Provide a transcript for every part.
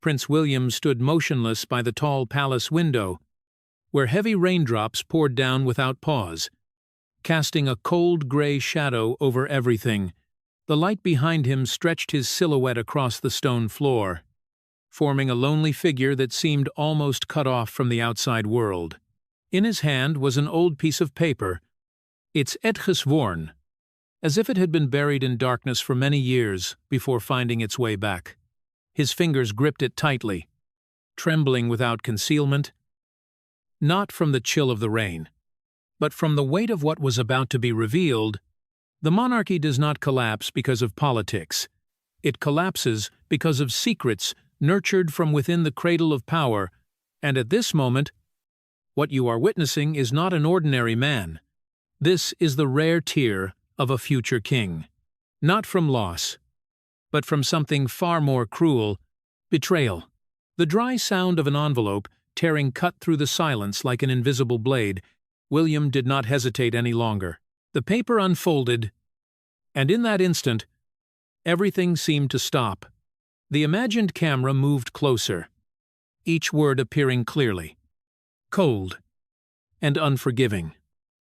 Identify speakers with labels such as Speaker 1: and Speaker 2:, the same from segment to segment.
Speaker 1: Prince William stood motionless by the tall palace window, where heavy raindrops poured down without pause, casting a cold gray shadow over everything. The light behind him stretched his silhouette across the stone floor, forming a lonely figure that seemed almost cut off from the outside world. In his hand was an old piece of paper, its edges worn, as if it had been buried in darkness for many years before finding its way back. His fingers gripped it tightly, trembling without concealment, not from the chill of the rain, but from the weight of what was about to be revealed. The monarchy does not collapse because of politics. It collapses because of secrets nurtured from within the cradle of power, and at this moment, what you are witnessing is not an ordinary man. This is the rare tear of a future king. Not from loss, but from something far more cruel: betrayal. The dry sound of an envelope tearing cut through the silence like an invisible blade. William did not hesitate any longer. The paper unfolded, and in that instant, everything seemed to stop. The imagined camera moved closer, each word appearing clearly. Cold and unforgiving.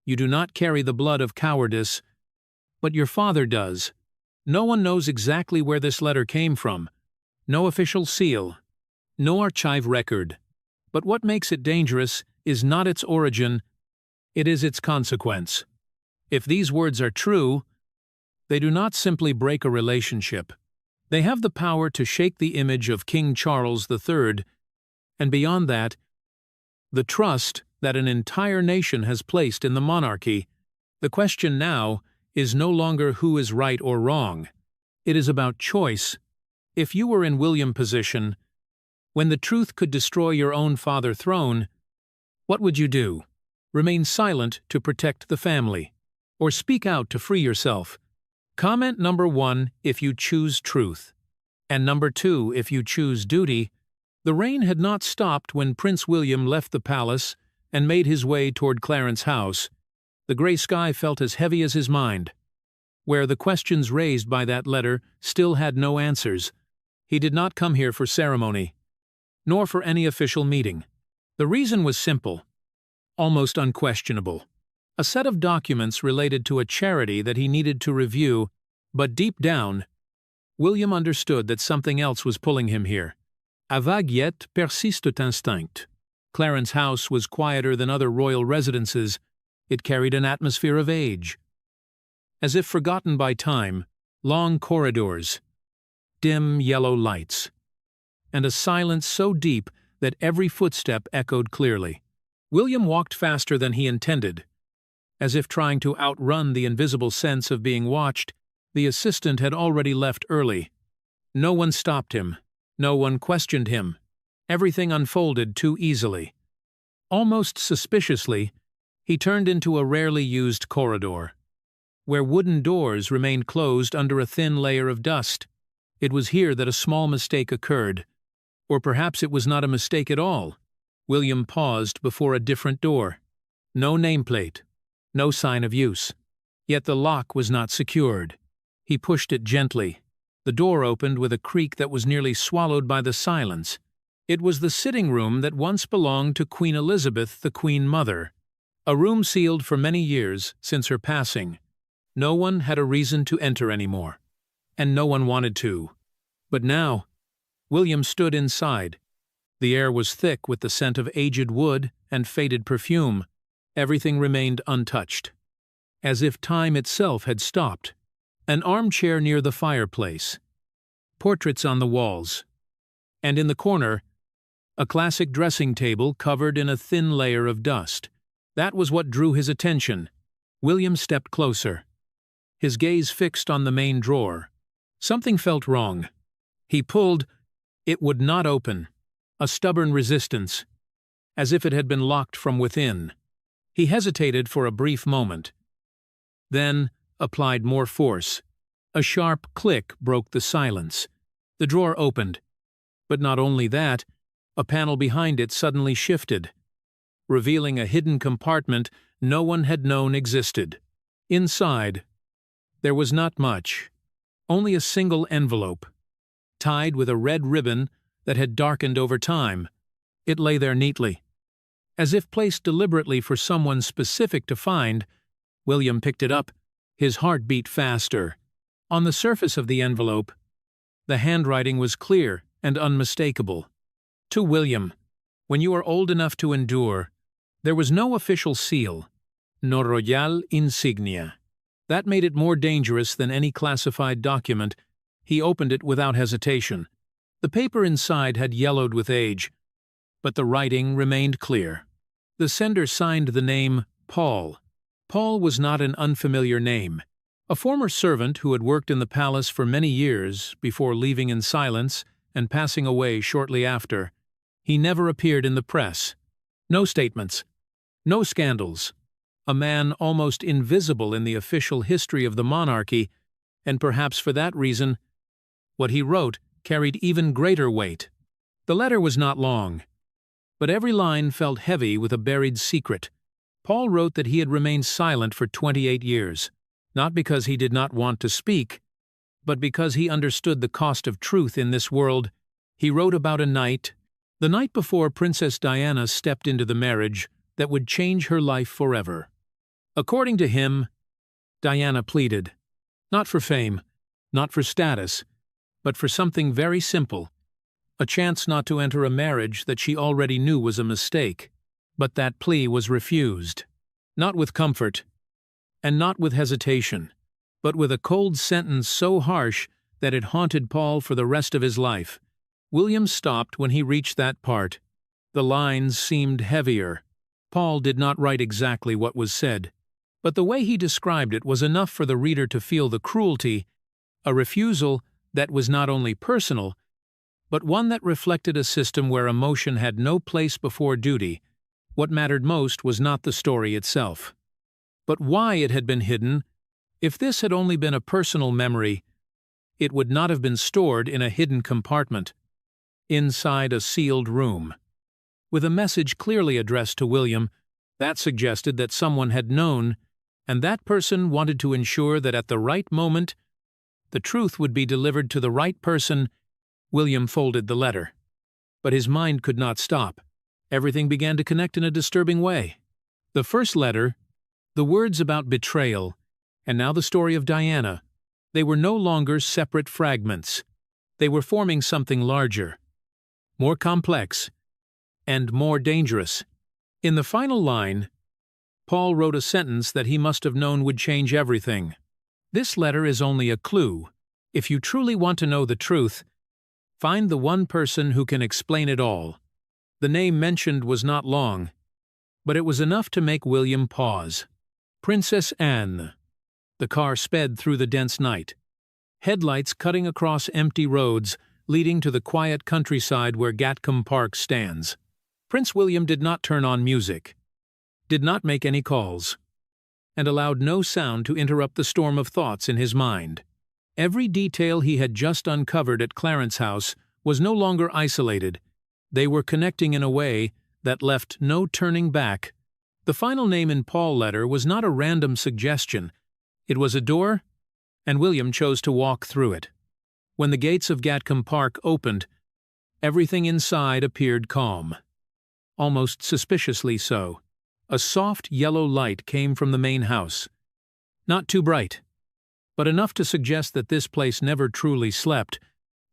Speaker 1: You do not carry the blood of cowardice, but your father does. No one knows exactly where this letter came from. No official seal, no archive record. But what makes it dangerous is not its origin, it is its consequence. If these words are true, they do not simply break a relationship. They have the power to shake the image of King Charles III, and beyond that, the trust that an entire nation has placed in the monarchy. The question now is no longer who is right or wrong. It is about choice. If you were in William's position, when the truth could destroy your own father's throne, what would you do? Remain silent to protect the family, or speak out to free yourself? Comment number 1 if you choose truth, and number 2 if you choose duty. The rain had not stopped when Prince William left the palace and made his way toward Clarence's house. The gray sky felt as heavy as his mind, where the questions raised by that letter still had no answers. He did not come here for ceremony, nor for any official meeting. The reason was simple, almost unquestionable. A set of documents related to a charity that he needed to review, but deep down, William understood that something else was pulling him here. A vague yet persistent instinct. Clarence's house was quieter than other royal residences. It carried an atmosphere of age. As if forgotten by time, long corridors, dim yellow lights, and a silence so deep that every footstep echoed clearly. William walked faster than he intended. As if trying to outrun the invisible sense of being watched, the assistant had already left early. No one stopped him. No one questioned him. Everything unfolded too easily. Almost suspiciously, he turned into a rarely used corridor, where wooden doors remained closed under a thin layer of dust. It was here that a small mistake occurred. Or perhaps it was not a mistake at all. William paused before a different door. No nameplate, no sign of use. Yet the lock was not secured. He pushed it gently. The door opened with a creak that was nearly swallowed by the silence. It was the sitting room that once belonged to Queen Elizabeth, the Queen Mother. A room sealed for many years since her passing. No one had a reason to enter anymore, and no one wanted to. But now, William stood inside. The air was thick with the scent of aged wood and faded perfume. Everything remained untouched, as if time itself had stopped. An armchair near the fireplace, portraits on the walls, and in the corner, a classic dressing table covered in a thin layer of dust. That was what drew his attention. William stepped closer, his gaze fixed on the main drawer. Something felt wrong. He pulled. It would not open. A stubborn resistance, as if it had been locked from within. He hesitated for a brief moment, then applied more force. A sharp click broke the silence. The drawer opened. But not only that, a panel behind it suddenly shifted, revealing a hidden compartment no one had known existed. Inside, there was not much, only a single envelope, tied with a red ribbon that had darkened over time. It lay there neatly. As if placed deliberately for someone specific to find, William picked it up, his heart beat faster. On the surface of the envelope, the handwriting was clear and unmistakable. To William, when you are old enough to endure. There was no official seal, no royal insignia. That made it more dangerous than any classified document. He opened it without hesitation. The paper inside had yellowed with age, but the writing remained clear. The sender signed the name Paul. Paul was not an unfamiliar name. A former servant who had worked in the palace for many years before leaving in silence and passing away shortly after. He never appeared in the press. No statements. No scandals. A man almost invisible in the official history of the monarchy, and perhaps for that reason, what he wrote carried even greater weight. The letter was not long, but every line felt heavy with a buried secret. Paul wrote that he had remained silent for 28 years, not because he did not want to speak, but because he understood the cost of truth in this world. He wrote about a night, the night before Princess Diana stepped into the marriage that would change her life forever. According to him, Diana pleaded, not for fame, not for status, but for something very simple, a chance not to enter a marriage that she already knew was a mistake. But that plea was refused, not with comfort, and not with hesitation, but with a cold sentence so harsh that it haunted Paul for the rest of his life. William stopped when he reached that part. The lines seemed heavier. Paul did not write exactly what was said, but the way he described it was enough for the reader to feel the cruelty, a refusal that was not only personal, but one that reflected a system where emotion had no place before duty. What mattered most was not the story itself, but why it had been hidden. If this had only been a personal memory, it would not have been stored in a hidden compartment, inside a sealed room. With a message clearly addressed to William, that suggested that someone had known, and that person wanted to ensure that at the right moment, the truth would be delivered to the right person. William folded the letter, but his mind could not stop. Everything began to connect in a disturbing way. The first letter, the words about betrayal, and now the story of Diana, they were no longer separate fragments. They were forming something larger, more complex, and more dangerous. In the final line, Paul wrote a sentence that he must have known would change everything. This letter is only a clue. If you truly want to know the truth, find the one person who can explain it all. The name mentioned was not long, but it was enough to make William pause. Princess Anne. The car sped through the dense night, headlights cutting across empty roads leading to the quiet countryside where Gatcombe Park stands. Prince William did not turn on music, did not make any calls, and allowed no sound to interrupt the storm of thoughts in his mind. Every detail he had just uncovered at Clarence House was no longer isolated. They were connecting in a way that left no turning back. The final name in Paul's letter was not a random suggestion. It was a door, and William chose to walk through it. When the gates of Gatcombe Park opened, everything inside appeared calm. Almost suspiciously so. A soft yellow light came from the main house. Not too bright, but enough to suggest that this place never truly slept.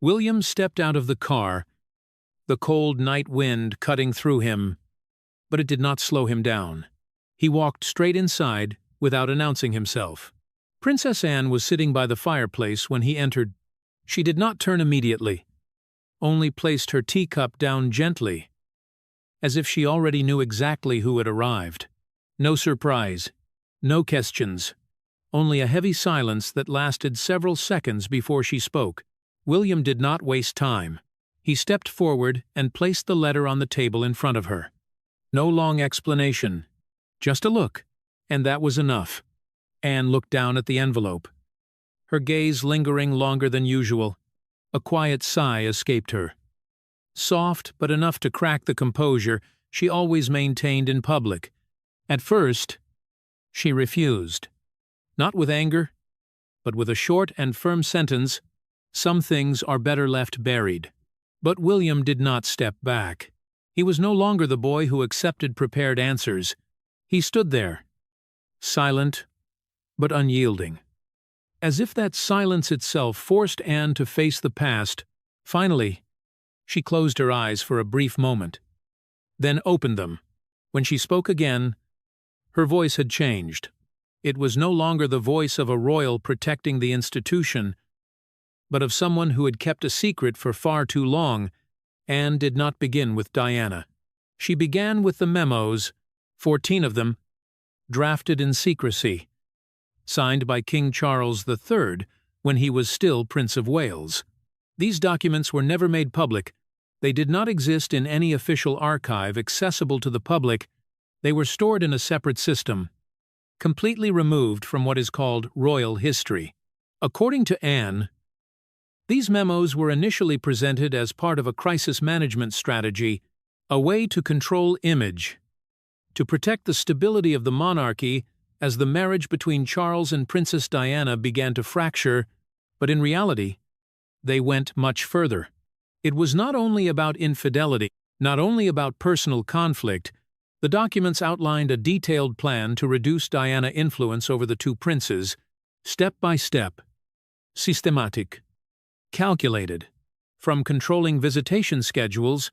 Speaker 1: William stepped out of the car, the cold night wind cutting through him, but it did not slow him down. He walked straight inside without announcing himself. Princess Anne was sitting by the fireplace when he entered. She did not turn immediately, only placed her teacup down gently, as if she already knew exactly who had arrived. No surprise, no questions, only a heavy silence that lasted several seconds before she spoke. William did not waste time. He stepped forward and placed the letter on the table in front of her. No long explanation, just a look, and that was enough. Anne looked down at the envelope, her gaze lingering longer than usual. A quiet sigh escaped her. Soft, but enough to crack the composure she always maintained in public. At first, she refused. Not with anger, but with a short and firm sentence, "Some things are better left buried." But William did not step back. He was no longer the boy who accepted prepared answers. He stood there, silent but unyielding. As if that silence itself forced Anne to face the past, finally, she closed her eyes for a brief moment, then opened them. When she spoke again, her voice had changed. It was no longer the voice of a royal protecting the institution, but of someone who had kept a secret for far too long. Anne did not begin with Diana. She began with the memos, 14 of them, drafted in secrecy, signed by King Charles III when he was still Prince of Wales. These documents were never made public. They did not exist in any official archive accessible to the public. They were stored in a separate system, completely removed from what is called royal history. According to Anne, these memos were initially presented as part of a crisis management strategy, a way to control image, to protect the stability of the monarchy as the marriage between Charles and Princess Diana began to fracture, but in reality, they went much further. It was not only about infidelity, not only about personal conflict. The documents outlined a detailed plan to reduce Diana's influence over the two princes, step by step, systematic, calculated, from controlling visitation schedules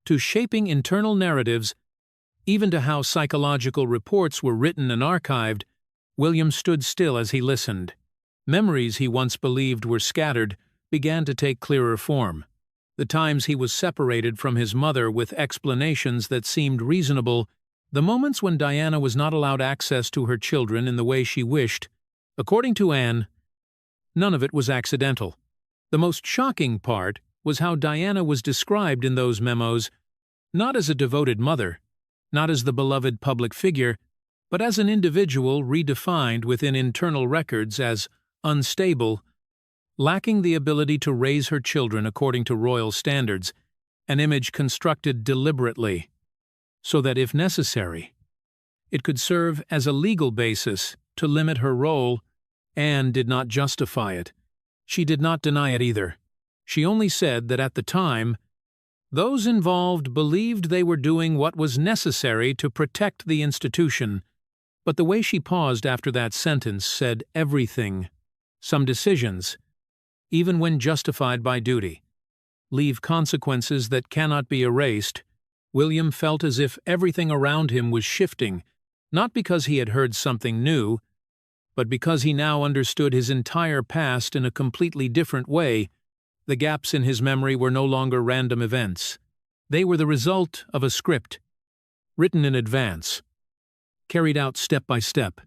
Speaker 1: to shaping internal narratives, even to how psychological reports were written and archived. William stood still as he listened. Memories he once believed were scattered began to take clearer form. The times he was separated from his mother with explanations that seemed reasonable, the moments when Diana was not allowed access to her children in the way she wished. According to Anne, none of it was accidental. The most shocking part was how Diana was described in those memos, not as a devoted mother, not as the beloved public figure, but as an individual redefined within internal records as unstable, lacking the ability to raise her children according to royal standards, an image constructed deliberately, so that if necessary, it could serve as a legal basis to limit her role. Anne did not justify it. She did not deny it either. She only said that at the time, those involved believed they were doing what was necessary to protect the institution. But the way she paused after that sentence said everything. Some decisions, even when justified by duty, leave consequences that cannot be erased. William felt as if everything around him was shifting, not because he had heard something new, but because he now understood his entire past in a completely different way. The gaps in his memory were no longer random events. They were the result of a script, written in advance, carried out step by step,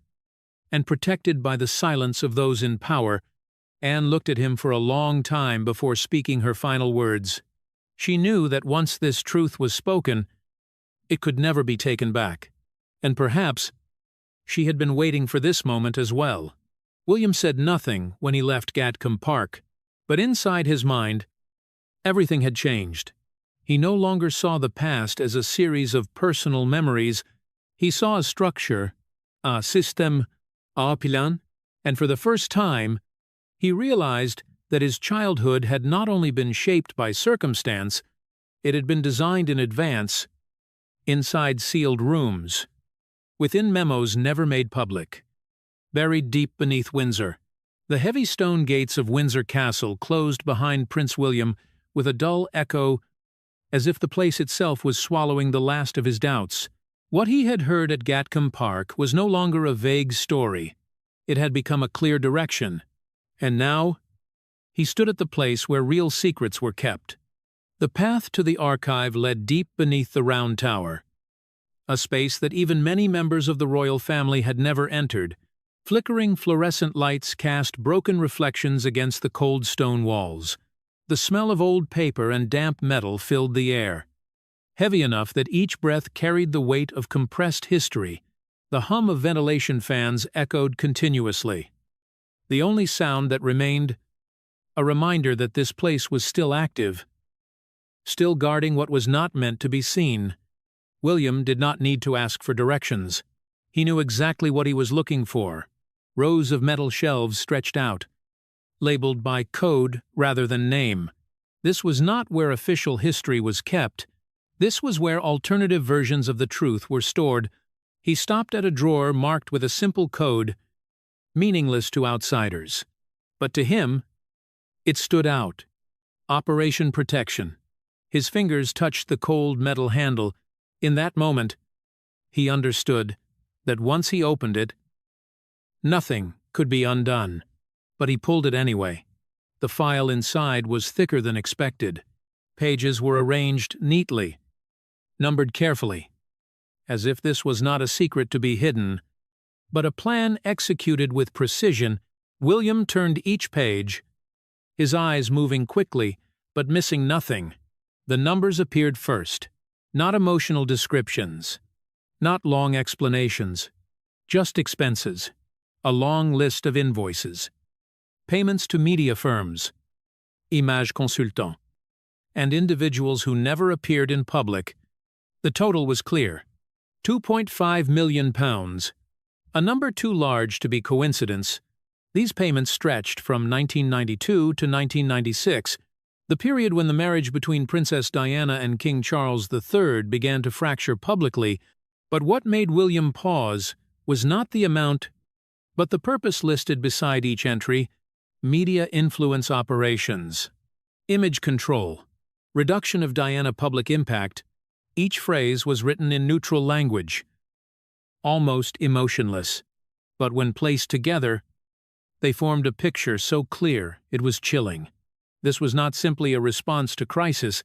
Speaker 1: and protected by the silence of those in power. Anne looked at him for a long time before speaking her final words. She knew that once this truth was spoken, it could never be taken back. And perhaps she had been waiting for this moment as well. William said nothing when he left Gatcombe Park, but inside his mind, everything had changed. He no longer saw the past as a series of personal memories. He saw a structure, a système, un plan, and for the first time, he realized that his childhood had not only been shaped by circumstance, it had been designed in advance, inside sealed rooms, within memos never made public. Buried deep beneath Windsor, the heavy stone gates of Windsor Castle closed behind Prince William with a dull echo, as if the place itself was swallowing the last of his doubts. What he had heard at Gatcombe Park was no longer a vague story. It had become a clear direction. And now, he stood at the place where real secrets were kept. The path to the archive led deep beneath the Round Tower, a space that even many members of the royal family had never entered. Flickering fluorescent lights cast broken reflections against the cold stone walls. The smell of old paper and damp metal filled the air, heavy enough that each breath carried the weight of compressed history. The hum of ventilation fans echoed continuously. The only sound that remained, a reminder that this place was still active, still guarding what was not meant to be seen. William did not need to ask for directions. He knew exactly what he was looking for. Rows of metal shelves stretched out, labeled by code rather than name. This was not where official history was kept. This was where alternative versions of the truth were stored. He stopped at a drawer marked with a simple code, meaningless to outsiders. But to him, it stood out. Operation Protection. His fingers touched the cold metal handle. In that moment, he understood that once he opened it, nothing could be undone. But he pulled it anyway. The file inside was thicker than expected. Pages were arranged neatly, numbered carefully, as if this was not a secret to be hidden, but a plan executed with precision. William turned each page, his eyes moving quickly, but missing nothing. The numbers appeared first, not emotional descriptions, not long explanations, just expenses, a long list of invoices, payments to media firms, image consultants, and individuals who never appeared in public. The total was clear: £2.5 million, a number too large to be coincidence. These payments stretched from 1992 to 1996, the period when the marriage between Princess Diana and King Charles III began to fracture publicly. But what made William pause was not the amount, but the purpose listed beside each entry: media influence operations, image control, reduction of Diana public impact. Each phrase was written in neutral language, almost emotionless, but when placed together, they formed a picture so clear it was chilling. This was not simply a response to crisis,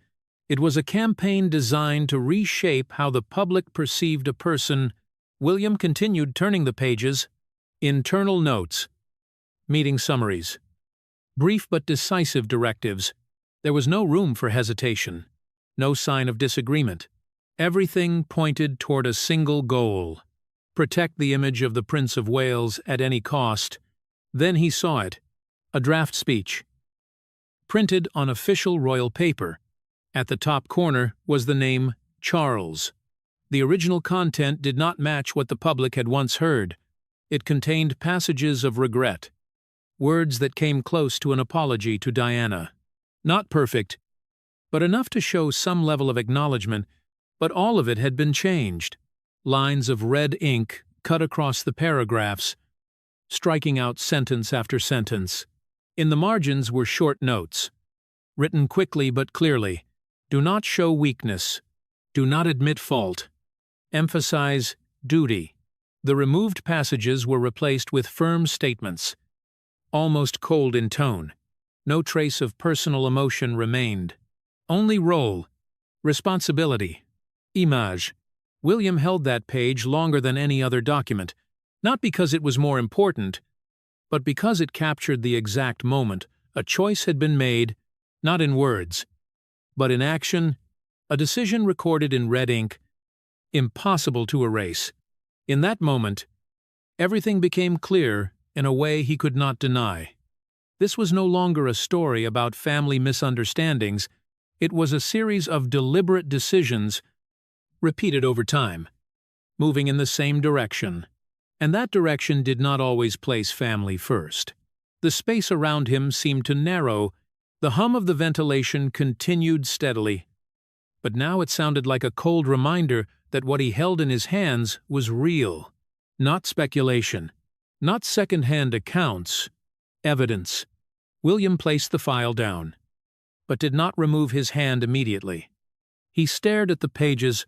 Speaker 1: it was a campaign designed to reshape how the public perceived a person. William continued turning the pages. Internal notes, meeting summaries, brief but decisive directives. There was no room for hesitation, no sign of disagreement. Everything pointed toward a single goal: protect the image of the Prince of Wales at any cost. Then he saw it, a draft speech, printed on official royal paper. At the top corner was the name Charles. The original content did not match what the public had once heard. It contained passages of regret, words that came close to an apology to Diana. Not perfect, but enough to show some level of acknowledgement, but all of it had been changed. Lines of red ink cut across the paragraphs, striking out sentence after sentence. In the margins were short notes, written quickly but clearly. Do not show weakness. Do not admit fault. Emphasize duty. The removed passages were replaced with firm statements, almost cold in tone. No trace of personal emotion remained. Only role, responsibility, image. William held that page longer than any other document, not because it was more important, but because it captured the exact moment. A choice had been made, not in words, but in action, a decision recorded in red ink, impossible to erase. In that moment, everything became clear in a way he could not deny. This was no longer a story about family misunderstandings. It was a series of deliberate decisions repeated over time, moving in the same direction. And that direction did not always place family first. The space around him seemed to narrow. The hum of the ventilation continued steadily. But now it sounded like a cold reminder that what he held in his hands was real, not speculation, not second-hand accounts, evidence. William placed the file down, but did not remove his hand immediately. He stared at the pages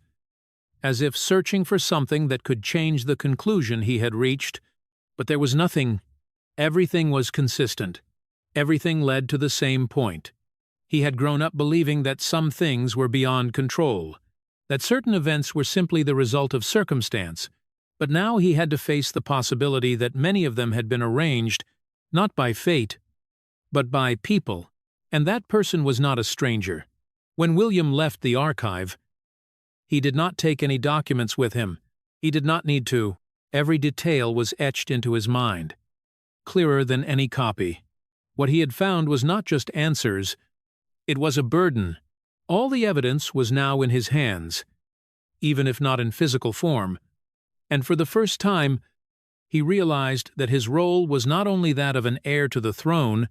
Speaker 1: as if searching for something that could change the conclusion he had reached, but there was nothing. Everything was consistent. Everything led to the same point. He had grown up believing that some things were beyond control, that certain events were simply the result of circumstance, but now he had to face the possibility that many of them had been arranged, not by fate, but by people, and that person was not a stranger. When William left the archive, he did not take any documents with him. He did not need to. Every detail was etched into his mind, clearer than any copy. What he had found was not just answers, it was a burden. All the evidence was now in his hands, even if not in physical form, and for the first time, he realized that his role was not only that of an heir to the throne.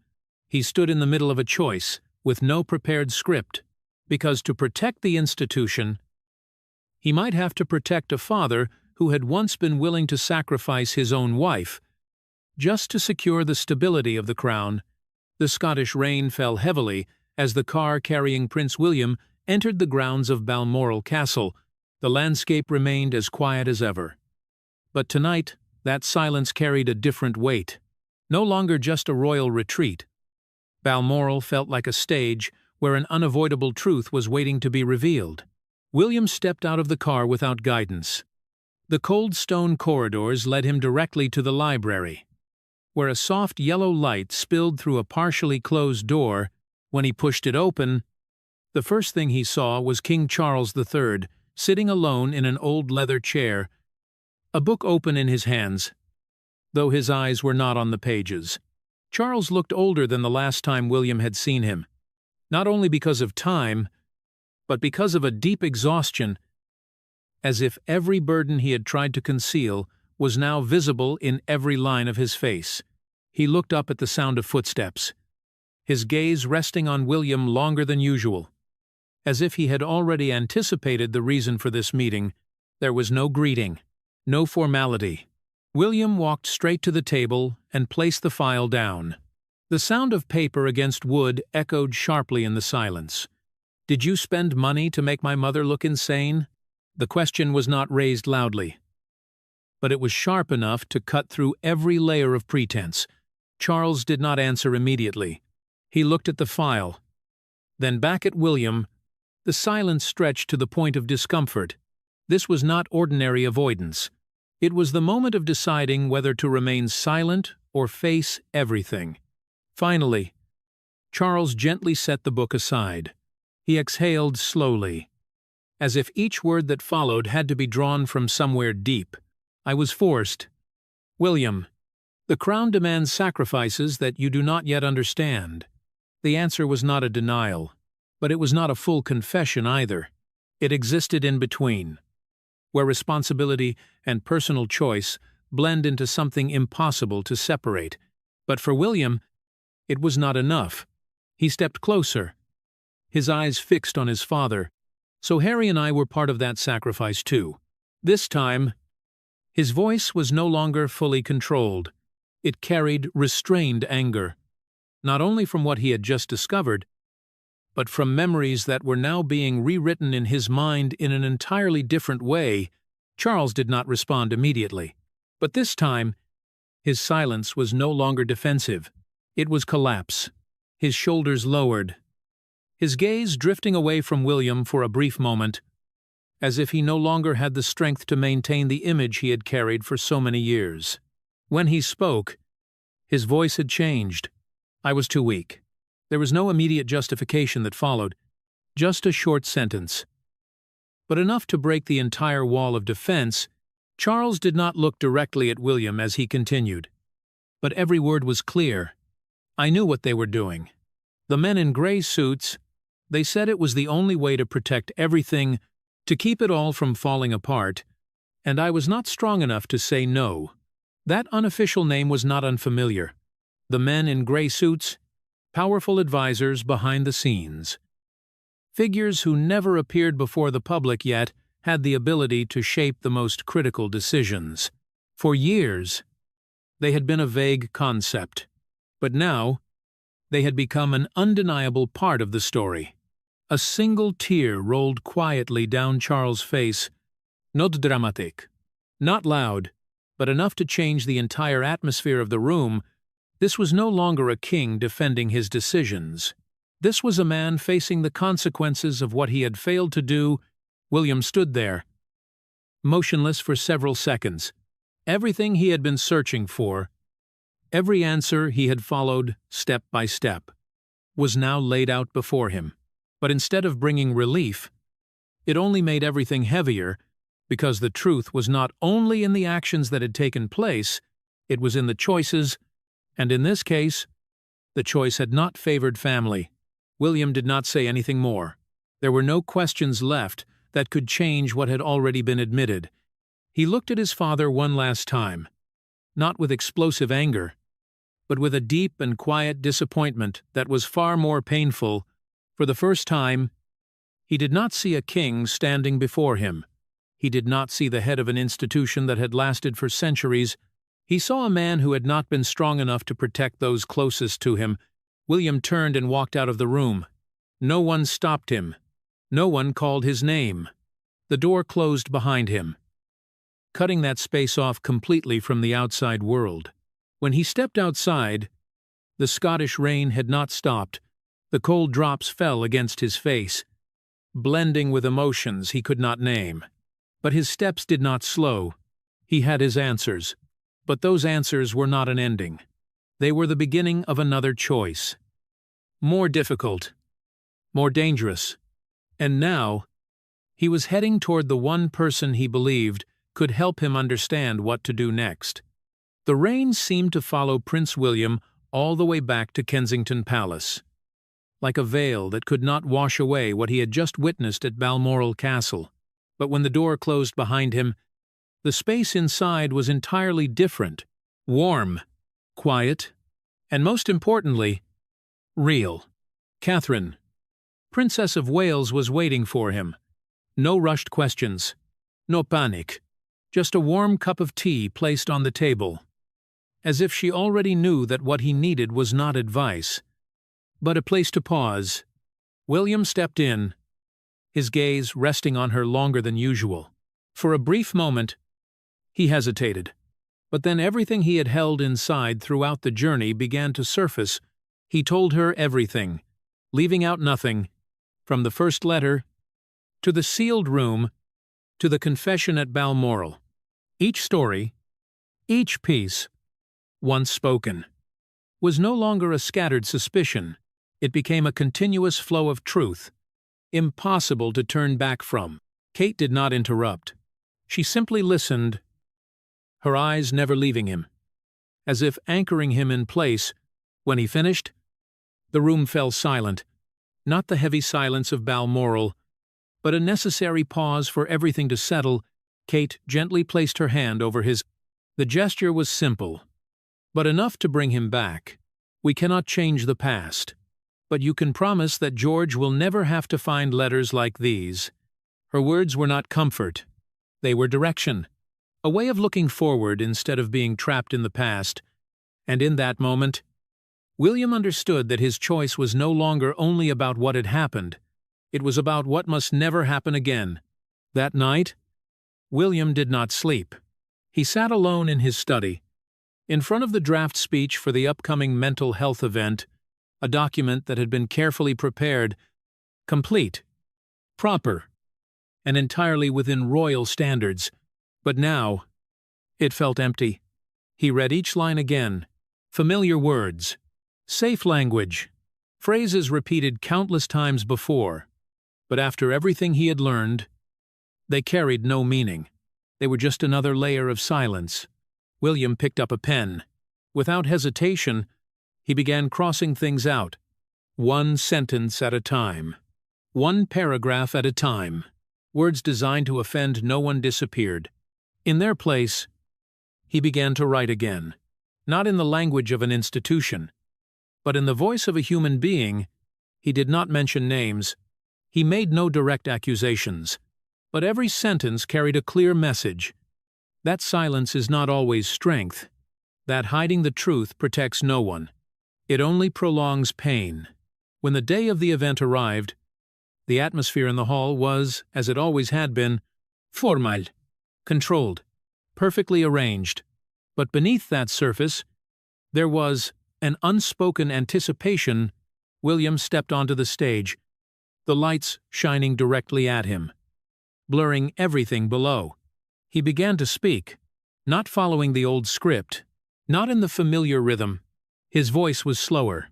Speaker 1: He stood in the middle of a choice, with no prepared script, because to protect the institution, he might have to protect a father who had once been willing to sacrifice his own wife, just to secure the stability of the crown. The Scottish rain fell heavily as the car carrying Prince William entered the grounds of Balmoral Castle. The landscape remained as quiet as ever. But tonight, that silence carried a different weight. No longer just a royal retreat. Balmoral felt like a stage where an unavoidable truth was waiting to be revealed. William stepped out of the car without guidance. The cold stone corridors led him directly to the library, where a soft yellow light spilled through a partially closed door. When he pushed it open, the first thing he saw was King Charles III, sitting alone in an old leather chair, a book open in his hands, though his eyes were not on the pages. Charles looked older than the last time William had seen him, not only because of time, but because of a deep exhaustion, as if every burden he had tried to conceal was now visible in every line of his face. He looked up at the sound of footsteps, his gaze resting on William longer than usual. As if he had already anticipated the reason for this meeting, there was no greeting, no formality. William walked straight to the table and placed the file down. The sound of paper against wood echoed sharply in the silence. "Did you spend money to make my mother look insane?" The question was not raised loudly, but it was sharp enough to cut through every layer of pretense. Charles did not answer immediately. He looked at the file, then back at William. The silence stretched to the point of discomfort. This was not ordinary avoidance. It was the moment of deciding whether to remain silent or face everything. Finally, Charles gently set the book aside. He exhaled slowly, as if each word that followed had to be drawn from somewhere deep. "I was forced. William, the crown demands sacrifices that you do not yet understand." The answer was not a denial, but it was not a full confession either. It existed in between, where responsibility and personal choice blend into something impossible to separate. But for William, it was not enough. He stepped closer, his eyes fixed on his father. "So Harry and I were part of that sacrifice too." This time, his voice was no longer fully controlled. It carried restrained anger, not only from what he had just discovered, but from memories that were now being rewritten in his mind in an entirely different way. Charles did not respond immediately, but this time, his silence was no longer defensive. It was collapse. His shoulders lowered, his gaze drifting away from William for a brief moment, as if he no longer had the strength to maintain the image he had carried for so many years. When he spoke, his voice had changed. "I was too weak." There was no immediate justification that followed, just a short sentence, but enough to break the entire wall of defense. Charles did not look directly at William as he continued, but every word was clear. "I knew what they were doing. The men in gray suits, they said it was the only way to protect everything, to keep it all from falling apart, and I was not strong enough to say no." That unofficial name was not unfamiliar. The men in gray suits, powerful advisors behind the scenes. Figures who never appeared before the public yet had the ability to shape the most critical decisions. For years, they had been a vague concept, but now they had become an undeniable part of the story. A single tear rolled quietly down Charles' face. Not dramatic, not loud, but enough to change the entire atmosphere of the room. This was no longer a king defending his decisions. This was a man facing the consequences of what he had failed to do. William stood there, motionless for several seconds. Everything he had been searching for, every answer he had followed step by step, was now laid out before him. But instead of bringing relief, it only made everything heavier, because the truth was not only in the actions that had taken place, it was in the choices, and in this case, the choice had not favored family. William did not say anything more. There were no questions left that could change what had already been admitted. He looked at his father one last time, not with explosive anger, but with a deep and quiet disappointment that was far more painful For the first time, he did not see a king standing before him. He did not see the head of an institution that had lasted for centuries. He saw a man who had not been strong enough to protect those closest to him. William turned and walked out of the room. No one stopped him. No one called his name. The door closed behind him, cutting that space off completely from the outside world. When he stepped outside, the Scottish rain had not stopped. The cold drops fell against his face, blending with emotions he could not name. But his steps did not slow. He had his answers. But those answers were not an ending. They were the beginning of another choice. More difficult, more dangerous. And now, he was heading toward the one person he believed could help him understand what to do next. The rain seemed to follow Prince William all the way back to Kensington Palace, like a veil that could not wash away what he had just witnessed at Balmoral Castle. But when the door closed behind him, the space inside was entirely different, warm, quiet, and most importantly, real. Catherine, Princess of Wales, was waiting for him. No rushed questions, no panic, just a warm cup of tea placed on the table, as if she already knew that what he needed was not advice, but a place to pause. William stepped in, his gaze resting on her longer than usual. For a brief moment, he hesitated, but then everything he had held inside throughout the journey began to surface. He told her everything, leaving out nothing, from the first letter, to the sealed room, to the confession at Balmoral. Each story, each piece, once spoken, was no longer a scattered suspicion. It became a continuous flow of truth, impossible to turn back from. Kate did not interrupt. She simply listened, her eyes never leaving him, as if anchoring him in place. When he finished, the room fell silent, not the heavy silence of Balmoral, but a necessary pause for everything to settle. Kate gently placed her hand over his. The gesture was simple, but enough to bring him back. We cannot change the past, but you can promise that George will never have to find letters like these. Her words were not comfort. They were direction, a way of looking forward instead of being trapped in the past. And in that moment, William understood that his choice was no longer only about what had happened. It was about what must never happen again. That night, William did not sleep. He sat alone in his study, in front of the draft speech for the upcoming mental health event, a document that had been carefully prepared, complete, proper, and entirely within royal standards. But now, it felt empty. He read each line again, familiar words, safe language, phrases repeated countless times before. But after everything he had learned, they carried no meaning. They were just another layer of silence. William picked up a pen. Without hesitation, he began crossing things out, one sentence at a time, one paragraph at a time. Words designed to offend no one disappeared. In their place, he began to write again, not in the language of an institution, but in the voice of a human being. He did not mention names. He made no direct accusations. But every sentence carried a clear message. That silence is not always strength. That hiding the truth protects no one. It only prolongs pain. When the day of the event arrived, the atmosphere in the hall was, as it always had been, formal, controlled, perfectly arranged. But beneath that surface, there was an unspoken anticipation. William stepped onto the stage, the lights shining directly at him, blurring everything below. He began to speak, not following the old script, not in the familiar rhythm. His voice was slower,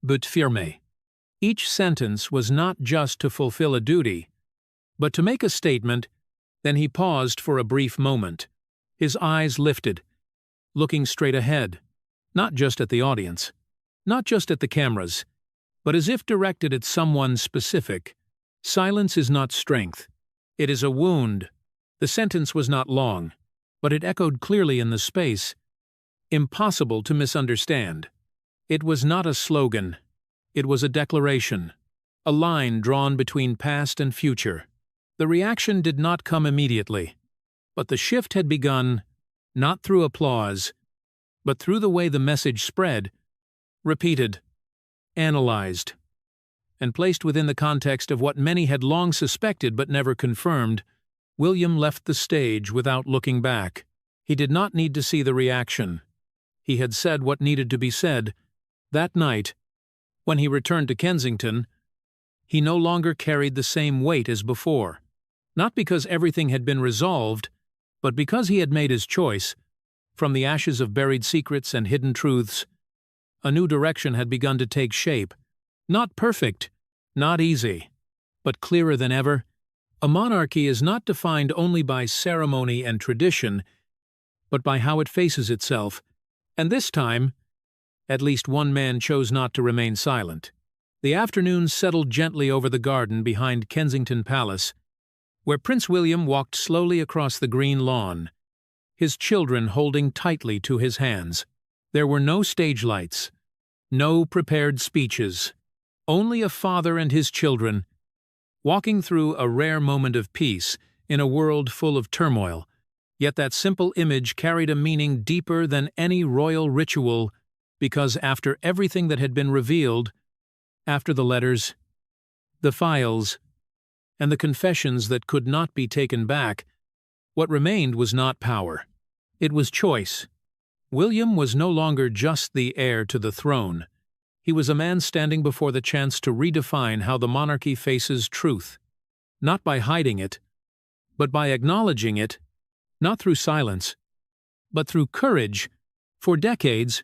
Speaker 1: but firme. Each sentence was not just to fulfill a duty, but to make a statement. Then he paused for a brief moment. His eyes lifted, looking straight ahead, not just at the audience, not just at the cameras, but as if directed at someone specific. Silence is not strength. It is a wound. The sentence was not long, but it echoed clearly in the space, impossible to misunderstand. It was not a slogan. It was a declaration. a line drawn between past and future. The reaction did not come immediately, but the shift had begun, not through applause, but through the way the message spread, repeated, analyzed, and placed within the context of what many had long suspected but never confirmed. William left the stage without looking back. He did not need to see the reaction. He had said what needed to be said. That night, when he returned to Kensington, he no longer carried the same weight as before. Not because everything had been resolved, but because he had made his choice. From the ashes of buried secrets and hidden truths, a new direction had begun to take shape. Not perfect, not easy, but clearer than ever. A monarchy is not defined only by ceremony and tradition, but by how it faces itself. And this time, at least one man chose not to remain silent. The afternoon settled gently over the garden behind Kensington Palace, where Prince William walked slowly across the green lawn, his children holding tightly to his hands. There were no stage lights, no prepared speeches, only a father and his children, walking through a rare moment of peace in a world full of turmoil. Yet that simple image carried a meaning deeper than any royal ritual, because after everything that had been revealed, after the letters, the files, and the confessions that could not be taken back, what remained was not power. It was choice. William was no longer just the heir to the throne. He was a man standing before the chance to redefine how the monarchy faces truth, not by hiding it, but by acknowledging it, not through silence, but through courage. For decades,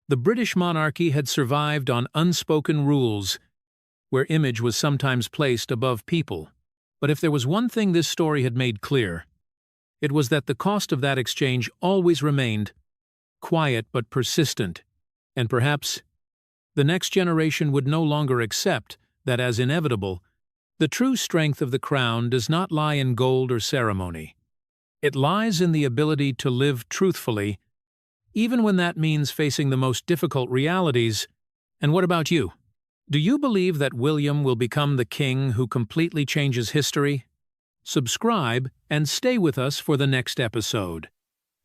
Speaker 1: the British monarchy had survived on unspoken rules, where image was sometimes placed above people. But if there was one thing this story had made clear, it was that the cost of that exchange always remained quiet but persistent, and perhaps the next generation would no longer accept that as inevitable. The true strength of the crown does not lie in gold or ceremony. It lies in the ability to live truthfully, even when that means facing the most difficult realities. And what about you? Do you believe that William will become the king who completely changes history? Subscribe and stay with us for the next episode,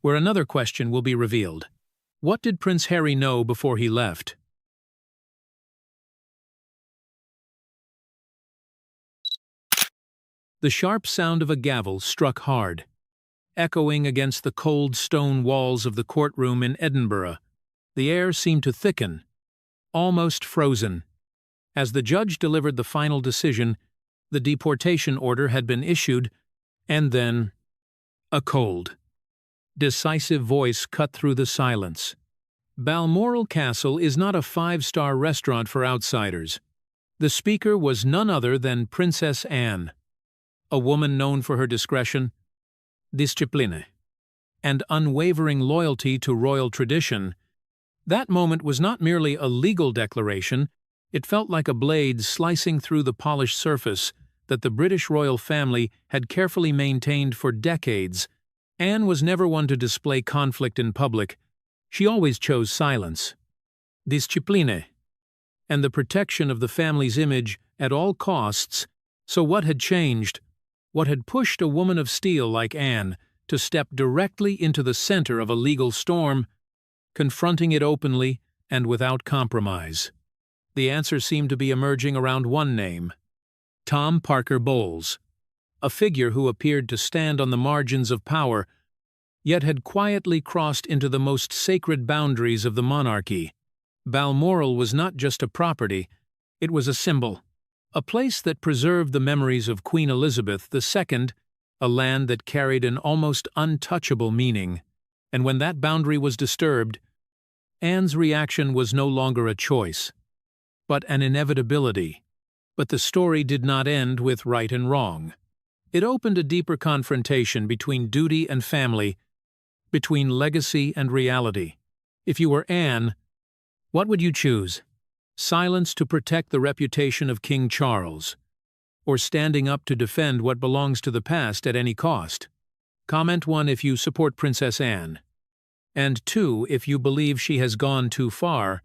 Speaker 1: where another question will be revealed. What did Prince Harry know before he left? The sharp sound of a gavel struck hard, echoing against the cold stone walls of the courtroom in Edinburgh. The air seemed to thicken, almost frozen. As the judge delivered the final decision, the deportation order had been issued, and then a cold, decisive voice cut through the silence. Balmoral Castle is not a five-star restaurant for outsiders. The speaker was none other than Princess Anne, a woman known for her discretion, discipline, and unwavering loyalty to royal tradition. That moment was not merely a legal declaration. It felt like a blade slicing through the polished surface that the British royal family had carefully maintained for decades. Anne was never one to display conflict in public. She always chose silence, discipline, and the protection of the family's image at all costs. So what had changed? What had pushed a woman of steel like Anne to step directly into the center of a legal storm, confronting it openly and without compromise? The answer seemed to be emerging around one name: Tom Parker Bowles, a figure who appeared to stand on the margins of power, yet had quietly crossed into the most sacred boundaries of the monarchy. Balmoral was not just a property, it was a symbol, a place that preserved the memories of Queen Elizabeth II, a land that carried an almost untouchable meaning. And when that boundary was disturbed, Anne's reaction was no longer a choice, but an inevitability. But the story did not end with right and wrong. It opened a deeper confrontation between duty and family, between legacy and reality. If you were Anne, what would you choose? Silence to protect the reputation of King Charles, or standing up to defend what belongs to the past at any cost? Comment 1 if you support Princess Anne, and 2 if you believe she has gone too far.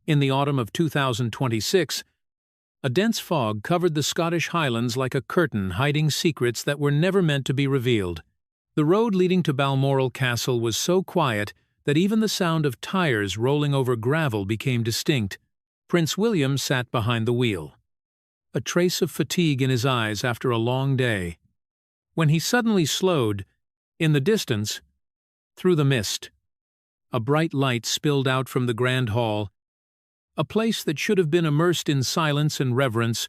Speaker 1: In the autumn of 2026, A dense fog covered the Scottish Highlands like a curtain hiding secrets that were never meant to be revealed. The road leading to Balmoral Castle was so quiet that even the sound of tires rolling over gravel became distinct. Prince William sat behind the wheel, a trace of fatigue in his eyes after a long day. When he suddenly slowed, in the distance, through the mist, a bright light spilled out from the grand hall, a place that should have been immersed in silence and reverence.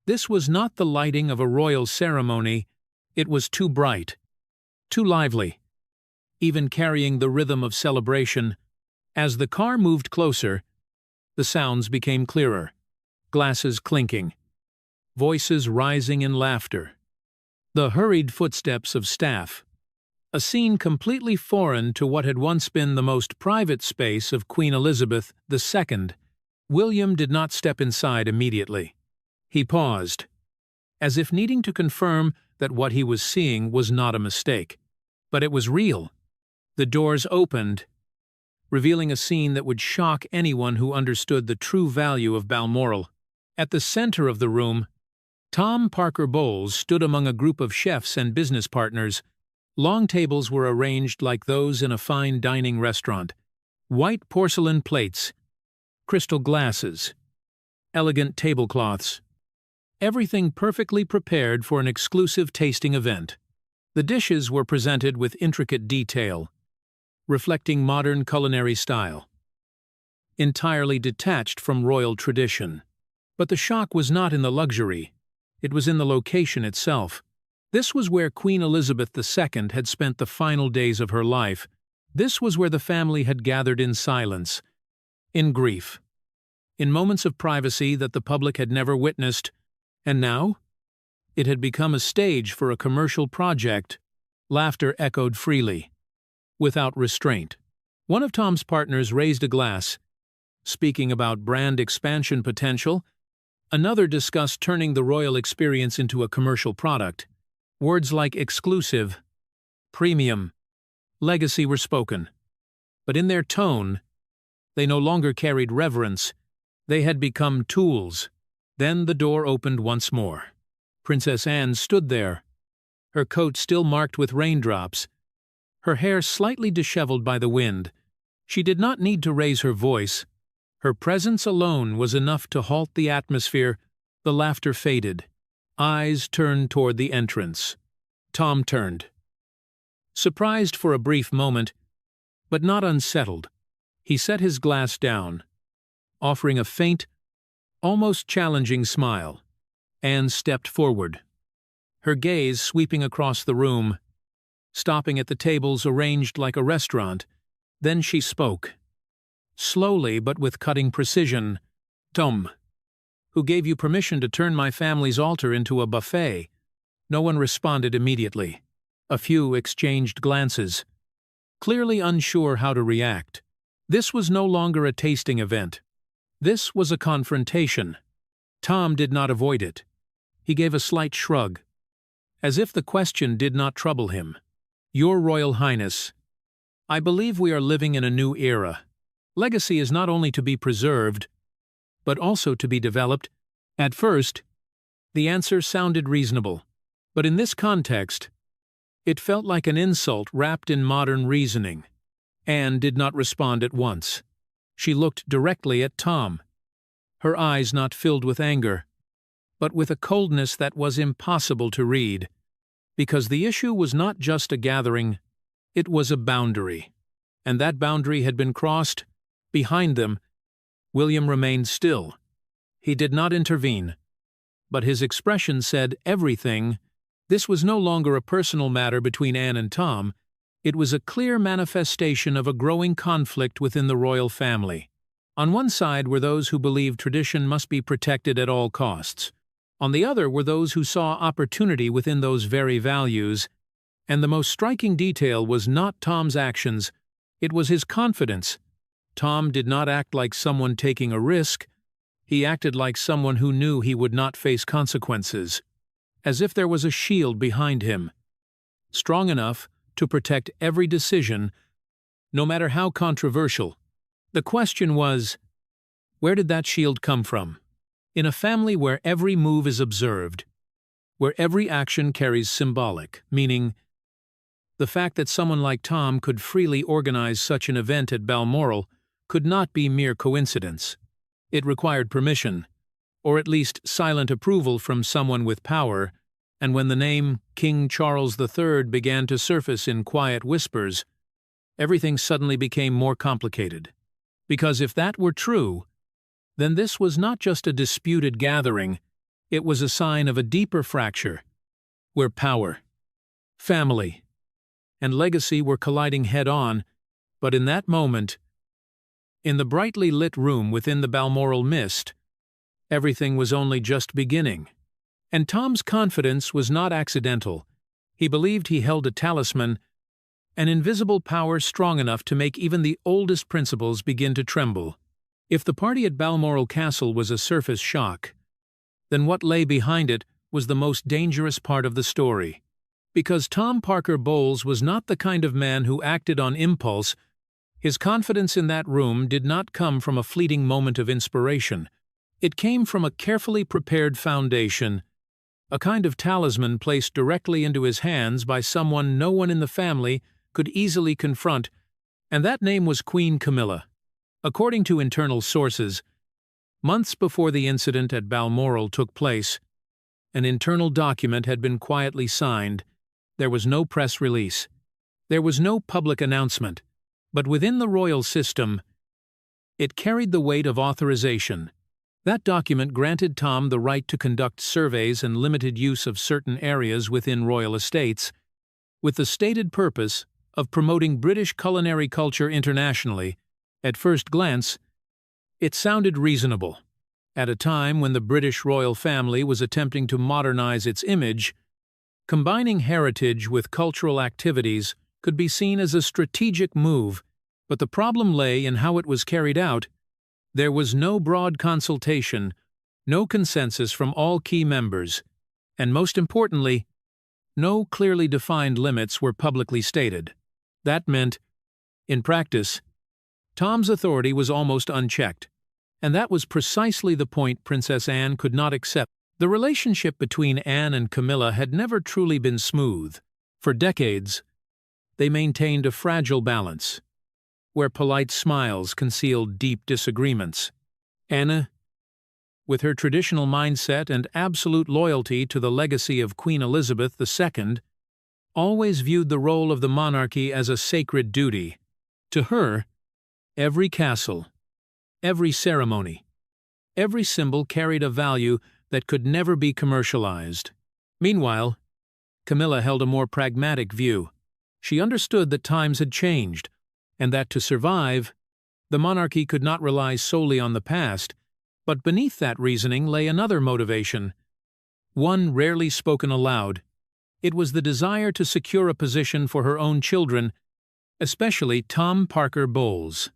Speaker 1: This was not the lighting of a royal ceremony. It was too bright, too lively, even carrying the rhythm of celebration. As the car moved closer, the sounds became clearer, glasses clinking, voices rising in laughter, the hurried footsteps of staff, a scene completely foreign to what had once been the most private space of Queen Elizabeth II. William did not step inside immediately. He paused, as if needing to confirm that what he was seeing was not a mistake. But it was real. The doors opened, revealing a scene that would shock anyone who understood the true value of Balmoral. At the center of the room, Tom Parker Bowles stood among a group of chefs and business partners. Long tables were arranged like those in a fine dining restaurant. White porcelain plates, crystal glasses, elegant tablecloths. Everything perfectly prepared for an exclusive tasting event. The dishes were presented with intricate detail, reflecting modern culinary style, entirely detached from royal tradition. But the shock was not in the luxury. It was in the location itself. This was where Queen Elizabeth II had spent the final days of her life. This was where the family had gathered in silence, in grief, in moments of privacy that the public had never witnessed. And now? It had become a stage for a commercial project. Laughter echoed freely, without restraint. One of Tom's partners raised a glass, speaking about brand expansion potential. Another discussed turning the royal experience into a commercial product. Words like exclusive, premium, legacy were spoken. But in their tone, they no longer carried reverence. They had become tools. Then the door opened once more. Princess Anne stood there, her coat still marked with raindrops, her hair slightly disheveled by the wind. She did not need to raise her voice. Her presence alone was enough to halt the atmosphere. The laughter faded. Eyes turned toward the entrance. Tom turned, surprised for a brief moment, but not unsettled. He set his glass down, offering a faint, almost challenging smile. Anne stepped forward, her gaze sweeping across the room, stopping at the tables arranged like a restaurant. Then she spoke, slowly but with cutting precision. "Tom, who gave you permission to turn my family's altar into a buffet?" No one responded immediately. A few exchanged glances, clearly unsure how to react. This was no longer a tasting event. This was a confrontation. Tom did not avoid it. He gave a slight shrug, as if the question did not trouble him. "Your Royal Highness, I believe we are living in a new era. Legacy is not only to be preserved, but also to be developed." At first, the answer sounded reasonable, but in this context, it felt like an insult wrapped in modern reasoning. Anne did not respond at once. She looked directly at Tom, her eyes not filled with anger, but with a coldness that was impossible to read, because the issue was not just a gathering, it was a boundary, and that boundary had been crossed. Behind them, William remained still. He did not intervene, but his expression said everything. This was no longer a personal matter between Anne and Tom. It was a clear manifestation of a growing conflict within the royal family. On one side were those who believed tradition must be protected at all costs. On the other were those who saw opportunity within those very values. And the most striking detail was not Tom's actions, it was his confidence. Tom did not act like someone taking a risk. He acted like someone who knew he would not face consequences, as if there was a shield behind him, strong enough to protect every decision, no matter how controversial. The question was, where did that shield come from? In a family where every move is observed, where every action carries symbolic, meaning the fact that someone like Tom could freely organize such an event at Balmoral could not be mere coincidence. It required permission, or at least silent approval from someone with power, and when the name King Charles III began to surface in quiet whispers, everything suddenly became more complicated. Because if that were true, then this was not just a disputed gathering, it was a sign of a deeper fracture, where power, family, and legacy were colliding head-on. But in that moment, in the brightly lit room within the Balmoral mist, everything was only just beginning. And Tom's confidence was not accidental. He believed he held a talisman, an invisible power strong enough to make even the oldest principles begin to tremble. If the party at Balmoral Castle was a surface shock, then what lay behind it was the most dangerous part of the story. Because Tom Parker Bowles was not the kind of man who acted on impulse, his confidence in that room did not come from a fleeting moment of inspiration. It came from a carefully prepared foundation, a kind of talisman placed directly into his hands by someone no one in the family could easily confront, and that name was Queen Camilla. According to internal sources, months before the incident at Balmoral took place, an internal document had been quietly signed. There was no press release. There was no public announcement. But within the royal system, it carried the weight of authorization. That document granted Tom the right to conduct surveys and limited use of certain areas within royal estates, with the stated purpose of promoting British culinary culture internationally. At first glance, it sounded reasonable. At a time when the British royal family was attempting to modernize its image, combining heritage with cultural activities could be seen as a strategic move, but the problem lay in how it was carried out. There was no broad consultation, no consensus from all key members, and most importantly, no clearly defined limits were publicly stated. That meant, in practice, Tom's authority was almost unchecked, and that was precisely the point Princess Anne could not accept. The relationship between Anne and Camilla had never truly been smooth. For decades, they maintained a fragile balance, where polite smiles concealed deep disagreements. Anne, with her traditional mindset and absolute loyalty to the legacy of Queen Elizabeth II, always viewed the role of the monarchy as a sacred duty. To her, every castle, every ceremony, every symbol carried a value that could never be commercialized. Meanwhile, Camilla held a more pragmatic view. She understood that times had changed, and that to survive, the monarchy could not rely solely on the past, but beneath that reasoning lay another motivation, one rarely spoken aloud. It was the desire to secure a position for her own children, especially Tom Parker Bowles.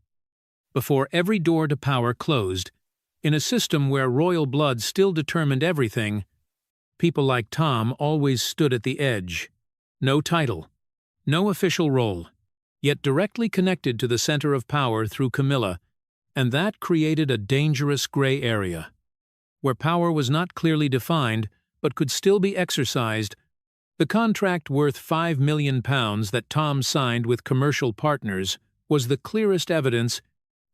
Speaker 1: Before every door to power closed, in a system where royal blood still determined everything, people like Tom always stood at the edge. No title, no official role, yet directly connected to the center of power through Camilla, and that created a dangerous gray area, where power was not clearly defined but could still be exercised. The contract worth £5 million that Tom signed with commercial partners was the clearest evidence.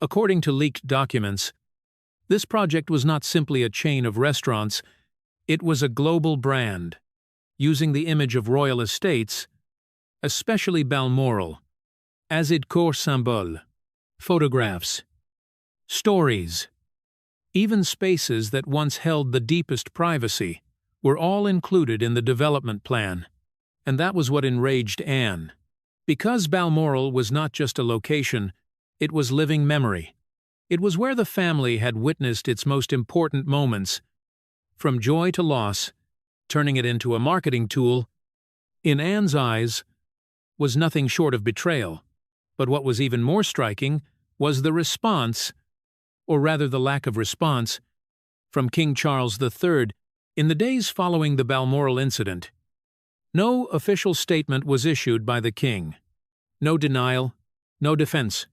Speaker 1: According to leaked documents, this project was not simply a chain of restaurants, it was a global brand, using the image of royal estates, especially Balmoral, as its core symbole. Photographs, stories, even spaces that once held the deepest privacy, were all included in the development plan. And that was what enraged Anne. Because Balmoral was not just a location, it was living memory. It was where the family had witnessed its most important moments, from joy to loss, turning it into a marketing tool. In Anne's eyes, was nothing short of betrayal. But what was even more striking was the response, or rather the lack of response, from King Charles III in the days following the Balmoral incident. No official statement was issued by the king. No denial, no defense.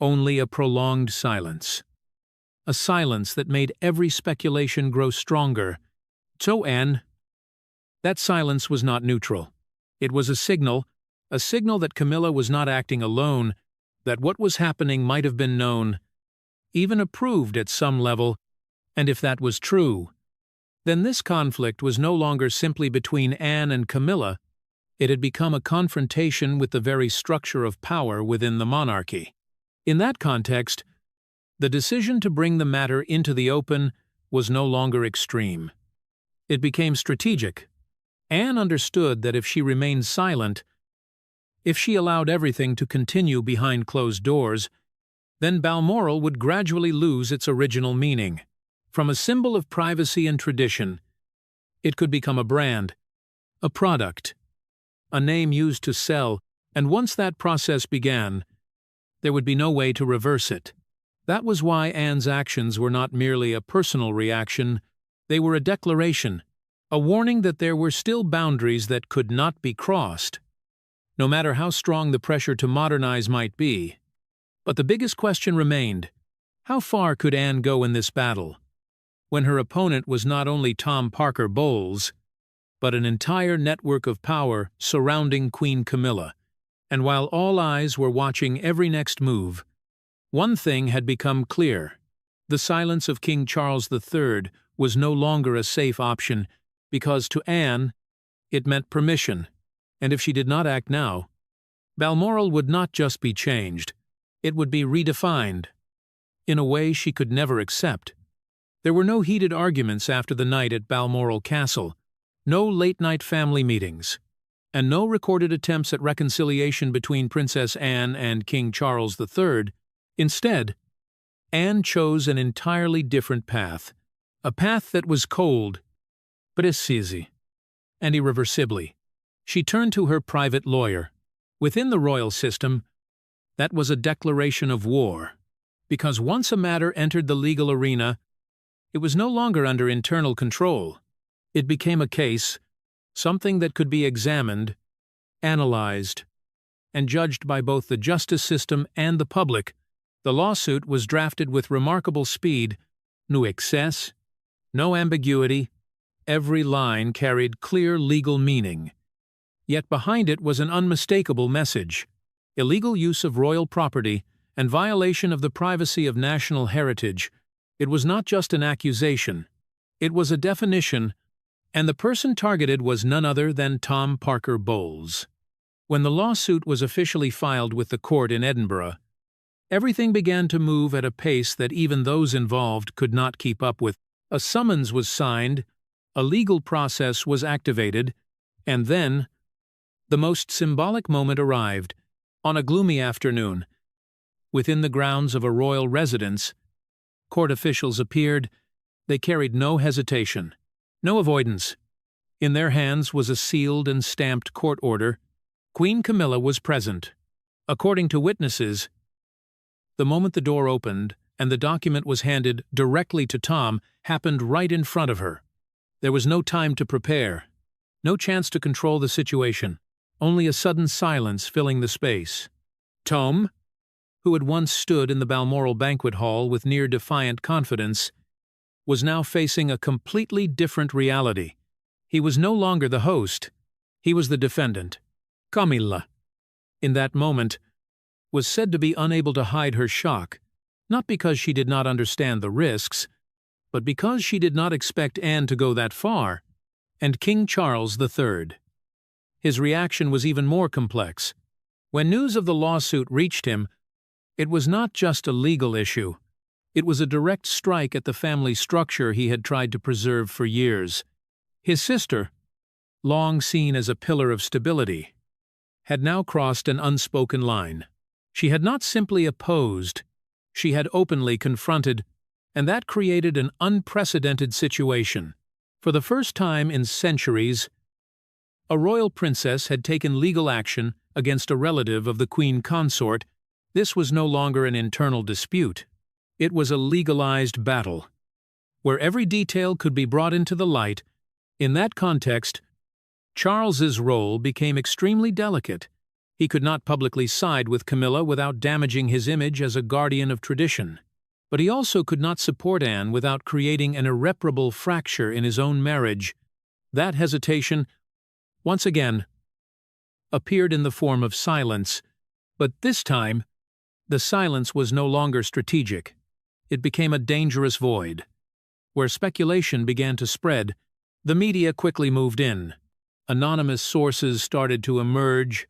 Speaker 1: Only a prolonged silence. a silence that made every speculation grow stronger. So, Anne, that silence was not neutral. It was a signal that Camilla was not acting alone, that what was happening might have been known, even approved at some level, and if that was true, then this conflict was no longer simply between Anne and Camilla. It had become a confrontation with the very structure of power within the monarchy. In that context, the decision to bring the matter into the open was no longer extreme. It became strategic. Anne understood that if she remained silent, if she allowed everything to continue behind closed doors, then Balmoral would gradually lose its original meaning. From a symbol of privacy and tradition, it could become a brand, a product, a name used to sell, and once that process began, there would be no way to reverse it. That was why Anne's actions were not merely a personal reaction, they were a declaration, a warning that there were still boundaries that could not be crossed, no matter how strong the pressure to modernize might be. But the biggest question remained: how far could Anne go in this battle, when her opponent was not only Tom Parker Bowles, but an entire network of power surrounding Queen Camilla? And while all eyes were watching every next move, one thing had become clear: the silence of King Charles III was no longer a safe option, because to Anne, it meant permission, and if she did not act now, Balmoral would not just be changed, it would be redefined, in a way she could never accept. There were no heated arguments after the night at Balmoral Castle, no late-night family meetings, and no recorded attempts at reconciliation between Princess Anne and King Charles III. Instead, Anne chose an entirely different path, a path that was cold, precise, and irreversibly. She turned to her private lawyer. Within the royal system, that was a declaration of war, because once a matter entered the legal arena, it was no longer under internal control. It became a case, something that could be examined, analyzed, and judged by both the justice system and the public. The lawsuit was drafted with remarkable speed, no excess, no ambiguity. Every line carried clear legal meaning. Yet behind it was an unmistakable message: illegal use of royal property and violation of the privacy of national heritage. It was not just an accusation, it was a definition, and the person targeted was none other than Tom Parker Bowles. When the lawsuit was officially filed with the court in Edinburgh, everything began to move at a pace that even those involved could not keep up with. A summons was signed, a legal process was activated, and then the most symbolic moment arrived. On a gloomy afternoon, within the grounds of a royal residence, court officials appeared. They carried no hesitation, no avoidance. In their hands was a sealed and stamped court order. Queen Camilla was present. According to witnesses, the moment the door opened and the document was handed directly to Tom happened right in front of her. There was no time to prepare, no chance to control the situation, only a sudden silence filling the space. Tom, who had once stood in the Balmoral banquet hall with near-defiant confidence, was now facing a completely different reality. He was no longer the host, he was the defendant. Camilla, in that moment, was said to be unable to hide her shock, not because she did not understand the risks, but because she did not expect Anne to go that far, and King Charles III. His reaction was even more complex. When news of the lawsuit reached him, it was not just a legal issue. It was a direct strike at the family structure he had tried to preserve for years. His sister, long seen as a pillar of stability, had now crossed an unspoken line. She had not simply opposed, she had openly confronted, and that created an unprecedented situation. For the first time in centuries, a royal princess had taken legal action against a relative of the queen consort. This was no longer an internal dispute. It was a legalized battle, where every detail could be brought into the light. In that context, Charles's role became extremely delicate. He could not publicly side with Camilla without damaging his image as a guardian of tradition. But he also could not support Anne without creating an irreparable fracture in his own marriage. That hesitation, once again, appeared in the form of silence, but this time, the silence was no longer strategic. It became a dangerous void. Where speculation began to spread, the media quickly moved in. Anonymous sources started to emerge,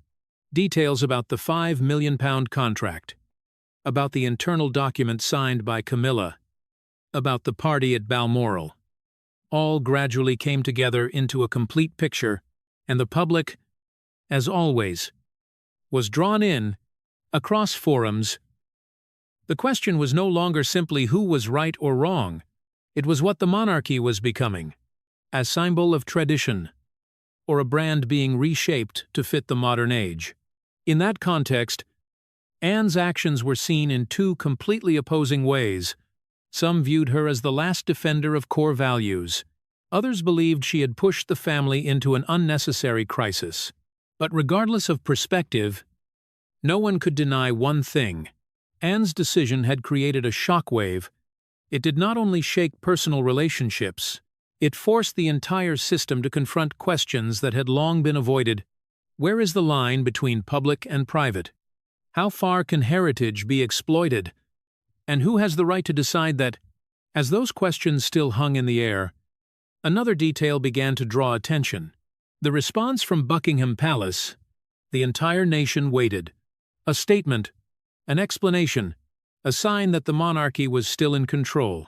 Speaker 1: details about the £5 million contract, about the internal document signed by Camilla, about the party at Balmoral. All gradually came together into a complete picture, and the public, as always, was drawn in across forums. The question was no longer simply who was right or wrong. It was what the monarchy was becoming, a symbol of tradition, or a brand being reshaped to fit the modern age. In that context, Anne's actions were seen in two completely opposing ways. Some viewed her as the last defender of core values. Others believed she had pushed the family into an unnecessary crisis. But regardless of perspective, no one could deny one thing. Anne's decision had created a shockwave. It did not only shake personal relationships, it forced the entire system to confront questions that had long been avoided. Where is the line between public and private? How far can heritage be exploited? And who has the right to decide that? As those questions still hung in the air, another detail began to draw attention. The response from Buckingham Palace. The entire nation waited. A statement, an explanation, a sign that the monarchy was still in control.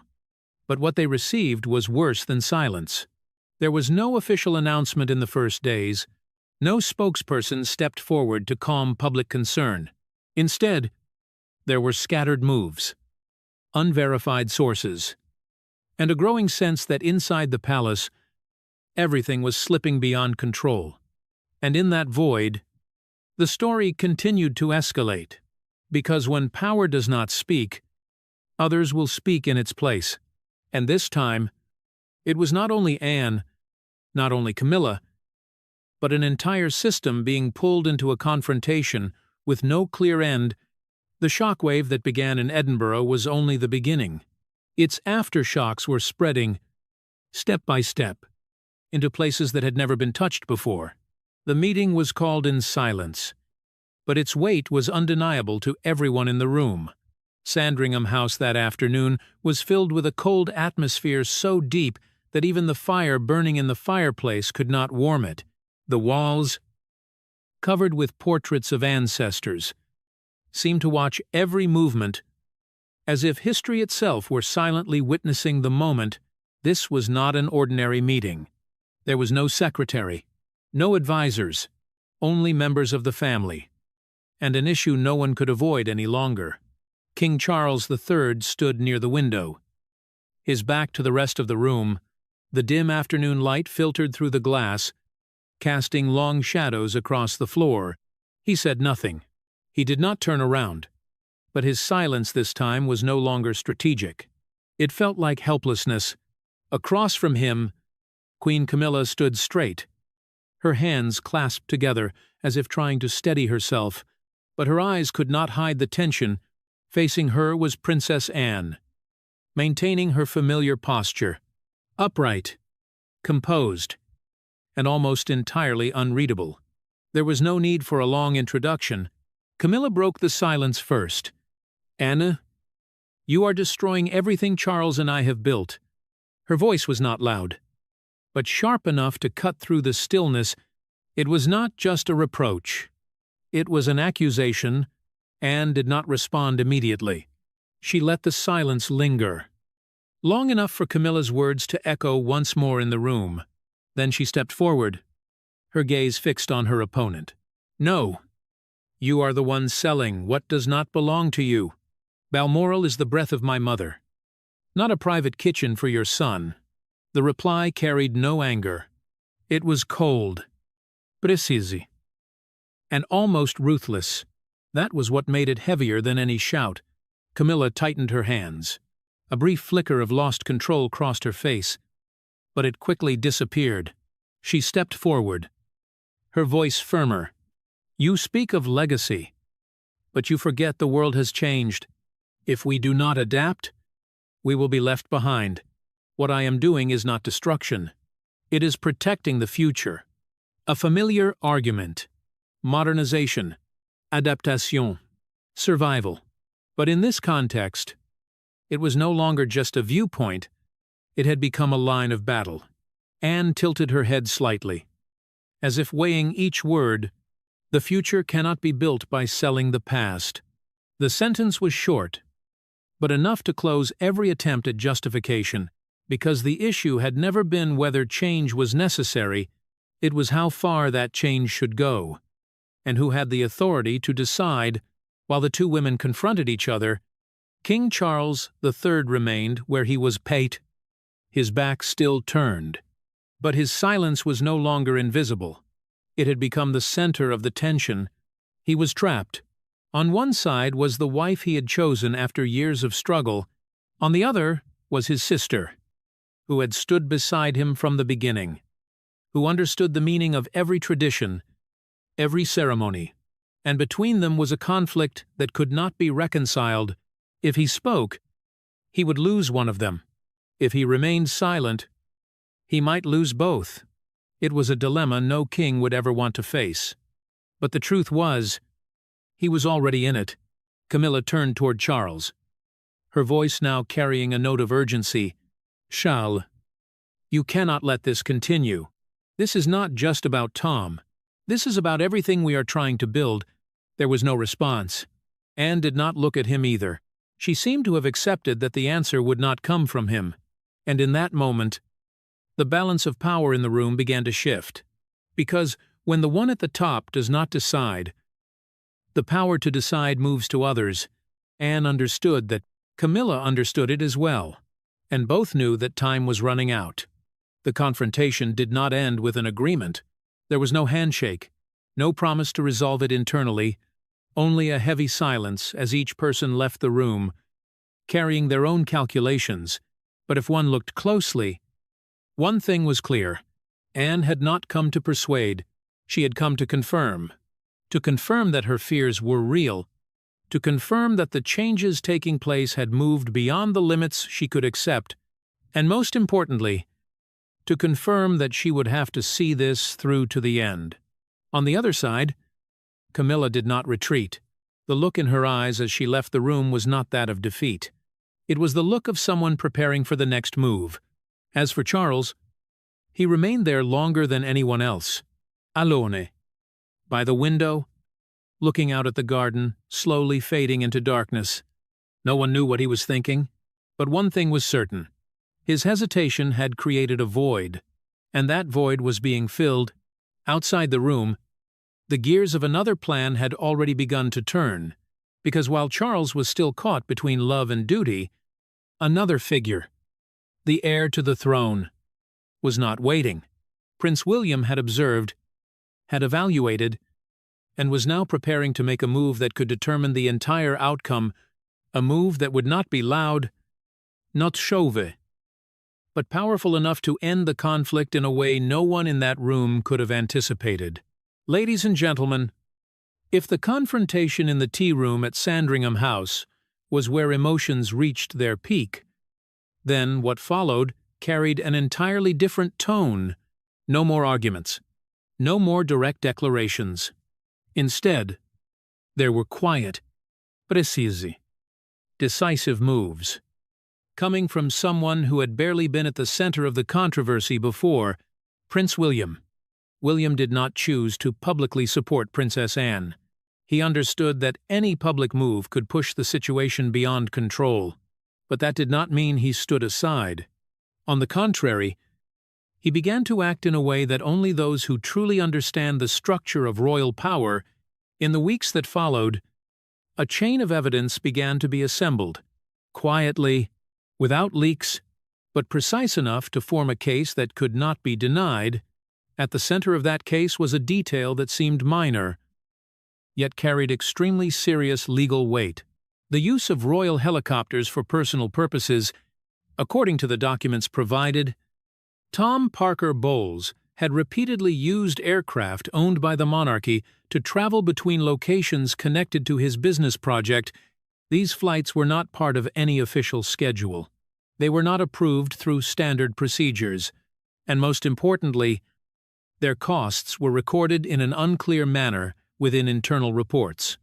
Speaker 1: But what they received was worse than silence. There was no official announcement in the first days. No spokesperson stepped forward to calm public concern. Instead, there were scattered moves, unverified sources, and a growing sense that inside the palace, everything was slipping beyond control. And in that void, the story continued to escalate. Because when power does not speak, others will speak in its place. And this time, it was not only Anne, not only Camilla, but an entire system being pulled into a confrontation with no clear end. The shockwave that began in Edinburgh was only the beginning. Its aftershocks were spreading, step by step, into places that had never been touched before. The meeting was called in silence, but its weight was undeniable to everyone in the room. Sandringham House that afternoon was filled with a cold atmosphere so deep that even the fire burning in the fireplace could not warm it. The walls, covered with portraits of ancestors, seemed to watch every movement, as if history itself were silently witnessing the moment. This was not an ordinary meeting. There was no secretary, no advisors, only members of the family, and an issue no one could avoid any longer. King Charles III stood near the window. His back to the rest of the room, the dim afternoon light filtered through the glass, casting long shadows across the floor. He said nothing. He did not turn around. But his silence this time was no longer strategic. It felt like helplessness. Across from him, Queen Camilla stood straight, her hands clasped together as if trying to steady herself, but her eyes could not hide the tension. Facing her was Princess Anne, maintaining her familiar posture, upright, composed, and almost entirely unreadable. There was no need for a long introduction. Camilla broke the silence first. "Anne, you are destroying everything Charles and I have built." Her voice was not loud, but sharp enough to cut through the stillness. It was not just a reproach. It was an accusation. Anne did not respond immediately. She let the silence linger, long enough for Camilla's words to echo once more in the room. Then she stepped forward, her gaze fixed on her opponent. "No. You are the one selling what does not belong to you. Balmoral is the breath of my mother, not a private kitchen for your son." The reply carried no anger. It was cold, precise, and almost ruthless. That was what made it heavier than any shout. Camilla tightened her hands. A brief flicker of lost control crossed her face, but it quickly disappeared. She stepped forward, her voice firmer. "You speak of legacy, but you forget the world has changed. If we do not adapt, We will be left behind. What I am doing is not destruction. It is protecting the future. A familiar argument. Modernization. Adaptation. Survival. But in this context, it was no longer just a viewpoint, it had become a line of battle. Anne tilted her head slightly, as if weighing each word. The future cannot be built by selling the past. The sentence was short, but enough to close every attempt at justification, because the issue had never been whether change was necessary, it was how far that change should go, and who had the authority to decide. While the two women confronted each other, King Charles III remained where he was pate, his back still turned. But his silence was no longer invisible. It had become the center of the tension. He was trapped. On one side was the wife he had chosen after years of struggle. On the other was his sister, who had stood beside him from the beginning, who understood the meaning of every tradition, every ceremony. And between them was a conflict that could not be reconciled. If he spoke, he would lose one of them. If he remained silent, he might lose both. It was a dilemma no king would ever want to face. But the truth was, he was already in it. Camilla turned toward Charles, her voice now carrying a note of urgency. Charles, you cannot let this continue. This is not just about Tom. This is about everything we are trying to build. There was no response. Anne did not look at him either. She seemed to have accepted that the answer would not come from him. And in that moment, the balance of power in the room began to shift. Because when the one at the top does not decide, the power to decide moves to others. Anne understood that. Camilla understood it as well. And both knew that time was running out. The confrontation did not end with an agreement. There was no handshake, no promise to resolve it internally, only a heavy silence as each person left the room, carrying their own calculations. But if one looked closely, one thing was clear. Anne had not come to persuade. She had come to confirm that her fears were real, to confirm that the changes taking place had moved beyond the limits she could accept, and most importantly, to confirm that she would have to see this through to the end. On the other side, Camilla did not retreat. The look in her eyes as she left the room was not that of defeat. It was the look of someone preparing for the next move. As for Charles, he remained there longer than anyone else. Alone, by the window, looking out at the garden, slowly fading into darkness. No one knew what he was thinking, but one thing was certain. His hesitation had created a void, and that void was being filled. Outside the room, the gears of another plan had already begun to turn, because while Charles was still caught between love and duty, another figure, the heir to the throne, was not waiting. Prince William had observed, had evaluated, and was now preparing to make a move that could determine the entire outcome, a move that would not be loud, not chauve, but powerful enough to end the conflict in a way no one in that room could have anticipated. Ladies and gentlemen, if the confrontation in the tea room at Sandringham House was where emotions reached their peak, then what followed carried an entirely different tone. No more arguments, no more direct declarations. Instead, there were quiet, precise, decisive moves. Coming from someone who had barely been at the center of the controversy before, Prince William. William did not choose to publicly support Princess Anne. He understood that any public move could push the situation beyond control, but that did not mean he stood aside. On the contrary, he began to act in a way that only those who truly understand the structure of royal power. In the weeks that followed, a chain of evidence began to be assembled, quietly, without leaks, but precise enough to form a case that could not be denied. At the center of that case was a detail that seemed minor, yet carried extremely serious legal weight. The use of royal helicopters for personal purposes. According to the documents provided, Tom Parker Bowles had repeatedly used aircraft owned by the monarchy to travel between locations connected to his business project. These flights were not part of any official schedule. They were not approved through standard procedures, and most importantly, their costs were recorded in an unclear manner within internal reports.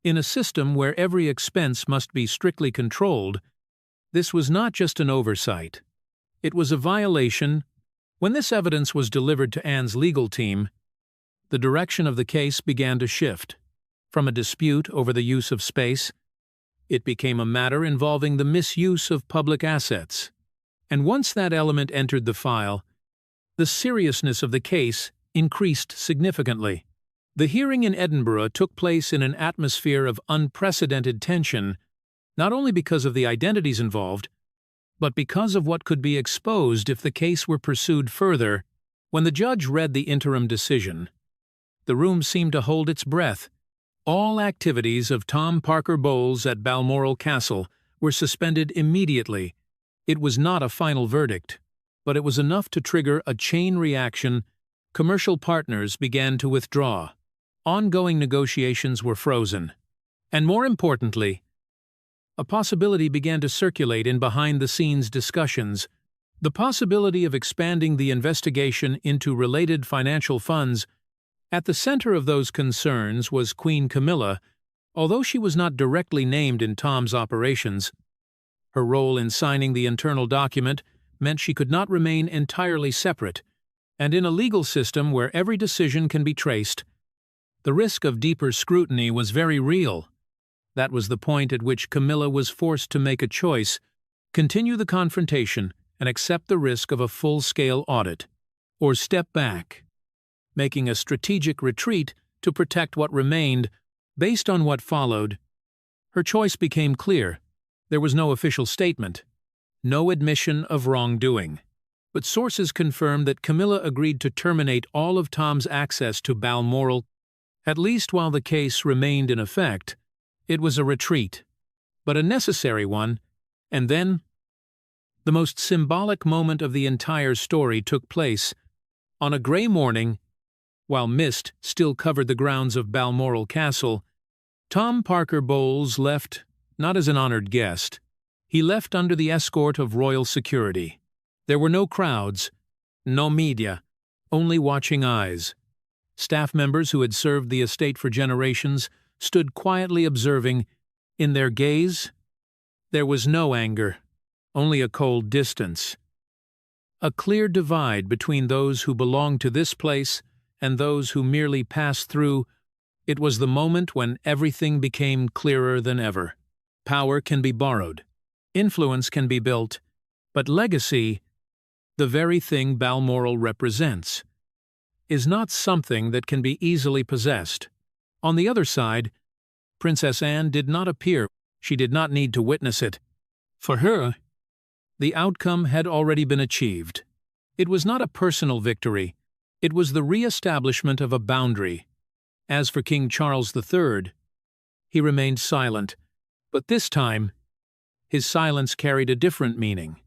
Speaker 1: In a system where every expense must be strictly controlled, this was not just an oversight. It was a violation. When this evidence was delivered to Anne's legal team, the direction of the case began to shift. From a dispute over the use of space, it became a matter involving the misuse of public assets. And once that element entered the file, the seriousness of the case increased significantly. The hearing in Edinburgh took place in an atmosphere of unprecedented tension, not only because of the identities involved, but because of what could be exposed if the case were pursued further. When the judge read the interim decision, the room seemed to hold its breath. All activities of Tom Parker Bowles at Balmoral Castle were suspended immediately. It was not a final verdict, but it was enough to trigger a chain reaction. Commercial partners began to withdraw. Ongoing negotiations were frozen. And more importantly, a possibility began to circulate in behind-the-scenes discussions. The possibility of expanding the investigation into related financial funds. At the center of those concerns was Queen Camilla. Although she was not directly named in Tom's operations, her role in signing the internal document meant she could not remain entirely separate, and in a legal system where every decision can be traced, the risk of deeper scrutiny was very real. That was the point at which Camilla was forced to make a choice: continue the confrontation and accept the risk of a full-scale audit, or step back, making a strategic retreat to protect what remained. Based on what followed, her choice became clear. There was no official statement, no admission of wrongdoing, but sources confirmed that Camilla agreed to terminate all of Tom's access to Balmoral, at least while the case remained in effect. It was a retreat, but a necessary one. And then, the most symbolic moment of the entire story took place. On a gray morning, while mist still covered the grounds of Balmoral Castle, Tom Parker Bowles left not as an honored guest. He left under the escort of royal security. There were no crowds, no media, only watching eyes. Staff members who had served the estate for generations stood quietly observing. In their gaze, there was no anger, only a cold distance. A clear divide between those who belonged to this place and those who merely passed through. It was the moment when everything became clearer than ever. Power can be borrowed, influence can be built, but legacy, the very thing Balmoral represents, is not something that can be easily possessed. On the other side, Princess Anne did not appear. She did not need to witness it. For her, the outcome had already been achieved. It was not a personal victory. It was the re-establishment of a boundary. As for King Charles III, he remained silent, but this time, his silence carried a different meaning.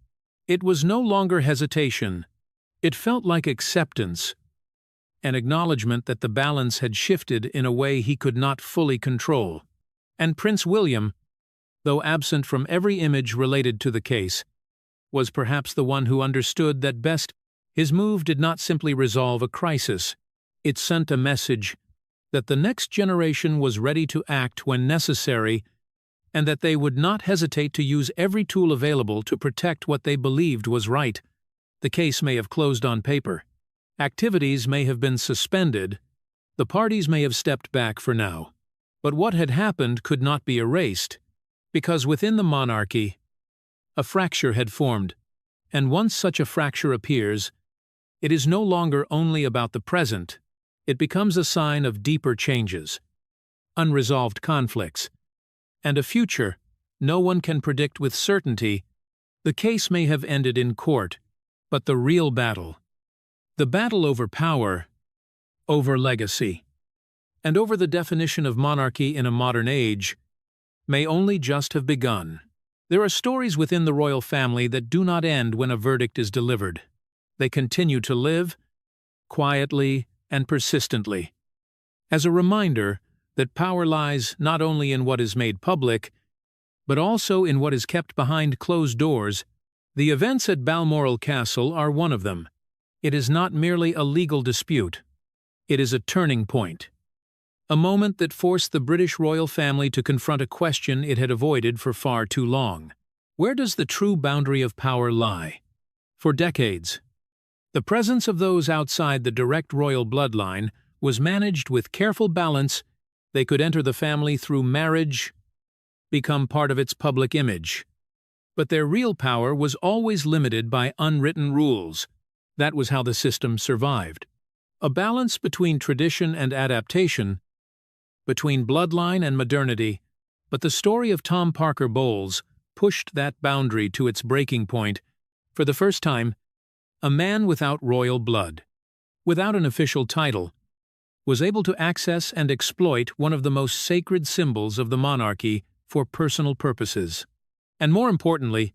Speaker 1: It was no longer hesitation. It felt like acceptance, an acknowledgement that the balance had shifted in a way he could not fully control. And Prince William, though absent from every image related to the case, was perhaps the one who understood that best. His move did not simply resolve a crisis. It sent a message that the next generation was ready to act when necessary, and that they would not hesitate to use every tool available to protect what they believed was right. The case may have closed on paper. Activities may have been suspended. The parties may have stepped back for now. But what had happened could not be erased, because within the monarchy, a fracture had formed, and once such a fracture appears, it is no longer only about the present. It becomes a sign of deeper changes, unresolved conflicts, and a future no one can predict with certainty. The case may have ended in court, but the real battle, the battle over power, over legacy, and over the definition of monarchy in a modern age, may only just have begun. There are stories within the royal family that do not end when a verdict is delivered. They continue to live, quietly and persistently, as a reminder that power lies not only in what is made public, but also in what is kept behind closed doors. The events at Balmoral Castle are one of them. It is not merely a legal dispute. It is a turning point. A moment that forced the British royal family to confront a question it had avoided for far too long. Where does the true boundary of power lie? For decades, the presence of those outside the direct royal bloodline was managed with careful balance. They could enter the family through marriage, become part of its public image. But their real power was always limited by unwritten rules. That was how the system survived. A balance between tradition and adaptation, between bloodline and modernity, but the story of Tom Parker Bowles pushed that boundary to its breaking point. For the first time, a man without royal blood, without an official title, was able to access and exploit one of the most sacred symbols of the monarchy for personal purposes. And more importantly,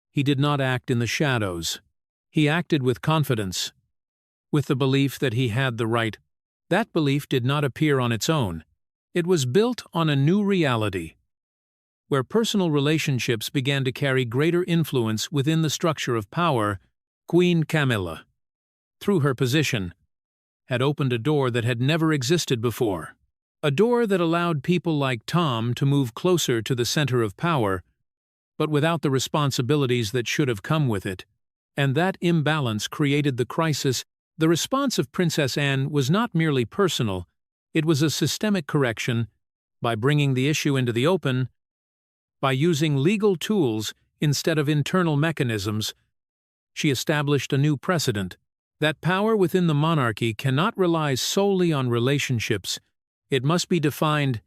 Speaker 1: he did not act in the shadows. He acted with confidence, with the belief that he had the right. That belief did not appear on its own. It was built on a new reality, where personal relationships began to carry greater influence within the structure of power. Queen Camilla, through her position, had opened a door that had never existed before. A door that allowed people like Tom to move closer to the center of power, but without the responsibilities that should have come with it. And that imbalance created the crisis. The response of Princess Anne was not merely personal, it was a systemic correction. By bringing the issue into the open, by using legal tools instead of internal mechanisms, she established a new precedent. That power within the monarchy cannot rely solely on relationships. It must be defined,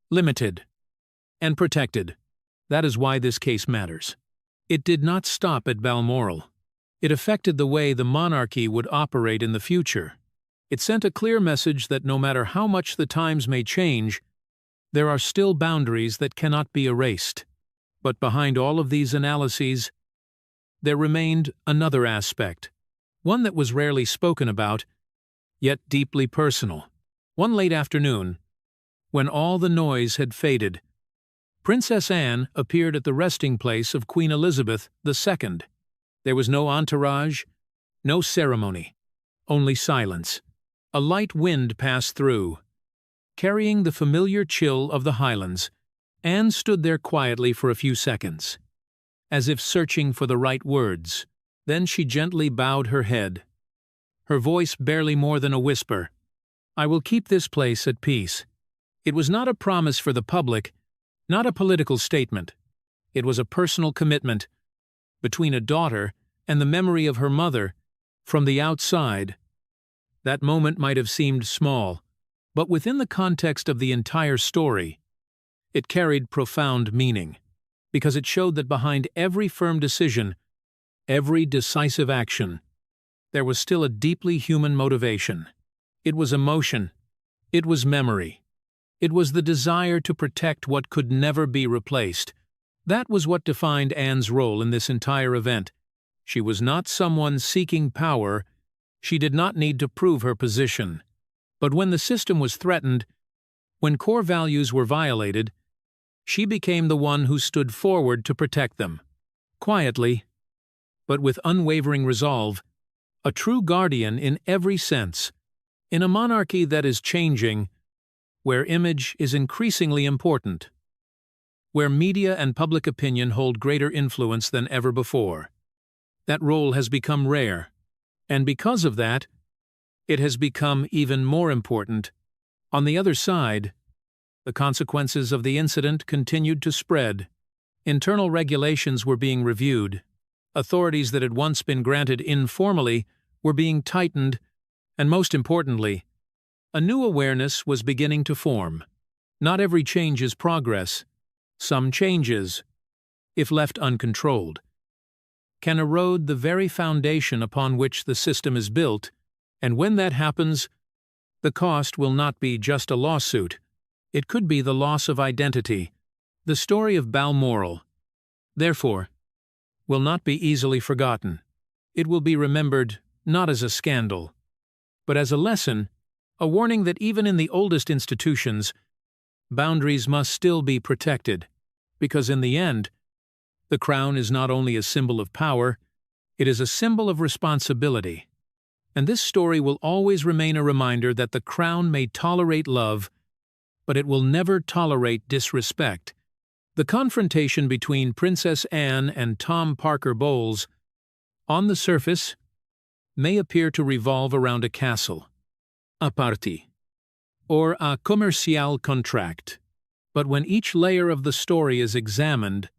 Speaker 1: limited, and protected. That is why this case matters. It did not stop at Balmoral. It affected the way the monarchy would operate in the future. It sent a clear message that no matter how much the times may change, there are still boundaries that cannot be erased. But behind all of these analyses, there remained another aspect, one that was rarely spoken about, yet deeply personal. One late afternoon, when all the noise had faded, Princess Anne appeared at the resting place of Queen Elizabeth II. There was no entourage, no ceremony, only silence. A light wind passed through, carrying the familiar chill of the Highlands. Anne stood there quietly for a few seconds, as if searching for the right words. Then she gently bowed her head, her voice barely more than a whisper. "I will keep this place at peace." It was not a promise for the public, not a political statement. It was a personal commitment between a daughter and the memory of her mother. From the outside, that moment might have seemed small, but within the context of the entire story, it carried profound meaning, because it showed that behind every firm decision, every decisive action, there was still a deeply human motivation. It was emotion. It was memory. It was the desire to protect what could never be replaced. That was what defined Anne's role in this entire event. She was not someone seeking power. She did not need to prove her position. But when the system was threatened, when core values were violated, she became the one who stood forward to protect them. Quietly, but with unwavering resolve, a true guardian in every sense. In a monarchy that is changing, where image is increasingly important, where media and public opinion hold greater influence than ever before, that role has become rare, and because of that, it has become even more important. On the other side, the consequences of the incident continued to spread. Internal regulations were being reviewed. Authorities that had once been granted informally were being tightened, and most importantly, a new awareness was beginning to form. Not every change is progress. Some changes, if left uncontrolled, can erode the very foundation upon which the system is built, and when that happens, the cost will not be just a lawsuit. It could be the loss of identity. The story of Balmoral, therefore, will not be easily forgotten. It will be remembered not as a scandal, but as a lesson, a warning that even in the oldest institutions, boundaries must still be protected, because in the end, The crown is not only a symbol of power, it is a symbol of responsibility. And this story will always remain a reminder that the crown may tolerate love, but it will never tolerate disrespect. The confrontation between Princess Anne and Tom Parker Bowles, on the surface, may appear to revolve around a castle, a party, or a commercial contract. But when each layer of the story is examined,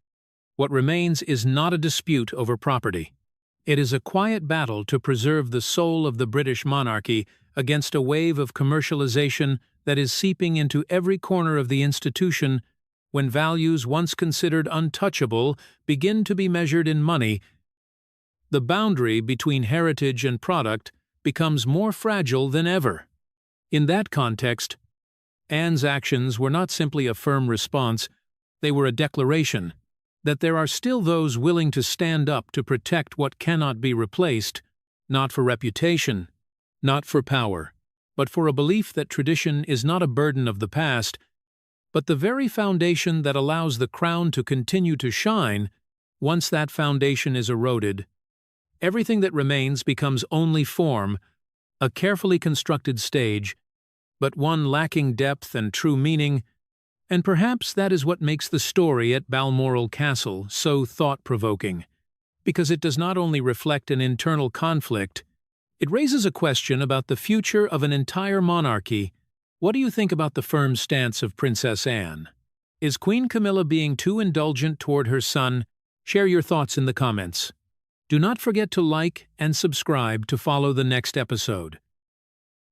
Speaker 1: what remains is not a dispute over property. It is a quiet battle to preserve the soul of the British monarchy against a wave of commercialization that is seeping into every corner of the institution. When values once considered untouchable begin to be measured in money, the boundary between heritage and product becomes more fragile than ever. In that context, Anne's actions were not simply a firm response, they were a declaration that there are still those willing to stand up to protect what cannot be replaced, not for reputation, not for power, but for a belief that tradition is not a burden of the past, but the very foundation that allows the crown to continue to shine. Once that foundation is eroded, everything that remains becomes only form, a carefully constructed stage, but one lacking depth and true meaning. And perhaps that is what makes the story at Balmoral Castle so thought-provoking, because it does not only reflect an internal conflict, it raises a question about the future of an entire monarchy. What do you think about the firm stance of Princess Anne? Is Queen Camilla being too indulgent toward her son? Share your thoughts in the comments. Do not forget to like and subscribe to follow the next episode,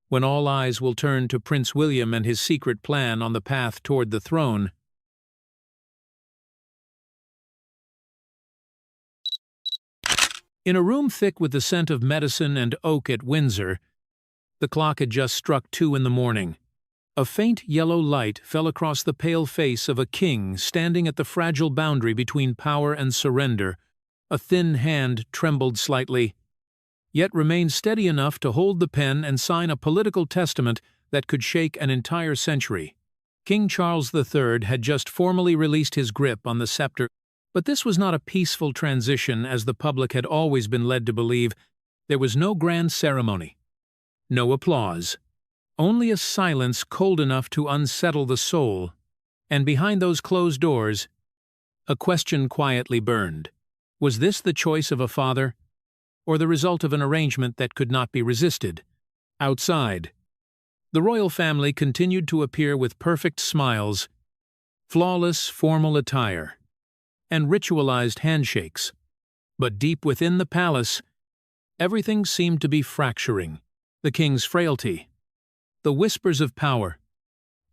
Speaker 1: when all eyes will turn to Prince William and his secret plan on the path toward the throne. In a room thick with the scent of medicine and oak at Windsor, the clock had just struck 2 in the morning. A faint yellow light fell across the pale face of a king standing at the fragile boundary between power and surrender. A thin hand trembled slightly, yet remained steady enough to hold the pen and sign a political testament that could shake an entire century. King Charles III had just formally released his grip on the scepter, but this was not a peaceful transition as the public had always been led to believe. There was no grand ceremony, no applause, only a silence cold enough to unsettle the soul, and behind those closed doors, a question quietly burned. Was this the choice of a father, or the result of an arrangement that could not be resisted? Outside, the royal family continued to appear with perfect smiles, flawless formal attire, and ritualized handshakes. But deep within the palace, everything seemed to be fracturing. The king's frailty, the whispers of power,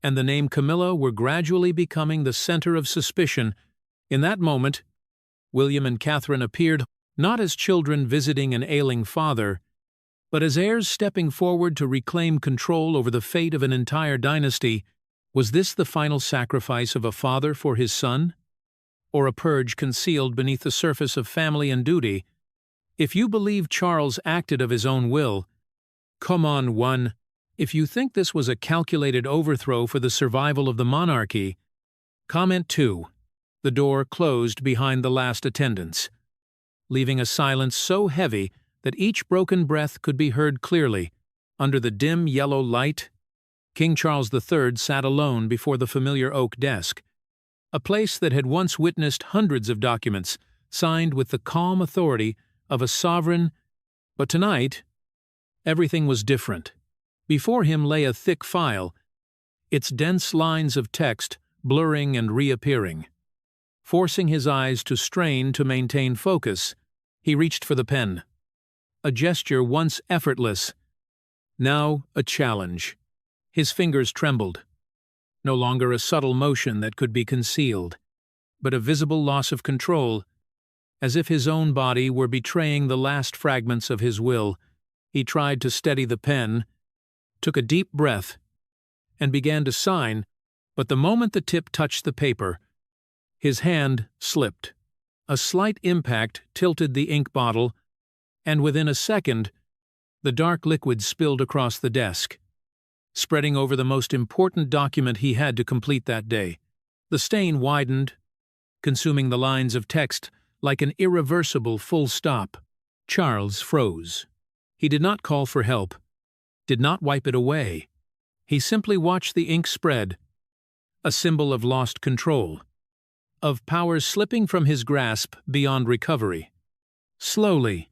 Speaker 1: and the name Camilla were gradually becoming the center of suspicion. In that moment, William and Catherine appeared not as children visiting an ailing father, but as heirs stepping forward to reclaim control over the fate of an entire dynasty. Was this the final sacrifice of a father for his son, or a purge concealed beneath the surface of family and duty? If you believe Charles acted of his own will, come on, one. If you think this was a calculated overthrow for the survival of the monarchy, comment 2. The door closed behind the last attendants, leaving a silence so heavy that each broken breath could be heard clearly. Under the dim yellow light, King Charles III sat alone before the familiar oak desk, a place that had once witnessed hundreds of documents signed with the calm authority of a sovereign. But tonight, everything was different. Before him lay a thick file, its dense lines of text blurring and reappearing. Forcing his eyes to strain to maintain focus, he reached for the pen. A gesture once effortless, now a challenge. His fingers trembled. No longer a subtle motion that could be concealed, but a visible loss of control, as if his own body were betraying the last fragments of his will. He tried to steady the pen, took a deep breath, and began to sign, but the moment the tip touched the paper, his hand slipped. A slight impact tilted the ink bottle, and within a second, the dark liquid spilled across the desk, spreading over the most important document he had to complete that day. The stain widened, consuming the lines of text like an irreversible full stop. Charles froze. He did not call for help, did not wipe it away. He simply watched the ink spread, a symbol of lost control, of power slipping from his grasp beyond recovery. Slowly,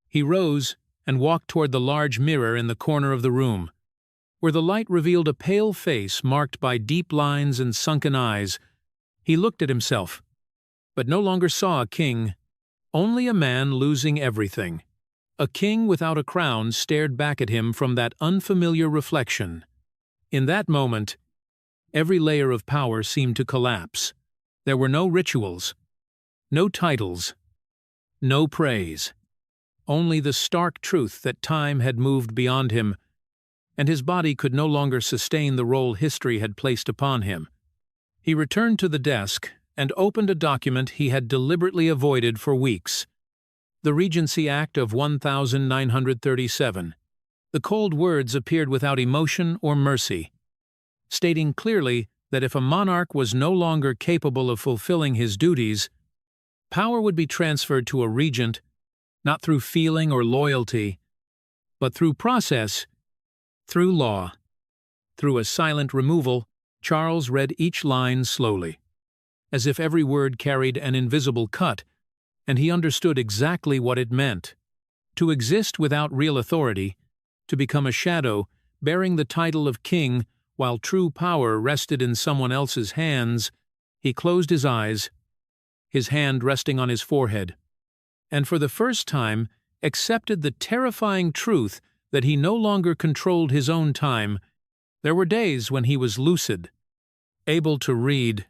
Speaker 1: he rose and walked toward the large mirror in the corner of the room, where the light revealed a pale face marked by deep lines and sunken eyes. He looked at himself, but no longer saw a king, only a man losing everything. A king without a crown stared back at him from that unfamiliar reflection. In that moment, every layer of power seemed to collapse. There were no rituals, no titles, no praise. Only the stark truth that time had moved beyond him, and his body could no longer sustain the role history had placed upon him. He returned to the desk and opened a document he had deliberately avoided for weeks. The Regency Act of 1937. The cold words appeared without emotion or mercy, stating clearly that if a monarch was no longer capable of fulfilling his duties, power would be transferred to a regent, not through feeling or loyalty, but through process, through law. Through a silent removal, Charles read each line slowly, as if every word carried an invisible cut, and he understood exactly what it meant. To exist without real authority, to become a shadow bearing the title of king while true power rested in someone else's hands. He closed his eyes, his hand resting on his forehead, and for the first time accepted the terrifying truth that he no longer controlled his own time. There were days when he was lucid, able to read,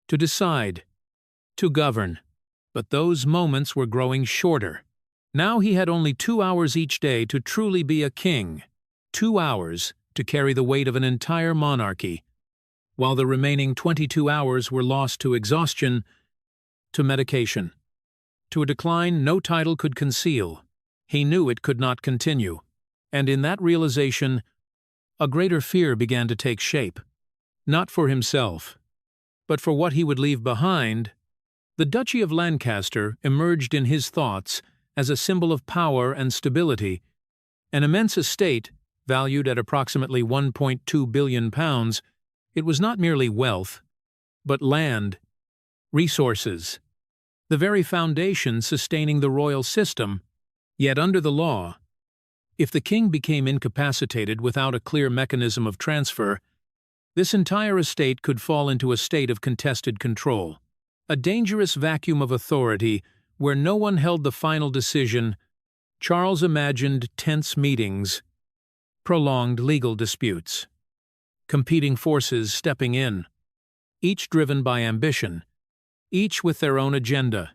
Speaker 1: to decide, to govern. But those moments were growing shorter. Now he had only 2 hours each day to truly be a king, 2 hours to carry the weight of an entire monarchy, while the remaining 22 hours were lost to exhaustion, to medication, to a decline no title could conceal. He knew it could not continue, and in that realization, a greater fear began to take shape, not for himself, but for what he would leave behind. The Duchy of Lancaster emerged in his thoughts as a symbol of power and stability. An immense estate, valued at approximately £1.2 billion, it was not merely wealth, but land, resources, the very foundation sustaining the royal system. Yet under the law, if the king became incapacitated without a clear mechanism of transfer, this entire estate could fall into a state of contested control. A dangerous vacuum of authority where no one held the final decision. Charles imagined tense meetings, prolonged legal disputes, competing forces stepping in, each driven by ambition, each with their own agenda.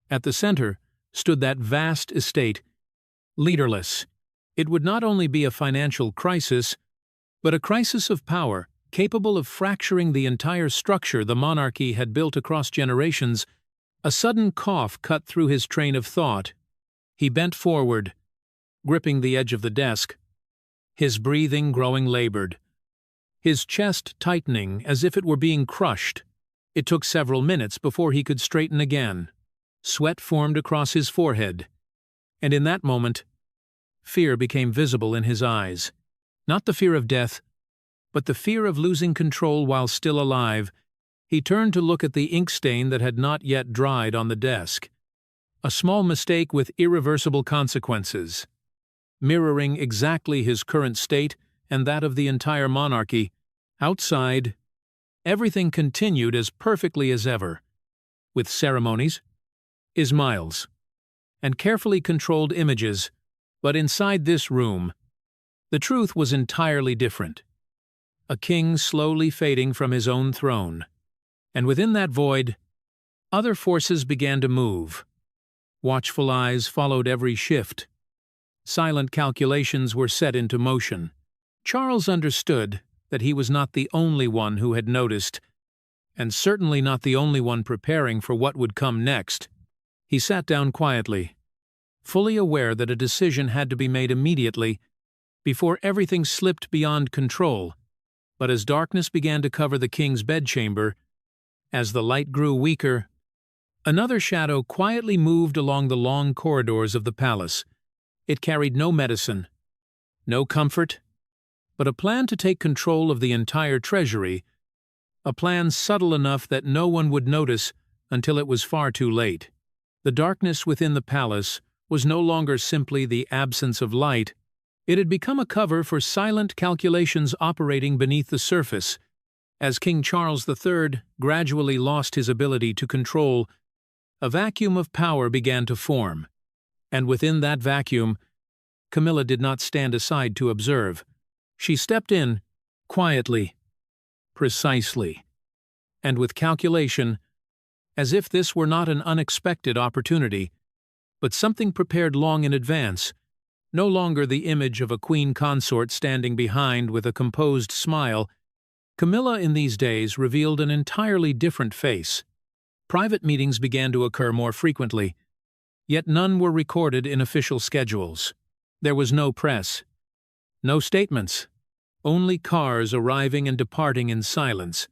Speaker 1: At the center stood that vast estate, leaderless. It would not only be a financial crisis, but a crisis of power, capable of fracturing the entire structure the monarchy had built across generations. A sudden cough cut through his train of thought. He bent forward, gripping the edge of the desk, his breathing growing labored, his chest tightening as if it were being crushed. It took several minutes before he could straighten again. Sweat formed across his forehead, and in that moment, fear became visible in his eyes. Not the fear of death, but the fear of losing control while still alive. He turned to look at the ink stain that had not yet dried on the desk. A small mistake with irreversible consequences, mirroring exactly his current state and that of the entire monarchy. Outside, everything continued as perfectly as ever, with ceremonies, ismails, and carefully controlled images. But inside this room, the truth was entirely different. A king slowly fading from his own throne. And within that void, other forces began to move. Watchful eyes followed every shift. Silent calculations were set into motion. Charles understood that he was not the only one who had noticed, and certainly not the only one preparing for what would come next. He sat down quietly, fully aware that a decision had to be made immediately, before everything slipped beyond control. But as darkness began to cover the king's bedchamber, as the light grew weaker, Another shadow quietly moved along the long corridors of the palace. It carried no medicine, no comfort, but a plan to take control of the entire treasury, a plan subtle enough that no one would notice until it was far too late. The darkness within the palace was no longer simply the absence of light. It had become a cover for silent calculations operating beneath the surface. As King Charles III gradually lost his ability to control, a vacuum of power began to form. And within that vacuum, Camilla did not stand aside to observe. She stepped in, quietly, precisely, and with calculation, as if this were not an unexpected opportunity, but something prepared long in advance, no longer the image of a queen consort standing behind with a composed smile. Camilla in these days revealed an entirely different face. Private meetings began to occur more frequently, yet none were recorded in official schedules. There was no press, no statements, only cars arriving and departing in silence,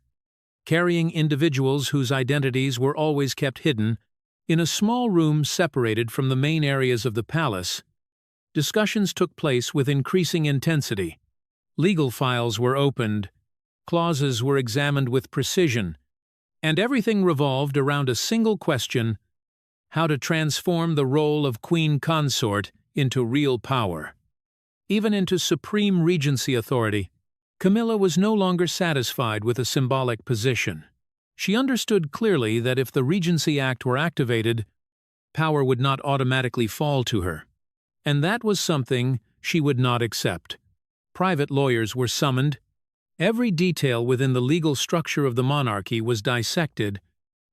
Speaker 1: carrying individuals whose identities were always kept hidden. In a small room separated from the main areas of the palace, discussions took place with increasing intensity. Legal files were opened, clauses were examined with precision, and everything revolved around a single question: how to transform the role of queen consort into real power, even into supreme regency authority. Camilla was no longer satisfied with a symbolic position. She understood clearly that if the Regency Act were activated, power would not automatically fall to her. And that was something she would not accept. Private lawyers were summoned. Every detail within the legal structure of the monarchy was dissected.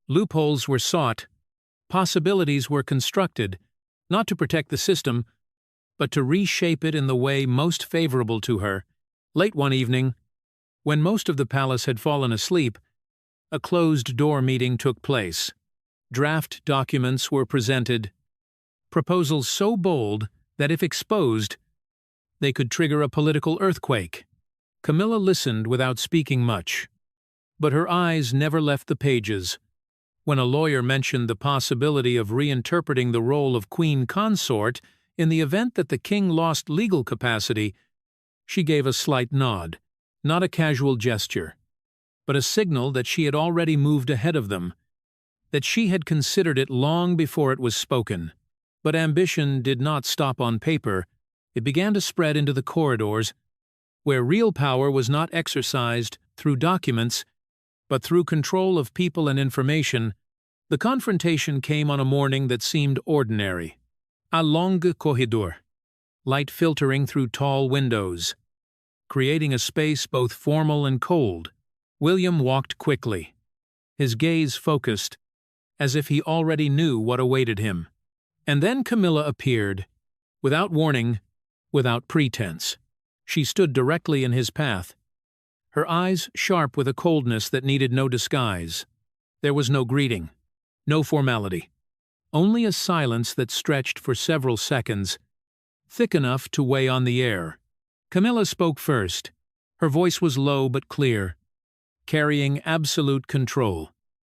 Speaker 1: Loopholes were sought. Possibilities were constructed, not to protect the system, but to reshape it in the way most favorable to her. Late one evening, when most of the palace had fallen asleep, a closed-door meeting took place. Draft documents were presented, proposals so bold that if exposed, they could trigger a political earthquake. Camilla listened without speaking much, but her eyes never left the pages. When a lawyer mentioned the possibility of reinterpreting the role of queen consort in the event that the king lost legal capacity, she gave a slight nod, not a casual gesture, but a signal that she had already moved ahead of them, that she had considered it long before it was spoken. But ambition did not stop on paper. It began to spread into the corridors, where real power was not exercised through documents, but through control of people and information. The confrontation came on a morning that seemed ordinary. A longue corridor, light filtering through tall windows, creating a space both formal and cold. William walked quickly, his gaze focused, as if he already knew what awaited him. And then Camilla appeared, without warning, without pretense. She stood directly in his path, her eyes sharp with a coldness that needed no disguise. There was no greeting, no formality, only a silence that stretched for several seconds, thick enough to weigh on the air. Camilla spoke first. Her voice was low but clear, carrying absolute control.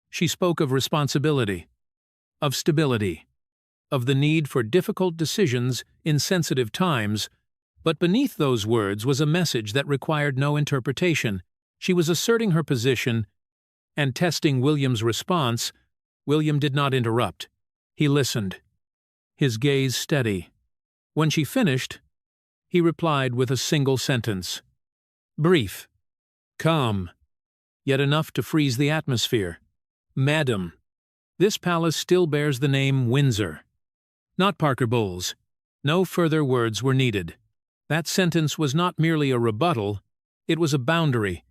Speaker 1: She spoke of responsibility, of stability, of the need for difficult decisions in sensitive times, but beneath those words was a message that required no interpretation. She was asserting her position and testing William's response. William did not interrupt. He listened, his gaze steady. When she finished, he replied with a single sentence. Brief, calm, yet enough to freeze the atmosphere. Madam, this palace still bears the name Windsor, not Parker Bowles. No further words were needed. That sentence was not merely a rebuttal, it was a boundary,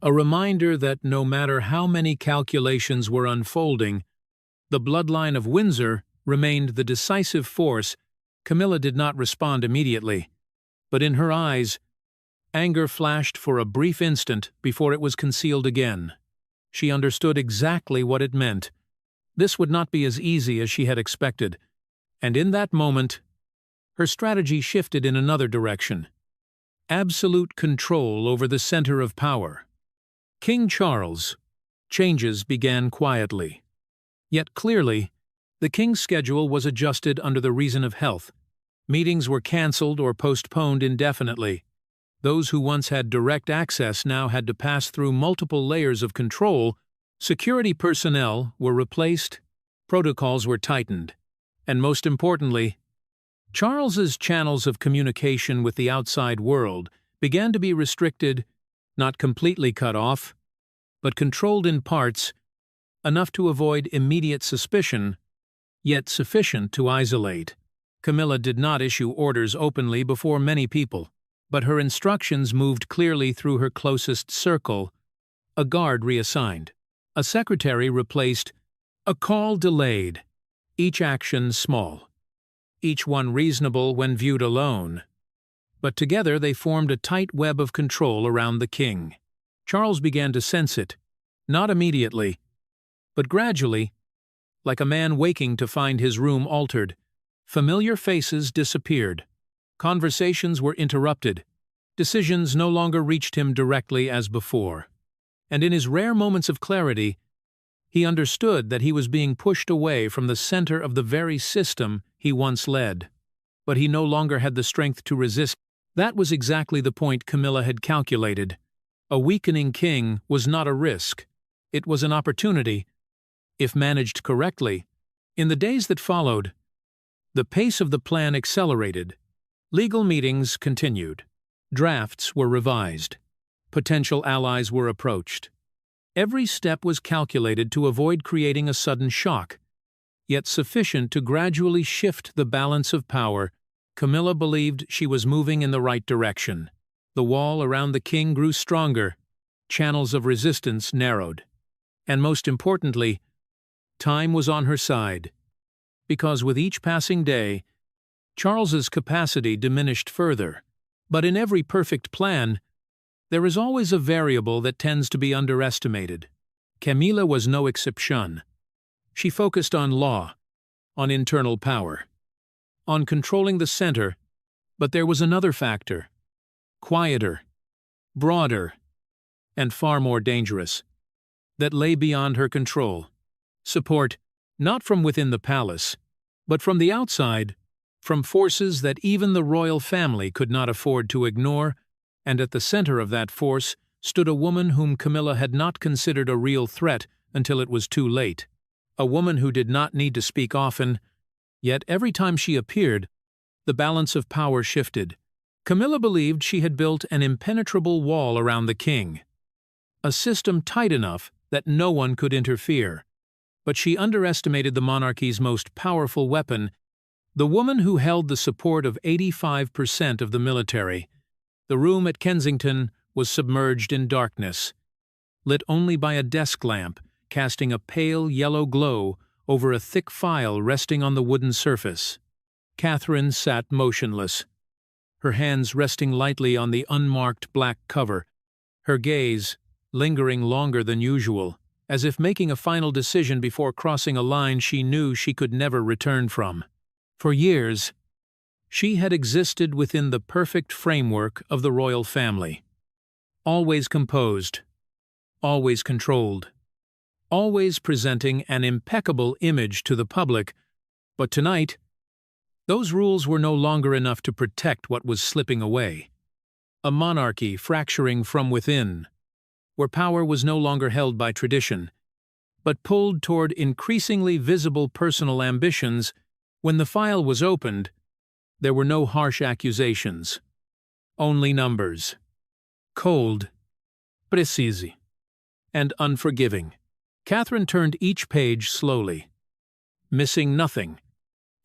Speaker 1: a reminder that no matter how many calculations were unfolding, the bloodline of Windsor remained the decisive force. Camilla did not respond immediately, but in her eyes, anger flashed for a brief instant before it was concealed again. She understood exactly what it meant. This would not be as easy as she had expected, and in that moment, her strategy shifted in another direction. Absolute control over the center of power. King Charles. Changes began quietly. Yet clearly, the king's schedule was adjusted under the reason of health. Meetings were cancelled or postponed indefinitely. Those who once had direct access now had to pass through multiple layers of control. Security personnel were replaced, protocols were tightened, and most importantly, Charles's channels of communication with the outside world began to be restricted, not completely cut off, but controlled in parts, enough to avoid immediate suspicion, yet sufficient to isolate. Camilla did not issue orders openly before many people, but her instructions moved clearly through her closest circle. A guard reassigned, a secretary replaced, a call delayed, each action small, each one reasonable when viewed alone. But together they formed a tight web of control around the king. Charles began to sense it, not immediately, but gradually, like a man waking to find his room altered. Familiar faces disappeared. Conversations were interrupted. Decisions no longer reached him directly as before. And in his rare moments of clarity, he understood that he was being pushed away from the center of the very system he once led. But he no longer had the strength to resist. That was exactly the point Camilla had calculated. A weakening king was not a risk. It was an opportunity, if managed correctly. In the days that followed, the pace of the plan accelerated. Legal meetings continued. Drafts were revised. Potential allies were approached. Every step was calculated to avoid creating a sudden shock, yet sufficient to gradually shift the balance of power. Camilla believed she was moving in the right direction. The wall around the king grew stronger, channels of resistance narrowed. And most importantly, time was on her side. Because with each passing day, Charles's capacity diminished further. But in every perfect plan, there is always a variable that tends to be underestimated. Camilla was no exception. She focused on law, on internal power, on controlling the center, but there was another factor, quieter, broader, and far more dangerous, that lay beyond her control. Support, not from within the palace, but from the outside, from forces that even the royal family could not afford to ignore, and at the center of that force stood a woman whom Camilla had not considered a real threat until it was too late. A woman who did not need to speak often, yet every time she appeared, the balance of power shifted. Camilla believed she had built an impenetrable wall around the king, a system tight enough that no one could interfere. But she underestimated the monarchy's most powerful weapon, the woman who held the support of 85% of the military. The room at Kensington was submerged in darkness, lit only by a desk lamp casting a pale yellow glow over a thick file resting on the wooden surface. Catherine sat motionless, her hands resting lightly on the unmarked black cover, her gaze lingering longer than usual, as if making a final decision before crossing a line she knew she could never return from. For years, she had existed within the perfect framework of the royal family. Always composed, always controlled, always presenting an impeccable image to the public, but tonight, those rules were no longer enough to protect what was slipping away. A monarchy fracturing from within, where power was no longer held by tradition, but pulled toward increasingly visible personal ambitions. When the file was opened, there were no harsh accusations, only numbers. Cold, precise, and unforgiving. Catherine turned each page slowly, missing nothing.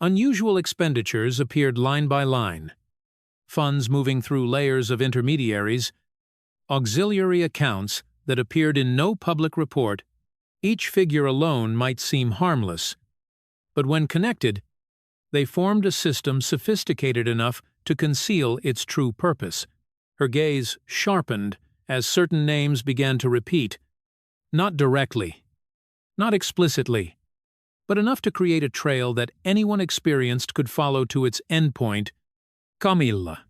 Speaker 1: Unusual expenditures appeared line by line, funds moving through layers of intermediaries, auxiliary accounts that appeared in no public report. Each figure alone might seem harmless, but when connected, they formed a system sophisticated enough to conceal its true purpose. Her gaze sharpened as certain names began to repeat, not directly, not explicitly, but enough to create a trail that anyone experienced could follow to its endpoint. Camilla.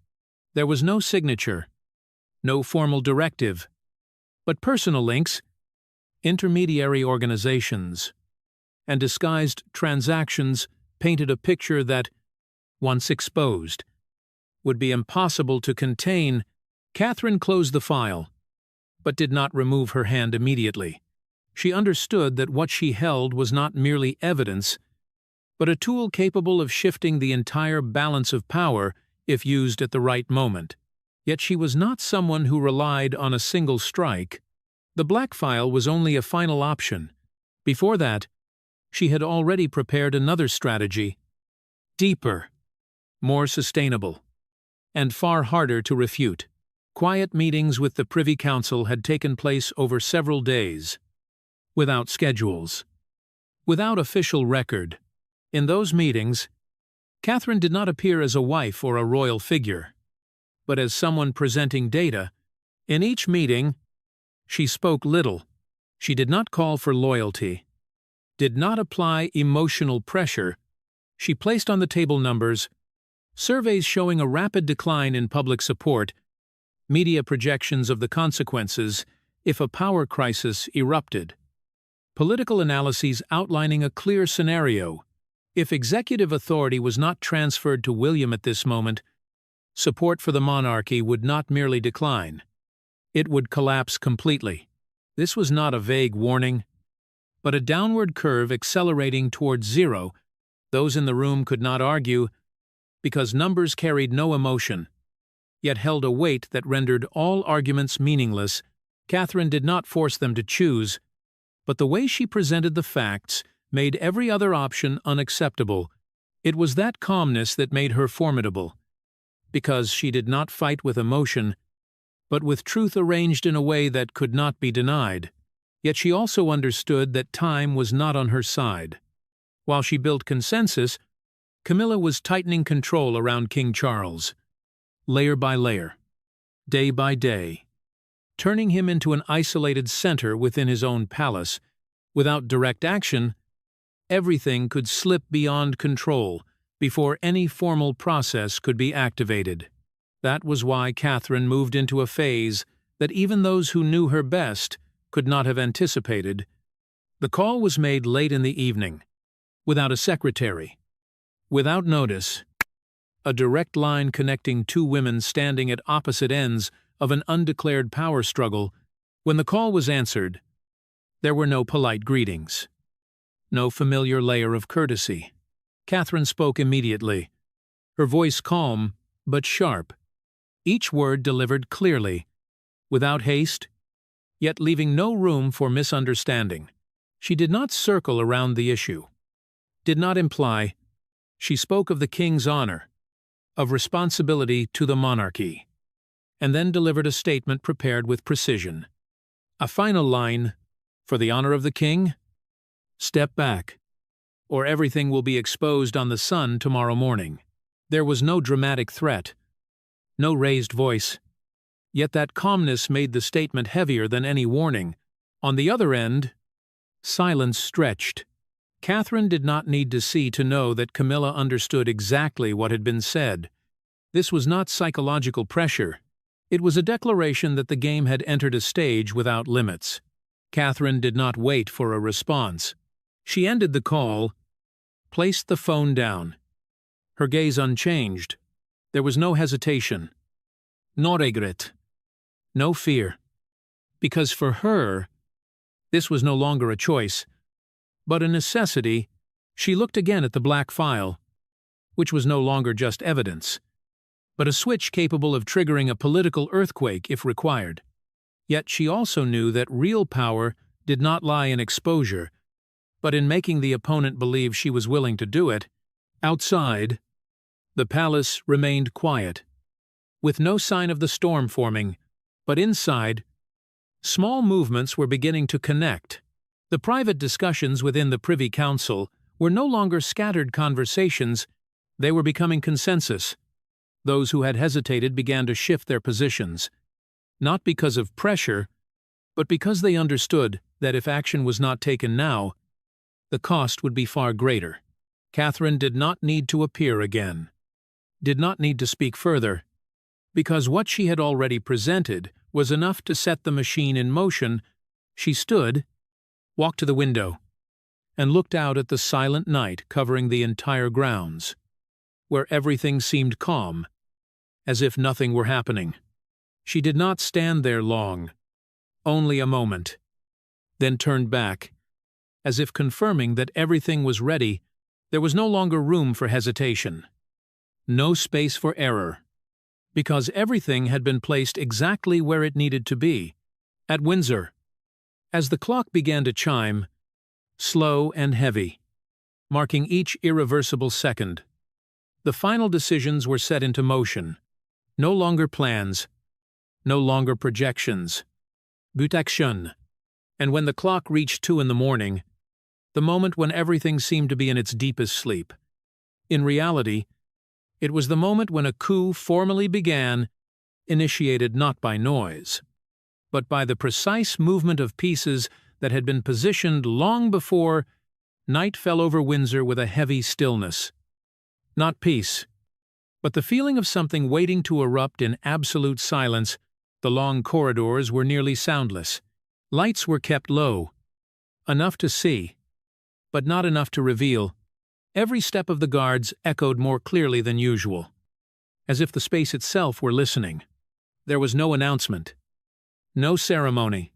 Speaker 1: There was no signature, no formal directive, but personal links, intermediary organizations, and disguised transactions painted a picture that, once exposed, would be impossible to contain. Catherine closed the file, but did not remove her hand immediately. She understood that what she held was not merely evidence, but a tool capable of shifting the entire balance of power if used at the right moment. Yet she was not someone who relied on a single strike. The black file was only a final option. Before that, she had already prepared another strategy, deeper, more sustainable, and far harder to refute. Quiet meetings with the Privy Council had taken place over several days, without schedules, without official record. In those meetings, Catherine did not appear as a wife or a royal figure, but as someone presenting data. In each meeting, she spoke little. She did not call for loyalty, did not apply emotional pressure. She placed on the table numbers, surveys showing a rapid decline in public support, media projections of the consequences if a power crisis erupted, political analyses outlining a clear scenario. If executive authority was not transferred to William at this moment, support for the monarchy would not merely decline, it would collapse completely. This was not a vague warning, but a downward curve accelerating towards zero. Those in the room could not argue, because numbers carried no emotion, yet held a weight that rendered all arguments meaningless. Catherine did not force them to choose, but the way she presented the facts made every other option unacceptable. It was that calmness that made her formidable, because she did not fight with emotion, but with truth arranged in a way that could not be denied. Yet she also understood that time was not on her side. While she built consensus, Camilla was tightening control around King Charles, layer by layer, day by day, turning him into an isolated center within his own palace. Without direct action, everything could slip beyond control before any formal process could be activated. That was why Catherine moved into a phase that even those who knew her best could not have anticipated. The call was made late in the evening, without a secretary, without notice, a direct line connecting two women standing at opposite ends of an undeclared power struggle. When the call was answered, there were no polite greetings, no familiar layer of courtesy. Catherine spoke immediately, her voice calm but sharp, each word delivered clearly, without haste, yet leaving no room for misunderstanding. She did not circle around the issue, did not imply. She spoke of the king's honor, of responsibility to the monarchy, and then delivered a statement prepared with precision. A final line, for the honor of the king, step back, or everything will be exposed on the sun tomorrow morning. There was no dramatic threat, no raised voice, yet that calmness made the statement heavier than any warning. On the other end, silence stretched. Catherine did not need to see to know that Camilla understood exactly what had been said. This was not psychological pressure. It was a declaration that the game had entered a stage without limits. Catherine did not wait for a response. She ended the call, placed the phone down, her gaze unchanged. There was no hesitation, no regret, no fear, because for her, this was no longer a choice, but a necessity. She looked again at the black file, which was no longer just evidence, but a switch capable of triggering a political earthquake if required. Yet she also knew that real power did not lie in exposure, but in making the opponent believe she was willing to do it. Outside, the palace remained quiet, with no sign of the storm forming, but inside, small movements were beginning to connect. The private discussions within the Privy Council were no longer scattered conversations, they were becoming consensus. Those who had hesitated began to shift their positions, not because of pressure, but because they understood that if action was not taken now, the cost would be far greater. Catherine did not need to appear again, did not need to speak further, because what she had already presented was enough to set the machine in motion. She stood, walked to the window, and looked out at the silent night covering the entire grounds, where everything seemed calm, as if nothing were happening. She did not stand there long, only a moment, then turned back, as if confirming that everything was ready. There was no longer room for hesitation, no space for error, because everything had been placed exactly where it needed to be, at Windsor. As the clock began to chime, slow and heavy, marking each irreversible second, the final decisions were set into motion. No longer plans, no longer projections, but action. And when the clock reached 2 in the morning, the moment when everything seemed to be in its deepest sleep, in reality, it was the moment when a coup formally began, initiated not by noise, but by the precise movement of pieces that had been positioned long before. Night fell over Windsor with a heavy stillness. Not peace, but the feeling of something waiting to erupt in absolute silence. The long corridors were nearly soundless. Lights were kept low, enough to see, but not enough to reveal. Every step of the guards echoed more clearly than usual, as if the space itself were listening. There was no announcement, no ceremony,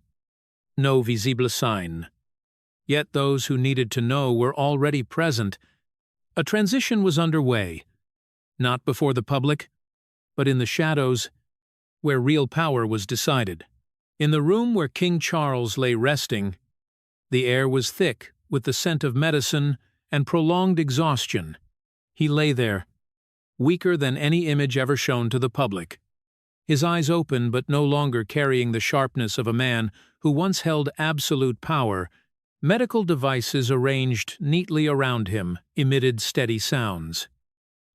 Speaker 1: no visible sign. Yet those who needed to know were already present. A transition was underway, not before the public, but in the shadows, where real power was decided. In the room where King Charles lay resting, the air was thick with the scent of medicine and prolonged exhaustion. He lay there, weaker than any image ever shown to the public, his eyes open but no longer carrying the sharpness of a man who once held absolute power. Medical devices arranged neatly around him emitted steady sounds,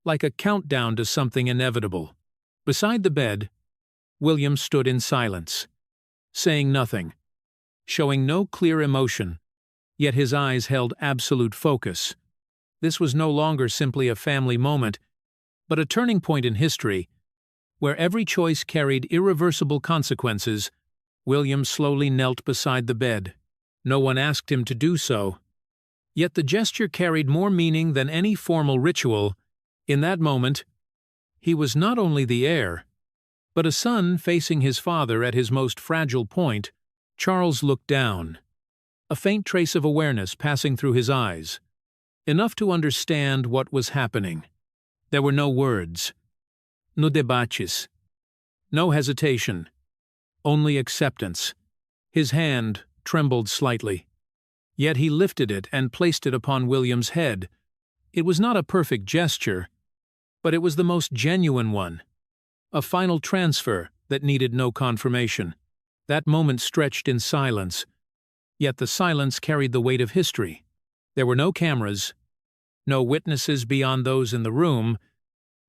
Speaker 1: like a countdown to something inevitable. Beside the bed, William stood in silence, saying nothing, showing no clear emotion, yet his eyes held absolute focus. This was no longer simply a family moment, but a turning point in history, where every choice carried irreversible consequences. William slowly knelt beside the bed. No one asked him to do so, yet the gesture carried more meaning than any formal ritual. In that moment, he was not only the heir, but a son facing his father at his most fragile point. Charles looked down, a faint trace of awareness passing through his eyes, enough to understand what was happening. There were no words, no debats, no hesitation, only acceptance. His hand trembled slightly, yet he lifted it and placed it upon William's head. It was not a perfect gesture, but it was the most genuine one, a final transfer that needed no confirmation. That moment stretched in silence, yet the silence carried the weight of history. There were no cameras, no witnesses beyond those in the room,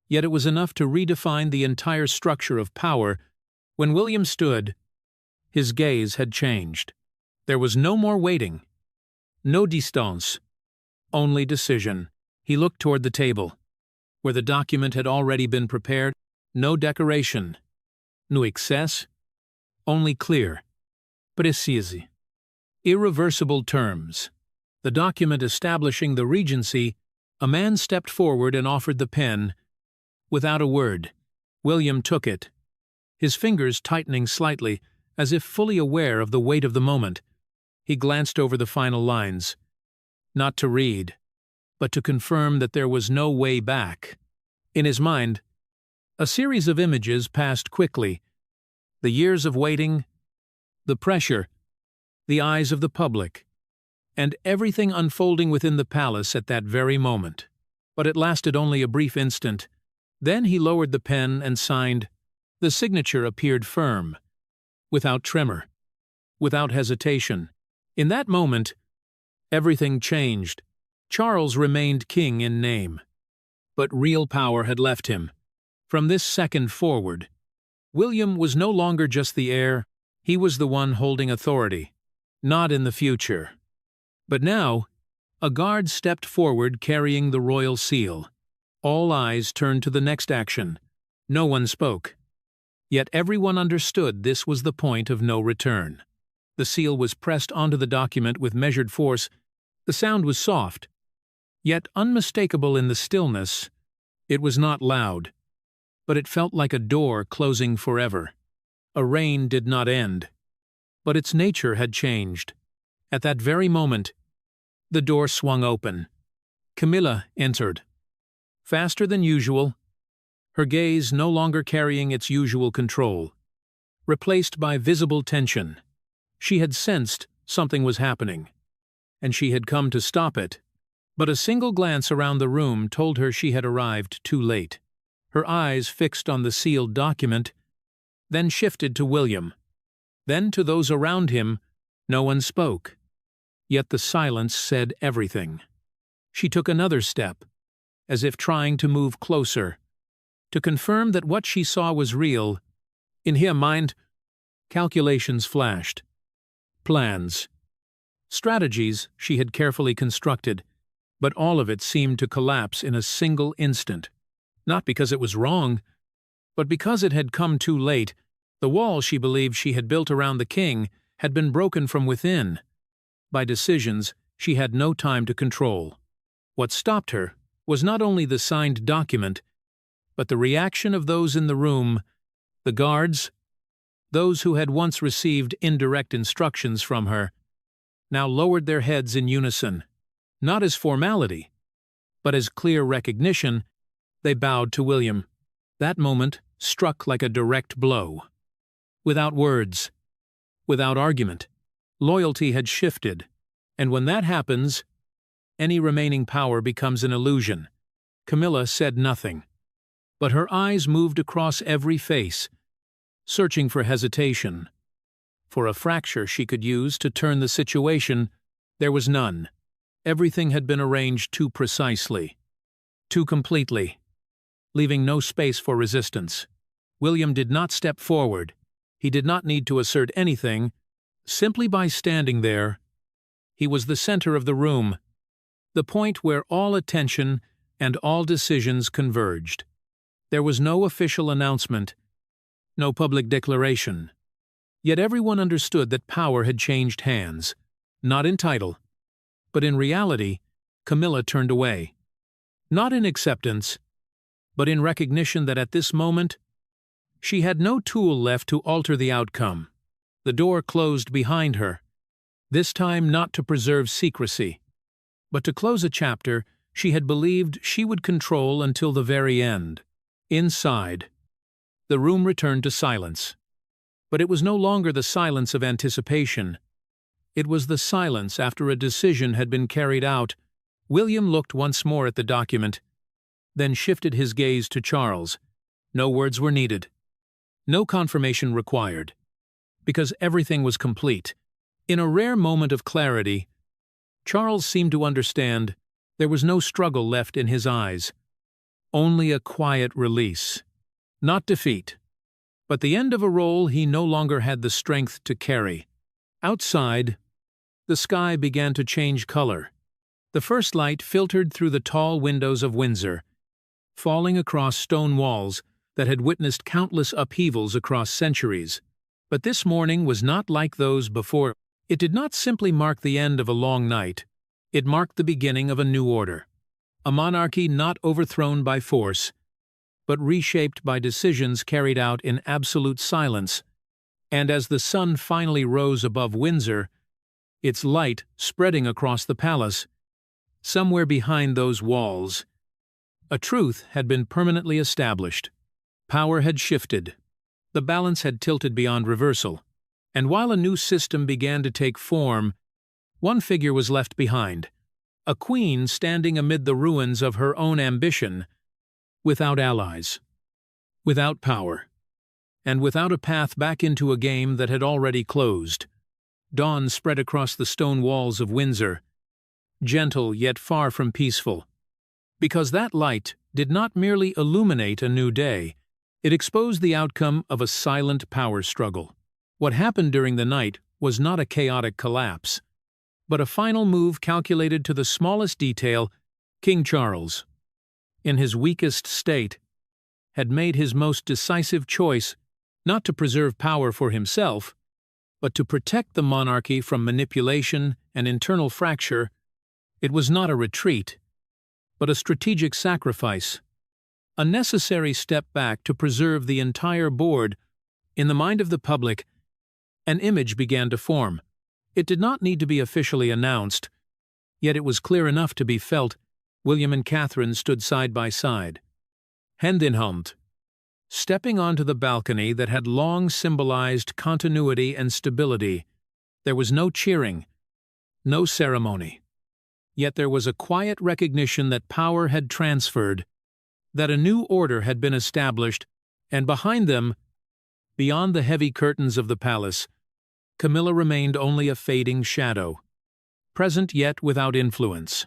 Speaker 1: yet it was enough to redefine the entire structure of power. When William stood, his gaze had changed. There was no more waiting, no distance, only decision. He looked toward the table, where the document had already been prepared. No decoration, no excess, only clear, precise, irreversible terms. The document establishing the regency. A man stepped forward and offered the pen. Without a word, William took it, his fingers tightening slightly, as if fully aware of the weight of the moment. He glanced over the final lines, not to read, but to confirm that there was no way back. In his mind, a series of images passed quickly. The years of waiting, the pressure, the eyes of the public, and everything unfolding within the palace at that very moment. But it lasted only a brief instant. Then he lowered the pen and signed. The signature appeared firm, without tremor, without hesitation. In that moment, everything changed. Charles remained king in name, but real power had left him. From this second forward, William was no longer just the heir, he was the one holding authority. Not in the future. But now, a guard stepped forward carrying the royal seal. All eyes turned to the next action. No one spoke. Yet everyone understood this was the point of no return. The seal was pressed onto the document with measured force, The sound was soft, yet unmistakable in the stillness. It was not loud, but it felt like a door closing forever. A reign did not end, but its nature had changed. At that very moment, the door swung open. Camilla entered. Faster than usual, her gaze no longer carrying its usual control. Replaced by visible tension, she had sensed something was happening, and she had come to stop it. But a single glance around the room told her she had arrived too late. Her eyes fixed on the sealed document, then shifted to William. Then to those around him. No one spoke. Yet the silence said everything. She took another step, as if trying to move closer, to confirm that what she saw was real. In her mind, calculations flashed. Plans. Strategies she had carefully constructed, but all of it seemed to collapse in a single instant. Not because it was wrong, but because it had come too late. The wall she believed she had built around the king had been broken from within, by decisions she had no time to control. What stopped her was not only the signed document, but the reaction of those in the room, the guards, those who had once received indirect instructions from her, now lowered their heads in unison. Not as formality, but as clear recognition. They bowed to William. That moment struck like a direct blow. Without words, without argument, loyalty had shifted, and when that happens, any remaining power becomes an illusion. Camilla said nothing, but her eyes moved across every face, searching for hesitation, for a fracture she could use to turn the situation. There was none. Everything had been arranged too precisely, too completely, leaving no space for resistance. William did not step forward. He did not need to assert anything. Simply by standing there, he was the center of the room, the point where all attention and all decisions converged. There was no official announcement, no public declaration. Yet everyone understood that power had changed hands, not in title, but in reality. Camilla turned away. Not in acceptance, but in recognition that at this moment, she had no tool left to alter the outcome. The door closed behind her, this time not to preserve secrecy, but to close a chapter she had believed she would control until the very end. Inside, the room returned to silence. But it was no longer the silence of anticipation. It was the silence after a decision had been carried out. William looked once more at the document, then shifted his gaze to Charles. No words were needed. No confirmation required, because everything was complete. In a rare moment of clarity, Charles seemed to understand. There was no struggle left in his eyes, only a quiet release. Not defeat, but the end of a role he no longer had the strength to carry. Outside, the sky began to change color. The first light filtered through the tall windows of Windsor, falling across stone walls that had witnessed countless upheavals across centuries. But this morning was not like those before. It did not simply mark the end of a long night. It marked the beginning of a new order. A monarchy not overthrown by force, but reshaped by decisions carried out in absolute silence. And as the sun finally rose above Windsor, its light spreading across the palace, somewhere behind those walls, a truth had been permanently established. Power had shifted. The balance had tilted beyond reversal. And while a new system began to take form, one figure was left behind. A queen standing amid the ruins of her own ambition, without allies, without power, and without a path back into a game that had already closed. Dawn spread across the stone walls of Windsor, gentle yet far from peaceful. Because that light did not merely illuminate a new day, it exposed the outcome of a silent power struggle. What happened during the night was not a chaotic collapse, but a final move calculated to the smallest detail. King Charles, in his weakest state, had made his most decisive choice not to preserve power for himself, but to protect the monarchy from manipulation and internal fracture. It was not a retreat, but a strategic sacrifice, a necessary step back to preserve the entire board. In the mind of the public, an image began to form. It did not need to be officially announced, yet it was clear enough to be felt. William and Catherine stood side by side, hand in hand, stepping onto the balcony that had long symbolized continuity and stability. There was no cheering, no ceremony. Yet there was a quiet recognition that power had transferred, that a new order had been established, and behind them, beyond the heavy curtains of the palace, Camilla remained only a fading shadow, present yet without influence.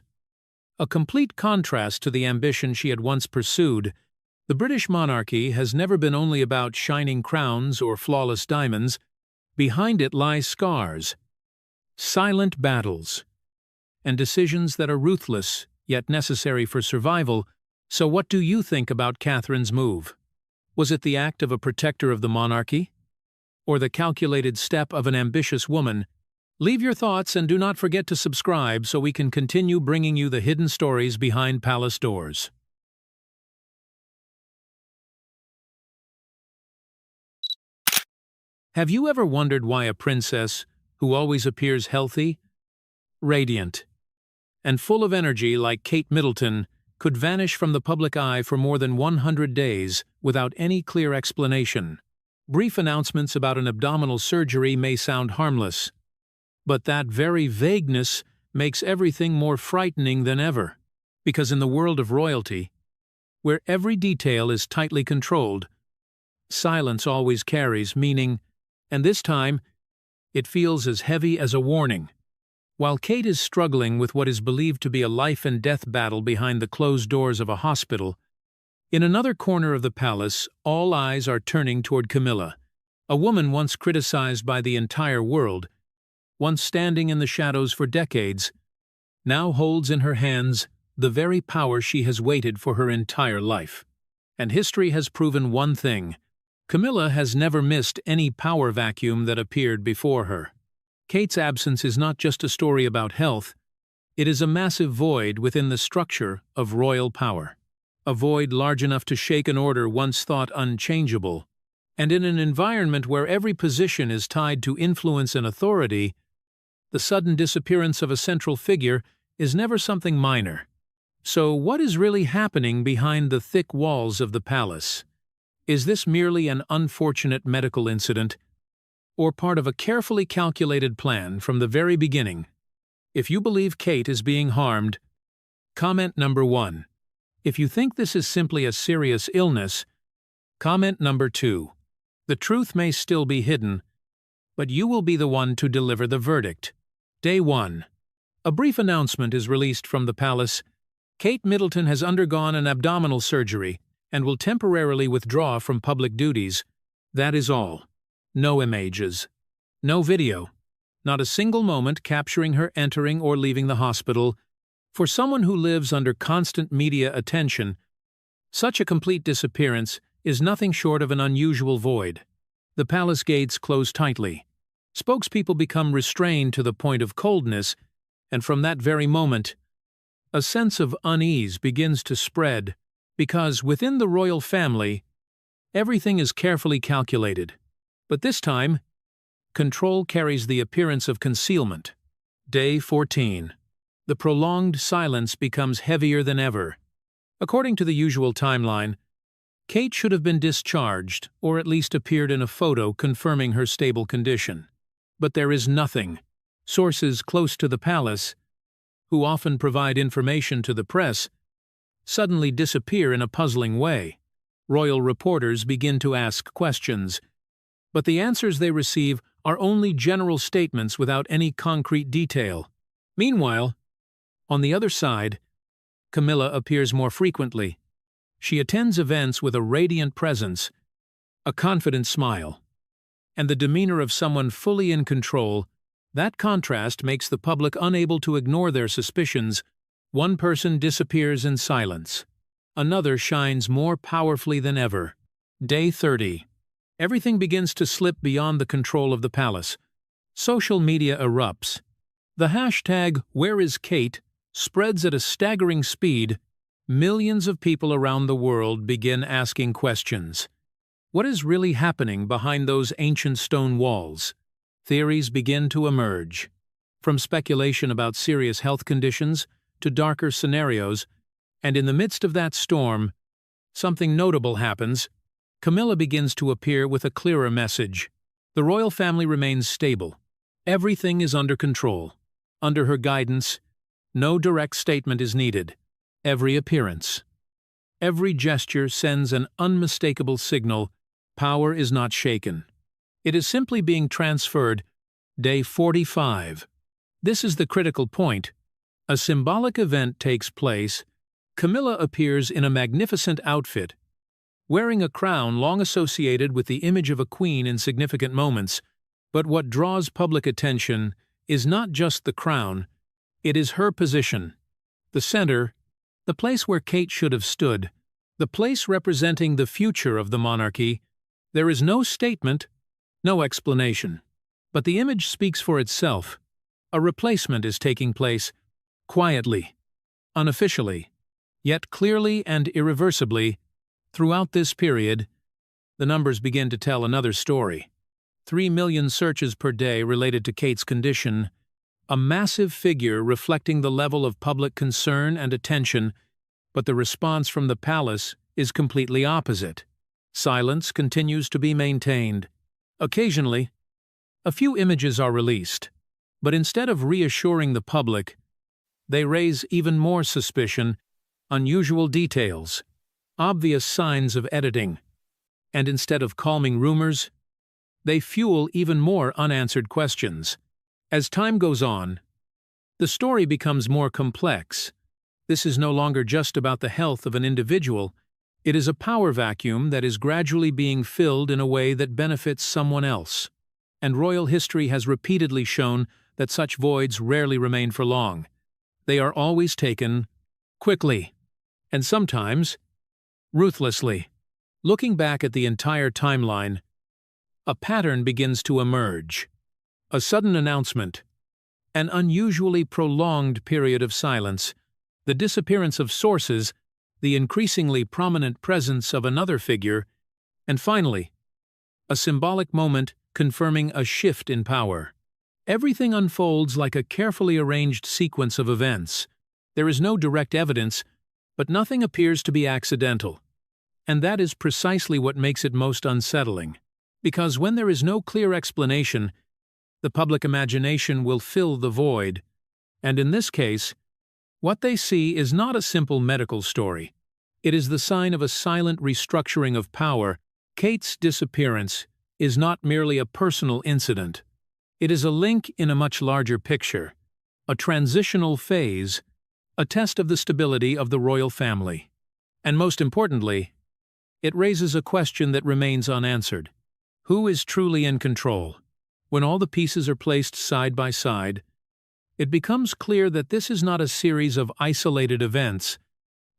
Speaker 1: A complete contrast to the ambition she had once pursued. The British monarchy has never been only about shining crowns or flawless diamonds. Behind it lie scars, silent battles, and decisions that are ruthless yet necessary for survival. So what do you think about Catherine's move? Was it the act of a protector of the monarchy, or the calculated step of an ambitious woman? Leave your thoughts and do not forget to subscribe so we can continue bringing you the hidden stories behind palace doors. Have you ever wondered why a princess, who always appears healthy, radiant, and full of energy like Kate Middleton, could vanish from the public eye for more than 100 days without any clear explanation? Brief announcements about an abdominal surgery may sound harmless, but that very vagueness makes everything more frightening than ever. Because in the world of royalty, where every detail is tightly controlled, silence always carries meaning, and this time, it feels as heavy as a warning. While Kate is struggling with what is believed to be a life-and-death battle behind the closed doors of a hospital, in another corner of the palace, all eyes are turning toward Camilla, a woman once criticized by the entire world, once standing in the shadows for decades, now holds in her hands the very power she has waited for her entire life. And history has proven one thing: Camilla has never missed any power vacuum that appeared before her. Kate's absence is not just a story about health, it is a massive void within the structure of royal power. A void large enough to shake an order once thought unchangeable. And in an environment where every position is tied to influence and authority, the sudden disappearance of a central figure is never something minor. So what is really happening behind the thick walls of the palace? Is this merely an unfortunate medical incident, or part of a carefully calculated plan from the very beginning? If you believe Kate is being harmed, comment number 1. If you think this is simply a serious illness, comment number 2. The truth may still be hidden, but you will be the one to deliver the verdict. Day 1. A brief announcement is released from the palace. Kate Middleton has undergone an abdominal surgery and will temporarily withdraw from public duties. That is all. No images, no video, not a single moment capturing her entering or leaving the hospital. For someone who lives under constant media attention, such a complete disappearance is nothing short of an unusual void. The palace gates close tightly. Spokespeople become restrained to the point of coldness, and from that very moment, a sense of unease begins to spread, because within the royal family, everything is carefully calculated. But this time, control carries the appearance of concealment. Day 14. The prolonged silence becomes heavier than ever. According to the usual timeline, Kate should have been discharged, or at least appeared in a photo confirming her stable condition. But there is nothing. Sources close to the palace, who often provide information to the press, suddenly disappear in a puzzling way. Royal reporters begin to ask questions, but the answers they receive are only general statements without any concrete detail. Meanwhile, on the other side, Camilla appears more frequently. She attends events with a radiant presence, a confident smile, and the demeanor of someone fully in control. That contrast makes the public unable to ignore their suspicions. One person disappears in silence. Another shines more powerfully than ever. Day 30. Everything begins to slip beyond the control of the palace. Social media erupts. The hashtag #WhereIsKate spreads at a staggering speed, millions of people around the world begin asking questions. What is really happening behind those ancient stone walls? Theories begin to emerge. From speculation about serious health conditions to darker scenarios, and in the midst of that storm, something notable happens. Camilla begins to appear with a clearer message. The royal family remains stable. Everything is under control. Under her guidance, no direct statement is needed. Every appearance, every gesture sends an unmistakable signal. Power is not shaken. It is simply being transferred. Day 45. This is the critical point. A symbolic event takes place. Camilla appears in a magnificent outfit, wearing a crown long associated with the image of a queen in significant moments. But what draws public attention is not just the crown, it is her position. The center, the place where Kate should have stood, the place representing the future of the monarchy. There is no statement, no explanation. But the image speaks for itself. A replacement is taking place, quietly, unofficially, yet clearly and irreversibly. Throughout this period, the numbers begin to tell another story. 3 million searches per day related to Kate's condition, a massive figure reflecting the level of public concern and attention, but the response from the palace is completely opposite. Silence continues to be maintained. Occasionally, a few images are released, but instead of reassuring the public, they raise even more suspicion, unusual details, obvious signs of editing, and instead of calming rumors, they fuel even more unanswered questions. As time goes on, the story becomes more complex. This is no longer just about the health of an individual. It is a power vacuum that is gradually being filled in a way that benefits someone else. And royal history has repeatedly shown that such voids rarely remain for long. They are always taken quickly, and sometimes ruthlessly. Looking back at the entire timeline, a pattern begins to emerge. A sudden announcement, an unusually prolonged period of silence, the disappearance of sources, the increasingly prominent presence of another figure, and finally, a symbolic moment confirming a shift in power. Everything unfolds like a carefully arranged sequence of events. There is no direct evidence, but nothing appears to be accidental. And that is precisely what makes it most unsettling. Because when there is no clear explanation, the public imagination will fill the void. And in this case, what they see is not a simple medical story. It is the sign of a silent restructuring of power. Kate's disappearance is not merely a personal incident. It is a link in a much larger picture, a transitional phase, a test of the stability of the royal family. And most importantly, it raises a question that remains unanswered. Who is truly in control? When all the pieces are placed side by side, it becomes clear that this is not a series of isolated events.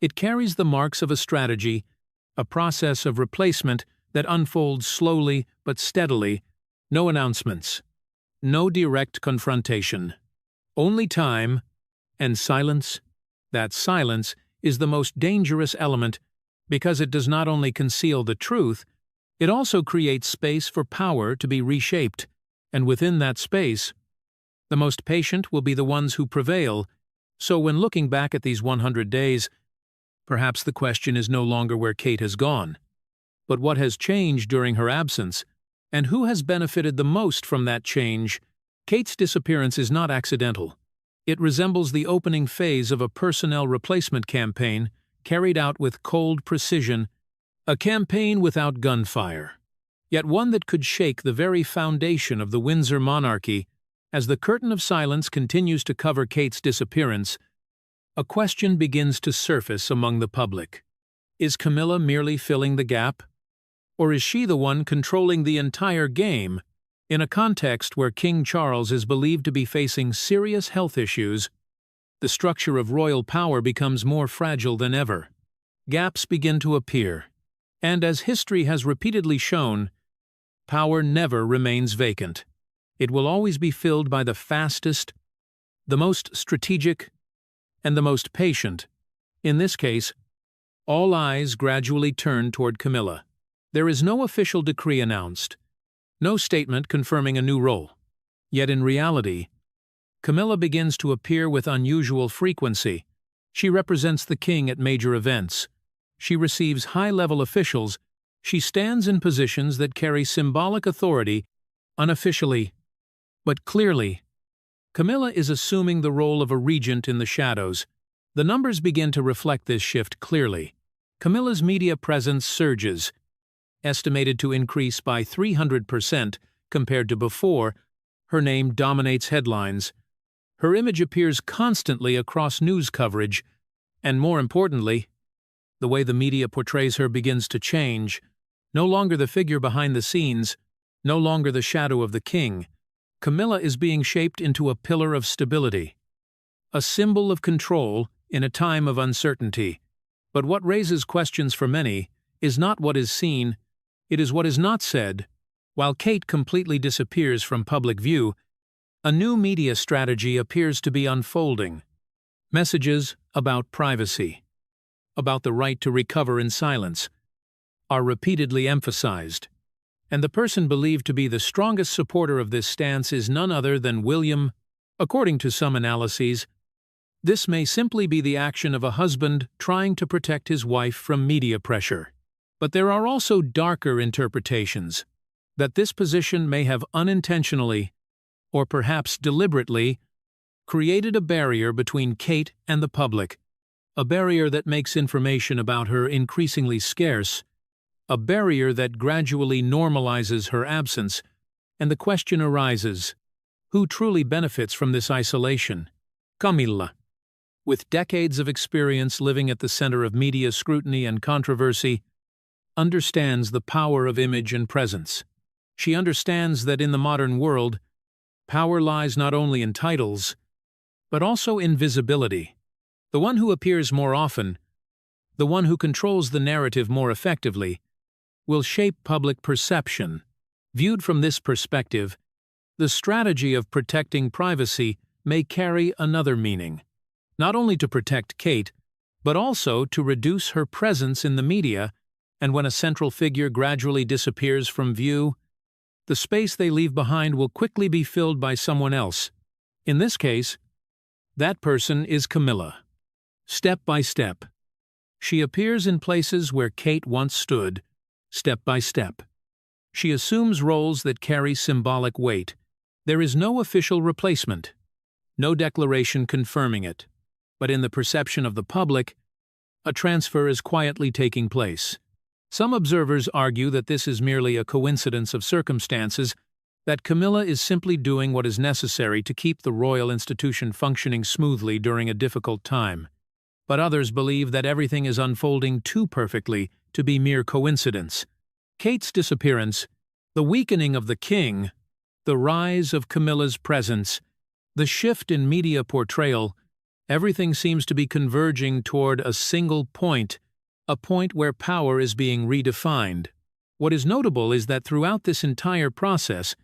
Speaker 1: It carries the marks of a strategy, a process of replacement that unfolds slowly but steadily. No announcements, no direct confrontation, only time and silence. That silence is the most dangerous element because it does not only conceal the truth, it also creates space for power to be reshaped, and within that space, the most patient will be the ones who prevail. So when looking back at these 100 days, perhaps the question is no longer where Kate has gone, but what has changed during her absence, and who has benefited the most from that change. Kate's disappearance is not accidental. It resembles the opening phase of a personnel replacement campaign carried out with cold precision, a campaign without gunfire, yet one that could shake the very foundation of the Windsor monarchy. As the curtain of silence continues to cover Kate's disappearance, a question begins to surface among the public. Is Camilla merely filling the gap? Or is she the one controlling the entire game? In a context where King Charles is believed to be facing serious health issues, the structure of royal power becomes more fragile than ever. Gaps begin to appear, and as history has repeatedly shown, power never remains vacant. It will always be filled by the fastest, the most strategic, and the most patient. In this case, all eyes gradually turn toward Camilla. There is no official decree announced, no statement confirming a new role. Yet in reality, Camilla begins to appear with unusual frequency. She represents the king at major events. She receives high-level officials. She stands in positions that carry symbolic authority, unofficially, but clearly. Camilla is assuming the role of a regent in the shadows. The numbers begin to reflect this shift clearly. Camilla's media presence surges, estimated to increase by 300% compared to before. Her name dominates headlines. Her image appears constantly across news coverage, and more importantly, the way the media portrays her begins to change. No longer the figure behind the scenes, no longer the shadow of the king. Camilla is being shaped into a pillar of stability, a symbol of control in a time of uncertainty. But what raises questions for many is not what is seen, it is what is not said. While Kate completely disappears from public view, a new media strategy appears to be unfolding. Messages about privacy, about the right to recover in silence, are repeatedly emphasized. And the person believed to be the strongest supporter of this stance is none other than William. According to some analyses, this may simply be the action of a husband trying to protect his wife from media pressure. But there are also darker interpretations, that this position may have unintentionally, or perhaps deliberately, created a barrier between Kate and the public, a barrier that makes information about her increasingly scarce, a barrier that gradually normalizes her absence, and the question arises, who truly benefits from this isolation? Camilla, with decades of experience living at the center of media scrutiny and controversy, understands the power of image and presence. She understands that in the modern world, power lies not only in titles, but also in visibility. The one who appears more often, the one who controls the narrative more effectively, will shape public perception. Viewed from this perspective, the strategy of protecting privacy may carry another meaning. Not only to protect Kate, but also to reduce her presence in the media, and when a central figure gradually disappears from view, the space they leave behind will quickly be filled by someone else. In this case, that person is Camilla. Step by step, she appears in places where Kate once stood, step by step. She assumes roles that carry symbolic weight. There is no official replacement, no declaration confirming it, but in the perception of the public, a transfer is quietly taking place. Some observers argue that this is merely a coincidence of circumstances, that Camilla is simply doing what is necessary to keep the royal institution functioning smoothly during a difficult time. But others believe that everything is unfolding too perfectly to be mere coincidence. Kate's disappearance, the weakening of the king, the rise of Camilla's presence, the shift in media portrayal, everything seems to be converging toward a single point, a point where power is being redefined. What is notable is that throughout this entire process,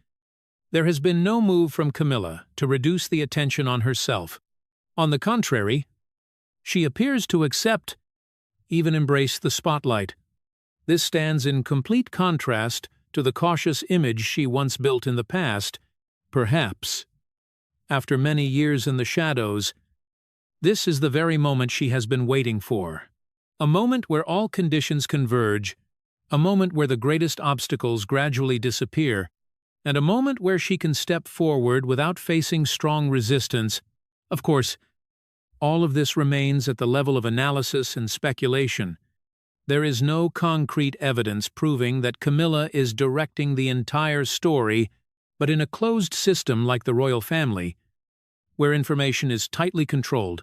Speaker 1: there has been no move from Camilla to reduce the attention on herself. On the contrary, she appears to accept, even embrace the spotlight. This stands in complete contrast to the cautious image she once built in the past. Perhaps, after many years in the shadows, this is the very moment she has been waiting for. A moment where all conditions converge, a moment where the greatest obstacles gradually disappear, and a moment where she can step forward without facing strong resistance. Of course, all of this remains at the level of analysis and speculation. There is no concrete evidence proving that Camilla is directing the entire story, but in a closed system like the royal family, where information is tightly controlled,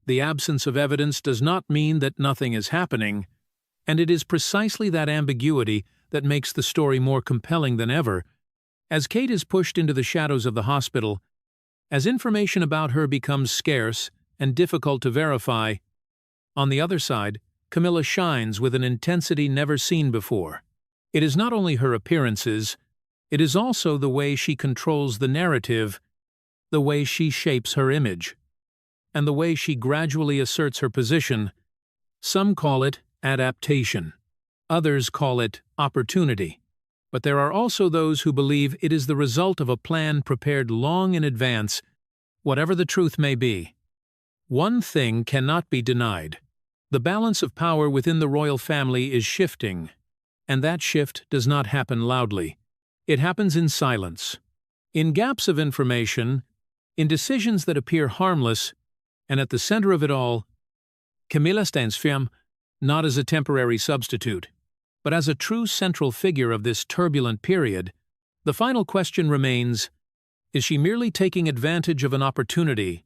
Speaker 1: the absence of evidence does not mean that nothing is happening, and it is precisely that ambiguity that makes the story more compelling than ever. As Kate is pushed into the shadows of the hospital, as information about her becomes scarce and difficult to verify, on the other side, Camilla shines with an intensity never seen before. It is not only her appearances, it is also the way she controls the narrative, the way she shapes her image. and the way she gradually asserts her position. Some call it adaptation. Others call it opportunity. But there are also those who believe it is the result of a plan prepared long in advance, whatever the truth may be. One thing cannot be denied. The balance of power within the royal family is shifting, and that shift does not happen loudly. It happens in silence, in gaps of information, in decisions that appear harmless, and at the center of it all, Camilla stands firm, not as a temporary substitute, but as a true central figure of this turbulent period. The final question remains, is she merely taking advantage of an opportunity,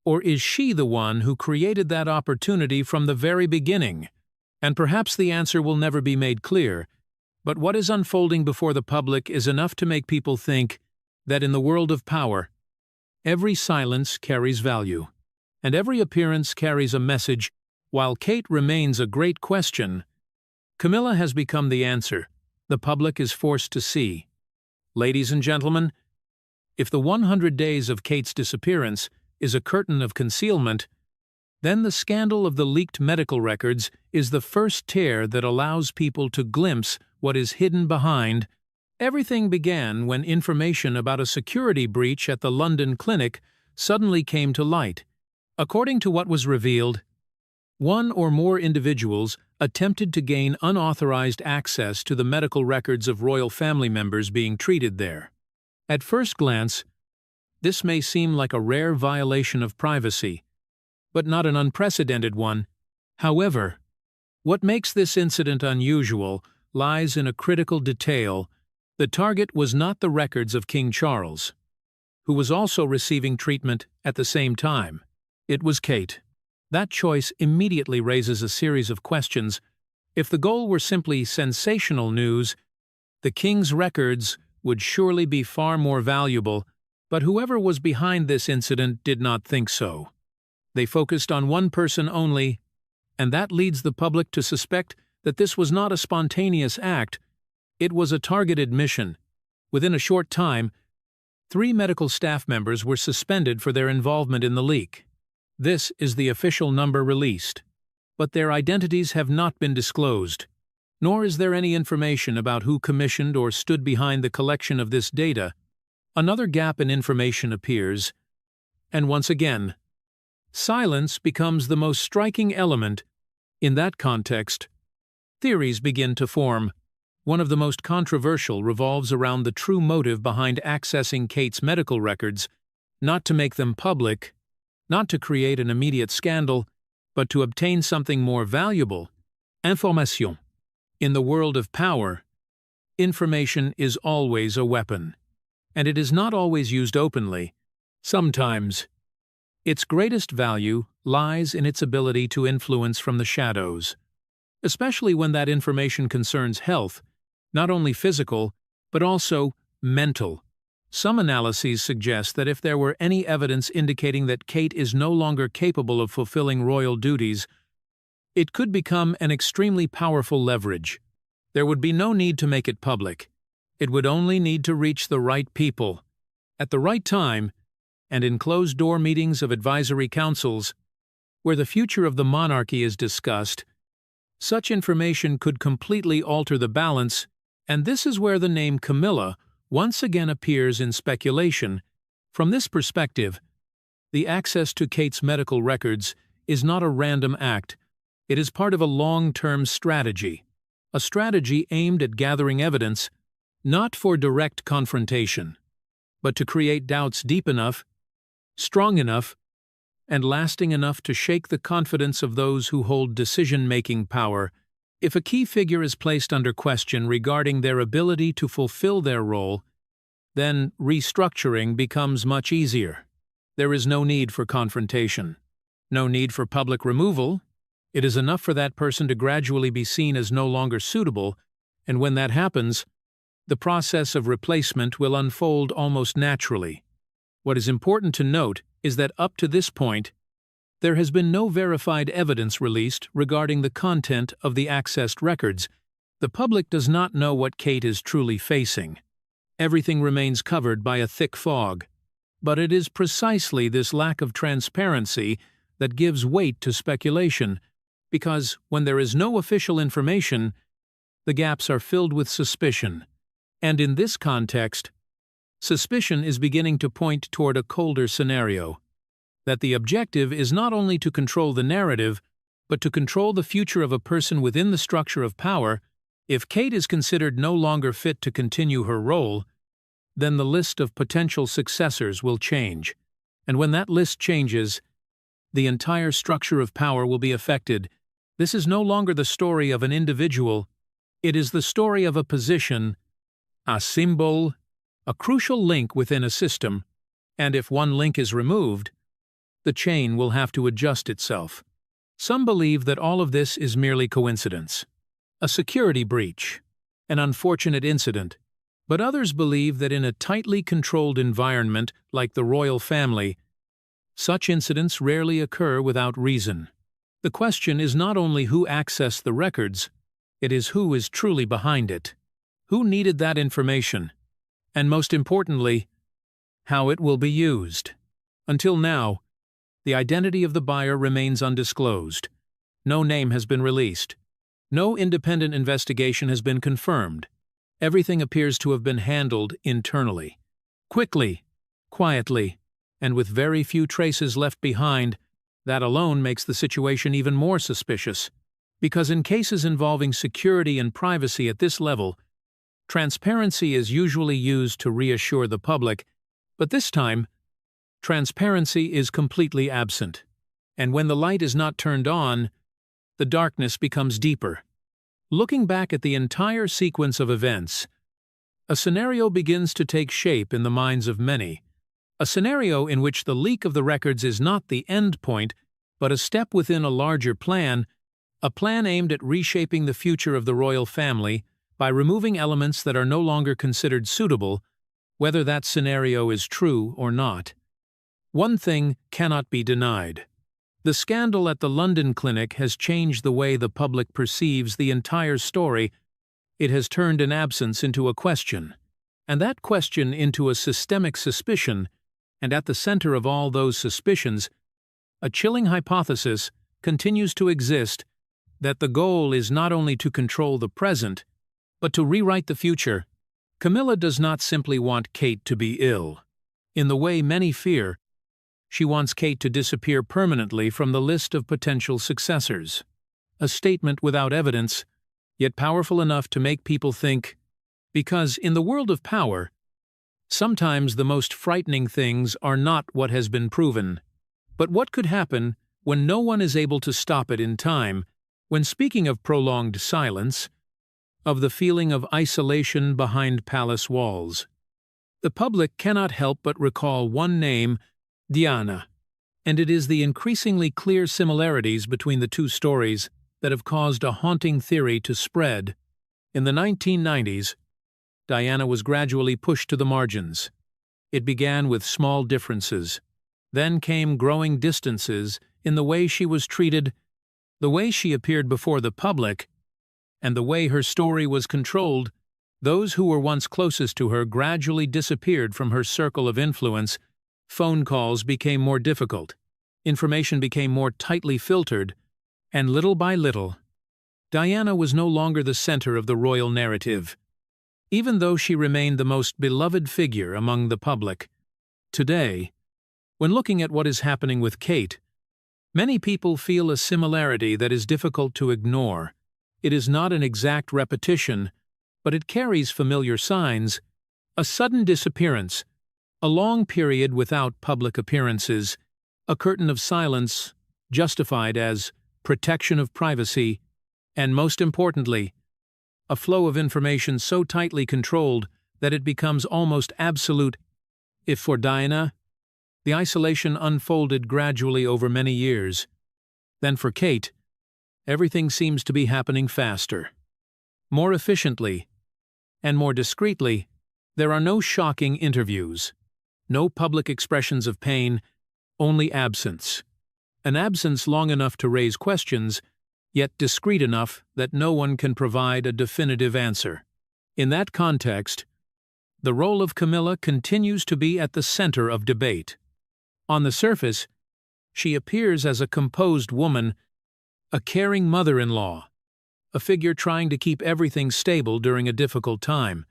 Speaker 1: or is she the one who created that opportunity from the very beginning? And perhaps the answer will never be made clear, but what is unfolding before the public is enough to make people think that in the world of power, every silence carries value, and every appearance carries a message. While Kate remains a great question, Camilla has become the answer the public is forced to see. Ladies and gentlemen, if the 100 days of Kate's disappearance is a curtain of concealment, then the scandal of the leaked medical records is the first tear that allows people to glimpse what is hidden behind. Everything began when information about a security breach at the London clinic suddenly came to light. According to what was revealed, one or more individuals attempted to gain unauthorized access to the medical records of royal family members being treated there. At first glance, this may seem like a rare violation of privacy, but not an unprecedented one. However, what makes this incident unusual lies in a critical detail. The target was not the records of King Charles, who was also receiving treatment at the same time. It was Kate. That choice immediately raises a series of questions. If the goal were simply sensational news, the king's records would surely be far more valuable, but whoever was behind this incident did not think so. They focused on one person only, and that leads the public to suspect that this was not a spontaneous act. It was a targeted mission. Within a short time, 3 medical staff members were suspended for their involvement in the leak. This is the official number released, but their identities have not been disclosed, nor is there any information about who commissioned or stood behind the collection of this data. Another gap in information appears, and once again, silence becomes the most striking element. In that context, theories begin to form. One of the most controversial revolves around the true motive behind accessing Kate's medical records, not to make them public, not to create an immediate scandal, but to obtain something more valuable: information. In the world of power, information is always a weapon, and it is not always used openly. Sometimes, its greatest value lies in its ability to influence from the shadows, especially when that information concerns health, not only physical, but also mental. Some analyses suggest that if there were any evidence indicating that Kate is no longer capable of fulfilling royal duties, it could become an extremely powerful leverage. There would be no need to make it public. It would only need to reach the right people, at the right time, and in closed-door meetings of advisory councils, where the future of the monarchy is discussed. Such information could completely alter the balance, and this is where the name Camilla once again appears in speculation. From this perspective, the access to Kate's medical records is not a random act. It is part of a long-term strategy, a strategy aimed at gathering evidence, not for direct confrontation, but to create doubts deep enough, strong enough, and lasting enough to shake the confidence of those who hold decision-making power. If a key figure is placed under question regarding their ability to fulfill their role, then restructuring becomes much easier. There is no need for confrontation, no need for public removal. It is enough for that person to gradually be seen as no longer suitable, and when that happens, the process of replacement will unfold almost naturally. What is important to note is that up to this point, there has been no verified evidence released regarding the content of the accessed records. The public does not know what Kate is truly facing. Everything remains covered by a thick fog. But it is precisely this lack of transparency that gives weight to speculation, because when there is no official information, the gaps are filled with suspicion. And in this context, suspicion is beginning to point toward a colder scenario, that the objective is not only to control the narrative, but to control the future of a person within the structure of power. If Kate is considered no longer fit to continue her role, then the list of potential successors will change. And when that list changes, the entire structure of power will be affected. This is no longer the story of an individual, it is the story of a position, a symbol, a crucial link within a system, and if one link is removed, the chain will have to adjust itself. Some believe that all of this is merely coincidence, a security breach, an unfortunate incident, but others believe that in a tightly controlled environment like the royal family, such incidents rarely occur without reason. The question is not only who accessed the records, it is who is truly behind it, who needed that information, and most importantly, how it will be used. Until now, the identity of the buyer remains undisclosed. No name has been released. No independent investigation has been confirmed. Everything appears to have been handled internally. Quickly, quietly, and with very few traces left behind. That alone makes the situation even more suspicious. Because in cases involving security and privacy at this level, transparency is usually used to reassure the public, but this time, transparency is completely absent. And when the light is not turned on, the darkness becomes deeper. Looking back at the entire sequence of events, a scenario begins to take shape in the minds of many. A scenario in which the leak of the records is not the end point, but a step within a larger plan, a plan aimed at reshaping the future of the royal family by removing elements that are no longer considered suitable, whether that scenario is true or not. One thing cannot be denied. The scandal at the London clinic has changed the way the public perceives the entire story. It has turned an absence into a question, and that question into a systemic suspicion, and at the center of all those suspicions, a chilling hypothesis continues to exist that the goal is not only to control the present, but to rewrite the future. Camilla does not simply want Kate to be ill. In the way many fear, she wants Kate to disappear permanently from the list of potential successors. A statement without evidence, yet powerful enough to make people think, because in the world of power, sometimes the most frightening things are not what has been proven, but what could happen when no one is able to stop it in time. When speaking of prolonged silence, of the feeling of isolation behind palace walls, the public cannot help but recall one name, Diana, and it is the increasingly clear similarities between the two stories that have caused a haunting theory to spread. In the 1990s, Diana was gradually pushed to the margins. It began with small differences. Then came growing distances in the way she was treated, the way she appeared before the public, and the way her story was controlled. Those who were once closest to her gradually disappeared from her circle of influence. Phone calls became more difficult, information became more tightly filtered, and little by little, Diana was no longer the center of the royal narrative, even though she remained the most beloved figure among the public. Today, when looking at what is happening with Kate, many people feel a similarity that is difficult to ignore. It is not an exact repetition, but it carries familiar signs: a sudden disappearance, a long period without public appearances, a curtain of silence justified as protection of privacy, and most importantly, a flow of information so tightly controlled that it becomes almost absolute. If for Diana, the isolation unfolded gradually over many years, then for Kate, everything seems to be happening faster, more efficiently, and more discreetly. There are no shocking interviews, no public expressions of pain, only absence. An absence long enough to raise questions, yet discreet enough that no one can provide a definitive answer. In that context, the role of Camilla continues to be at the center of debate. On the surface, she appears as a composed woman, a caring mother-in-law, a figure trying to keep everything stable during a difficult time.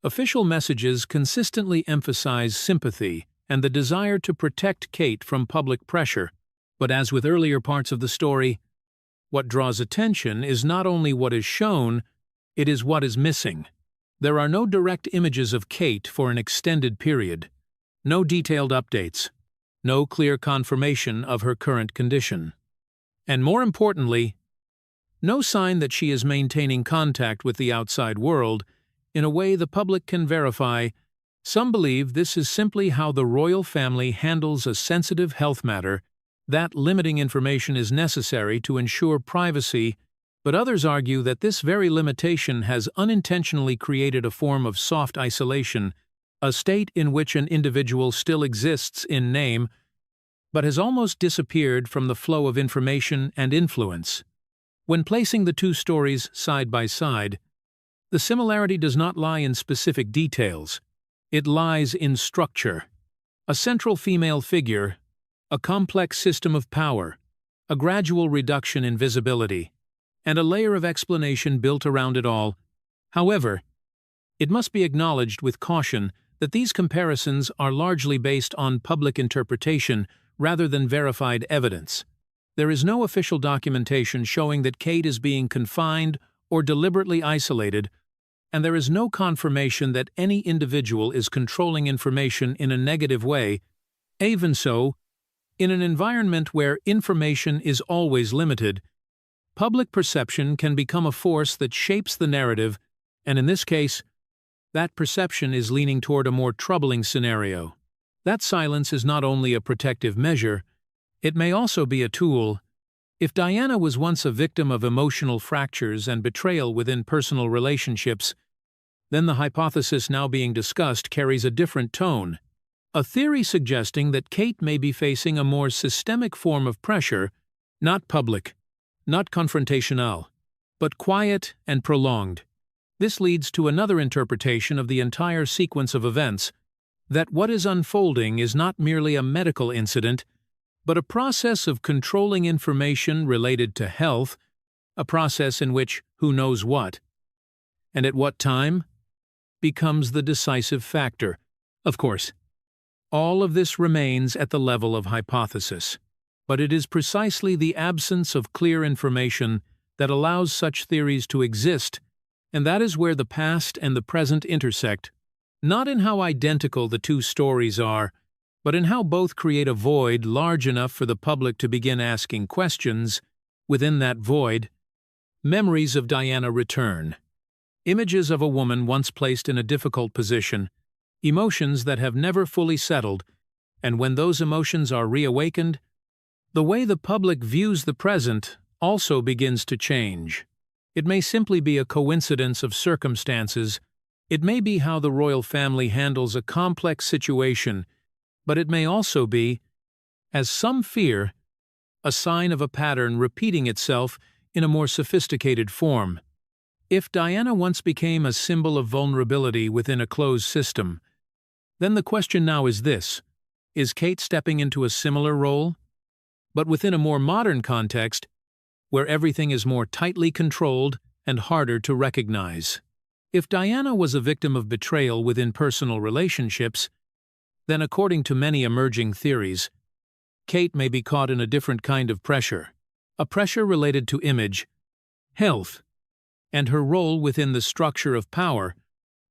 Speaker 1: Official messages consistently emphasize sympathy and the desire to protect Kate from public pressure. But as with earlier parts of the story, what draws attention is not only what is shown, it is what is missing. There are no direct images of Kate for an extended period, no detailed updates, no clear confirmation of her current condition. And more importantly, no sign that she is maintaining contact with the outside world in a way the public can verify. Some believe this is simply how the royal family handles a sensitive health matter, that limiting information is necessary to ensure privacy, but others argue that this very limitation has unintentionally created a form of soft isolation, a state in which an individual still exists in name, but has almost disappeared from the flow of information and influence. When placing the two stories side by side, the similarity does not lie in specific details. It lies in structure. A central female figure, a complex system of power, a gradual reduction in visibility, and a layer of explanation built around it all. However, it must be acknowledged with caution that these comparisons are largely based on public interpretation rather than verified evidence. There is no official documentation showing that Kate is being confined or deliberately isolated, and there is no confirmation that any individual is controlling information in a negative way. Even so, in an environment where information is always limited, public perception can become a force that shapes the narrative, and in this case, that perception is leaning toward a more troubling scenario. That silence is not only a protective measure, it may also be a tool. If Diana was once a victim of emotional fractures and betrayal within personal relationships, then the hypothesis now being discussed carries a different tone. A theory suggesting that Kate may be facing a more systemic form of pressure, not public, not confrontational, but quiet and prolonged. This leads to another interpretation of the entire sequence of events, that what is unfolding is not merely a medical incident, but a process of controlling information related to health, a process in which who knows what, and at what time, becomes the decisive factor. Of course, all of this remains at the level of hypothesis, but it is precisely the absence of clear information that allows such theories to exist, and that is where the past and the present intersect, not in how identical the two stories are, but in how both create a void large enough for the public to begin asking questions. Within that void, memories of Diana return. Images of a woman once placed in a difficult position, emotions that have never fully settled, and when those emotions are reawakened, the way the public views the present also begins to change. It may simply be a coincidence of circumstances, it may be how the royal family handles a complex situation, but it may also be, as some fear, a sign of a pattern repeating itself in a more sophisticated form. If Diana once became a symbol of vulnerability within a closed system, then the question now is this: is Kate stepping into a similar role, but within a more modern context, where everything is more tightly controlled and harder to recognize? If Diana was a victim of betrayal within personal relationships, then according to many emerging theories, Kate may be caught in a different kind of pressure, a pressure related to image, health, and her role within the structure of power,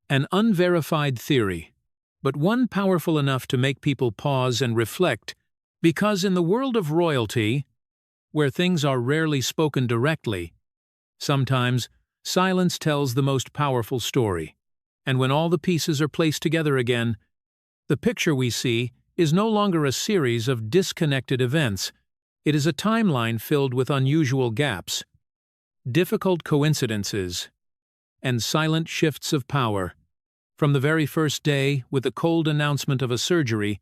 Speaker 1: an unverified theory, but one powerful enough to make people pause and reflect, because in the world of royalty, where things are rarely spoken directly, sometimes silence tells the most powerful story, and when all the pieces are placed together again, the picture we see is no longer a series of disconnected events. It is a timeline filled with unusual gaps, difficult coincidences, and silent shifts of power. From the very first day, with the cold announcement of a surgery,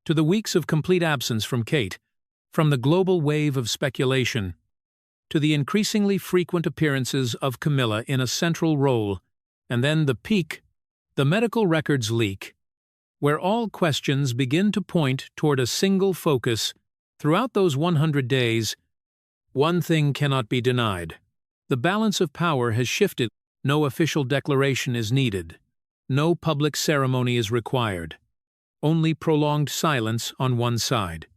Speaker 1: to the weeks of complete absence from Kate, from the global wave of speculation, to the increasingly frequent appearances of Camilla in a central role, and then the peak, The medical records leak, where all questions begin to point toward a single focus. Throughout those 100 days, one thing cannot be denied. The balance of power has shifted. No official declaration is needed. No public ceremony is required. Only prolonged silence on one side,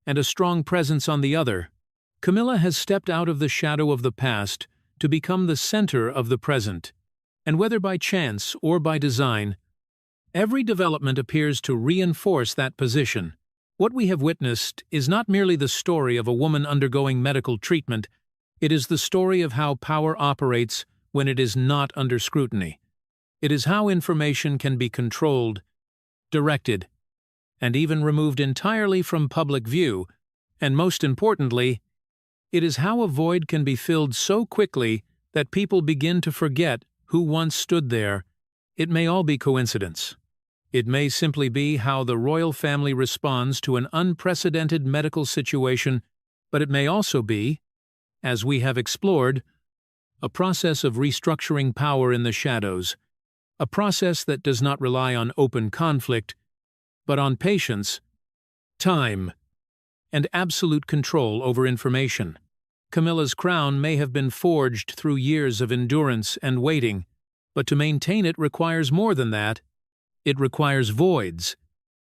Speaker 1: and a strong presence on the other. Camilla has stepped out of the shadow of the past to become the center of the present, and whether by chance or by design, every development appears to reinforce that position. What we have witnessed is not merely the story of a woman undergoing medical treatment, it is the story of how power operates when it is not under scrutiny. It is how information can be controlled, directed, and even removed entirely from public view, and most importantly, it is how a void can be filled so quickly that people begin to forget who once stood there. It may all be coincidence. It may simply be how the royal family responds to an unprecedented medical situation, but it may also be, as we have explored, a process of restructuring power in the shadows, a process that does not rely on open conflict, but on patience, time, and absolute control over information. Camilla's crown may have been forged through years of endurance and waiting, but to maintain it requires more than that. It requires voids.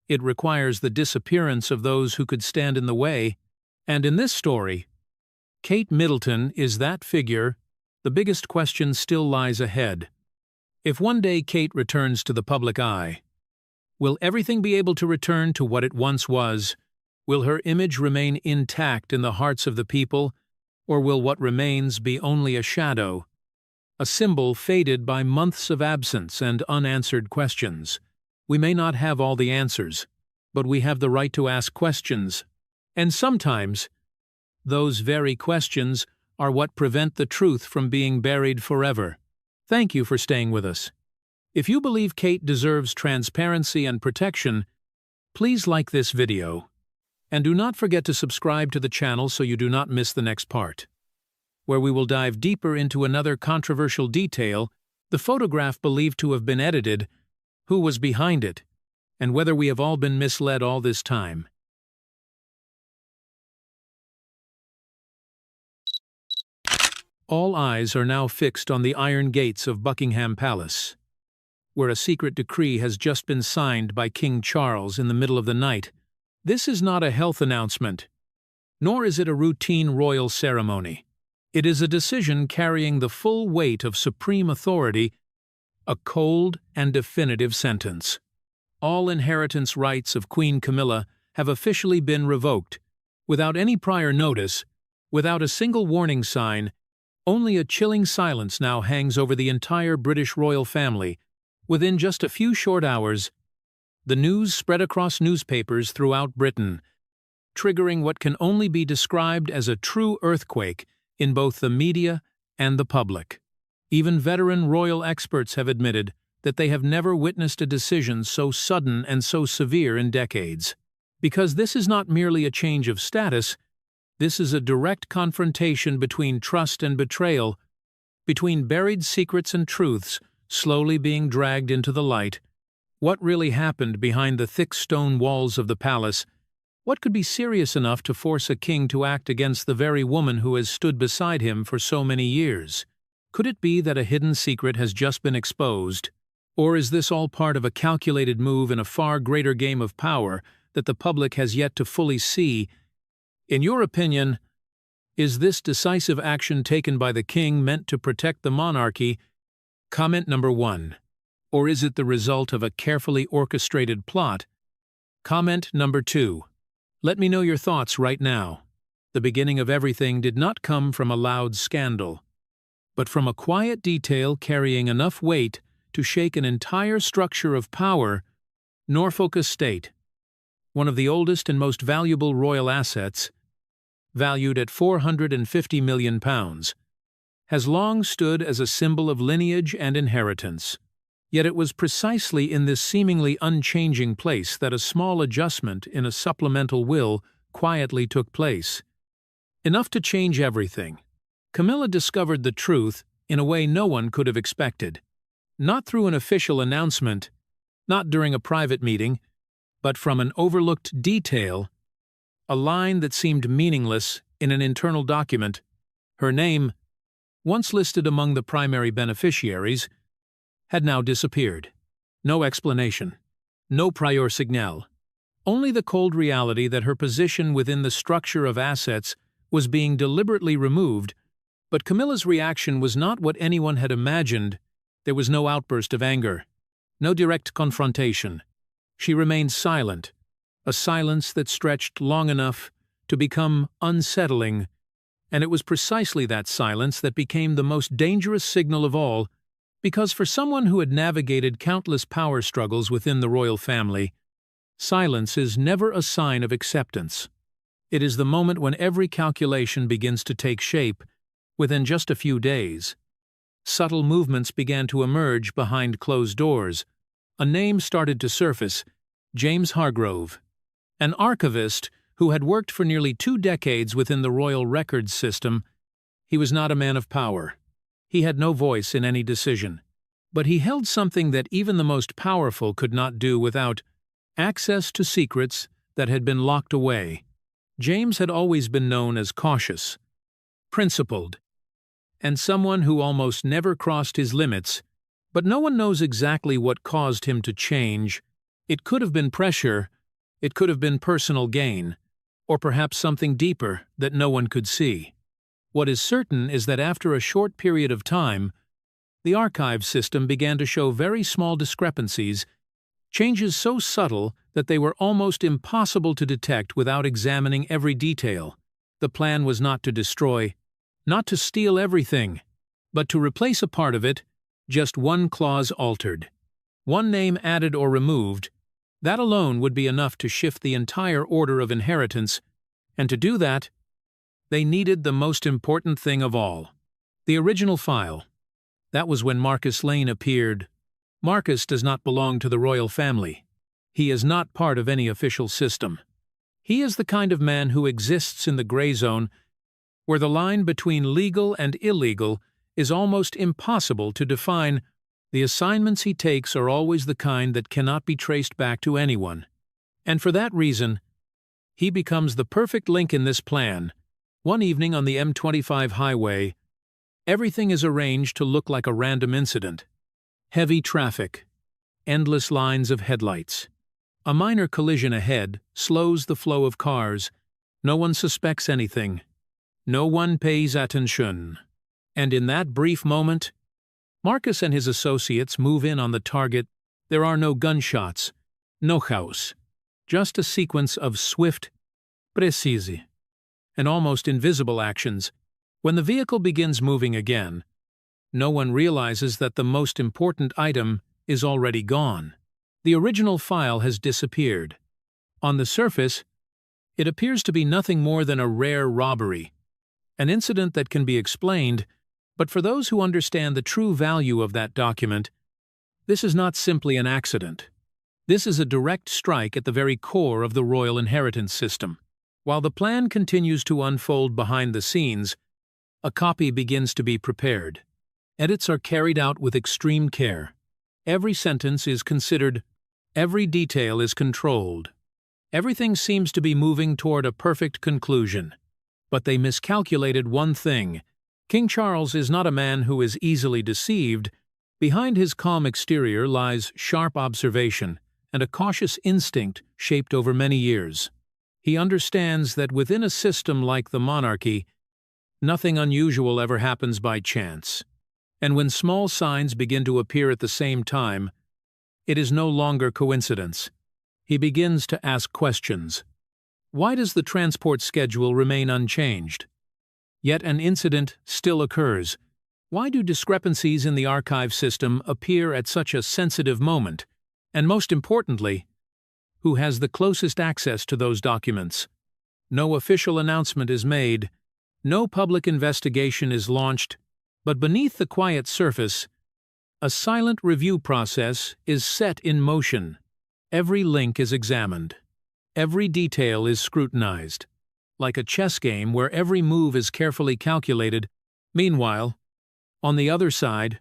Speaker 1: It requires the disappearance of those who could stand in the way. And in this story, Kate Middleton is that figure. The biggest question still lies ahead. If one day Kate returns to the public eye, will everything be able to return to what it once was? Will her image remain intact in the hearts of the people, or will what remains be only a shadow, a symbol faded by months of absence and unanswered questions? We may not have all the answers, but we have the right to ask questions. And sometimes, those very questions are what prevent the truth from being buried forever. Thank you for staying with us. If you believe Kate deserves transparency and protection, please like this video. And do not forget to subscribe to the channel so you do not miss the next part, where we will dive deeper into another controversial detail, the photograph believed to have been edited, who was behind it, and whether we have all been misled all this time. All eyes are now fixed on the iron gates of Buckingham Palace, where a secret decree has just been signed by King Charles in the middle of the night. This is not a health announcement, nor is it a routine royal ceremony. It is a decision carrying the full weight of supreme authority, a cold and definitive sentence. All inheritance rights of Queen Camilla have officially been revoked, without any prior notice, without a single warning sign. Only a chilling silence now hangs over the entire British royal family. Within just a few short hours, the news spread across newspapers throughout Britain, triggering what can only be described as a true earthquake in both the media and the public. Even veteran royal experts have admitted that they have never witnessed a decision so sudden and so severe in decades. Because this is not merely a change of status, this is a direct confrontation between trust and betrayal, between buried secrets and truths slowly being dragged into the light. What really happened behind the thick stone walls of the palace? What could be serious enough to force a king to act against the very woman who has stood beside him for so many years? Could it be that a hidden secret has just been exposed? Or is this all part of a calculated move in a far greater game of power that the public has yet to fully see? In your opinion, is this decisive action taken by the king meant to protect the monarchy? Comment number 1. Or is it the result of a carefully orchestrated plot? Comment number 2. Let me know your thoughts right now. The beginning of everything did not come from a loud scandal, but from a quiet detail carrying enough weight to shake an entire structure of power. Norfolk Estate, one of the oldest and most valuable royal assets, valued at £450 million, has long stood as a symbol of lineage and inheritance. Yet it was precisely in this seemingly unchanging place that a small adjustment in a supplemental will quietly took place. Enough to change everything. Camilla discovered the truth in a way no one could have expected. Not through an official announcement, not during a private meeting, but from an overlooked detail, a line that seemed meaningless in an internal document. Her name, once listed among the primary beneficiaries, had now disappeared. No explanation. No prior signal. Only the cold reality that her position within the structure of assets was being deliberately removed, but Camilla's reaction was not what anyone had imagined. There was no outburst of anger, no direct confrontation. She remained silent, a silence that stretched long enough to become unsettling, and it was precisely that silence that became the most dangerous signal of all, because for someone who had navigated countless power struggles within the royal family, silence is never a sign of acceptance. It is the moment when every calculation begins to take shape. Within just a few days, subtle movements began to emerge behind closed doors. A name started to surface: James Hargrove, an archivist who had worked for nearly 2 decades within the royal records system. He was not a man of power. He had no voice in any decision. But he held something that even the most powerful could not do without: access to secrets that had been locked away. James had always been known as cautious, principled, and someone who almost never crossed his limits, but no one knows exactly what caused him to change. It could have been pressure, it could have been personal gain, or perhaps something deeper that no one could see. What is certain is that after a short period of time, the archive system began to show very small discrepancies, changes so subtle that they were almost impossible to detect without examining every detail. The plan was not to destroy, not to steal everything, but to replace a part of it, just one clause altered, one name added or removed. That alone would be enough to shift the entire order of inheritance, and to do that, they needed the most important thing of all: the original file. That was when Marcus Lane appeared. Marcus does not belong to the royal family. He is not part of any official system. He is the kind of man who exists in the gray zone, where the line between legal and illegal is almost impossible to define. The assignments he takes are always the kind that cannot be traced back to anyone. And for that reason, he becomes the perfect link in this plan. One evening on the M25 highway, everything is arranged to look like a random incident. Heavy traffic, endless lines of headlights. A minor collision ahead slows the flow of cars. No one suspects anything. No one pays attention. And in that brief moment, Marcus and his associates move in on the target. There are no gunshots, no chaos, just a sequence of swift, precise, and almost invisible actions. When the vehicle begins moving again, no one realizes that the most important item is already gone. The original file has disappeared. On the surface, it appears to be nothing more than a rare robbery, an incident that can be explained, but for those who understand the true value of that document, this is not simply an accident. This is a direct strike at the very core of the royal inheritance system. While the plan continues to unfold behind the scenes, a copy begins to be prepared. Edits are carried out with extreme care. Every sentence is considered. Every detail is controlled. Everything seems to be moving toward a perfect conclusion. But they miscalculated one thing. King Charles is not a man who is easily deceived. Behind his calm exterior lies sharp observation and a cautious instinct shaped over many years. He understands that within a system like the monarchy, nothing unusual ever happens by chance. And when small signs begin to appear at the same time, it is no longer coincidence. He begins to ask questions. Why does the transport schedule remain unchanged? Yet an incident still occurs. Why do discrepancies in the archive system appear at such a sensitive moment? And most importantly, who has the closest access to those documents? No official announcement is made. No public investigation is launched. But beneath the quiet surface, a silent review process is set in motion. Every link is examined. Every detail is scrutinized. Like a chess game where every move is carefully calculated. Meanwhile, on the other side,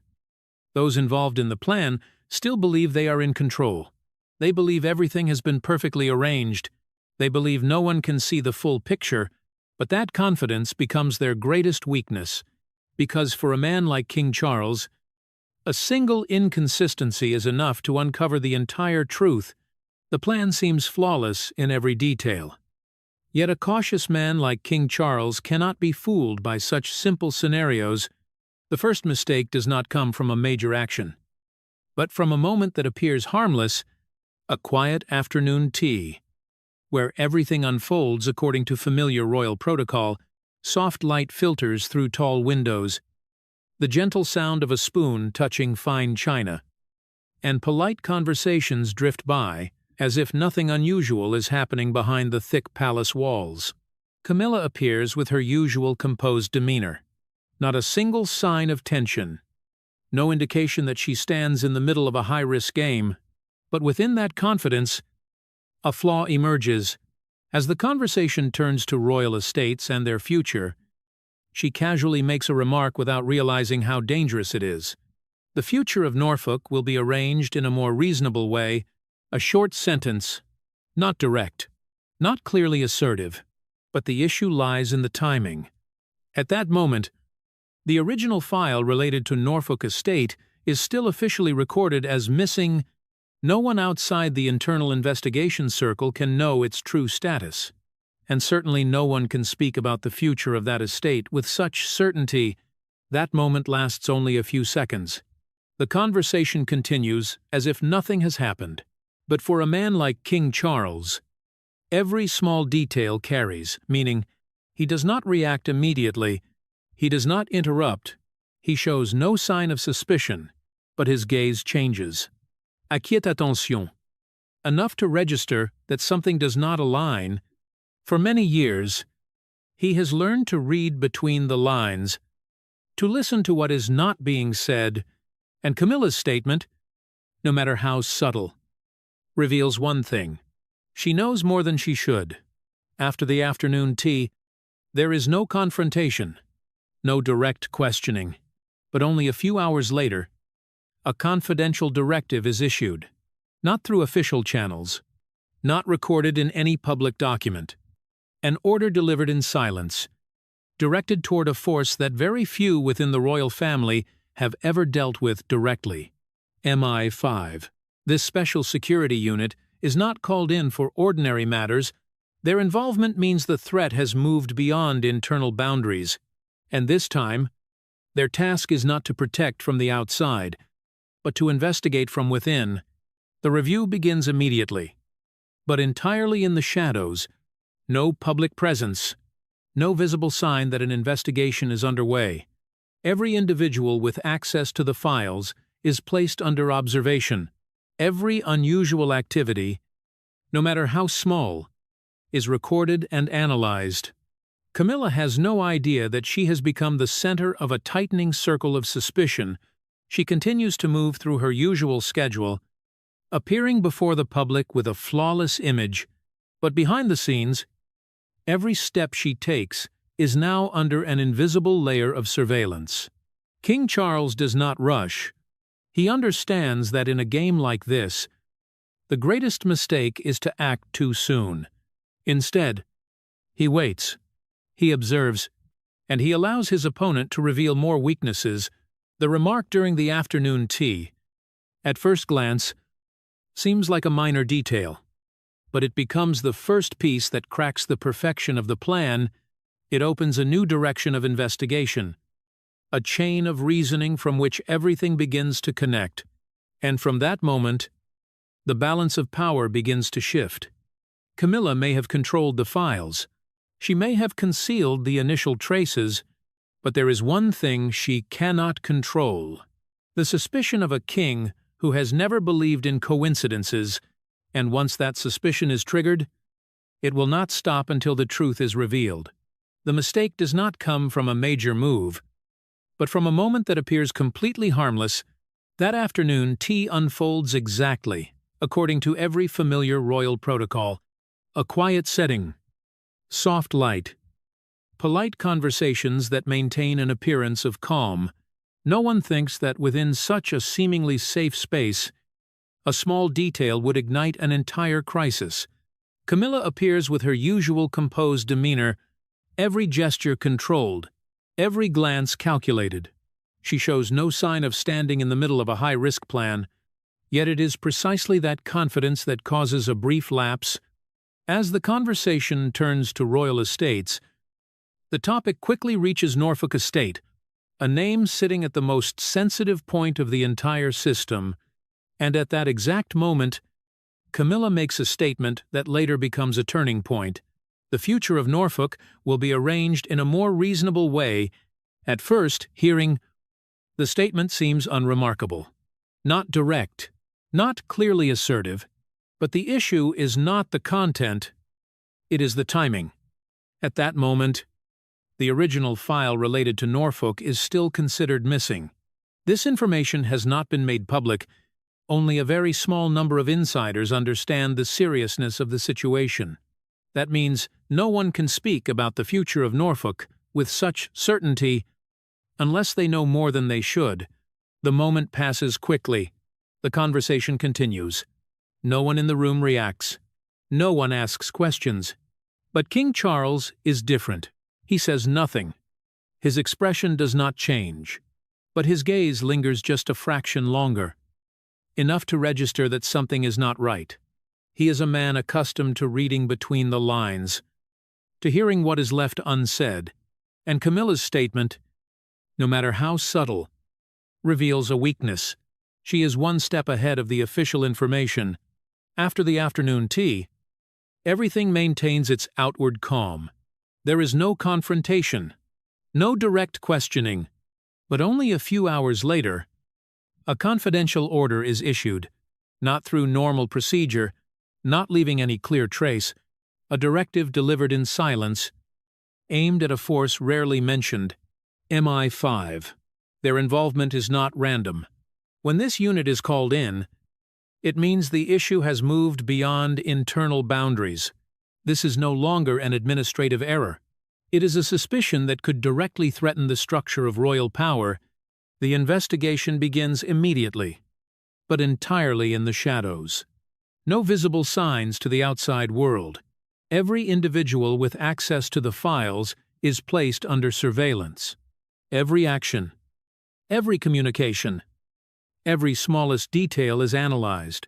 Speaker 1: Those involved in the plan still believe they are in control. They believe everything has been perfectly arranged. They believe no one can see the full picture, but that confidence becomes their greatest weakness, because for a man like King Charles, a single inconsistency is enough to uncover the entire truth. The plan seems flawless in every detail. Yet a cautious man like King Charles cannot be fooled by such simple scenarios. The first mistake does not come from a major action, but from a moment that appears harmless, a quiet afternoon tea, where everything unfolds according to familiar royal protocol. Soft light filters through tall windows, the gentle sound of a spoon touching fine china, and polite conversations drift by, as if nothing unusual is happening behind the thick palace walls. Camilla appears with her usual composed demeanor. Not a single sign of tension. No indication that she stands in the middle of a high-risk game. But within that confidence, a flaw emerges. As the conversation turns to royal estates and their future, she casually makes a remark without realizing how dangerous it is. The future of Norfolk will be arranged in a more reasonable way, a short sentence, not direct, not clearly assertive, but the issue lies in the timing. At that moment, the original file related to Norfolk Estate is still officially recorded as missing. No one outside the internal investigation circle can know its true status, and certainly no one can speak about the future of that estate with such certainty. That moment lasts only a few seconds. The conversation continues as if nothing has happened. But for a man like King Charles, every small detail carries, meaning he does not react immediately, he does not interrupt, he shows no sign of suspicion, but his gaze changes. Acquiesce attention. Enough to register that something does not align. For many years, he has learned to read between the lines, to listen to what is not being said, and Camilla's statement, no matter how subtle, reveals one thing. She knows more than she should. After the afternoon tea, there is no confrontation, no direct questioning, but only a few hours later, a confidential directive is issued, not through official channels, not recorded in any public document. An order delivered in silence, directed toward a force that very few within the royal family have ever dealt with directly. MI5. This special security unit is not called in for ordinary matters. Their involvement means the threat has moved beyond internal boundaries, and this time, their task is not to protect from the outside, but to investigate from within. The review begins immediately, but entirely in the shadows. No public presence, no visible sign that an investigation is underway. Every individual with access to the files is placed under observation. Every unusual activity, no matter how small, is recorded and analyzed. Camilla has no idea that she has become the center of a tightening circle of suspicion. She continues to move through her usual schedule, appearing before the public with a flawless image, but behind the scenes, every step she takes is now under an invisible layer of surveillance. King Charles does not rush. He understands that in a game like this, the greatest mistake is to act too soon. Instead, he waits, he observes, and he allows his opponent to reveal more weaknesses. The remark during the afternoon tea, at first glance, seems like a minor detail, but it becomes the first piece that cracks the perfection of the plan. It opens a new direction of investigation, a chain of reasoning from which everything begins to connect, and from that moment, the balance of power begins to shift. Camilla may have controlled the files. She may have concealed the initial traces, but there is one thing she cannot control: the suspicion of a king who has never believed in coincidences, and once that suspicion is triggered, it will not stop until the truth is revealed. The mistake does not come from a major move, but from a moment that appears completely harmless. That afternoon tea unfolds exactly according to every familiar royal protocol. A quiet setting, soft light, polite conversations that maintain an appearance of calm. No one thinks that within such a seemingly safe space, a small detail would ignite an entire crisis. Camilla appears with her usual composed demeanor, every gesture controlled, every glance calculated. She shows no sign of standing in the middle of a high-risk plan, yet it is precisely that confidence that causes a brief lapse. As the conversation turns to royal estates, the topic quickly reaches Norfolk Estate, a name sitting at the most sensitive point of the entire system, and at that exact moment, Camilla makes a statement that later becomes a turning point. The future of Norfolk will be arranged in a more reasonable way. At first, hearing the statement seems unremarkable. Not direct, not clearly assertive, but the issue is not the content, it is the timing. At that moment, the original file related to Norfolk is still considered missing. This information has not been made public. Only a very small number of insiders understand the seriousness of the situation. That means no one can speak about the future of Norfolk with such certainty unless they know more than they should. The moment passes quickly. The conversation continues. No one in the room reacts. No one asks questions. But King Charles is different. He says nothing. His expression does not change, but his gaze lingers just a fraction longer, enough to register that something is not right. He is a man accustomed to reading between the lines, to hearing what is left unsaid, and Camilla's statement, no matter how subtle, reveals a weakness. She is one step ahead of the official information. After the afternoon tea, everything maintains its outward calm. There is no confrontation, no direct questioning, but only a few hours later, a confidential order is issued, not through normal procedure, not leaving any clear trace, a directive delivered in silence, aimed at a force rarely mentioned, MI5. Their involvement is not random. When this unit is called in, it means the issue has moved beyond internal boundaries. This is no longer an administrative error. It is a suspicion that could directly threaten the structure of royal power. The investigation begins immediately, but entirely in the shadows. No visible signs to the outside world. Every individual with access to the files is placed under surveillance. Every action, every communication, every smallest detail is analyzed.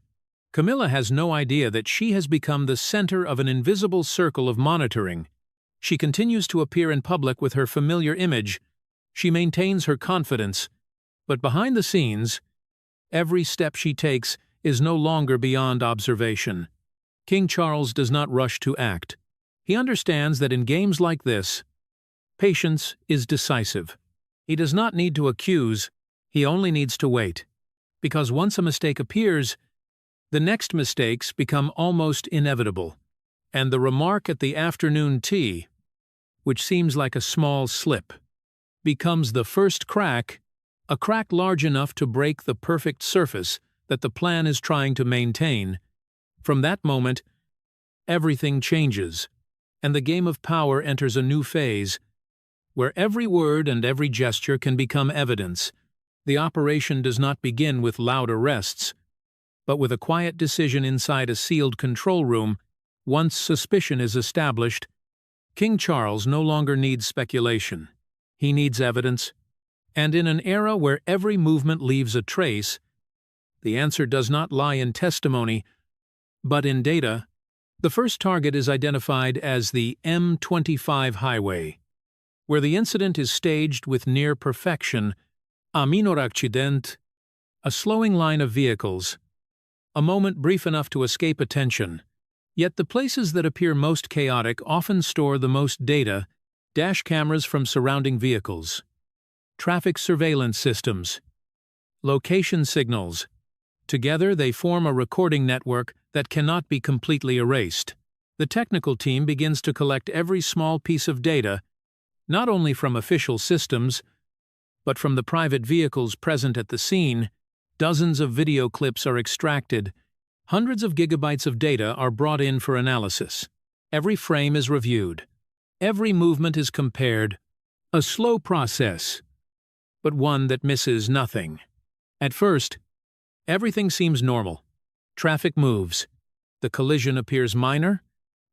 Speaker 1: Camilla has no idea that she has become the center of an invisible circle of monitoring. She continues to appear in public with her familiar image. She maintains her confidence, but behind the scenes, every step she takes is no longer beyond observation. King Charles does not rush to act. He understands that in games like this, patience is decisive. He does not need to accuse, he only needs to wait. Because once a mistake appears, the next mistakes become almost inevitable, and the remark at the afternoon tea, which seems like a small slip, becomes the first crack, a crack large enough to break the perfect surface that the plan is trying to maintain. From that moment, everything changes, and the game of power enters a new phase, where every word and every gesture can become evidence. The operation does not begin with loud arrests, but with a quiet decision inside a sealed control room. Once suspicion is established, King Charles no longer needs speculation. He needs evidence, and in an era where every movement leaves a trace, the answer does not lie in testimony, but in data. The first target is identified as the M25 highway, where the incident is staged with near perfection, a minor accident, a slowing line of vehicles, a moment brief enough to escape attention. Yet the places that appear most chaotic often store the most data: dash cameras from surrounding vehicles, traffic surveillance systems, location signals. Together they form a recording network that cannot be completely erased. The technical team begins to collect every small piece of data, not only from official systems, but from the private vehicles present at the scene. Dozens of video clips are extracted. Hundreds of gigabytes of data are brought in for analysis. Every frame is reviewed. Every movement is compared. A slow process, but one that misses nothing. At first, everything seems normal. Traffic moves. The collision appears minor,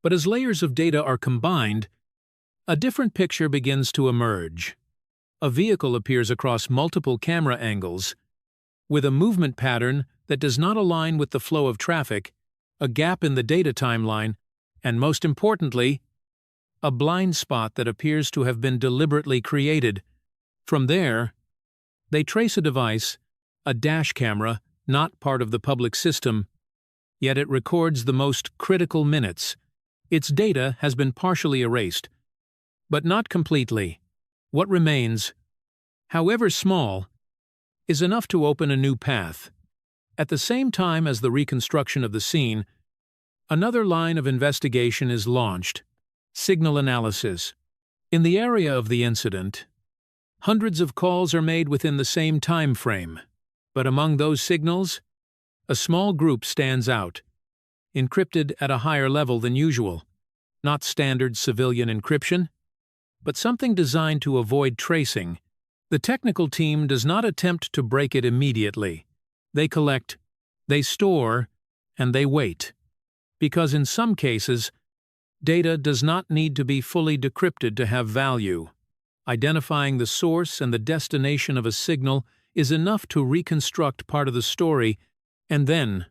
Speaker 1: but as layers of data are combined, a different picture begins to emerge. A vehicle appears across multiple camera angles, with a movement pattern that does not align with the flow of traffic, a gap in the data timeline, and most importantly, a blind spot that appears to have been deliberately created. From there, they trace a device, a dash camera, not part of the public system, yet it records the most critical minutes. Its data has been partially erased, but not completely. What remains, however small, is enough to open a new path. At the same time as the reconstruction of the scene, another line of investigation is launched: signal analysis. In the area of the incident, hundreds of calls are made within the same time frame, but among those signals, a small group stands out, encrypted at a higher level than usual. Not standard civilian encryption, but something designed to avoid tracing. The technical team does not attempt to break it immediately. They collect, they store, and they wait. Because in some cases, data does not need to be fully decrypted to have value. Identifying the source and the destination of a signal is enough to reconstruct part of the story, and then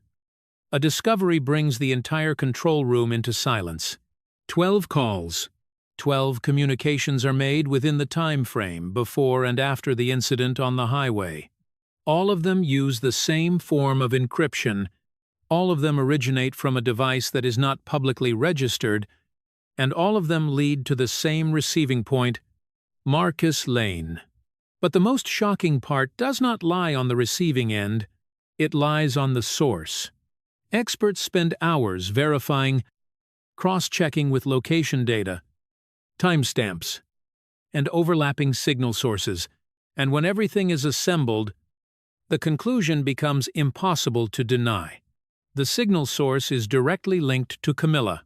Speaker 1: a discovery brings the entire control room into silence. 12 calls. 12 communications are made within the time frame before and after the incident on the highway. All of them use the same form of encryption. All of them originate from a device that is not publicly registered, and all of them lead to the same receiving point, Marcus Lane. But the most shocking part does not lie on the receiving end, it lies on the source. Experts spend hours verifying, cross-checking with location data, timestamps, and overlapping signal sources, and when everything is assembled, the conclusion becomes impossible to deny. The signal source is directly linked to Camilla.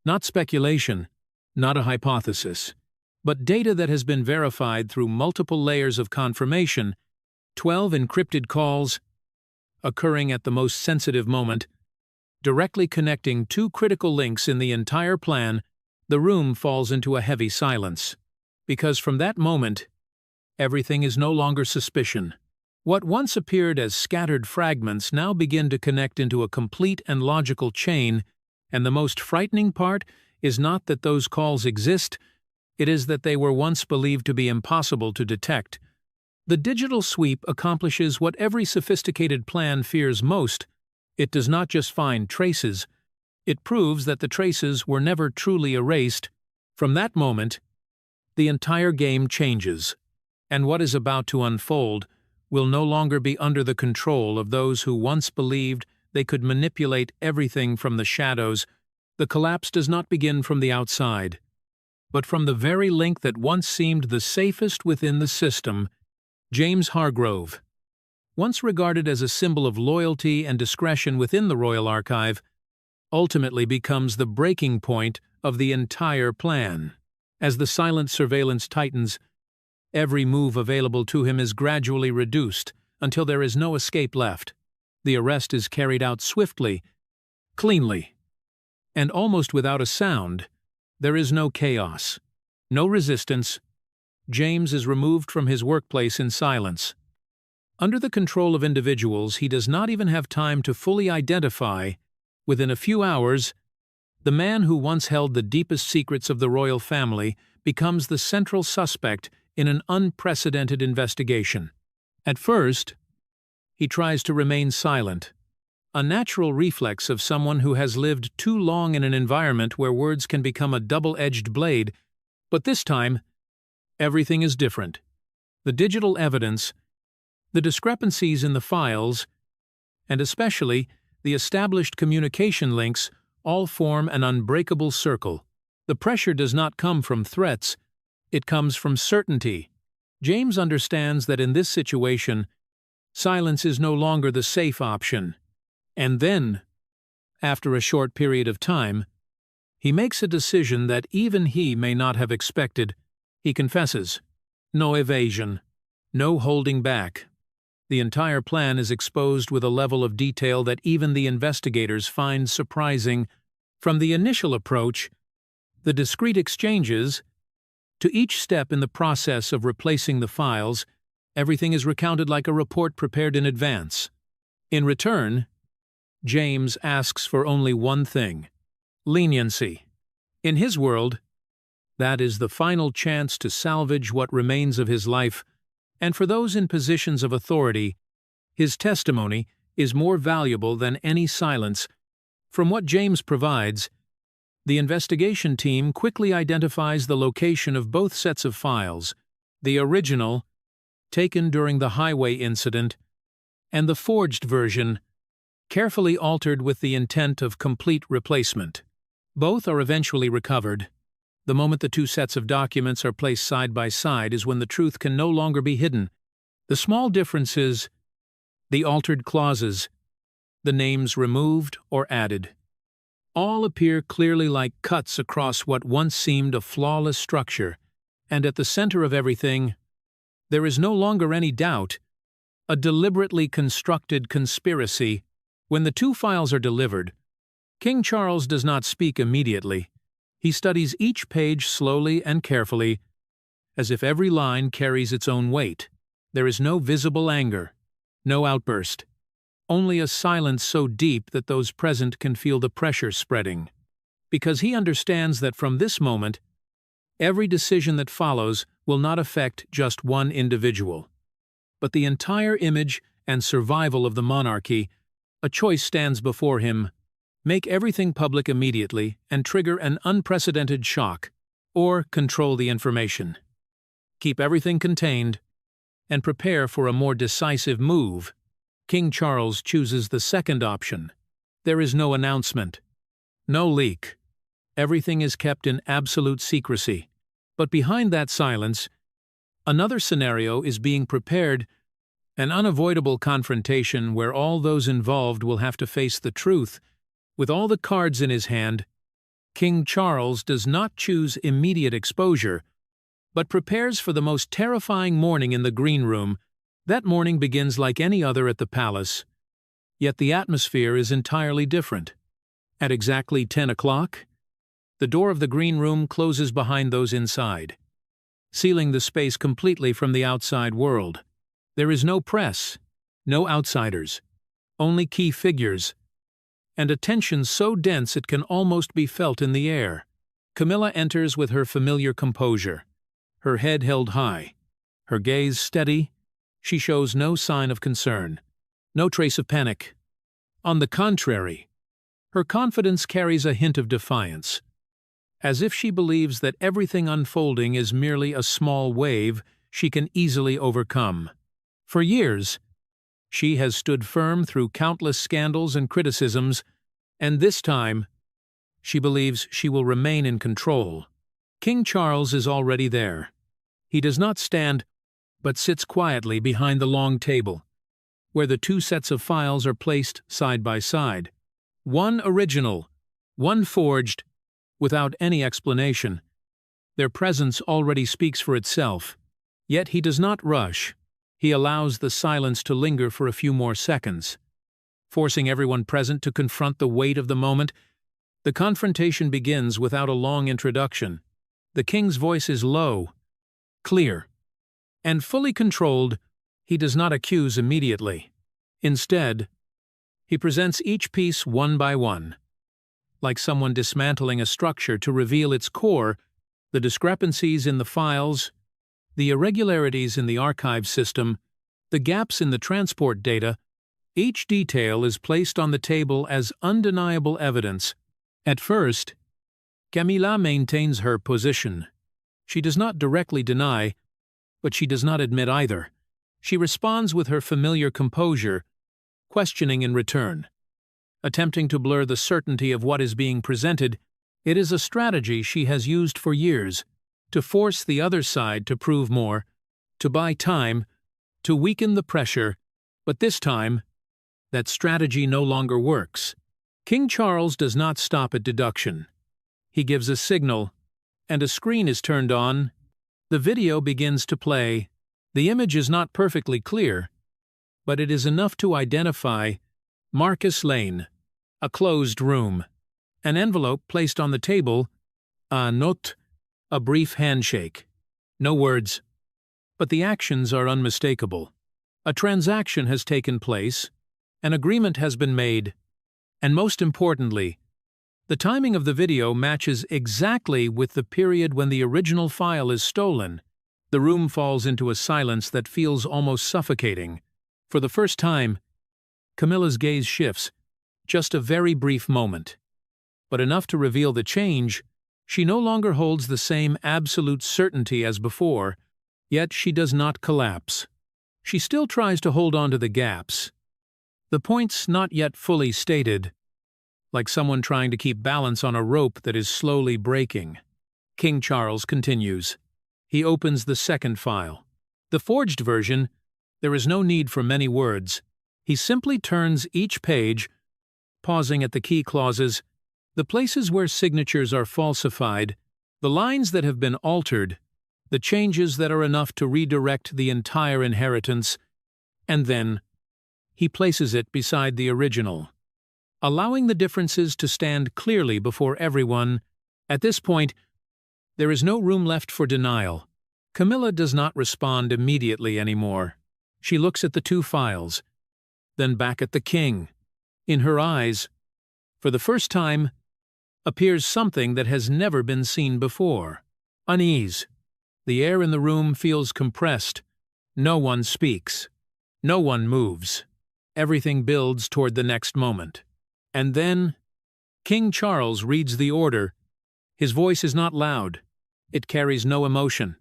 Speaker 1: Not speculation, not a hypothesis, but data that has been verified through multiple layers of confirmation, 12 encrypted calls, occurring at the most sensitive moment, directly connecting two critical links in the entire plan. The room falls into a heavy silence. Because from that moment, everything is no longer suspicion. What once appeared as scattered fragments now begin to connect into a complete and logical chain, and the most frightening part is not that those calls exist, it is that they were once believed to be impossible to detect. The digital sweep accomplishes what every sophisticated plan fears most. It does not just find traces, it proves that the traces were never truly erased. From that moment, the entire game changes, and what is about to unfold will no longer be under the control of those who once believed they could manipulate everything from the shadows. The collapse does not begin from the outside, but from the very link that once seemed the safest within the system. James Hargrove, once regarded as a symbol of loyalty and discretion within the Royal Archive, ultimately becomes the breaking point of the entire plan. As the silent surveillance tightens, every move available to him is gradually reduced until there is no escape left. The arrest is carried out swiftly, cleanly, and almost without a sound. There is no chaos, no resistance. James is removed from his workplace in silence. Under the control of individuals he does not even have time to fully identify, within a few hours, the man who once held the deepest secrets of the royal family becomes the central suspect in an unprecedented investigation. At first, he tries to remain silent, a natural reflex of someone who has lived too long in an environment where words can become a double-edged blade, but this time, everything is different. The digital evidence, the discrepancies in the files, and especially the established communication links all form an unbreakable circle. The pressure does not come from threats, it comes from certainty. James understands that in this situation, silence is no longer the safe option. And then, after a short period of time, he makes a decision that even he may not have expected. He confesses. No evasion, No holding back. The entire plan is exposed with a level of detail that even the investigators find surprising. From the initial approach, the discrete exchanges, to each step in the process of replacing the files, everything is recounted like a report prepared in advance. In return, James asks for only one thing: leniency. In his world, that is the final chance to salvage what remains of his life, and for those in positions of authority, his testimony is more valuable than any silence. From what James provides, the investigation team quickly identifies the location of both sets of files: the original, taken during the highway incident, and the forged version, carefully altered with the intent of complete replacement. Both are eventually recovered. The moment the two sets of documents are placed side by side is when the truth can no longer be hidden. The small differences, the altered clauses, the names removed or added, all appear clearly like cuts across what once seemed a flawless structure, and at the center of everything, there is no longer any doubt: a deliberately constructed conspiracy. When the two files are delivered, King Charles does not speak immediately. He studies each page slowly and carefully, as if every line carries its own weight. There is no visible anger, no outburst, only a silence so deep that those present can feel the pressure spreading. Because he understands that from this moment, every decision that follows will not affect just one individual, but the entire image and survival of the monarchy. A choice stands before him: make everything public immediately and trigger an unprecedented shock, or control the information. Keep everything contained and prepare for a more decisive move. King Charles chooses the second option. There is no announcement, no leak. Everything is kept in absolute secrecy. But behind that silence, another scenario is being prepared: an unavoidable confrontation where all those involved will have to face the truth. With all the cards in his hand, King Charles does not choose immediate exposure, but prepares for the most terrifying morning in the green room. That morning begins like any other at the palace, yet the atmosphere is entirely different. At exactly 10 o'clock, the door of the green room closes behind those inside, sealing the space completely from the outside world. There is no press, no outsiders, only key figures, and a tension so dense it can almost be felt in the air. Camilla enters with her familiar composure, her head held high, her gaze steady. She shows no sign of concern, no trace of panic. On the contrary, her confidence carries a hint of defiance, as if she believes that everything unfolding is merely a small wave she can easily overcome. For years, she has stood firm through countless scandals and criticisms, and this time, she believes she will remain in control. King Charles is already there. He does not stand, but sits quietly behind the long table, where the two sets of files are placed side by side. One original, one forged, without any explanation. Their presence already speaks for itself. Yet he does not rush. He allows the silence to linger for a few more seconds, forcing everyone present to confront the weight of the moment. The confrontation begins without a long introduction. The king's voice is low, clear, and fully controlled. He does not accuse immediately. Instead, he presents each piece one by one, like someone dismantling a structure to reveal its core: the discrepancies in the files, the irregularities in the archive system, the gaps in the transport data. Each detail is placed on the table as undeniable evidence. At first, Camilla maintains her position. She does not directly deny, but she does not admit either. She responds with her familiar composure, questioning in return, attempting to blur the certainty of what is being presented. It is a strategy she has used for years, to force the other side to prove more, to buy time, to weaken the pressure. But this time, that strategy no longer works. King Charles does not stop at deduction. He gives a signal, and a screen is turned on. The video begins to play. The image is not perfectly clear, but it is enough to identify Marcus Lane, a closed room, an envelope placed on the table, a note, a brief handshake. No words, but the actions are unmistakable. A transaction has taken place, an agreement has been made, and most importantly, the timing of the video matches exactly with the period when the original file is stolen. The room falls into a silence that feels almost suffocating. For the first time, Camilla's gaze shifts, just a very brief moment. But enough to reveal the change. She no longer holds the same absolute certainty as before, yet she does not collapse. She still tries to hold on to the gaps, the points not yet fully stated, like someone trying to keep balance on a rope that is slowly breaking. King Charles continues. He opens the second file. The forged version, there is no need for many words. He simply turns each page, pausing at the key clauses, the places where signatures are falsified, the lines that have been altered, the changes that are enough to redirect the entire inheritance, and then he places it beside the original, allowing the differences to stand clearly before everyone. At this point, there is no room left for denial. Camilla does not respond immediately anymore. She looks at the two files, then back at the king. In her eyes, for the first time, appears something that has never been seen before. Unease. The air in the room feels compressed. No one speaks. No one moves. Everything builds toward the next moment. And then, King Charles reads the order. His voice is not loud. It carries no emotion.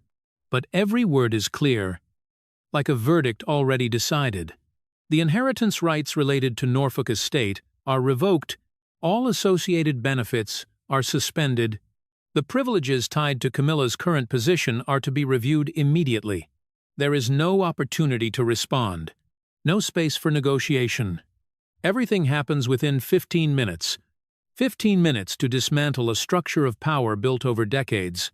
Speaker 1: But every word is clear, like a verdict already decided. The inheritance rights related to Norfolk estate are revoked, all associated benefits are suspended. The privileges tied to Camilla's current position are to be reviewed immediately. There is no opportunity to respond, no space for negotiation. Everything happens within 15 minutes. 15 minutes to dismantle a structure of power built over decades.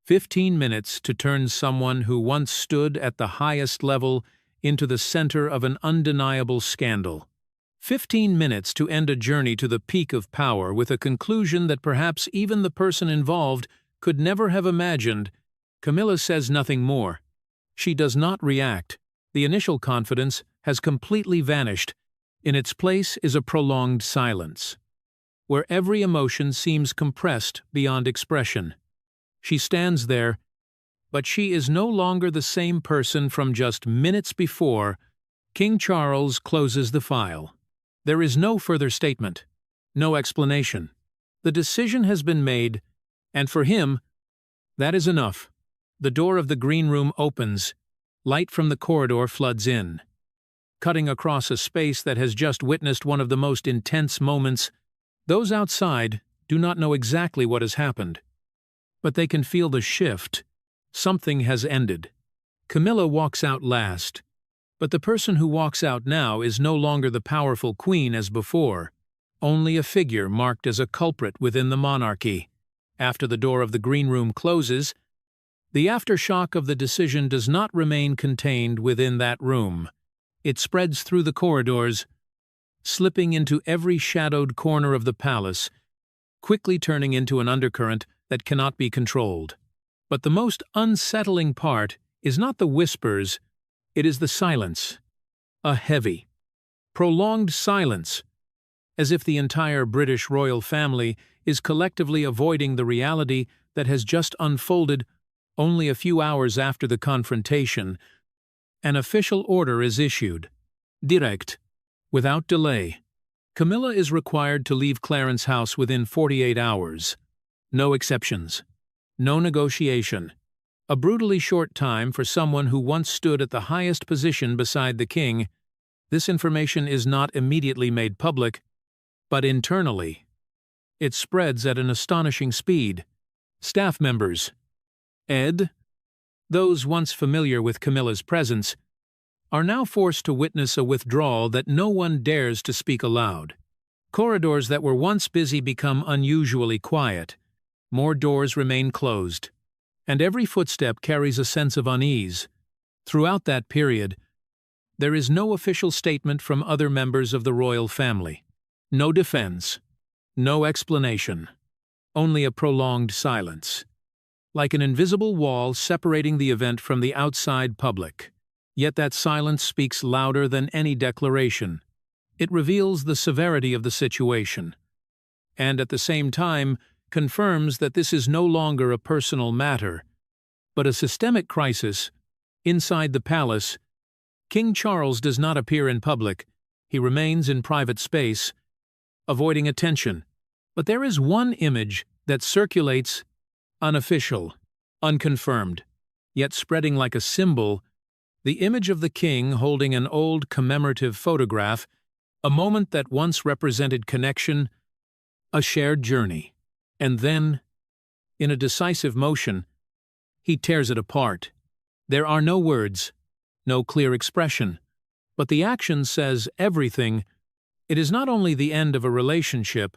Speaker 1: 15 minutes to turn someone who once stood at the highest level into the center of an undeniable scandal. 15 minutes to end a journey to the peak of power with a conclusion that perhaps even the person involved could never have imagined. Camilla says nothing more. She does not react. The initial confidence has completely vanished. In its place is a prolonged silence, where every emotion seems compressed beyond expression. She stands there, but she is no longer the same person from just minutes before. King Charles closes the file. There is no further statement, no explanation. The decision has been made, and for him, that is enough. The door of the green room opens. Light from the corridor floods in, cutting across a space that has just witnessed one of the most intense moments. Those outside do not know exactly what has happened, but they can feel the shift. Something has ended. Camilla walks out last, but the person who walks out now is no longer the powerful queen as before, only a figure marked as a culprit within the monarchy. After the door of the green room closes, the aftershock of the decision does not remain contained within that room. It spreads through the corridors, slipping into every shadowed corner of the palace, quickly turning into an undercurrent that cannot be controlled. But the most unsettling part is not the whispers, it is the silence. A heavy, prolonged silence, as if the entire British royal family is collectively avoiding the reality that has just unfolded. Only a few hours after the confrontation, an official order is issued. Direct, without delay. Camilla is required to leave Clarence House within 48 hours. No exceptions. No negotiation. A brutally short time for someone who once stood at the highest position beside the king. This information is not immediately made public, but internally. It spreads at an astonishing speed. Staff members, Ed, those once familiar with Camilla's presence, are now forced to witness a withdrawal that no one dares to speak aloud. Corridors that were once busy become unusually quiet. More doors remain closed, and every footstep carries a sense of unease. Throughout that period, there is no official statement from other members of the royal family. No defense, no explanation, only a prolonged silence, like an invisible wall separating the event from the outside public. Yet that silence speaks louder than any declaration. It reveals the severity of the situation, and at the same time confirms that this is no longer a personal matter, but a systemic crisis. Inside the palace, King Charles does not appear in public. He remains in private space, avoiding attention. But there is one image that circulates, unofficial, unconfirmed, yet spreading like a symbol, the image of the king holding an old commemorative photograph, a moment that once represented connection, a shared journey. And then, in a decisive motion, he tears it apart. There are no words, no clear expression, but the action says everything. It is not only the end of a relationship,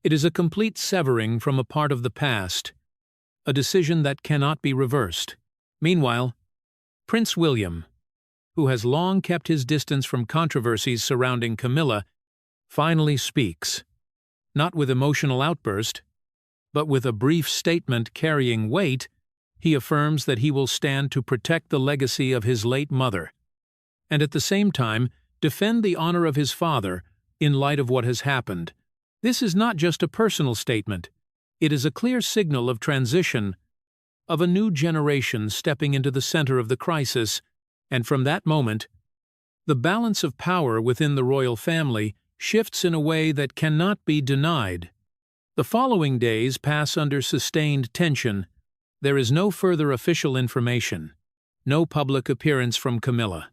Speaker 1: it is a complete severing from a part of the past, a decision that cannot be reversed. Meanwhile, Prince William, who has long kept his distance from controversies surrounding Camilla, finally speaks, not with emotional outburst, but with a brief statement carrying weight. He affirms that he will stand to protect the legacy of his late mother, and at the same time defend the honor of his father in light of what has happened. This is not just a personal statement. It is a clear signal of transition, of a new generation stepping into the center of the crisis, and from that moment, the balance of power within the royal family shifts in a way that cannot be denied. The following days pass under sustained tension. There is no further official information, no public appearance from Camilla,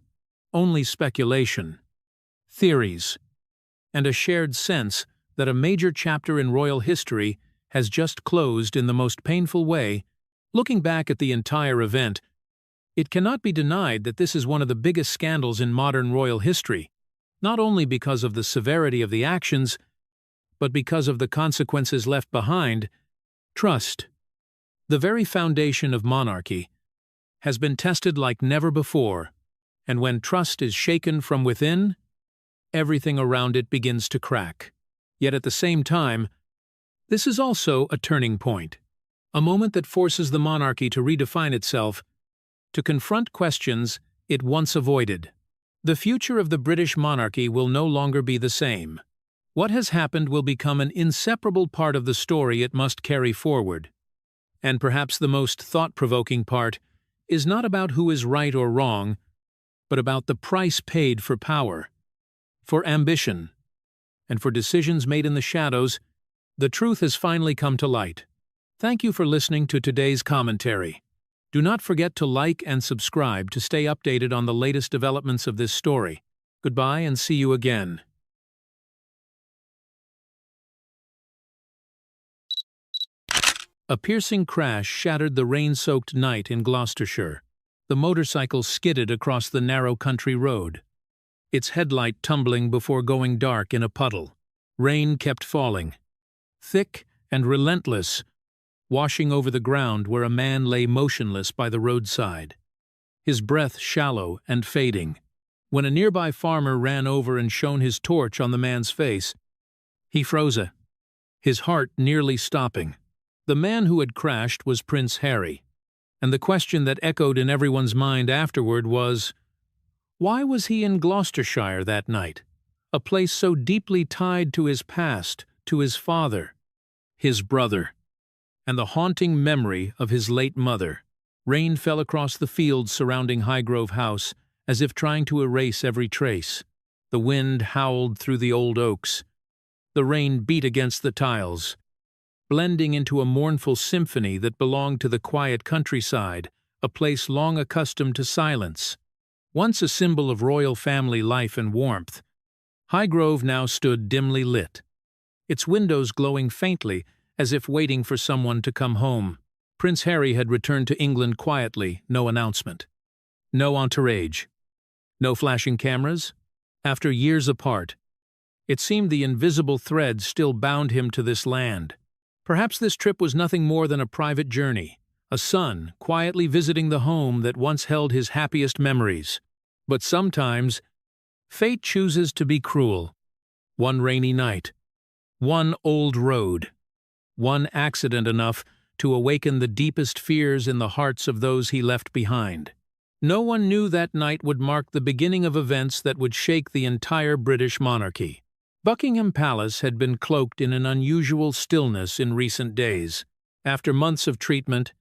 Speaker 1: only speculation, theories, and a shared sense that a major chapter in royal history has just closed in the most painful way. Looking back at the entire event, it cannot be denied that this is one of the biggest scandals in modern royal history, not only because of the severity of the actions, but because of the consequences left behind. Trust, the very foundation of monarchy, has been tested like never before, and when trust is shaken from within, everything around it begins to crack. Yet at the same time, this is also a turning point, a moment that forces the monarchy to redefine itself, to confront questions it once avoided. The future of the British monarchy will no longer be the same. What has happened will become an inseparable part of the story it must carry forward. And perhaps the most thought-provoking part is not about who is right or wrong, but about the price paid for power, for ambition, and for decisions made in the shadows. The truth has finally come to light. Thank you for listening to today's commentary. Do not forget to like and subscribe to stay updated on the latest developments of this story. Goodbye and see you again. A piercing crash shattered the rain-soaked night in Gloucestershire. The motorcycle skidded across the narrow country road, its headlight tumbling before going dark in a puddle. Rain kept falling, thick and relentless, washing over the ground where a man lay motionless by the roadside, his breath shallow and fading. When a nearby farmer ran over and shone his torch on the man's face, he froze, his heart nearly stopping. The man who had crashed was Prince Harry, and the question that echoed in everyone's mind afterward was, why was he in Gloucestershire that night? A place so deeply tied to his past, to his father, his brother, and the haunting memory of his late mother. Rain fell across the fields surrounding Highgrove House, as if trying to erase every trace. The wind howled through the old oaks. The rain beat against the tiles, blending into a mournful symphony that belonged to the quiet countryside, a place long accustomed to silence. Once a symbol of royal family life and warmth, Highgrove now stood dimly lit, its windows glowing faintly as if waiting for someone to come home. Prince Harry had returned to England quietly, no announcement. No entourage. No flashing cameras. After years apart, it seemed the invisible thread still bound him to this land. Perhaps this trip was nothing more than a private journey, a son quietly visiting the home that once held his happiest memories. But sometimes, fate chooses to be cruel. One rainy night, one old road, one accident enough to awaken the deepest fears in the hearts of those he left behind. No one knew that night would mark the beginning of events that would shake the entire British monarchy. Buckingham Palace had been cloaked in an unusual stillness in recent days. After months of treatment,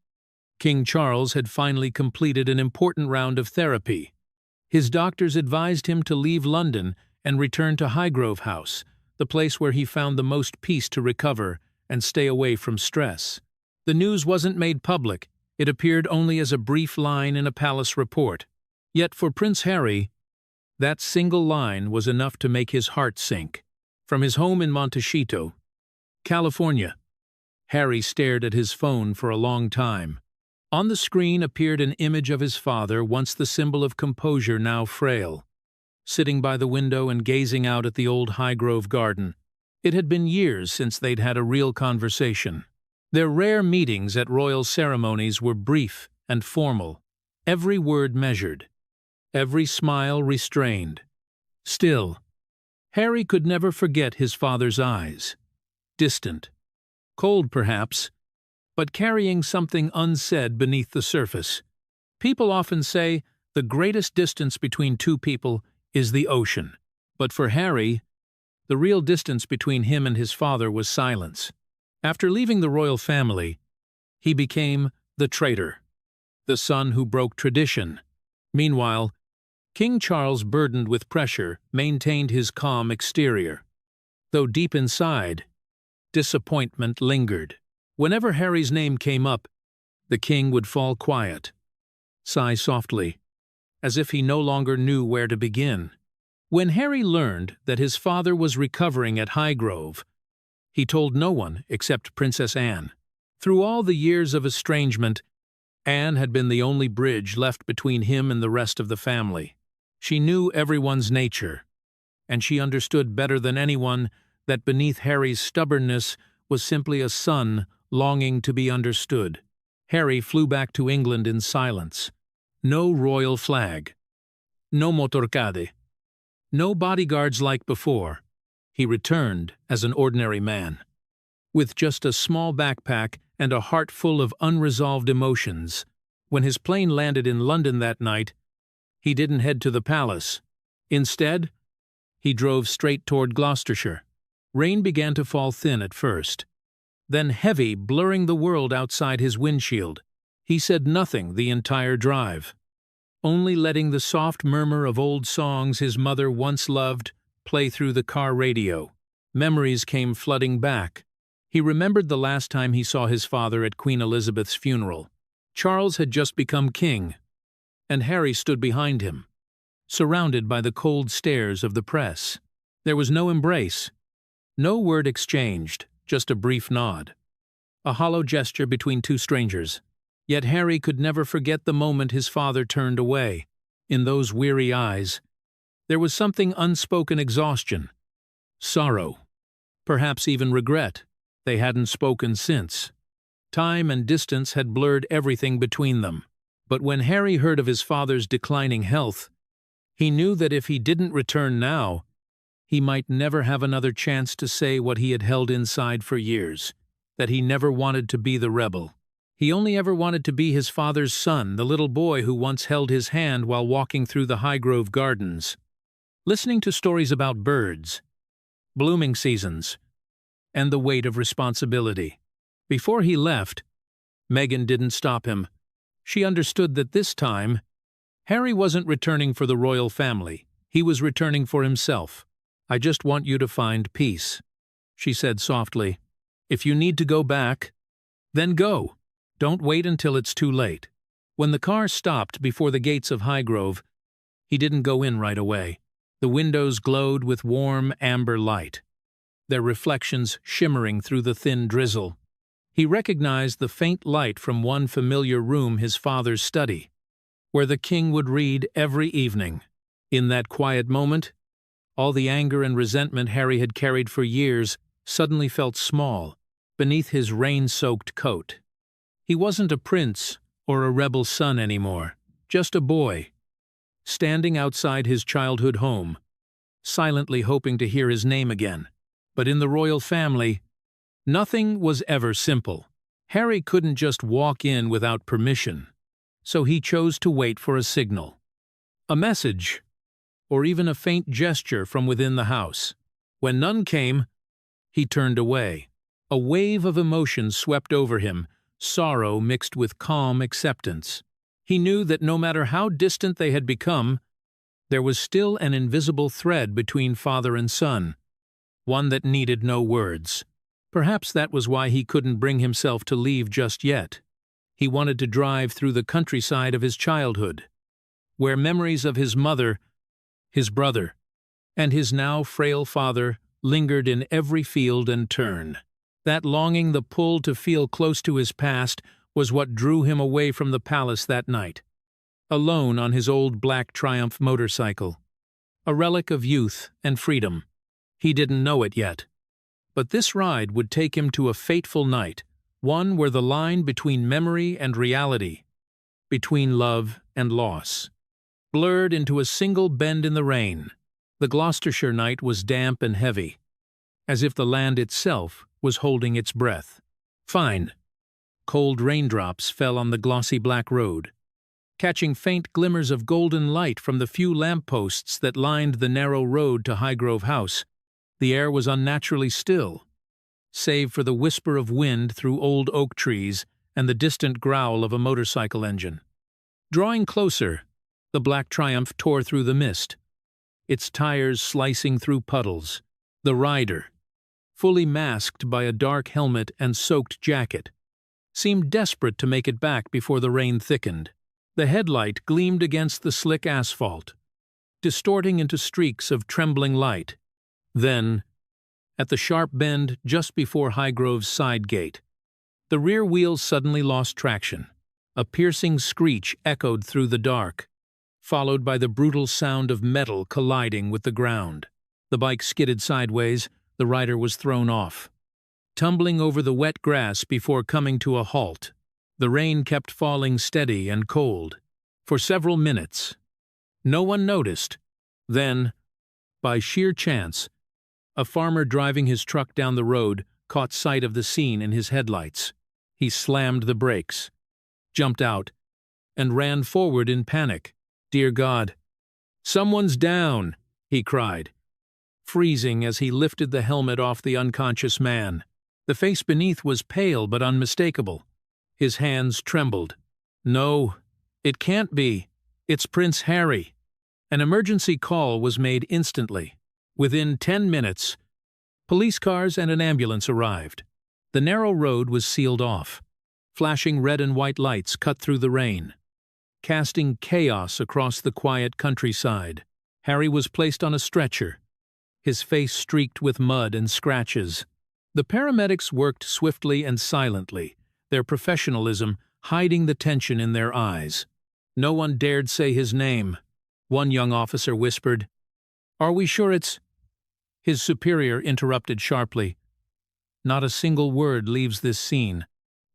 Speaker 1: King Charles had finally completed an important round of therapy. His doctors advised him to leave London and return to Highgrove House, the place where he found the most peace to recover and stay away from stress. The news wasn't made public. It appeared only as a brief line in a palace report. Yet for Prince Harry, that single line was enough to make his heart sink. From his home in Montecito, California, Harry stared at his phone for a long time. On the screen appeared an image of his father, once the symbol of composure, now frail, sitting by the window and gazing out at the old Highgrove garden. It had been years since they'd had a real conversation. Their rare meetings at royal ceremonies were brief and formal, every word measured, every smile restrained. Still, Harry could never forget his father's eyes. Distant, cold perhaps, but carrying something unsaid beneath the surface. People often say the greatest distance between two people is the ocean. But for Harry, the real distance between him and his father was silence. After leaving the royal family, he became the traitor, the son who broke tradition. Meanwhile, King Charles, burdened with pressure, maintained his calm exterior. Though deep inside, disappointment lingered. Whenever Harry's name came up, the king would fall quiet, sigh softly, as if he no longer knew where to begin. When Harry learned that his father was recovering at Highgrove, he told no one except Princess Anne. Through all the years of estrangement, Anne had been the only bridge left between him and the rest of the family. She knew everyone's nature, and she understood better than anyone that beneath Harry's stubbornness was simply a son longing to be understood. Harry flew back to England in silence. No royal flag, no motorcade, no bodyguards like before. He returned as an ordinary man, with just a small backpack and a heart full of unresolved emotions. When his plane landed in London that night, he didn't head to the palace. Instead, he drove straight toward Gloucestershire. Rain began to fall thin at first, then heavy, blurring the world outside his windshield. He said nothing the entire drive, only letting the soft murmur of old songs his mother once loved play through the car radio. Memories came flooding back. He remembered the last time he saw his father at Queen Elizabeth's funeral. Charles had just become king, and Harry stood behind him, surrounded by the cold stares of the press. There was no embrace, no word exchanged, just a brief nod, a hollow gesture between two strangers. Yet Harry could never forget the moment his father turned away. In those weary eyes, there was something unspoken exhaustion, sorrow, perhaps even regret. They hadn't spoken since. Time and distance had blurred everything between them. But when Harry heard of his father's declining health, he knew that if he didn't return now, he might never have another chance to say what he had held inside for years, that he never wanted to be the rebel. He only ever wanted to be his father's son, the little boy who once held his hand while walking through the Highgrove gardens, listening to stories about birds, blooming seasons, and the weight of responsibility. Before he left, Meghan didn't stop him. She understood that this time, Harry wasn't returning for the royal family. He was returning for himself. "I just want you to find peace," she said softly. "If you need to go back, then go. Don't wait until it's too late." When the car stopped before the gates of Highgrove, he didn't go in right away. The windows glowed with warm amber light, their reflections shimmering through the thin drizzle. He recognized the faint light from one familiar room, his father's study, where the king would read every evening. In that quiet moment, all the anger and resentment Harry had carried for years suddenly felt small beneath his rain-soaked coat. He wasn't a prince or a rebel son anymore, just a boy, standing outside his childhood home, silently hoping to hear his name again. But in the royal family, nothing was ever simple. Harry couldn't just walk in without permission, so he chose to wait for a signal. A message, or even a faint gesture from within the house. When none came, he turned away. A wave of emotion swept over him, sorrow mixed with calm acceptance. He knew that no matter how distant they had become, there was still an invisible thread between father and son, one that needed no words. Perhaps that was why he couldn't bring himself to leave just yet. He wanted to drive through the countryside of his childhood, where memories of his mother, his brother, and his now frail father lingered in every field and turn. That longing, the pull to feel close to his past, was what drew him away from the palace that night. Alone on his old black Triumph motorcycle, a relic of youth and freedom. He didn't know it yet. But this ride would take him to a fateful night, one where the line between memory and reality, between love and loss, blurred into a single bend in the rain. The Gloucestershire night was damp and heavy, as if the land itself was holding its breath. Fine. Cold raindrops fell on the glossy black road, catching faint glimmers of golden light from the few lampposts that lined the narrow road to Highgrove House. The air was unnaturally still, save for the whisper of wind through old oak trees and the distant growl of a motorcycle engine. Drawing closer, the black Triumph tore through the mist, its tires slicing through puddles. The rider, fully masked by a dark helmet and soaked jacket, seemed desperate to make it back before the rain thickened. The headlight gleamed against the slick asphalt, distorting into streaks of trembling light. Then, at the sharp bend just before Highgrove's side gate, the rear wheels suddenly lost traction. A piercing screech echoed through the dark, followed by the brutal sound of metal colliding with the ground. The bike skidded sideways, the rider was thrown off, tumbling over the wet grass before coming to a halt. The rain kept falling steady and cold, for several minutes. No one noticed. Then, by sheer chance, a farmer driving his truck down the road caught sight of the scene in his headlights. He slammed the brakes, jumped out, and ran forward in panic. "Dear God, someone's down!" he cried, freezing as he lifted the helmet off the unconscious man. The face beneath was pale but unmistakable. His hands trembled. "No, it can't be. It's Prince Harry." An emergency call was made instantly. Within 10 minutes, police cars and an ambulance arrived. The narrow road was sealed off. Flashing red and white lights cut through the rain, casting chaos across the quiet countryside. Harry was placed on a stretcher, his face streaked with mud and scratches. The paramedics worked swiftly and silently, their professionalism hiding the tension in their eyes. No one dared say his name. One young officer whispered, "Are we sure it's—" His superior interrupted sharply, "Not a single word leaves this scene.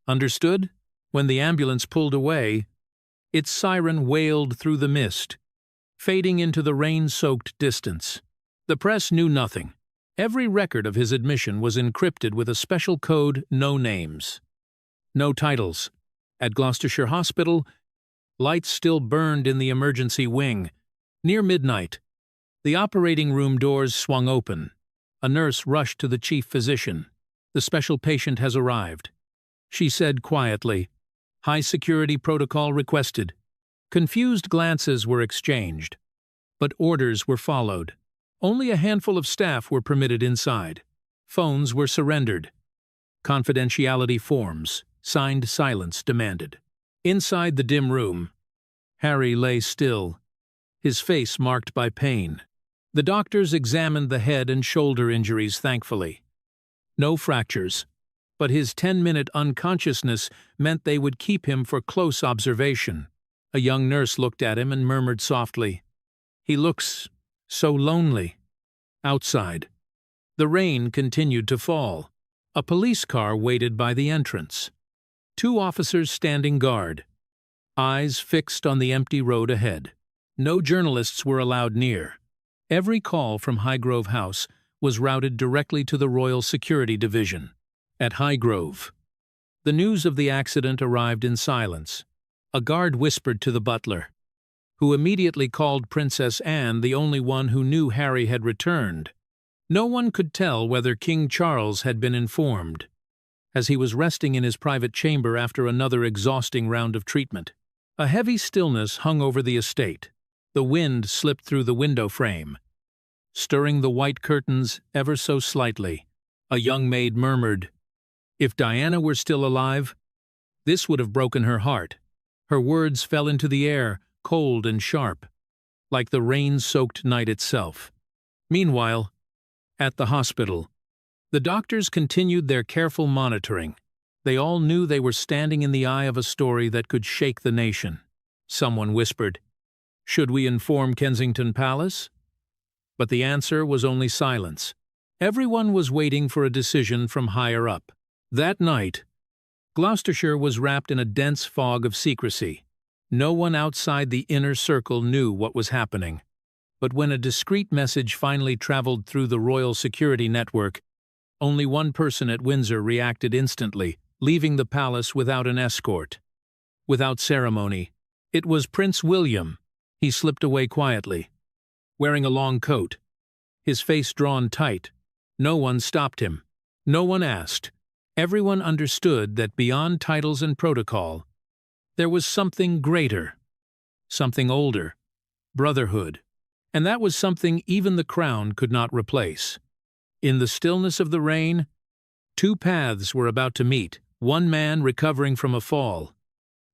Speaker 1: Understood?" When the ambulance pulled away, its siren wailed through the mist, fading into the rain-soaked distance. The press knew nothing. Every record of his admission was encrypted with a special code, no names, no titles. At Gloucestershire Hospital, lights still burned in the emergency wing. Near midnight, the operating room doors swung open. A nurse rushed to the chief physician. "The special patient has arrived," she said quietly. "High security protocol requested." Confused glances were exchanged, but orders were followed. Only a handful of staff were permitted inside. Phones were surrendered. Confidentiality forms, signed silence demanded. Inside the dim room, Harry lay still, his face marked by pain. The doctors examined the head and shoulder injuries thankfully. No fractures, but his 10-minute unconsciousness meant they would keep him for close observation. A young nurse looked at him and murmured softly, "He looks so lonely." Outside, the rain continued to fall. A police car waited by the entrance. Two officers standing guard, eyes fixed on the empty road ahead. No journalists were allowed near. Every call from Highgrove House was routed directly to the Royal Security Division. At Highgrove, the news of the accident arrived in silence. A guard whispered to the butler, who immediately called Princess Anne, the only one who knew Harry had returned. No one could tell whether King Charles had been informed, as he was resting in his private chamber after another exhausting round of treatment. A heavy stillness hung over the estate. The wind slipped through the window frame, stirring the white curtains ever so slightly. A young maid murmured, "If Diana were still alive, this would have broken her heart." Her words fell into the air, cold and sharp, like the rain-soaked night itself. Meanwhile, at the hospital, the doctors continued their careful monitoring. They all knew they were standing in the eye of a story that could shake the nation. Someone whispered, "Should we inform Kensington Palace?" But the answer was only silence. Everyone was waiting for a decision from higher up. That night, Gloucestershire was wrapped in a dense fog of secrecy. No one outside the inner circle knew what was happening. But when a discreet message finally traveled through the Royal Security Network, only one person at Windsor reacted instantly, leaving the palace without an escort. Without ceremony, it was Prince William. He slipped away quietly, wearing a long coat, his face drawn tight. No one stopped him. No one asked. Everyone understood that beyond titles and protocol, there was something greater, something older, brotherhood. And that was something even the crown could not replace. In the stillness of the rain, two paths were about to meet, one man recovering from a fall,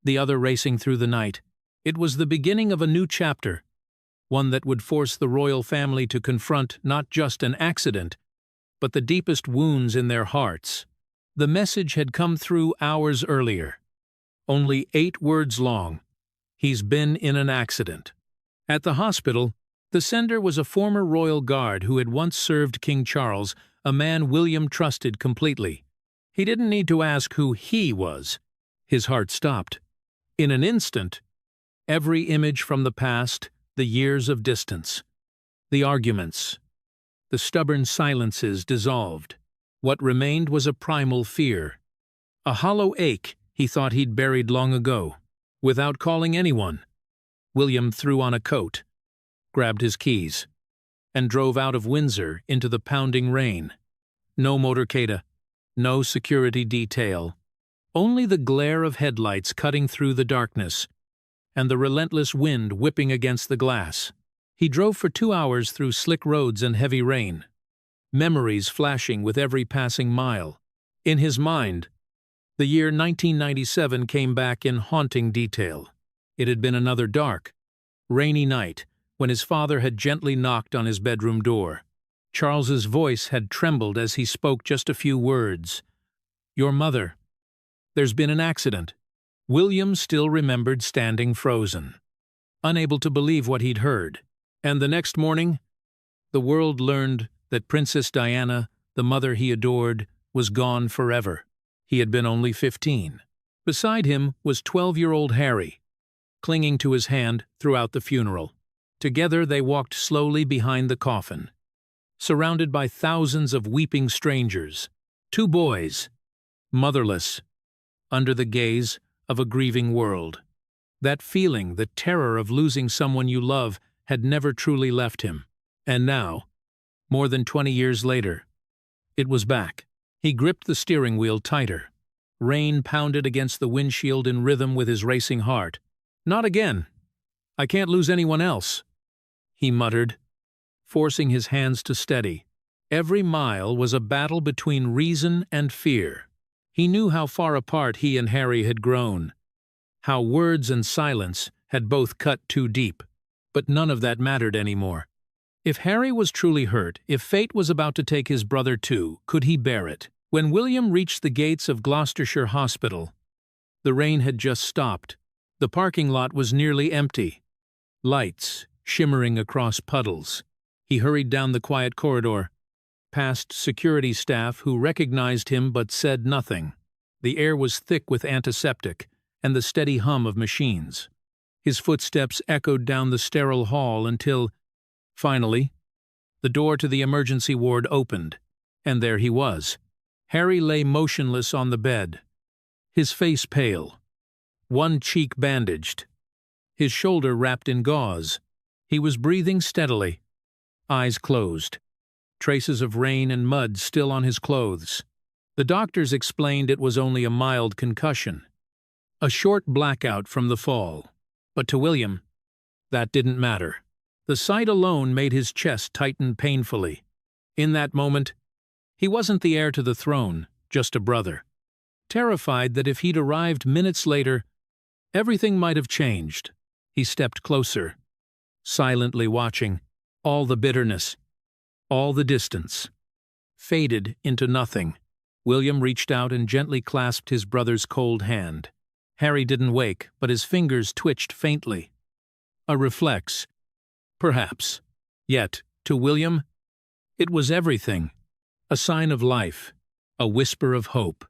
Speaker 1: the other racing through the night. It was the beginning of a new chapter, one that would force the royal family to confront not just an accident, but the deepest wounds in their hearts. The message had come through hours earlier, only 8 words long. "He's been in an accident." At the hospital, the sender was a former royal guard who had once served King Charles, a man William trusted completely. He didn't need to ask who he was. His heart stopped. In an instant, every image from the past, the years of distance, the arguments, the stubborn silences dissolved. What remained was a primal fear, a hollow ache he thought he'd buried long ago. Without calling anyone, William threw on a coat, grabbed his keys, and drove out of Windsor into the pounding rain. No motorcade, no security detail, only the glare of headlights cutting through the darkness, and the relentless wind whipping against the glass. He drove for 2 hours through slick roads and heavy rain, memories flashing with every passing mile. In his mind, the year 1997 came back in haunting detail. It had been another dark, rainy night when his father had gently knocked on his bedroom door. Charles's voice had trembled as he spoke just a few words. "Your mother. There's been an accident." William still remembered standing frozen, unable to believe what he'd heard. And the next morning, the world learned that Princess Diana, the mother he adored, was gone forever. He had been only 15. Beside him was 12-year-old Harry, clinging to his hand throughout the funeral. Together they walked slowly behind the coffin, surrounded by thousands of weeping strangers. 2 boys, motherless, under the gaze of a grieving world. That feeling, the terror of losing someone you love, had never truly left him. And now, more than 20 years later, it was back. He gripped the steering wheel tighter. Rain pounded against the windshield in rhythm with his racing heart. "Not again. I can't lose anyone else," he muttered, forcing his hands to steady. Every mile was a battle between reason and fear. He knew how far apart he and Harry had grown, how words and silence had both cut too deep. But none of that mattered anymore. If Harry was truly hurt, if fate was about to take his brother too, could he bear it? When William reached the gates of Gloucestershire Hospital, the rain had just stopped. The parking lot was nearly empty, lights shimmering across puddles. He hurried down the quiet corridor, past security staff who recognized him but said nothing. The air was thick with antiseptic and the steady hum of machines. His footsteps echoed down the sterile hall until, finally, the door to the emergency ward opened, and there he was. Harry lay motionless on the bed, his face pale, one cheek bandaged, his shoulder wrapped in gauze. He was breathing steadily, eyes closed, traces of rain and mud still on his clothes. The doctors explained it was only a mild concussion, a short blackout from the fall. But to William, that didn't matter. The sight alone made his chest tighten painfully. In that moment, he wasn't the heir to the throne, just a brother. Terrified that if he'd arrived minutes later, everything might have changed, he stepped closer, silently watching. All the bitterness, all the distance, faded into nothing. William reached out and gently clasped his brother's cold hand. Harry didn't wake, but his fingers twitched faintly. A reflex, perhaps. Yet, to William, it was everything. A sign of life, a whisper of hope.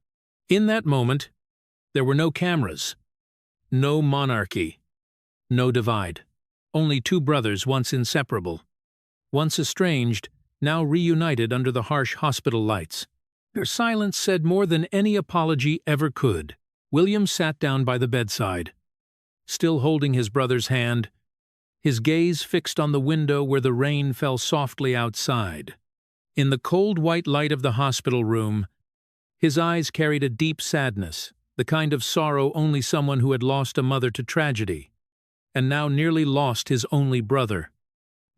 Speaker 1: In that moment, there were no cameras, no monarchy, no divide. Only two brothers once inseparable, once estranged, now reunited under the harsh hospital lights. Their silence said more than any apology ever could. William sat down by the bedside, still holding his brother's hand, his gaze fixed on the window where the rain fell softly outside. In the cold white light of the hospital room, his eyes carried a deep sadness, the kind of sorrow only someone who had lost a mother to tragedy, and now nearly lost his only brother,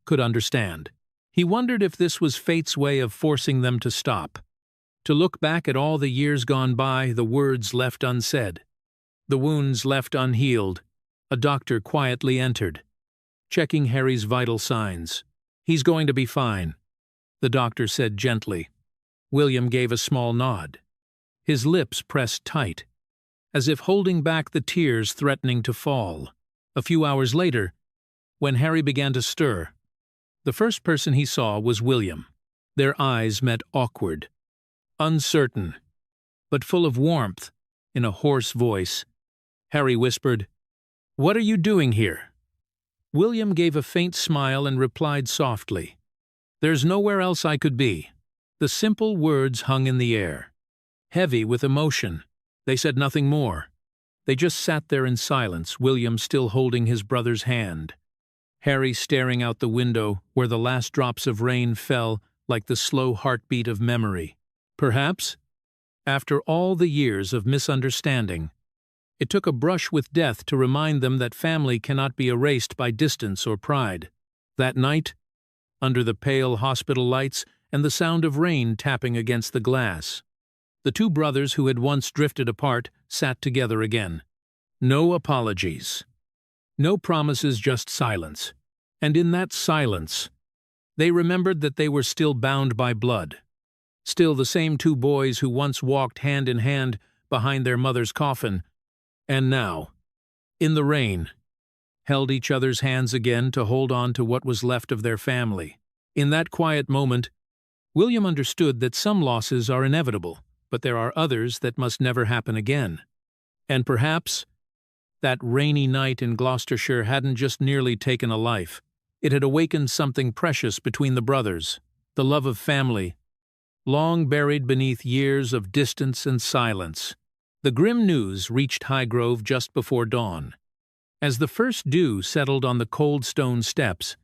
Speaker 1: could understand. He wondered if this was fate's way of forcing them to stop, to look back at all the years gone by, the words left unsaid, the wounds left unhealed. A doctor quietly entered, checking Harry's vital signs. "He's going to be fine," the doctor said gently. William gave a small nod, his lips pressed tight, as if holding back the tears threatening to fall. A few hours later, when Harry began to stir, the first person he saw was William. Their eyes met awkward, uncertain, but full of warmth. In a hoarse voice, Harry whispered, "What are you doing here?" William gave a faint smile and replied softly, "There's nowhere else I could be." The simple words hung in the air, heavy with emotion. They said nothing more. They just sat there in silence, William still holding his brother's hand, Harry staring out the window where the last drops of rain fell like the slow heartbeat of memory. Perhaps, after all the years of misunderstanding, it took a brush with death to remind them that family cannot be erased by distance or pride. That night, under the pale hospital lights and the sound of rain tapping against the glass, the two brothers who had once drifted apart sat together again. No apologies, no promises, just silence. And in that silence, they remembered that they were still bound by blood. Still the same two boys who once walked hand in hand behind their mother's coffin, and now, in the rain, held each other's hands again to hold on to what was left of their family. In that quiet moment, William understood that some losses are inevitable, but there are others that must never happen again. And perhaps that rainy night in Gloucestershire hadn't just nearly taken a life. It had awakened something precious between the brothers, the love of family, long buried beneath years of distance and silence. The grim news reached Highgrove just before dawn. As the first dew settled on the cold stone steps,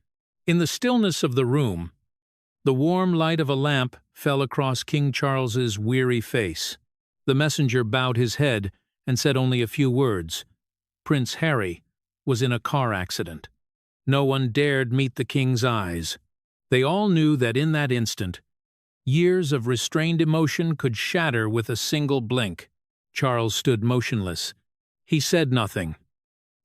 Speaker 1: in the stillness of the room, the warm light of a lamp fell across King Charles's weary face. The messenger bowed his head and said only a few words. Prince Harry was in a car accident. No one dared meet the king's eyes. They all knew that in that instant, years of restrained emotion could shatter with a single blink. Charles stood motionless. He said nothing,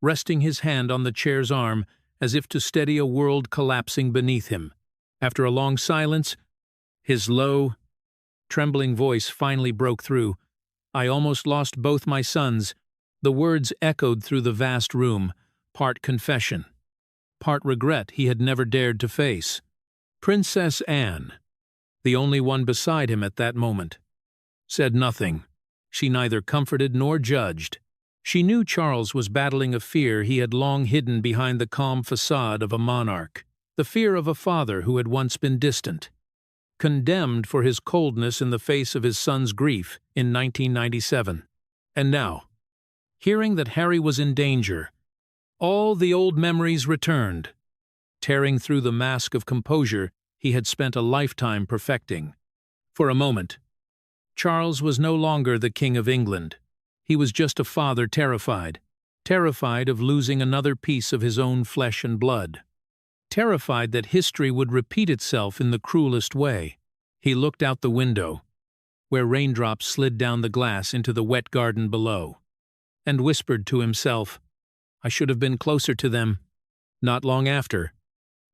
Speaker 1: resting his hand on the chair's arm as if to steady a world collapsing beneath him. After a long silence, his low, trembling voice finally broke through. "I almost lost both my sons." The words echoed through the vast room, part confession, part regret he had never dared to face. Princess Anne, the only one beside him at that moment, said nothing. She neither comforted nor judged. She knew Charles was battling a fear he had long hidden behind the calm facade of a monarch, the fear of a father who had once been distant, condemned for his coldness in the face of his son's grief in 1997. And now, hearing that Harry was in danger, all the old memories returned, tearing through the mask of composure he had spent a lifetime perfecting. For a moment, Charles was no longer the King of England. He was just a father terrified of losing another piece of his own flesh and blood, terrified that history would repeat itself in the cruelest way. He looked out the window, where raindrops slid down the glass into the wet garden below, and whispered to himself, "I should have been closer to them." Not long after,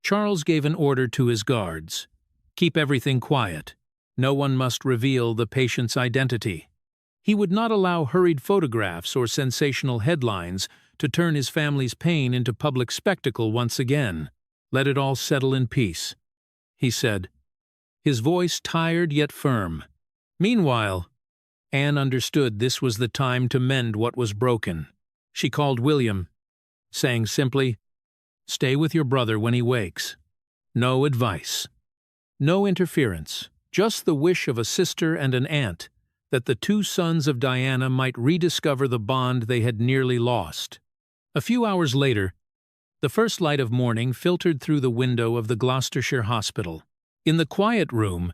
Speaker 1: Charles gave an order to his guards. Keep everything quiet. No one must reveal the patient's identity. He would not allow hurried photographs or sensational headlines to turn his family's pain into public spectacle once again. Let it all settle in peace, he said, his voice tired yet firm. Meanwhile, Anne understood this was the time to mend what was broken. She called William, saying simply, "Stay with your brother when he wakes. No advice. No interference. Just the wish of a sister and an aunt that the two sons of Diana might rediscover the bond they had nearly lost." A few hours later, the first light of morning filtered through the window of the Gloucestershire hospital. In the quiet room,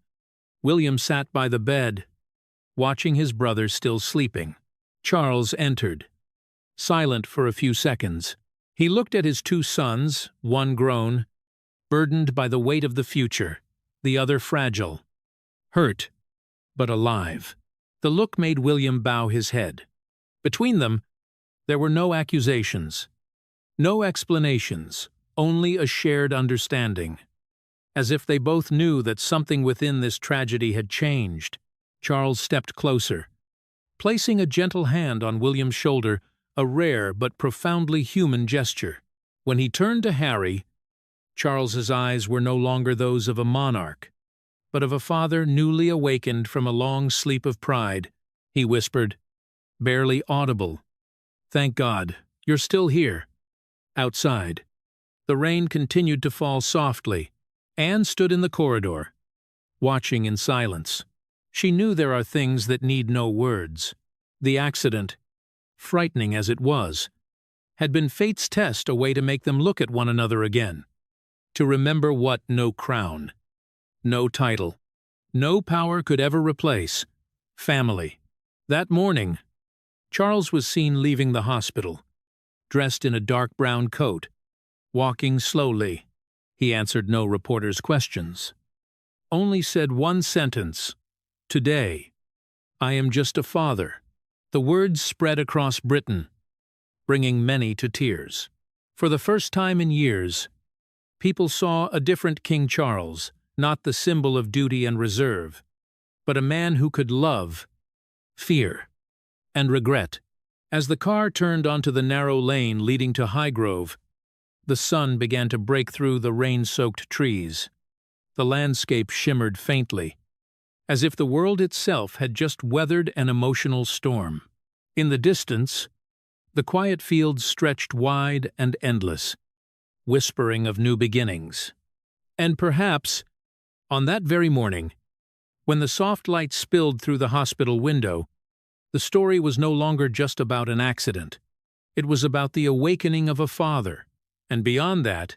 Speaker 1: William sat by the bed, watching his brother still sleeping. Charles entered, silent for a few seconds. He looked at his two sons, one grown, burdened by the weight of the future, the other fragile, hurt, but alive. The look made William bow his head. Between them, there were no accusations, no explanations, only a shared understanding. As if they both knew that something within this tragedy had changed, Charles stepped closer, placing a gentle hand on William's shoulder, a rare but profoundly human gesture. When he turned to Harry, Charles's eyes were no longer those of a monarch, but of a father newly awakened from a long sleep of pride. He whispered, barely audible, "Thank God, you're still here." Outside, the rain continued to fall softly. Anne stood in the corridor, watching in silence. She knew there are things that need no words. The accident, frightening as it was, had been fate's test, a way to make them look at one another again, to remember what no crown, no title, no power could ever replace: family. That morning, Charles was seen leaving the hospital, dressed in a dark brown coat, walking slowly. He answered no reporter's questions, only said one sentence, "Today, I am just a father." The words spread across Britain, bringing many to tears. For the first time in years, people saw a different King Charles, not the symbol of duty and reserve, but a man who could love, fear, and regret. As the car turned onto the narrow lane leading to Highgrove, the sun began to break through the rain-soaked trees. The landscape shimmered faintly, as if the world itself had just weathered an emotional storm. In the distance, the quiet fields stretched wide and endless, whispering of new beginnings. And perhaps, on that very morning, when the soft light spilled through the hospital window, the story was no longer just about an accident. It was about the awakening of a father, and beyond that,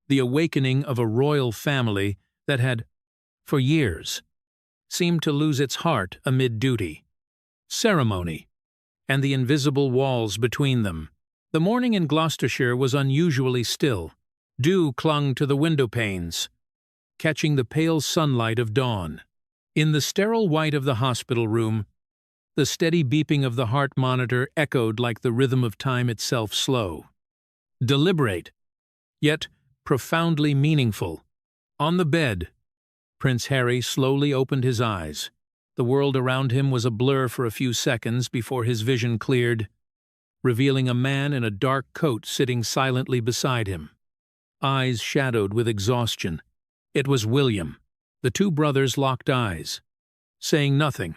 Speaker 1: the awakening of a royal family that had, for years, seemed to lose its heart amid duty, ceremony, and the invisible walls between them. The morning in Gloucestershire was unusually still. Dew clung to the window panes, catching the pale sunlight of dawn. In the sterile white of the hospital room, the steady beeping of the heart monitor echoed like the rhythm of time itself, slow, deliberate, yet profoundly meaningful. On the bed, Prince Harry slowly opened his eyes. The world around him was a blur for a few seconds before his vision cleared, revealing a man in a dark coat sitting silently beside him, eyes shadowed with exhaustion. It was William. The two brothers locked eyes, saying nothing.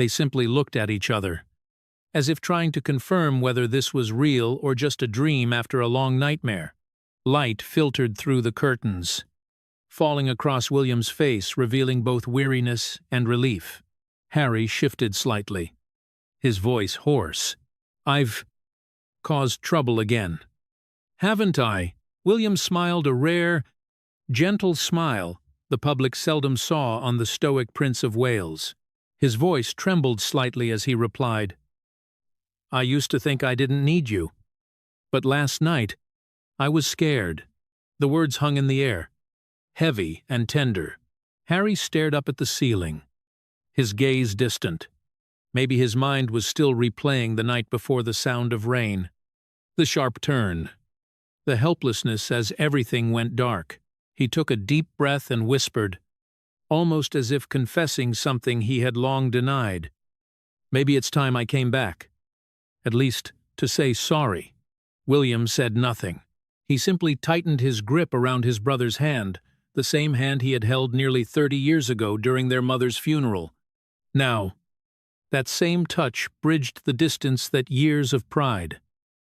Speaker 1: They simply looked at each other, as if trying to confirm whether this was real or just a dream after a long nightmare. Light filtered through the curtains, falling across William's face, revealing both weariness and relief. Harry shifted slightly, his voice hoarse. "I've caused trouble again." "Haven't I?" William smiled, a rare, gentle smile the public seldom saw on the stoic Prince of Wales. His voice trembled slightly as he replied, "I used to think I didn't need you. But last night, I was scared." The words hung in the air, heavy and tender. Harry stared up at the ceiling, his gaze distant. Maybe his mind was still replaying the night before, the sound of rain, the sharp turn, the helplessness as everything went dark. He took a deep breath and whispered, almost as if confessing something he had long denied, "Maybe it's time I came back. At least, to say sorry." William said nothing. He simply tightened his grip around his brother's hand, the same hand he had held nearly 30 years ago during their mother's funeral. Now, that same touch bridged the distance that years of pride,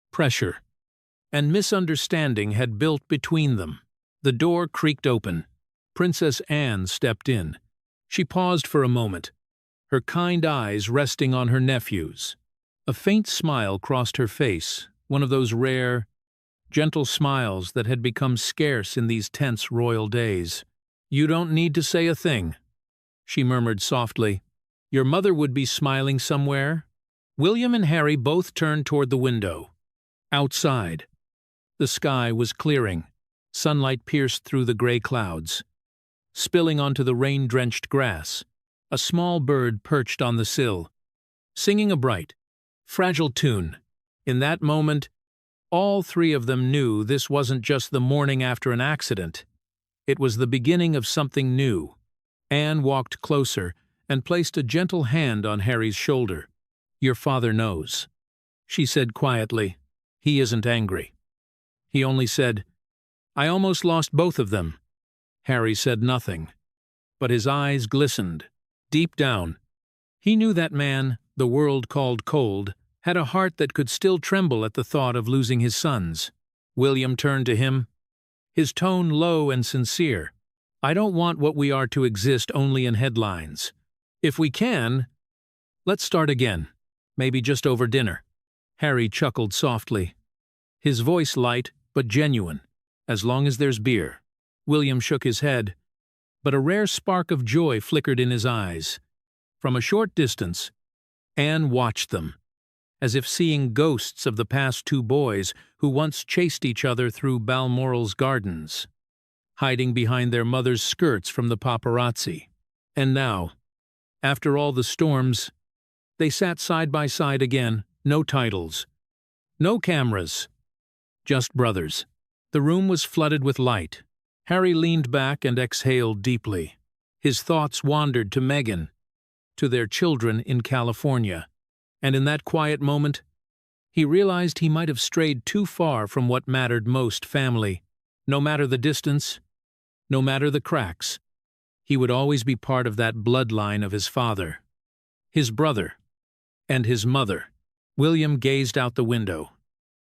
Speaker 1: pressure, and misunderstanding had built between them. The door creaked open. Princess Anne stepped in. She paused for a moment, her kind eyes resting on her nephews. A faint smile crossed her face, one of those rare, gentle smiles that had become scarce in these tense royal days. "You don't need to say a thing," she murmured softly. "Your mother would be smiling somewhere." William and Harry both turned toward the window. Outside, the sky was clearing. Sunlight pierced through the gray clouds, spilling onto the rain-drenched grass. A small bird perched on the sill, singing a bright, fragile tune. In that moment, all three of them knew this wasn't just the morning after an accident. It was the beginning of something new. Anne walked closer and placed a gentle hand on Harry's shoulder. "Your father knows," she said quietly. "He isn't angry." He only said, "I almost lost both of them." Harry said nothing, but his eyes glistened. Deep down, he knew that man, the world called cold, had a heart that could still tremble at the thought of losing his sons. William turned to him, his tone low and sincere. "I don't want what we are to exist only in headlines. If we can, let's start again, maybe just over dinner." Harry chuckled softly, his voice light but genuine. "As long as there's beer." William shook his head, but a rare spark of joy flickered in his eyes. From a short distance, Anne watched them, as if seeing ghosts of the past two boys who once chased each other through Balmoral's gardens, hiding behind their mother's skirts from the paparazzi. And now, after all the storms, they sat side by side again, no titles, no cameras, just brothers. The room was flooded with light. Harry leaned back and exhaled deeply. His thoughts wandered to Meghan, to their children in California. And in that quiet moment, he realized he might have strayed too far from what mattered most: family. No matter the distance, no matter the cracks, he would always be part of that bloodline of his father, his brother, and his mother. William gazed out the window,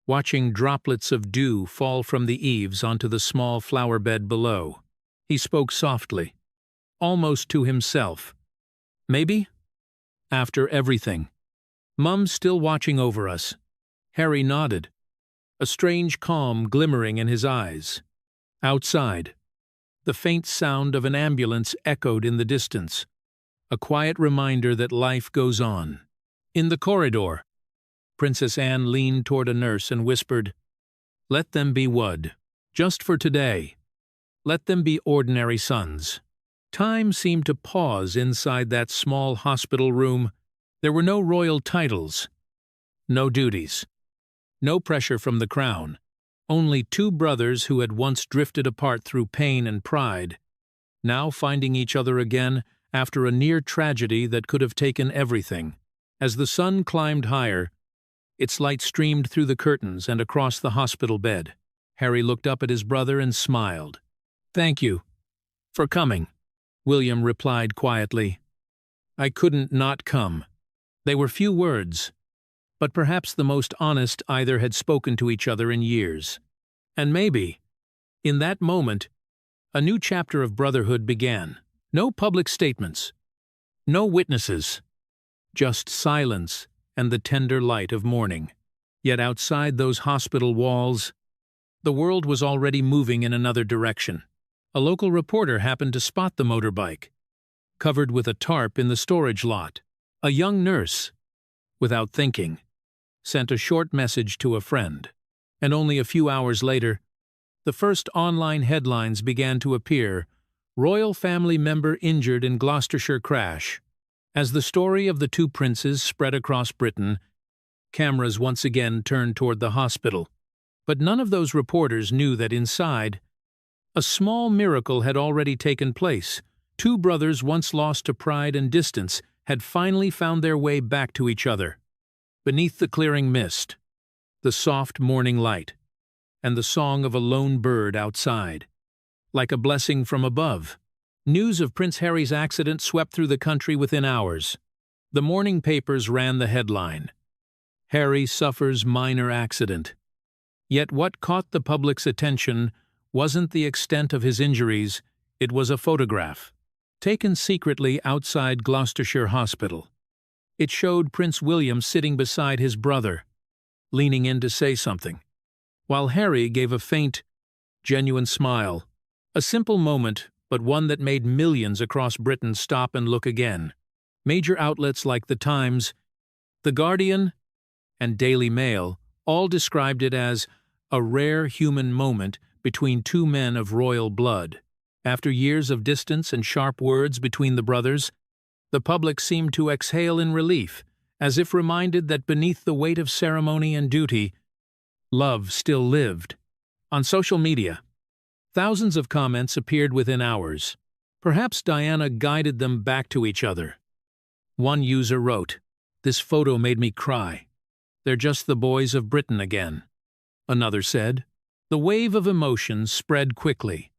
Speaker 1: watching droplets of dew fall from the eaves onto the small flower bed below. He spoke softly, almost to himself. "Maybe, after everything, Mum's still watching over us." Harry nodded, a strange calm glimmering in his eyes. Outside, the faint sound of an ambulance echoed in the distance, a quiet reminder that life goes on. In the corridor, Princess Anne leaned toward a nurse and whispered, "Let them be wud. Just for today. Let them be ordinary sons." Time seemed to pause inside that small hospital room. There were no royal titles, no duties, no pressure from the crown. Only two brothers who had once drifted apart through pain and pride, now finding each other again after a near tragedy that could have taken everything. As the sun climbed higher, its light streamed through the curtains and across the hospital bed. Harry looked up at his brother and smiled. "Thank you for coming," William replied quietly. I couldn't not come." They were few words, but perhaps the most honest either had spoken to each other in years. And maybe, in that moment, a new chapter of brotherhood began. No public statements, no witnesses, just silence and the tender light of morning. Yet outside those hospital walls, the world was already moving in another direction. A local reporter happened to spot the motorbike, covered with a tarp in the storage lot. A young nurse, without thinking, sent a short message to a friend. And only a few hours later, the first online headlines began to appear: "Royal family member injured in Gloucestershire crash." As the story of the two princes spread across Britain, cameras once again turned toward the hospital. But none of those reporters knew that inside, a small miracle had already taken place. Two brothers once lost to pride and distance had finally found their way back to each other. Beneath the clearing mist, the soft morning light, and the song of a lone bird outside. Like a blessing from above, news of Prince Harry's accident swept through the country within hours. The morning papers ran the headline: "Harry suffers minor accident." Yet what caught the public's attention wasn't the extent of his injuries, it was a photograph, taken secretly outside Gloucestershire Hospital. It showed Prince William sitting beside his brother, leaning in to say something, while Harry gave a faint, genuine smile. A simple moment, but one that made millions across Britain stop and look again. Major outlets like The Times, The Guardian, and Daily Mail all described it as a rare human moment between two men of royal blood. After years of distance and sharp words between the brothers, the public seemed to exhale in relief, as if reminded that beneath the weight of ceremony and duty, love still lived. On social media, thousands of comments appeared within hours. Perhaps Diana guided them back to each other. One user wrote, "This photo made me cry. They're just the boys of Britain again." Another said, "The wave of emotions spread quickly,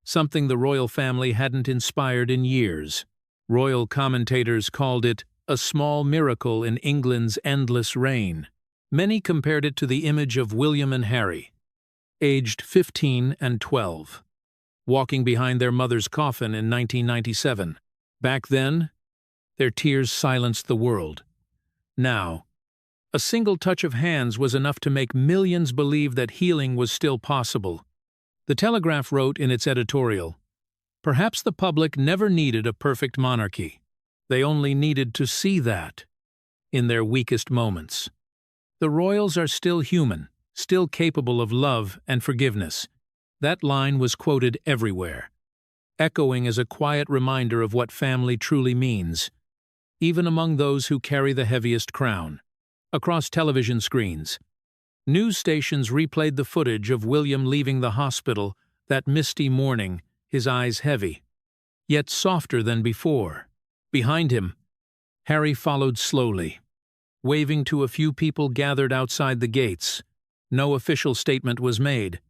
Speaker 1: something the royal family hadn't inspired in years." Royal commentators called it a small miracle in England's endless reign. Many compared it to the image of William and Harry, aged 15 and 12, walking behind their mother's coffin in 1997. Back then, their tears silenced the world. Now, a single touch of hands was enough to make millions believe that healing was still possible. The Telegraph wrote in its editorial, "Perhaps the public never needed a perfect monarchy. They only needed to see that, in their weakest moments. The royals are still human, still capable of love and forgiveness." That line was quoted everywhere, echoing as a quiet reminder of what family truly means, even among those who carry the heaviest crown. Across television screens, news stations replayed the footage of William leaving the hospital that misty morning, his eyes heavy, yet softer than before. Behind him, Harry followed slowly, waving to a few people gathered outside the gates. No official statement was made,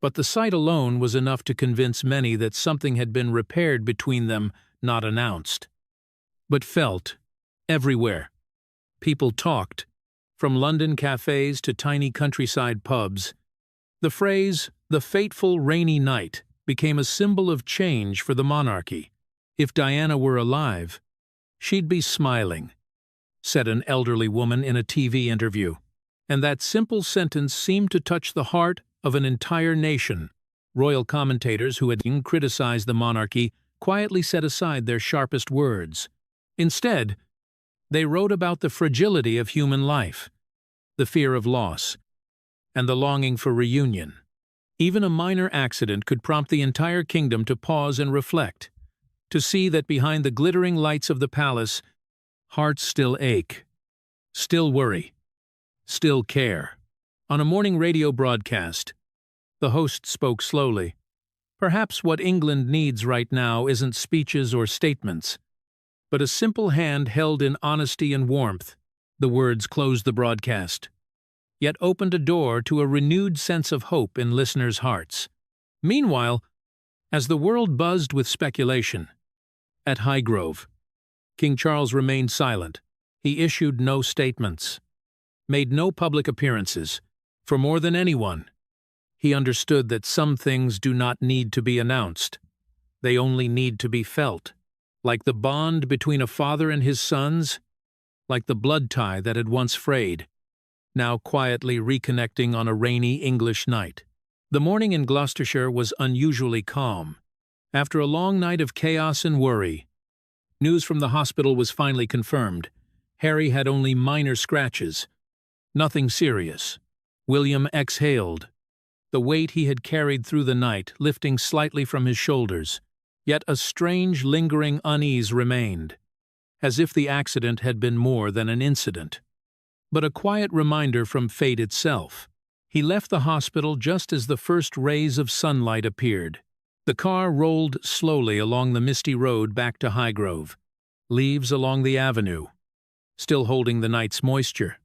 Speaker 1: but the sight alone was enough to convince many that something had been repaired between them, not announced, but felt everywhere. People talked, from London cafes to tiny countryside pubs. The phrase, "the fateful rainy night," became a symbol of change for the monarchy. If Diana were alive, she'd be smiling, said an elderly woman in a TV interview. And that simple sentence seemed to touch the heart of an entire nation. Royal commentators who had criticized the monarchy quietly set aside their sharpest words. Instead, they wrote about the fragility of human life, the fear of loss, and the longing for reunion. Even a minor accident could prompt the entire kingdom to pause and reflect, to see that behind the glittering lights of the palace, hearts still ache, still worry, still care. On a morning radio broadcast, the host spoke slowly. Perhaps what England needs right now isn't speeches or statements, but a simple hand held in honesty and warmth. The words closed the broadcast, yet opened a door to a renewed sense of hope in listeners' hearts. Meanwhile, as the world buzzed with speculation, at Highgrove, King Charles remained silent. He issued no statements, made no public appearances. For more than anyone, he understood that some things do not need to be announced. They only need to be felt. Like the bond between a father and his sons, like the blood tie that had once frayed, now quietly reconnecting on a rainy English night. The morning in Gloucestershire was unusually calm. After a long night of chaos and worry, news from the hospital was finally confirmed. Harry had only minor scratches. Nothing serious. William exhaled, the weight he had carried through the night lifting slightly from his shoulders. Yet a strange, lingering unease remained, as if the accident had been more than an incident, but a quiet reminder from fate itself. He left the hospital just as the first rays of sunlight appeared. The car rolled slowly along the misty road back to Highgrove. Leaves along the avenue, still holding the night's moisture,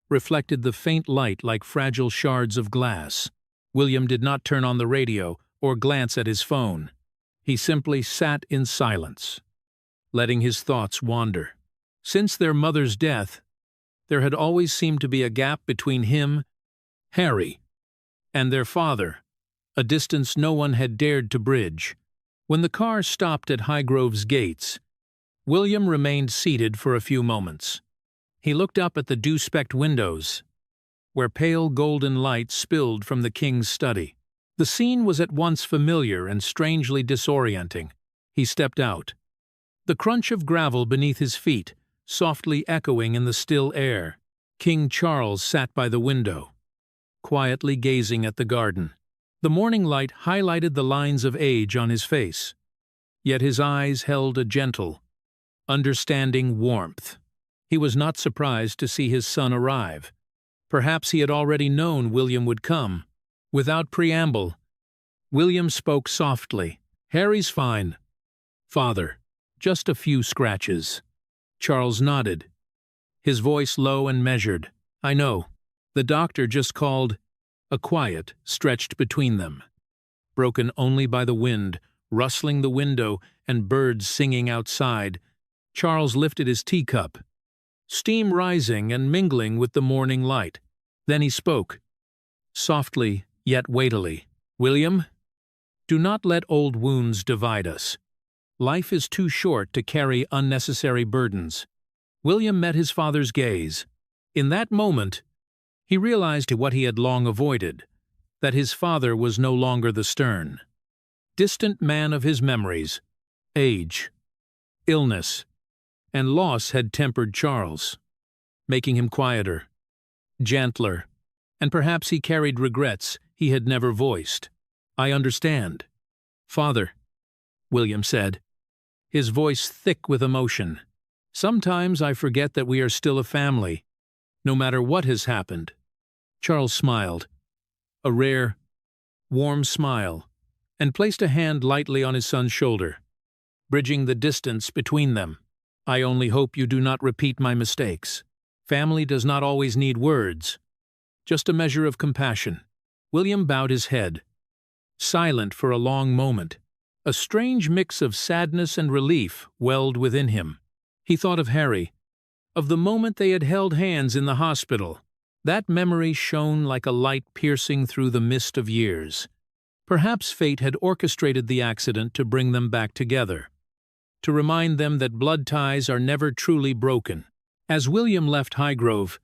Speaker 1: reflected the faint light like fragile shards of glass. William did not turn on the radio or glance at his phone. He simply sat in silence, letting his thoughts wander. Since their mother's death, there had always seemed to be a gap between him, Harry, and their father, a distance no one had dared to bridge. When the car stopped at Highgrove's gates, William remained seated for a few moments. He looked up at the dew-specked windows, where pale golden light spilled from the king's study. The scene was at once familiar and strangely disorienting. He stepped out, the crunch of gravel beneath his feet softly echoing in the still air. King Charles sat by the window, quietly gazing at the garden. The morning light highlighted the lines of age on his face, yet his eyes held a gentle, understanding warmth. He was not surprised to see his son arrive. Perhaps he had already known William would come. Without preamble, William spoke softly. "Harry's fine, Father. Just a few scratches." Charles nodded, his voice low and measured. "I know. The doctor just called." A quiet stretched between them, broken only by the wind, rustling the window and birds singing outside. Charles lifted his teacup, steam rising and mingling with the morning light. Then he spoke, softly yet weightily. "William, do not let old wounds divide us. Life is too short to carry unnecessary burdens." William met his father's gaze. In that moment, he realized what he had long avoided, that his father was no longer the stern, distant man of his memories. Age, illness, and loss had tempered Charles, making him quieter, gentler, and perhaps he carried regrets he had never voiced. "I understand, Father," William said, his voice thick with emotion. "Sometimes I forget that we are still a family, no matter what has happened." Charles smiled, a rare, warm smile, and placed a hand lightly on his son's shoulder, bridging the distance between them. "I only hope you do not repeat my mistakes. Family does not always need words, just a measure of compassion." William bowed his head, silent for a long moment. A strange mix of sadness and relief welled within him. He thought of Harry, of the moment they had held hands in the hospital. That memory shone like a light piercing through the mist of years. Perhaps fate had orchestrated the accident to bring them back together, to remind them that blood ties are never truly broken. As William left Highgrove,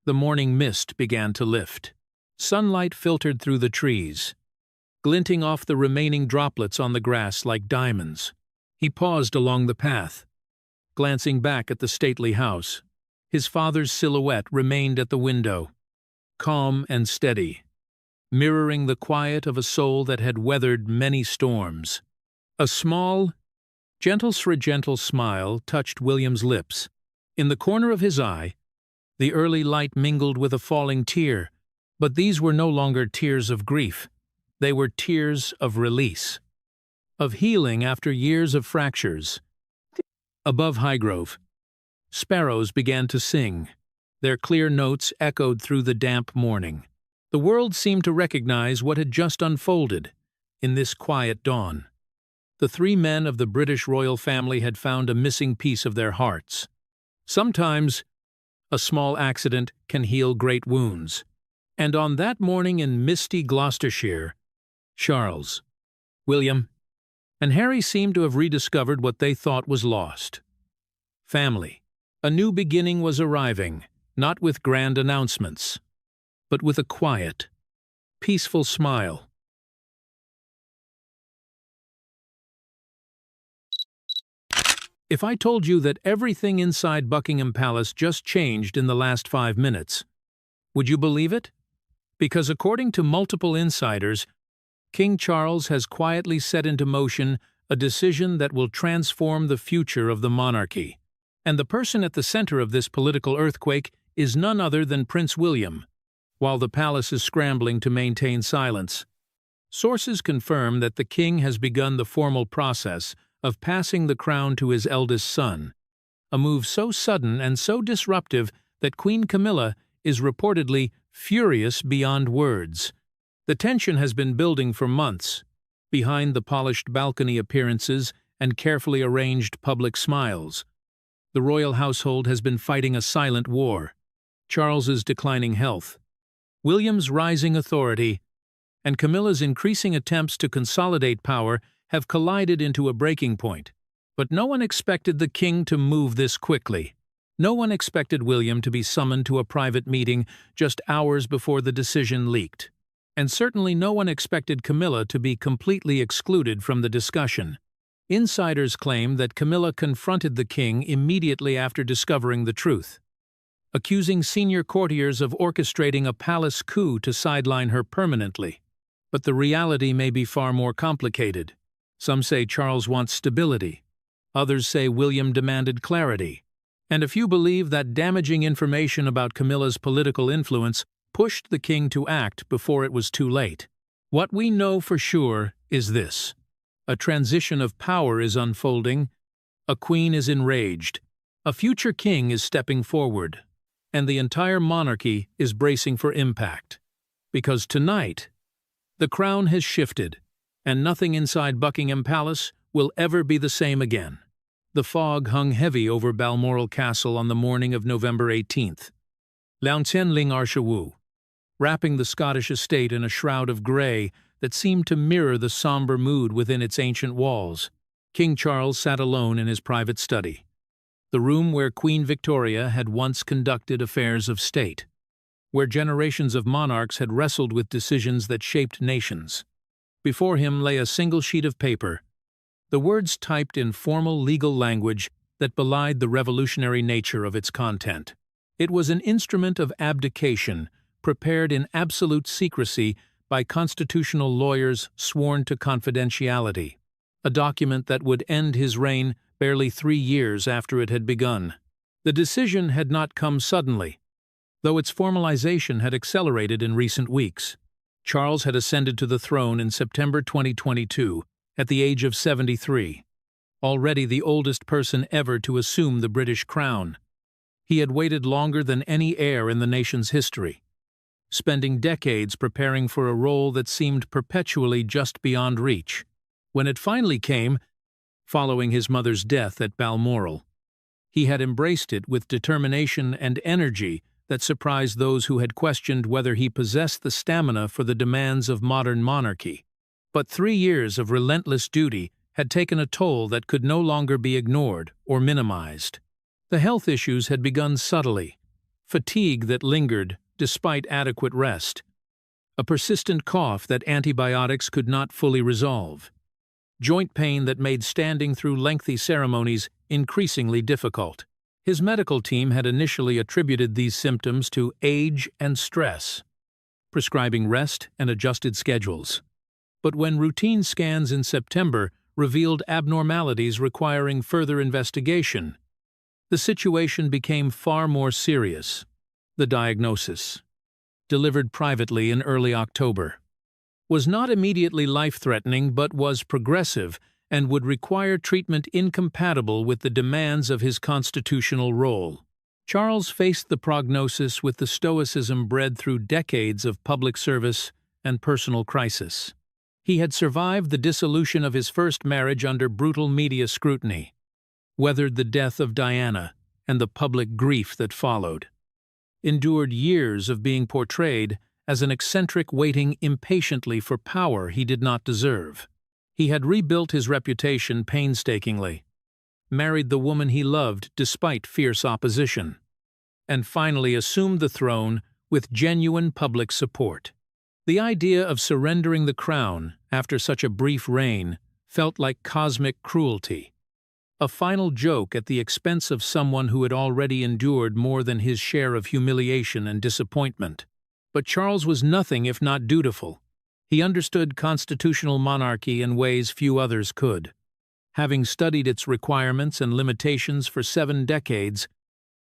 Speaker 1: the morning mist began to lift. Sunlight filtered through the trees, glinting off the remaining droplets on the grass like diamonds. He paused along the path, glancing back at the stately house. His father's silhouette remained at the window, calm and steady, mirroring the quiet of a soul that had weathered many storms. A small, gentle smile touched William's lips. In the corner of his eye, the early light mingled with a falling tear, but these were no longer tears of grief. They were tears of release, of healing after years of fractures. Above Highgrove, sparrows began to sing. Their clear notes echoed through the damp morning. The world seemed to recognize what had just unfolded in this quiet dawn. The three men of the British royal family had found a missing piece of their hearts. Sometimes, a small accident can heal great wounds. And on that morning in misty Gloucestershire, Charles, William, and Harry seemed to have rediscovered what they thought was lost. Family. A new beginning was arriving, not with grand announcements, but with a quiet, peaceful smile. If I told you that everything inside Buckingham Palace just changed in the last 5 minutes, would you believe it? Because according to multiple insiders, King Charles has quietly set into motion a decision that will transform the future of the monarchy. And the person at the center of this political earthquake is none other than Prince William, while the palace is scrambling to maintain silence. Sources confirm that the king has begun the formal process of passing the crown to his eldest son, a move so sudden and so disruptive that Queen Camilla is reportedly furious beyond words. The tension has been building for months, behind the polished balcony appearances and carefully arranged public smiles. The royal household has been fighting a silent war. Charles's declining health, William's rising authority, and Camilla's increasing attempts to consolidate power have collided into a breaking point. But no one expected the king to move this quickly. No one expected William to be summoned to a private meeting just hours before the decision leaked. And certainly no one expected Camilla to be completely excluded from the discussion. Insiders claim that Camilla confronted the king immediately after discovering the truth, accusing senior courtiers of orchestrating a palace coup to sideline her permanently. But the reality may be far more complicated. Some say Charles wants stability. Others say William demanded clarity. And a few believe that damaging information about Camilla's political influence pushed the king to act before it was too late. What we know for sure is this: a transition of power is unfolding, a queen is enraged, a future king is stepping forward, and the entire monarchy is bracing for impact. Because tonight, the crown has shifted, and nothing inside Buckingham Palace will ever be the same again. The fog hung heavy over Balmoral Castle on the morning of November 18th. L'Ancien Ling Archewou, wrapping the Scottish estate in a shroud of grey that seemed to mirror the somber mood within its ancient walls. King Charles sat alone in his private study, the room where Queen Victoria had once conducted affairs of state, where generations of monarchs had wrestled with decisions that shaped nations. Before him lay a single sheet of paper, the words typed in formal legal language that belied the revolutionary nature of its content. It was an instrument of abdication, prepared in absolute secrecy by constitutional lawyers sworn to confidentiality, a document that would end his reign barely 3 years after it had begun. The decision had not come suddenly, though its formalization had accelerated in recent weeks. Charles had ascended to the throne in September 2022, at the age of 73, already the oldest person ever to assume the British crown. He had waited longer than any heir in the nation's history, spending decades preparing for a role that seemed perpetually just beyond reach. When it finally came, following his mother's death at Balmoral, he had embraced it with determination and energy that surprised those who had questioned whether he possessed the stamina for the demands of modern monarchy. But 3 years of relentless duty had taken a toll that could no longer be ignored or minimized. The health issues had begun subtly, fatigue that lingered despite adequate rest, a persistent cough that antibiotics could not fully resolve, joint pain that made standing through lengthy ceremonies increasingly difficult. His medical team had initially attributed these symptoms to age and stress, prescribing rest and adjusted schedules. But when routine scans in September revealed abnormalities requiring further investigation, the situation became far more serious. The diagnosis, delivered privately in early October, was not immediately life-threatening but was progressive and would require treatment incompatible with the demands of his constitutional role. Charles faced the prognosis with the stoicism bred through decades of public service and personal crisis. He had survived the dissolution of his first marriage under brutal media scrutiny, weathered the death of Diana and the public grief that followed, endured years of being portrayed as an eccentric waiting impatiently for power he did not deserve. He had rebuilt his reputation painstakingly, married the woman he loved despite fierce opposition, and finally assumed the throne with genuine public support. The idea of surrendering the crown after such a brief reign felt like cosmic cruelty, a final joke at the expense of someone who had already endured more than his share of humiliation and disappointment. But Charles was nothing if not dutiful. He understood constitutional monarchy in ways few others could. Having studied its requirements and limitations for 7 decades,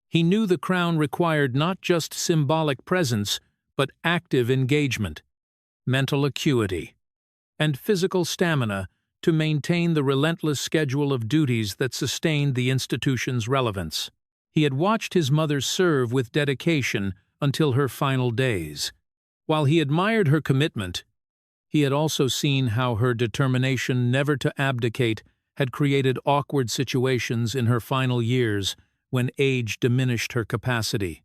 Speaker 1: he knew the crown required not just symbolic presence, but active engagement, mental acuity, and physical stamina to maintain the relentless schedule of duties that sustained the institution's relevance. He had watched his mother serve with dedication until her final days. While he admired her commitment, he had also seen how her determination never to abdicate had created awkward situations in her final years when age diminished her capacity.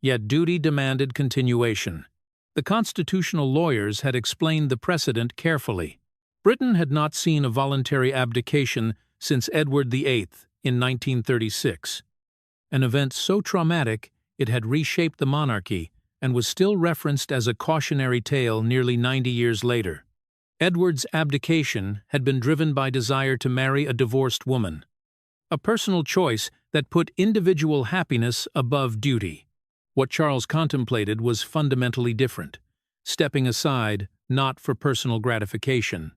Speaker 1: Yet duty demanded continuation. The constitutional lawyers had explained the precedent carefully. Britain had not seen a voluntary abdication since Edward VIII in 1936, an event so traumatic it had reshaped the monarchy and was still referenced as a cautionary tale nearly 90 years later. Edward's abdication had been driven by desire to marry a divorced woman, a personal choice that put individual happiness above duty. What Charles contemplated was fundamentally different, stepping aside not for personal gratification,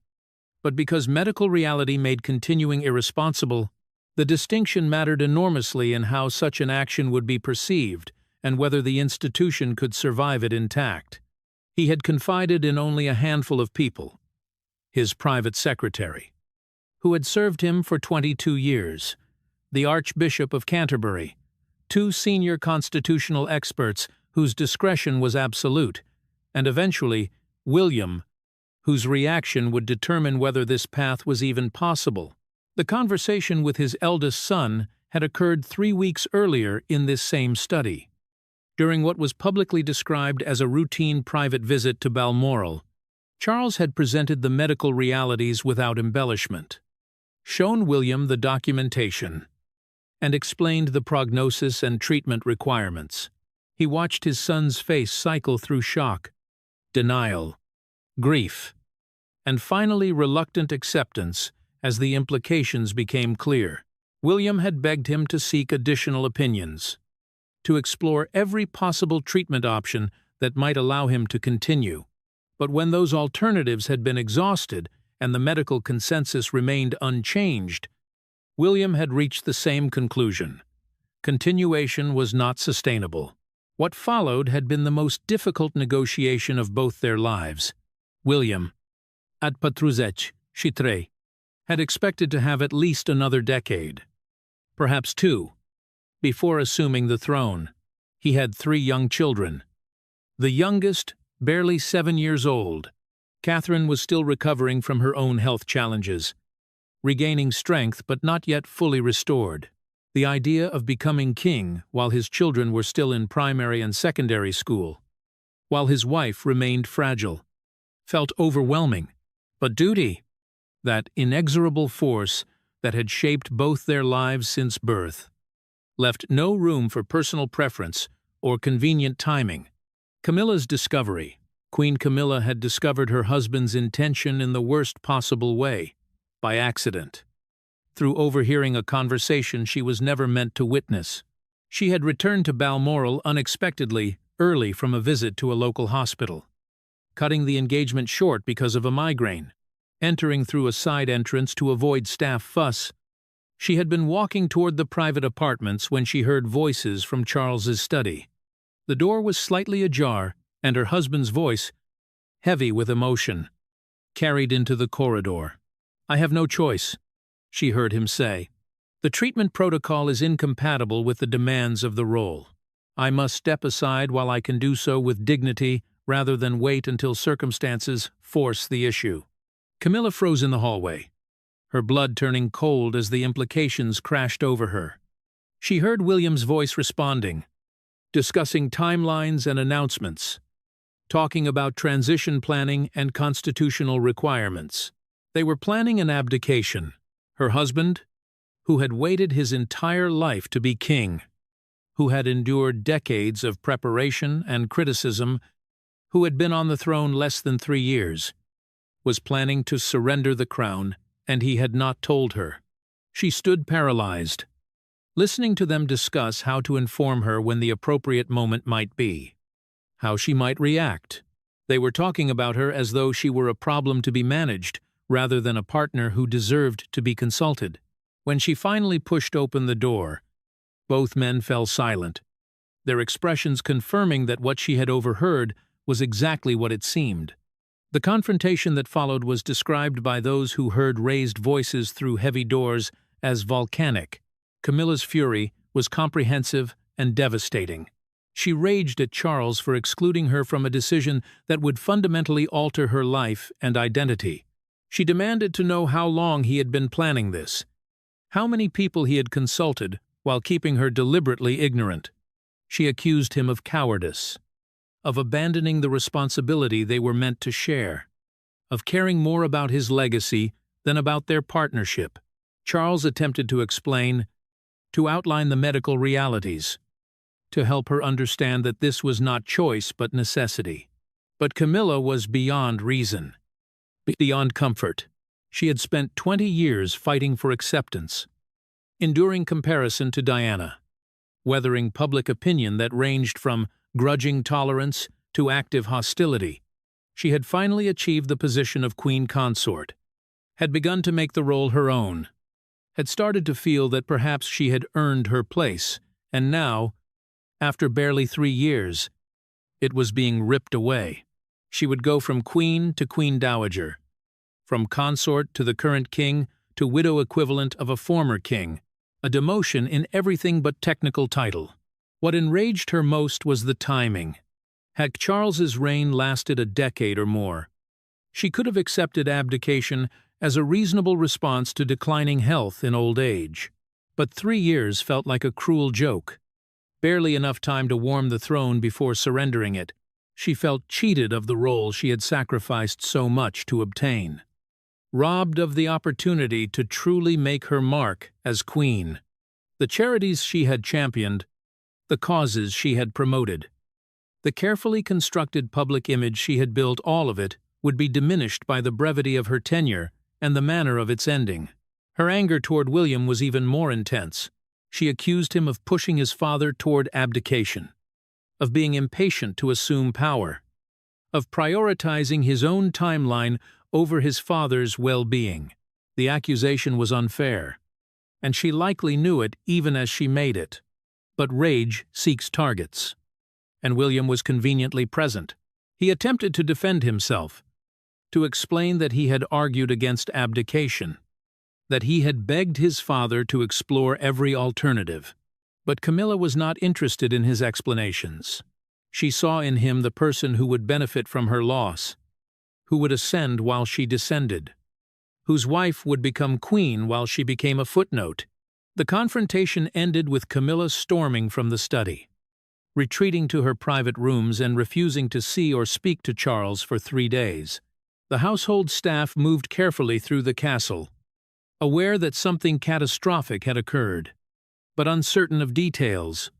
Speaker 1: but because medical reality made continuing irresponsible. The distinction mattered enormously in how such an action would be perceived and whether the institution could survive it intact. He had confided in only a handful of people: his private secretary, who had served him for 22 years, the Archbishop of Canterbury, 2 senior constitutional experts whose discretion was absolute, and eventually William, whose reaction would determine whether this path was even possible. The conversation with his eldest son had occurred 3 weeks earlier in this same study. During what was publicly described as a routine private visit to Balmoral, Charles had presented the medical realities without embellishment, shown William the documentation, and explained the prognosis and treatment requirements. He watched his son's face cycle through shock, denial, grief, and finally reluctant acceptance as the implications became clear. William had begged him to seek additional opinions, to explore every possible treatment option that might allow him to continue. But when those alternatives had been exhausted and the medical consensus remained unchanged, William had reached the same conclusion: continuation was not sustainable. What followed had been the most difficult negotiation of both their lives. William, at Patruzec, Chitre, had expected to have at least another decade, perhaps 2, before assuming the throne. He had 3 young children. The youngest, barely 7 years old, Catherine, was still recovering from her own health challenges, regaining strength but not yet fully restored. The idea of becoming king while his children were still in primary and secondary school, while his wife remained fragile, felt overwhelming. But duty, that inexorable force that had shaped both their lives since birth, left no room for personal preference or convenient timing. Camilla's discovery. Queen Camilla had discovered her husband's intention in the worst possible way, by accident, through overhearing a conversation she was never meant to witness. She had returned to Balmoral unexpectedly, early from a visit to a local hospital, cutting the engagement short because of a migraine. Entering through a side entrance to avoid staff fuss, she had been walking toward the private apartments when she heard voices from Charles's study. The door was slightly ajar, and her husband's voice, heavy with emotion, carried into the corridor. "I have no choice," she heard him say. "The treatment protocol is incompatible with the demands of the role. I must step aside while I can do so with dignity rather than wait until circumstances force the issue." Camilla froze in the hallway, her blood turning cold as the implications crashed over her. She heard William's voice responding, discussing timelines and announcements, talking about transition planning and constitutional requirements. They were planning an abdication. Her husband, who had waited his entire life to be king, who had endured decades of preparation and criticism, who had been on the throne less than 3 years, was planning to surrender the crown, and he had not told her. She stood paralyzed, listening to them discuss how to inform her when the appropriate moment might be, how she might react. They were talking about her as though she were a problem to be managed, rather than a partner who deserved to be consulted. When she finally pushed open the door, both men fell silent, their expressions confirming that what she had overheard was exactly what it seemed. The confrontation that followed was described by those who heard raised voices through heavy doors as volcanic. Camilla's fury was comprehensive and devastating. She raged at Charles for excluding her from a decision that would fundamentally alter her life and identity. She demanded to know how long he had been planning this, how many people he had consulted while keeping her deliberately ignorant. She accused him of cowardice, of abandoning the responsibility they were meant to share, of caring more about his legacy than about their partnership. Charles attempted to explain, to outline the medical realities, to help her understand that this was not choice but necessity. But Camilla was beyond reason, beyond comfort. She had spent 20 years fighting for acceptance, enduring comparison to Diana, weathering public opinion that ranged from grudging tolerance to active hostility. She had finally achieved the position of queen consort, had begun to make the role her own, had started to feel that perhaps she had earned her place, and now, after barely 3 years, it was being ripped away. She would go from queen to queen dowager, from consort to the current king to widow equivalent of a former king, a demotion in everything but technical title. What enraged her most was the timing. Had Charles's reign lasted a decade or more, she could have accepted abdication as a reasonable response to declining health in old age. But 3 years felt like a cruel joke. Barely enough time to warm the throne before surrendering it. She felt cheated of the role she had sacrificed so much to obtain, robbed of the opportunity to truly make her mark as queen. The charities she had championed, the causes she had promoted, the carefully constructed public image she had built, all of it would be diminished by the brevity of her tenure and the manner of its ending. Her anger toward William was even more intense. She accused him of pushing his father toward abdication, of being impatient to assume power, of prioritizing his own timeline over his father's well-being. The accusation was unfair, and she likely knew it even as she made it. But rage seeks targets, and William was conveniently present. He attempted to defend himself, to explain that he had argued against abdication, that he had begged his father to explore every alternative. But Camilla was not interested in his explanations. She saw in him the person who would benefit from her loss, who would ascend while she descended, whose wife would become queen while she became a footnote. The confrontation ended with Camilla storming from the study, retreating to her private rooms and refusing to see or speak to Charles for 3 days. The household staff moved carefully through the castle, aware that something catastrophic had occurred, but uncertain of details.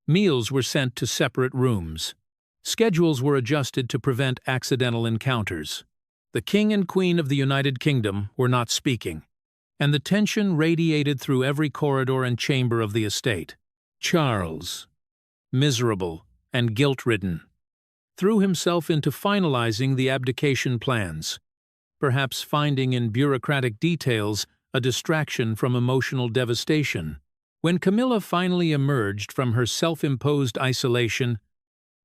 Speaker 1: Meals were sent to separate rooms. Schedules were adjusted to prevent accidental encounters. The King and Queen of the United Kingdom were not speaking, and the tension radiated through every corridor and chamber of the estate. Charles, miserable and guilt-ridden, threw himself into finalizing the abdication plans, perhaps finding in bureaucratic details a distraction from emotional devastation. When Camilla finally emerged from her self-imposed isolation,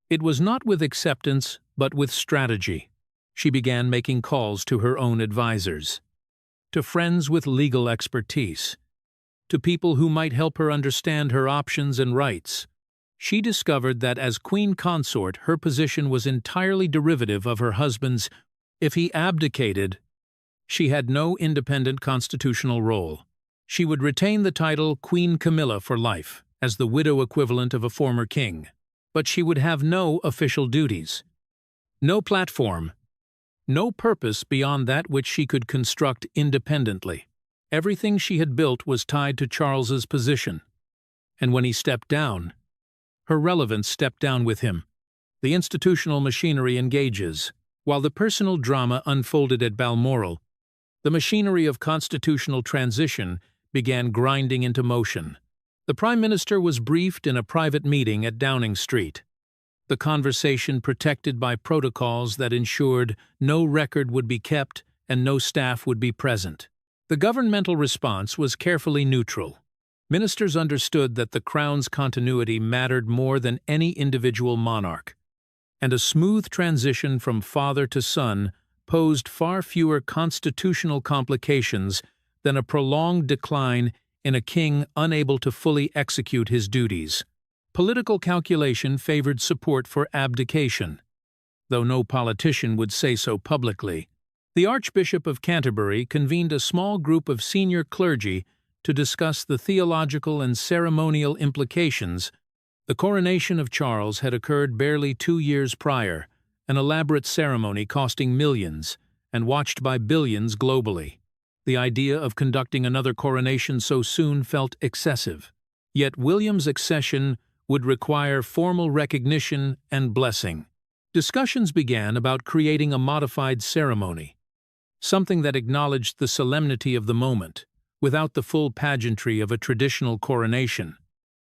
Speaker 1: it was not with acceptance but with strategy. She began making calls to her own advisors, to friends with legal expertise, to people who might help her understand her options and rights. She discovered that as queen consort, her position was entirely derivative of her husband's. If he abdicated, She had no independent constitutional role. She would retain the title Queen Camilla for life, as the widow equivalent of a former king. But she would have no official duties, no platform, no purpose beyond that which she could construct independently. Everything she had built was tied to Charles's position. And when he stepped down, her relevance stepped down with him. The institutional machinery engages. While the personal drama unfolded at Balmoral, the machinery of constitutional transition began grinding into motion. The Prime Minister was briefed in a private meeting at Downing Street. The conversation protected by protocols that ensured no record would be kept and no staff would be present. The governmental response was carefully neutral. Ministers understood that the Crown's continuity mattered more than any individual monarch, and a smooth transition from father to son posed far fewer constitutional complications than a prolonged decline in a king unable to fully execute his duties. Political calculation favored support for abdication, though no politician would say so publicly. The Archbishop of Canterbury convened a small group of senior clergy to discuss the theological and ceremonial implications. The coronation of Charles had occurred barely 2 years prior, an elaborate ceremony costing millions and watched by billions globally. The idea of conducting another coronation so soon felt excessive. Yet William's accession would require formal recognition and blessing. Discussions began about creating a modified ceremony, something that acknowledged the solemnity of the moment, without the full pageantry of a traditional coronation.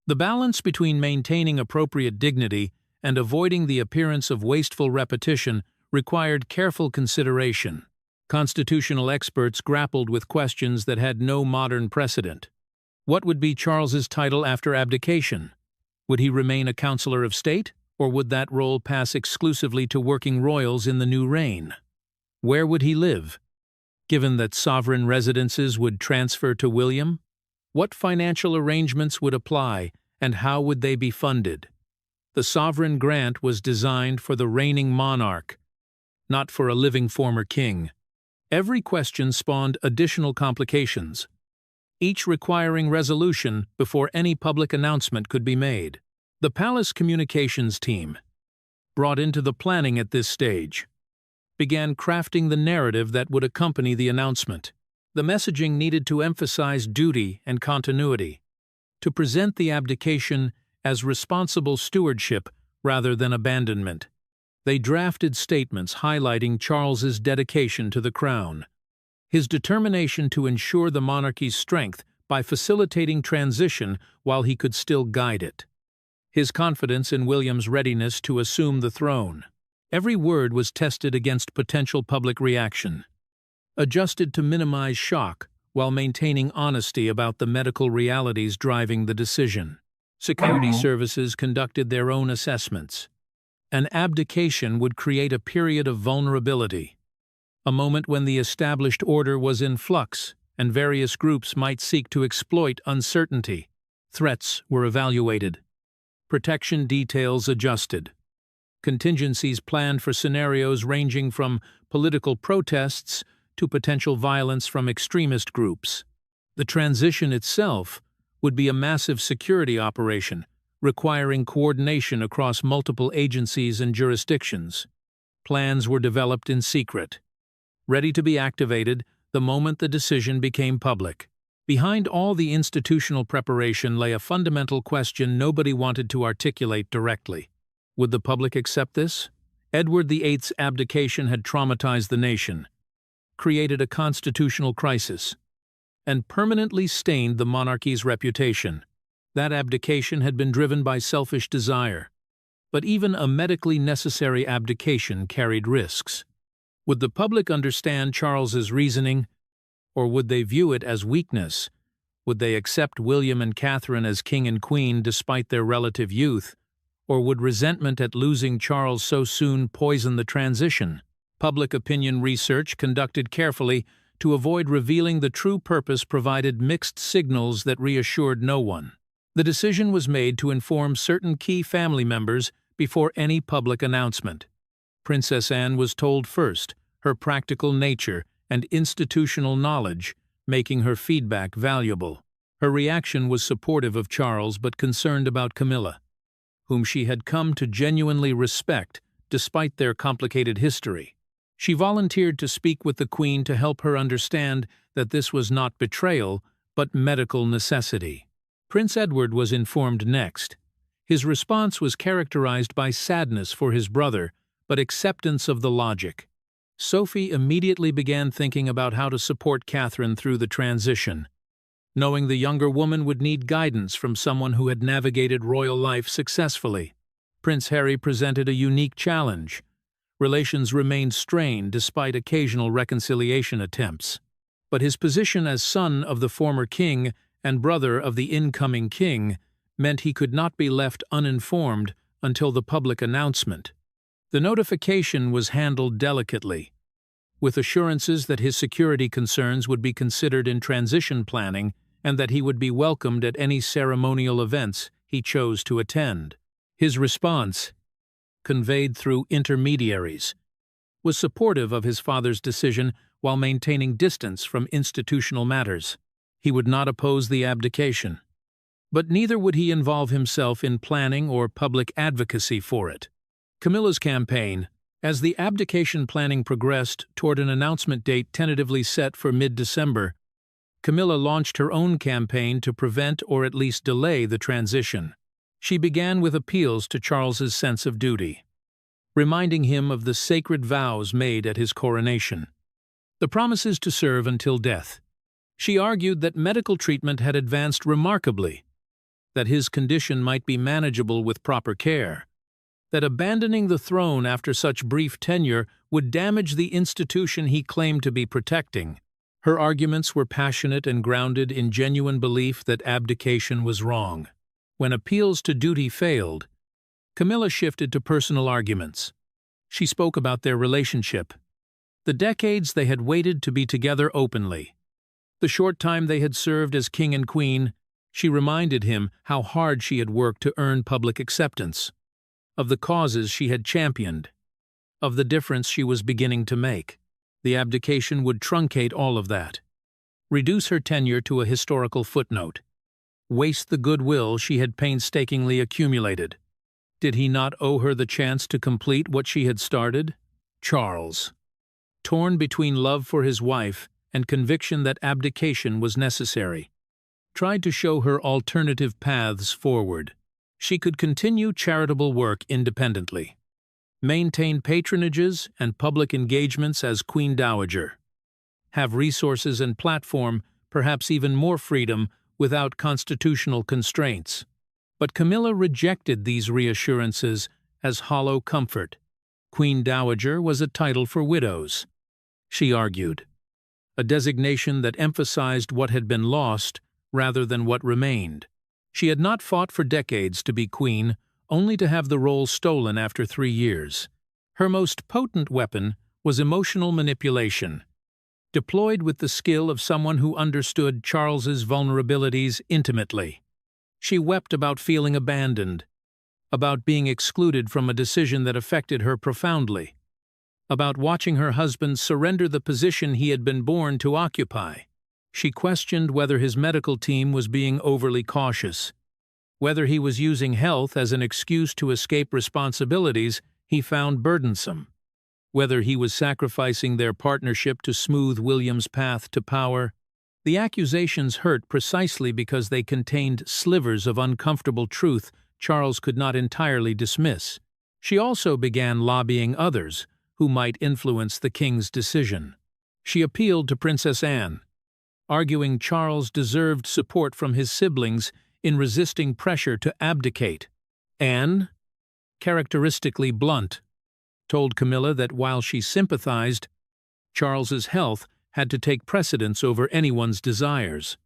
Speaker 1: The balance between maintaining appropriate dignity and avoiding the appearance of wasteful repetition required careful consideration. Constitutional experts grappled with questions that had no modern precedent. What would be Charles's title after abdication? Would he remain a Councillor of State, or would that role pass exclusively to working royals in the new reign? Where would he live? Given that sovereign residences would transfer to William, what financial arrangements would apply, and how would they be funded? The sovereign grant was designed for the reigning monarch, not for a living former king. Every question spawned additional complications, each requiring resolution before any public announcement could be made. The palace communications team, brought into the planning at this stage, began crafting the narrative that would accompany the announcement. The messaging needed to emphasize duty and continuity, to present the abdication as responsible stewardship rather than abandonment. They drafted statements highlighting Charles's dedication to the crown, his determination to ensure the monarchy's strength by facilitating transition while he could still guide it, his confidence in William's readiness to assume the throne. Every word was tested against potential public reaction, adjusted to minimize shock while maintaining honesty about the medical realities driving the decision. Security services conducted their own assessments. An abdication would create a period of vulnerability, a moment when the established order was in flux and various groups might seek to exploit uncertainty. Threats were evaluated, protection details adjusted, contingencies planned for scenarios ranging from political protests to potential violence from extremist groups. The transition itself would be a massive security operation, requiring coordination across multiple agencies and jurisdictions. Plans were developed in secret, ready to be activated the moment the decision became public. Behind all the institutional preparation lay a fundamental question nobody wanted to articulate directly. Would the public accept this? Edward VIII's abdication had traumatized the nation, created a constitutional crisis, and permanently stained the monarchy's reputation. That abdication had been driven by selfish desire. But even a medically necessary abdication carried risks. Would the public understand Charles's reasoning, or would they view it as weakness? Would they accept William and Catherine as king and queen despite their relative youth, or would resentment at losing Charles so soon poison the transition? Public opinion research conducted carefully to avoid revealing the true purpose provided mixed signals that reassured no one. The decision was made to inform certain key family members before any public announcement. Princess Anne was told first, her practical nature and institutional knowledge, making her feedback valuable. Her reaction was supportive of Charles but concerned about Camilla, whom she had come to genuinely respect despite their complicated history. She volunteered to speak with the Queen to help her understand that this was not betrayal, but medical necessity. Prince Edward was informed next. His response was characterized by sadness for his brother, but acceptance of the logic. Sophie immediately began thinking about how to support Catherine through the transition, knowing the younger woman would need guidance from someone who had navigated royal life successfully. Prince Harry presented a unique challenge. Relations remained strained despite occasional reconciliation attempts. But his position as son of the former king and brother of the incoming king meant he could not be left uninformed until the public announcement. The notification was handled delicately, with assurances that his security concerns would be considered in transition planning and that he would be welcomed at any ceremonial events he chose to attend. His response, conveyed through intermediaries, was supportive of his father's decision while maintaining distance from institutional matters. He would not oppose the abdication, but neither would he involve himself in planning or public advocacy for it. Camilla's campaign. As the abdication planning progressed toward an announcement date tentatively set for mid-December, Camilla launched her own campaign to prevent or at least delay the transition. She began with appeals to Charles's sense of duty, reminding him of the sacred vows made at his coronation, the promises to serve until death. She argued that medical treatment had advanced remarkably, that his condition might be manageable with proper care, that abandoning the throne after such brief tenure would damage the institution he claimed to be protecting. Her arguments were passionate and grounded in genuine belief that abdication was wrong. When appeals to duty failed, Camilla shifted to personal arguments. She spoke about their relationship, the decades they had waited to be together openly, the short time they had served as king and queen. She reminded him how hard she had worked to earn public acceptance, of the causes she had championed, of the difference she was beginning to make. The abdication would truncate all of that, reduce her tenure to a historical footnote, waste the goodwill she had painstakingly accumulated. Did he not owe her the chance to complete what she had started? Charles, torn between love for his wife and conviction that abdication was necessary, tried to show her alternative paths forward. She could continue charitable work independently, maintain patronages and public engagements as Queen Dowager, have resources and platform, perhaps even more freedom, without constitutional constraints. But Camilla rejected these reassurances as hollow comfort. Queen Dowager was a title for widows, she argued, a designation that emphasized what had been lost rather than what remained. She had not fought for decades to be queen, only to have the role stolen after 3 years. Her most potent weapon was emotional manipulation, deployed with the skill of someone who understood Charles's vulnerabilities intimately. She wept about feeling abandoned, about being excluded from a decision that affected her profoundly, about watching her husband surrender the position he had been born to occupy. She questioned whether his medical team was being overly cautious, whether he was using health as an excuse to escape responsibilities he found burdensome, whether he was sacrificing their partnership to smooth William's path to power. The accusations hurt precisely because they contained slivers of uncomfortable truth Charles could not entirely dismiss. She also began lobbying others who might influence the king's decision. She appealed to Princess Anne, arguing Charles deserved support from his siblings in resisting pressure to abdicate. Anne, characteristically blunt, told Camilla that while she sympathized, Charles's health had to take precedence over anyone's desires,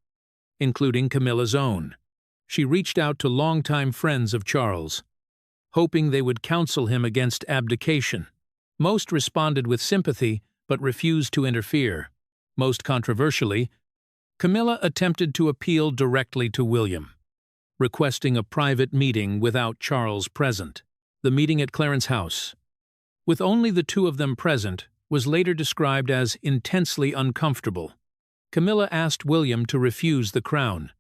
Speaker 1: including Camilla's own. She reached out to longtime friends of Charles, hoping they would counsel him against abdication. Most responded with sympathy, but refused to interfere. Most controversially, Camilla attempted to appeal directly to William, requesting a private meeting without Charles present. The meeting at Clarence House. With only the two of them present, was later described as intensely uncomfortable. Camilla asked William to refuse the crown,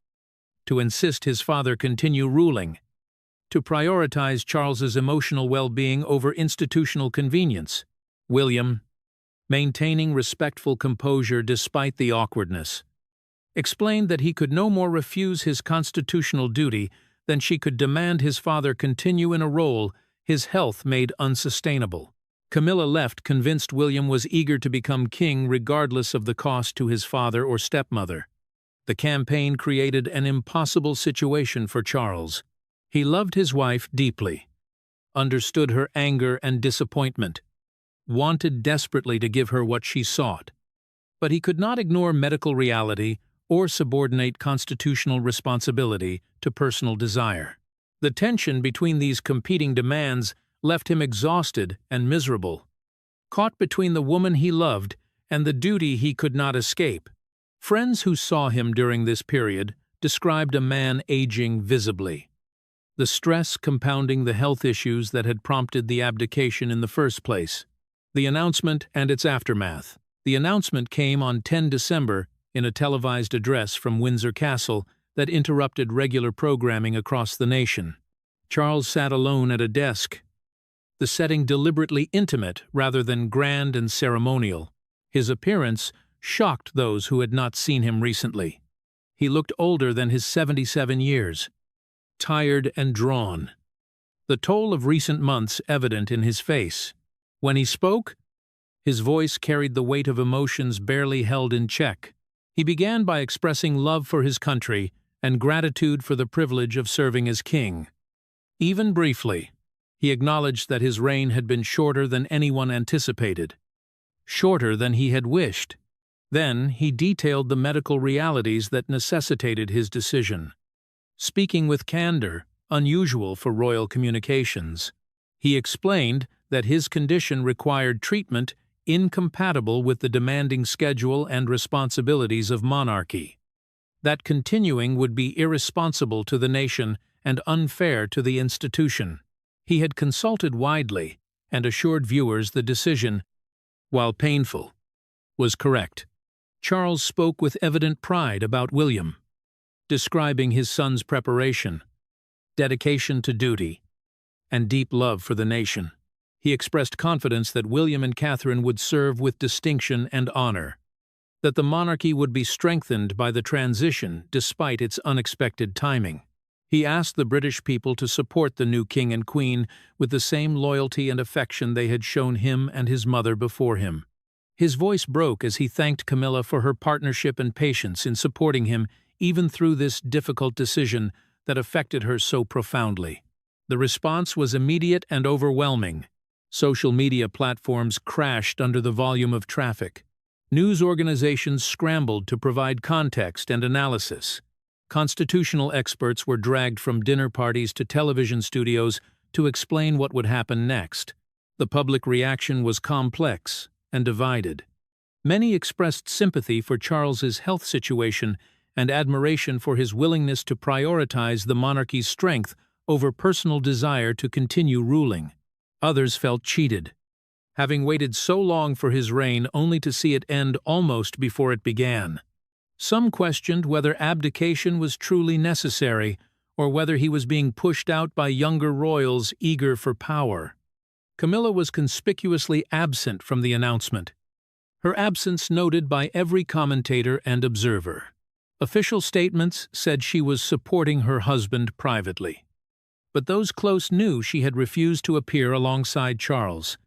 Speaker 1: to insist his father continue ruling, to prioritize Charles's emotional well-being over institutional convenience. William, maintaining respectful composure despite the awkwardness, explained that he could no more refuse his constitutional duty than she could demand his father continue in a role his health made unsustainable. Camilla left convinced William was eager to become king regardless of the cost to his father or stepmother. The campaign created an impossible situation for Charles. He loved his wife deeply, understood her anger and disappointment, wanted desperately to give her what she sought. But he could not ignore medical reality or subordinate constitutional responsibility to personal desire. The tension between these competing demands left him exhausted and miserable, caught between the woman he loved and the duty he could not escape. Friends who saw him during this period described a man aging visibly, the stress compounding the health issues that had prompted the abdication in the first place. The announcement and its aftermath. The announcement came on 10 December in a televised address from Windsor Castle that interrupted regular programming across the nation. Charles sat alone at a desk, the setting deliberately intimate rather than grand and ceremonial. His appearance shocked those who had not seen him recently. He looked older than his 77 years, tired and drawn, the toll of recent months evident in his face. When he spoke, his voice carried the weight of emotions barely held in check. He began by expressing love for his country and gratitude for the privilege of serving as king. Even briefly, he acknowledged that his reign had been shorter than anyone anticipated, shorter than he had wished. Then he detailed the medical realities that necessitated his decision. Speaking with candor, unusual for royal communications, he explained that his condition required treatment incompatible with the demanding schedule and responsibilities of monarchy, that continuing would be irresponsible to the nation and unfair to the institution. He had consulted widely and assured viewers the decision, while painful, was correct. Charles spoke with evident pride about William, describing his son's preparation, dedication to duty, and deep love for the nation. He expressed confidence that William and Catherine would serve with distinction and honor, that the monarchy would be strengthened by the transition despite its unexpected timing. He asked the British people to support the new king and queen with the same loyalty and affection they had shown him and his mother before him. His voice broke as he thanked Camilla for her partnership and patience in supporting him even through this difficult decision that affected her so profoundly. The response was immediate and overwhelming. Social media platforms crashed under the volume of traffic. News organizations scrambled to provide context and analysis. Constitutional experts were dragged from dinner parties to television studios to explain what would happen next. The public reaction was complex and divided. Many expressed sympathy for Charles's health situation and admiration for his willingness to prioritize the monarchy's strength over personal desire to continue ruling. Others felt cheated, having waited so long for his reign only to see it end almost before it began. Some questioned whether abdication was truly necessary or whether he was being pushed out by younger royals eager for power. Camilla was conspicuously absent from the announcement, her absence noted by every commentator and observer. Official statements said she was supporting her husband privately, but those close knew she had refused to appear alongside Charles,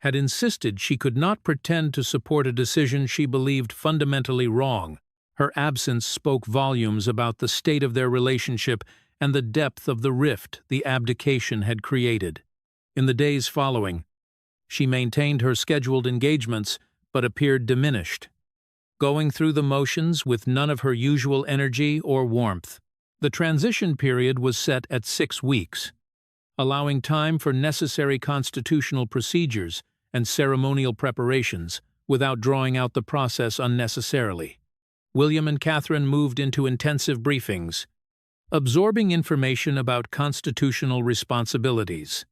Speaker 1: had insisted she could not pretend to support a decision she believed fundamentally wrong. Her absence spoke volumes about the state of their relationship and the depth of the rift the abdication had created. In the days following, she maintained her scheduled engagements but appeared diminished, going through the motions with none of her usual energy or warmth. The transition period was set at 6 weeks, allowing time for necessary constitutional procedures and ceremonial preparations without drawing out the process unnecessarily. William and Catherine moved into intensive briefings, absorbing information about constitutional responsibilities,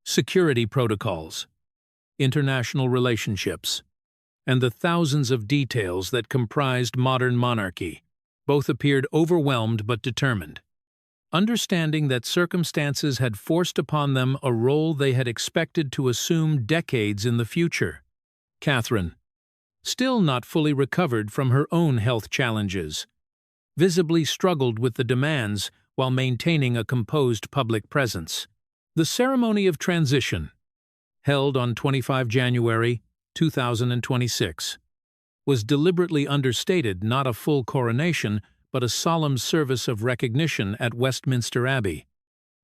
Speaker 1: security protocols, international relationships, and the thousands of details that comprised modern monarchy. Both appeared overwhelmed but determined, understanding that circumstances had forced upon them a role they had expected to assume decades in the future. Catherine, still not fully recovered from her own health challenges, visibly struggled with the demands while maintaining a composed public presence. The ceremony of transition, held on 25 January 2026, was deliberately understated, not a full coronation, but a solemn service of recognition at Westminster Abbey,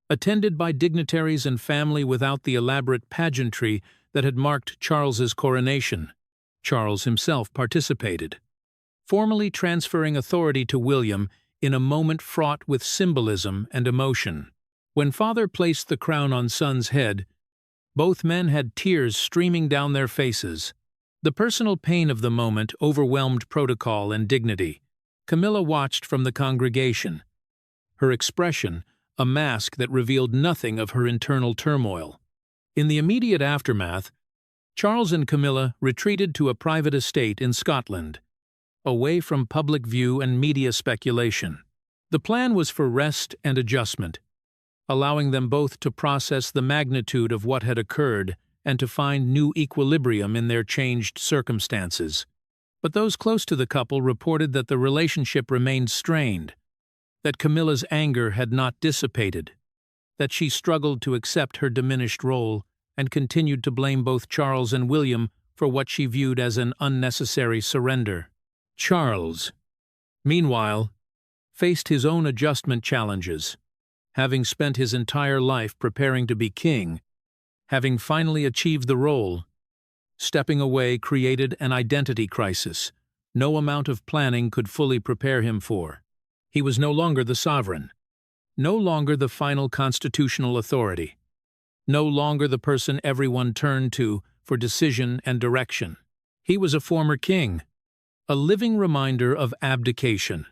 Speaker 1: attended by dignitaries and family without the elaborate pageantry that had marked Charles's coronation. Charles himself participated, formally transferring authority to William in a moment fraught with symbolism and emotion. When father placed the crown on son's head, both men had tears streaming down their faces. The personal pain of the moment overwhelmed protocol and dignity. Camilla watched from the congregation, her expression a mask that revealed nothing of her internal turmoil. In the immediate aftermath, Charles and Camilla retreated to a private estate in Scotland, away from public view and media speculation. The plan was for rest and adjustment, allowing them both to process the magnitude of what had occurred and to find new equilibrium in their changed circumstances. But those close to the couple reported that the relationship remained strained, that Camilla's anger had not dissipated, that she struggled to accept her diminished role and continued to blame both Charles and William for what she viewed as an unnecessary surrender. Charles, meanwhile, faced his own adjustment challenges, having spent his entire life preparing to be king, having finally achieved the role. Stepping away created an identity crisis no amount of planning could fully prepare him for. He was no longer the sovereign, no longer the final constitutional authority, no longer the person everyone turned to for decision and direction. He was a former king, a living reminder of abdication,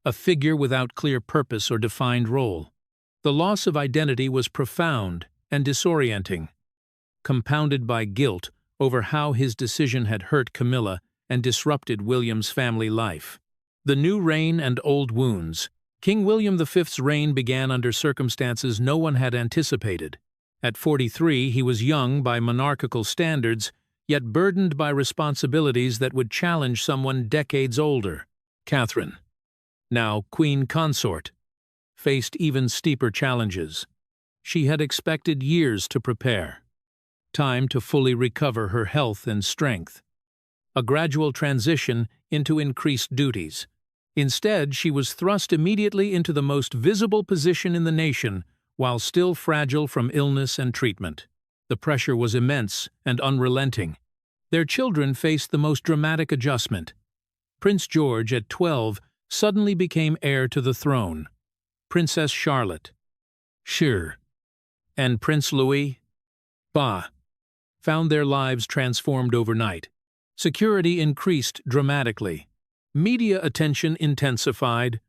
Speaker 1: a figure without clear purpose or defined role. The loss of identity was profound and disorienting, compounded by guilt over how his decision had hurt Camilla and disrupted William's family life. The new reign and old wounds. King William V's reign began under circumstances no one had anticipated. At 43, he was young by monarchical standards, yet burdened by responsibilities that would challenge someone decades older. Catherine, now Queen Consort, faced even steeper challenges. She had expected years to prepare, time to fully recover her health and strength, a gradual transition into increased duties. Instead, she was thrust immediately into the most visible position in the nation, while still fragile from illness and treatment. The pressure was immense and unrelenting. Their children faced the most dramatic adjustment. Prince George, at 12, suddenly became heir to the throne. Princess Charlotte, and Prince Louis, found their lives transformed overnight. Security increased dramatically. Media attention intensified.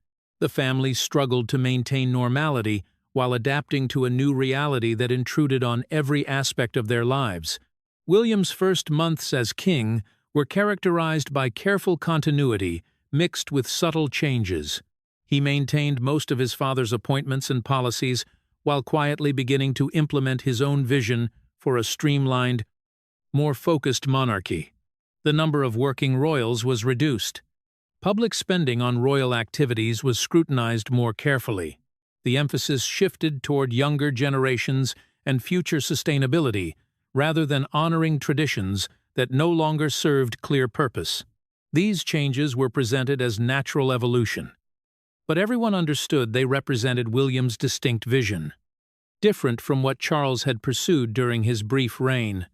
Speaker 1: The families struggled to maintain normality while adapting to a new reality that intruded on every aspect of their lives. William's first months as king were characterized by careful continuity mixed with subtle changes. He maintained most of his father's appointments and policies while quietly beginning to implement his own vision for a streamlined, more focused monarchy. The number of working royals was reduced. Public spending on royal activities was scrutinized more carefully. The emphasis shifted toward younger generations and future sustainability, rather than honoring traditions that no longer served clear purpose. These changes were presented as natural evolution, but everyone understood they represented William's distinct vision, different from what Charles had pursued during his brief reign.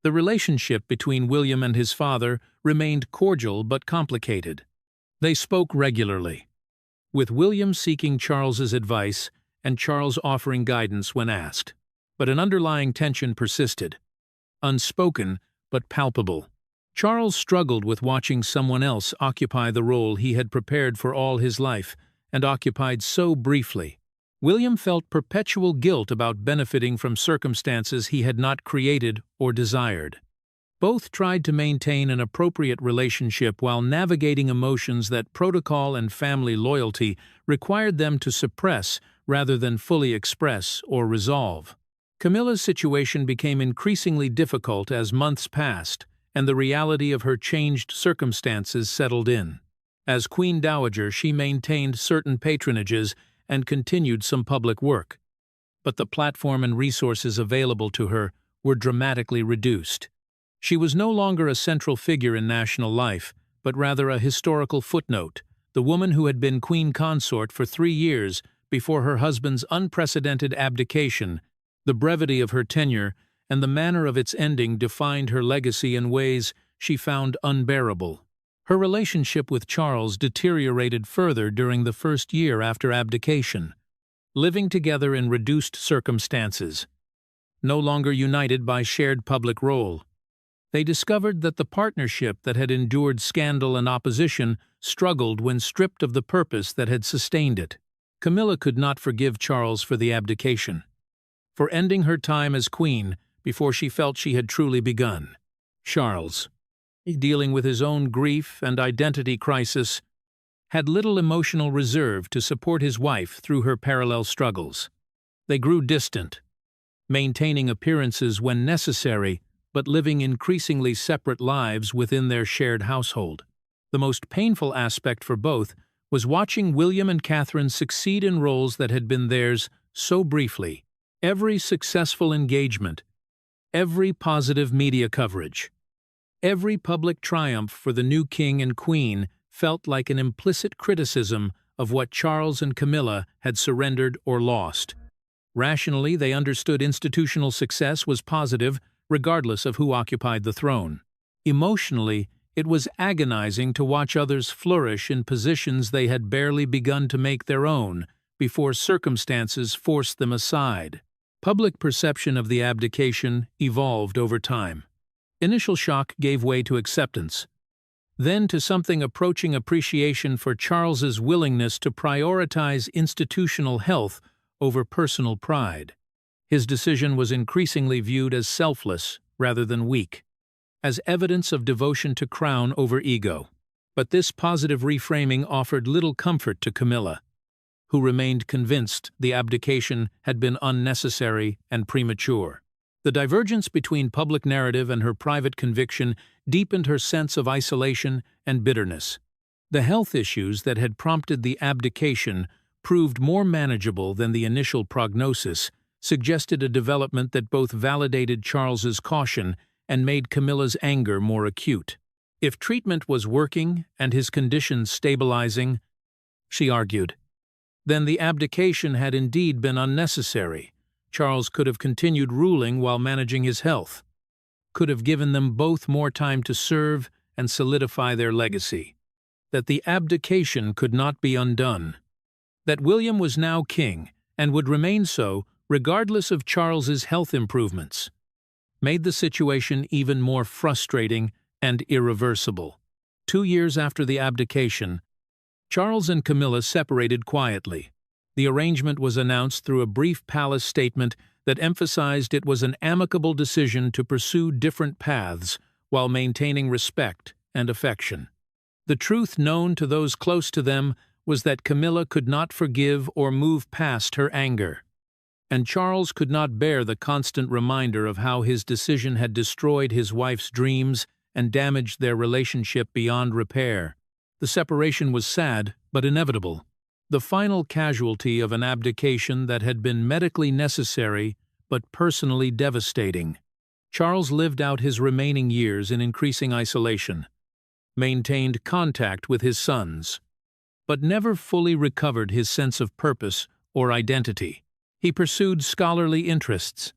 Speaker 1: The relationship between William and his father remained cordial but complicated. They spoke regularly, with William seeking Charles's advice and Charles offering guidance when asked. But an underlying tension persisted, unspoken but palpable. Charles struggled with watching someone else occupy the role he had prepared for all his life and occupied so briefly. William felt perpetual guilt about benefiting from circumstances he had not created or desired. Both tried to maintain an appropriate relationship while navigating emotions that protocol and family loyalty required them to suppress rather than fully express or resolve. Camilla's situation became increasingly difficult as months passed, and the reality of her changed circumstances settled in. As Queen Dowager, she maintained certain patronages and continued some public work, but the platform and resources available to her were dramatically reduced. She was no longer a central figure in national life, but rather a historical footnote, the woman who had been queen consort for 3 years before her husband's unprecedented abdication. The brevity of her tenure and the manner of its ending defined her legacy in ways she found unbearable. Her relationship with Charles deteriorated further during the first year after abdication. Living together in reduced circumstances, no longer united by shared public role, they discovered that the partnership that had endured scandal and opposition struggled when stripped of the purpose that had sustained it. Camilla could not forgive Charles for the abdication, for ending her time as queen before she felt she had truly begun. Charles, dealing with his own grief and identity crisis, had little emotional reserve to support his wife through her parallel struggles. They grew distant, maintaining appearances when necessary, but living increasingly separate lives within their shared household. The most painful aspect for both was watching William and Catherine succeed in roles that had been theirs so briefly. Every successful engagement, every positive media coverage, every public triumph for the new king and queen felt like an implicit criticism of what Charles and Camilla had surrendered or lost. Rationally, they understood institutional success was positive, regardless of who occupied the throne. Emotionally, it was agonizing to watch others flourish in positions they had barely begun to make their own before circumstances forced them aside. Public perception of the abdication evolved over time. Initial shock gave way to acceptance, then to something approaching appreciation for Charles's willingness to prioritize institutional health over personal pride. His decision was increasingly viewed as selfless rather than weak, as evidence of devotion to crown over ego. But this positive reframing offered little comfort to Camilla, who remained convinced the abdication had been unnecessary and premature. The divergence between public narrative and her private conviction deepened her sense of isolation and bitterness. The health issues that had prompted the abdication proved more manageable than the initial prognosis, suggested a development that both validated Charles's caution and made Camilla's anger more acute. If treatment was working and his condition stabilizing, she argued, then the abdication had indeed been unnecessary. Charles could have continued ruling while managing his health, could have given them both more time to serve and solidify their legacy. That the abdication could not be undone. That William was now king and would remain so regardless of Charles's health improvements, made the situation even more frustrating and irreversible. 2 years after the abdication, Charles and Camilla separated quietly. The arrangement was announced through a brief palace statement that emphasized it was an amicable decision to pursue different paths while maintaining respect and affection. The truth known to those close to them was that Camilla could not forgive or move past her anger, and Charles could not bear the constant reminder of how his decision had destroyed his wife's dreams and damaged their relationship beyond repair. The separation was sad, but inevitable. The final casualty of an abdication that had been medically necessary but personally devastating. Charles lived out his remaining years in increasing isolation, maintained contact with his sons, but never fully recovered his sense of purpose or identity. He pursued scholarly interests,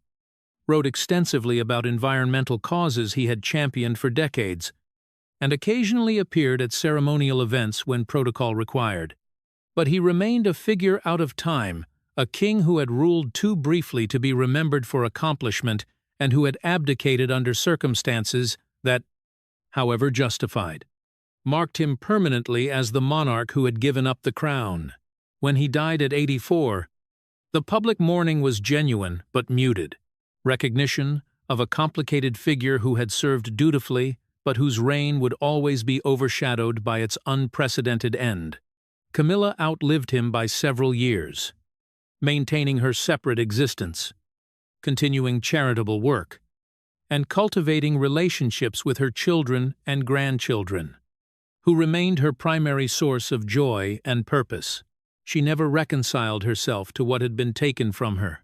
Speaker 1: wrote extensively about environmental causes he had championed for decades, and occasionally appeared at ceremonial events when protocol required. But he remained a figure out of time, a king who had ruled too briefly to be remembered for accomplishment and who had abdicated under circumstances that, however justified, marked him permanently as the monarch who had given up the crown. When he died at 84, the public mourning was genuine but muted. Recognition, of a complicated figure who had served dutifully, but whose reign would always be overshadowed by its unprecedented end. Camilla outlived him by several years, maintaining her separate existence, continuing charitable work, and cultivating relationships with her children and grandchildren, who remained her primary source of joy and purpose. She never reconciled herself to what had been taken from her,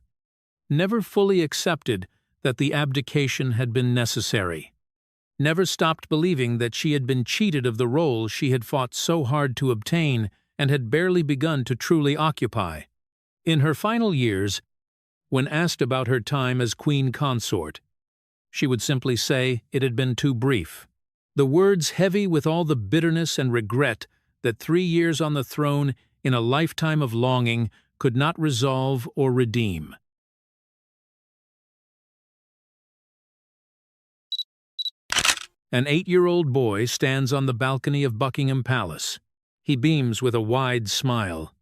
Speaker 1: never fully accepted that the abdication had been necessary, never stopped believing that she had been cheated of the role she had fought so hard to obtain and had barely begun to truly occupy. In her final years, when asked about her time as queen consort, she would simply say it had been too brief. The words heavy with all the bitterness and regret that 3 years on the throne in a lifetime of longing could not resolve or redeem. An 8-year-old boy stands on the balcony of Buckingham Palace. He beams with a wide smile,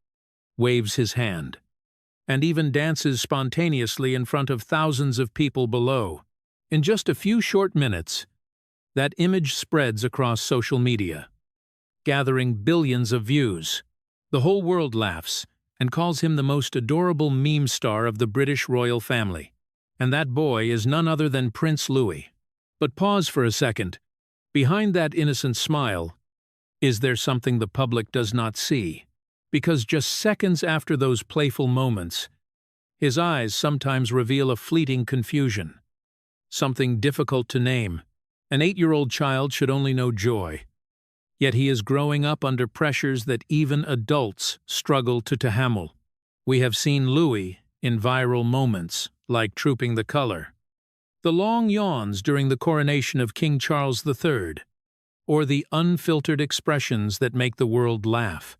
Speaker 1: waves his hand, and even dances spontaneously in front of thousands of people below. In just a few short minutes, that image spreads across social media, gathering billions of views. The whole world laughs and calls him the most adorable meme star of the British royal family. And that boy is none other than Prince Louis. But pause for a second. Behind that innocent smile, is there something the public does not see? Because just seconds after those playful moments, his eyes sometimes reveal a fleeting confusion, something difficult to name. An 8-year-old child should only know joy. Yet he is growing up under pressures that even adults struggle to handle. We have seen Louis in viral moments, like Trooping the Color, the long yawns during the coronation of King Charles III, or the unfiltered expressions that make the world laugh.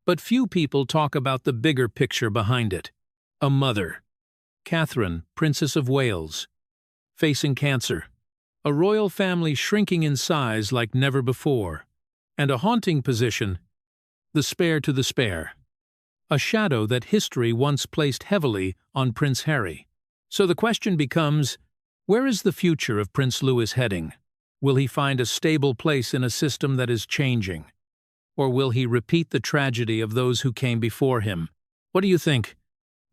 Speaker 1: But few people talk about the bigger picture behind it. A mother, Catherine, Princess of Wales, facing cancer, a royal family shrinking in size like never before, and a haunting position, the spare to the spare, a shadow that history once placed heavily on Prince Harry. So the question becomes, where is the future of Prince Louis heading? Will he find a stable place in a system that is changing? Or will he repeat the tragedy of those who came before him? What do you think?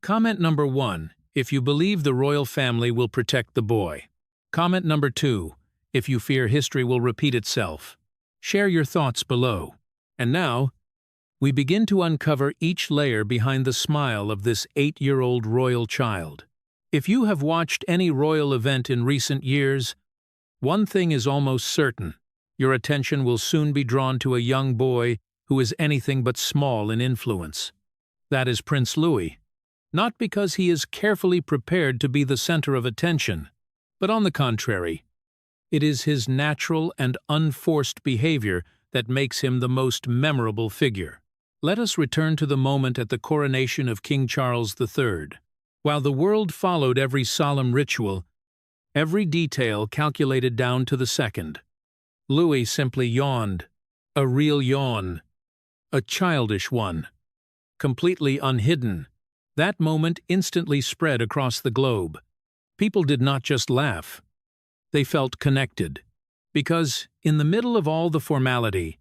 Speaker 1: Comment number 1, if you believe the royal family will protect the boy. Comment number 2, if you fear history will repeat itself. Share your thoughts below. And now, we begin to uncover each layer behind the smile of this 8-year-old royal child. If you have watched any royal event in recent years, one thing is almost certain. Your attention will soon be drawn to a young boy who is anything but small in influence. That is Prince Louis. Not because he is carefully prepared to be the center of attention, but on the contrary, it is his natural and unforced behavior that makes him the most memorable figure. Let us return to the moment at the coronation of King Charles III. While the world followed every solemn ritual, every detail calculated down to the second, Louis simply yawned, a real yawn, a childish one, completely unhidden. That moment instantly spread across the globe. People did not just laugh. They felt connected. Because, in the middle of all the formality,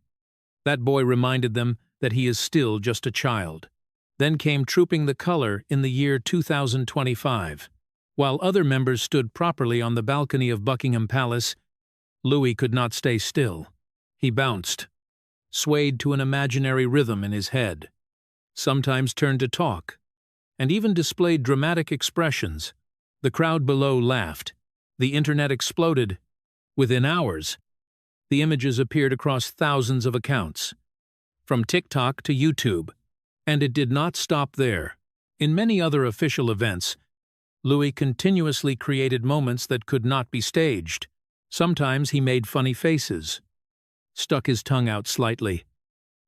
Speaker 1: that boy reminded them that he is still just a child. Then came Trooping the Color in the year 2025. While other members stood properly on the balcony of Buckingham Palace, Louis could not stay still. He bounced, swayed to an imaginary rhythm in his head, sometimes turned to talk, and even displayed dramatic expressions. The crowd below laughed. The internet exploded. Within hours, the images appeared across thousands of accounts, from TikTok to YouTube. And it did not stop there. In many other official events, Louis continuously created moments that could not be staged. Sometimes he made funny faces, stuck his tongue out slightly,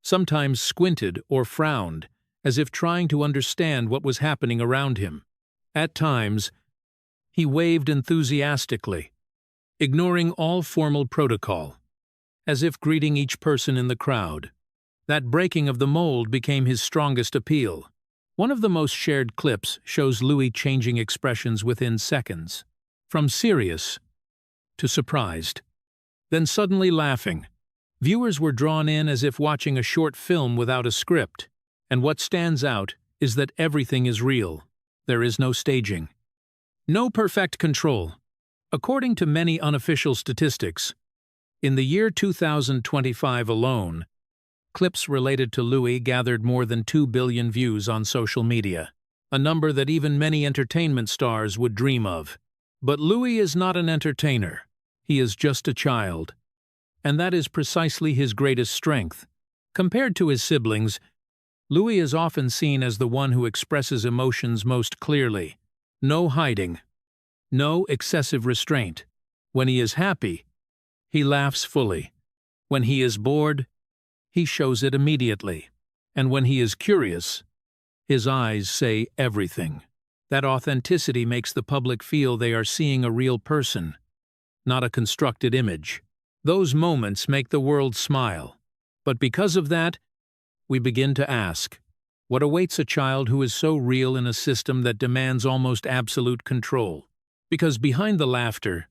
Speaker 1: sometimes squinted or frowned, as if trying to understand what was happening around him. At times, he waved enthusiastically, ignoring all formal protocol, as if greeting each person in the crowd. That breaking of the mold became his strongest appeal. One of the most shared clips shows Louis changing expressions within seconds. from serious to surprised, then suddenly laughing. Viewers were drawn in as if watching a short film without a script, and what stands out is that everything is real. There is no staging. No perfect control. According to many unofficial statistics, in the year 2025 alone, clips related to Louis gathered more than 2 billion views on social media, a number that even many entertainment stars would dream of. But Louis is not an entertainer. He is just a child. And that is precisely his greatest strength. Compared to his siblings, Louis is often seen as the one who expresses emotions most clearly. No hiding. No excessive restraint. When he is happy, he laughs fully. When he is bored, he shows it immediately. And when he is curious, his eyes say everything. That authenticity makes the public feel they are seeing a real person, not a constructed image. Those moments make the world smile. But because of that, we begin to ask, what awaits a child who is so real in a system that demands almost absolute control? Because behind the laughter,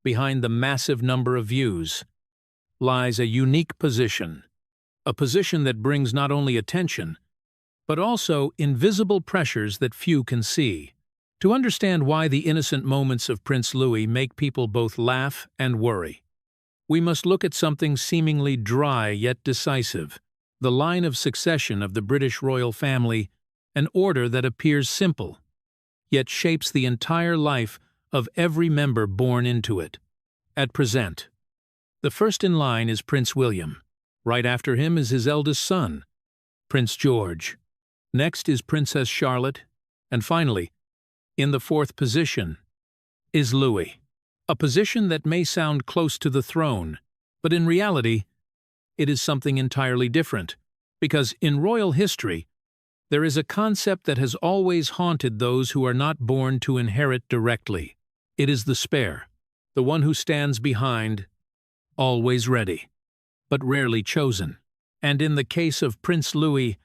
Speaker 1: behind the massive number of views, lies a unique position. A position that brings not only attention, but also invisible pressures that few can see. To understand why the innocent moments of Prince Louis make people both laugh and worry, we must look at something seemingly dry yet decisive: the line of succession of the British royal family, an order that appears simple, yet shapes the entire life of every member born into it. At present, the first in line is Prince William. Right after him is his eldest son, Prince George. Next is Princess Charlotte, and finally, in the fourth position, is Louis. A position that may sound close to the throne, but in reality, it is something entirely different, because in royal history, there is a concept that has always haunted those who are not born to inherit directly. It is the spare, the one who stands behind, always ready, but rarely chosen. And in the case of Prince Louis,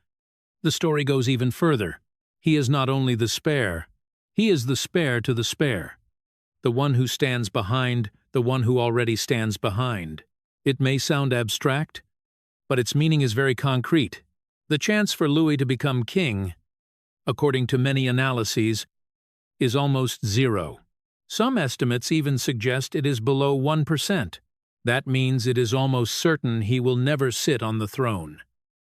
Speaker 1: the story goes even further. He is not only the spare, he is the spare to the spare. The one who stands behind, the one who already stands behind. It may sound abstract, but its meaning is very concrete. The chance for Louis to become king, according to many analyses, is almost zero. Some estimates even suggest it is below 1%. That means it is almost certain he will never sit on the throne.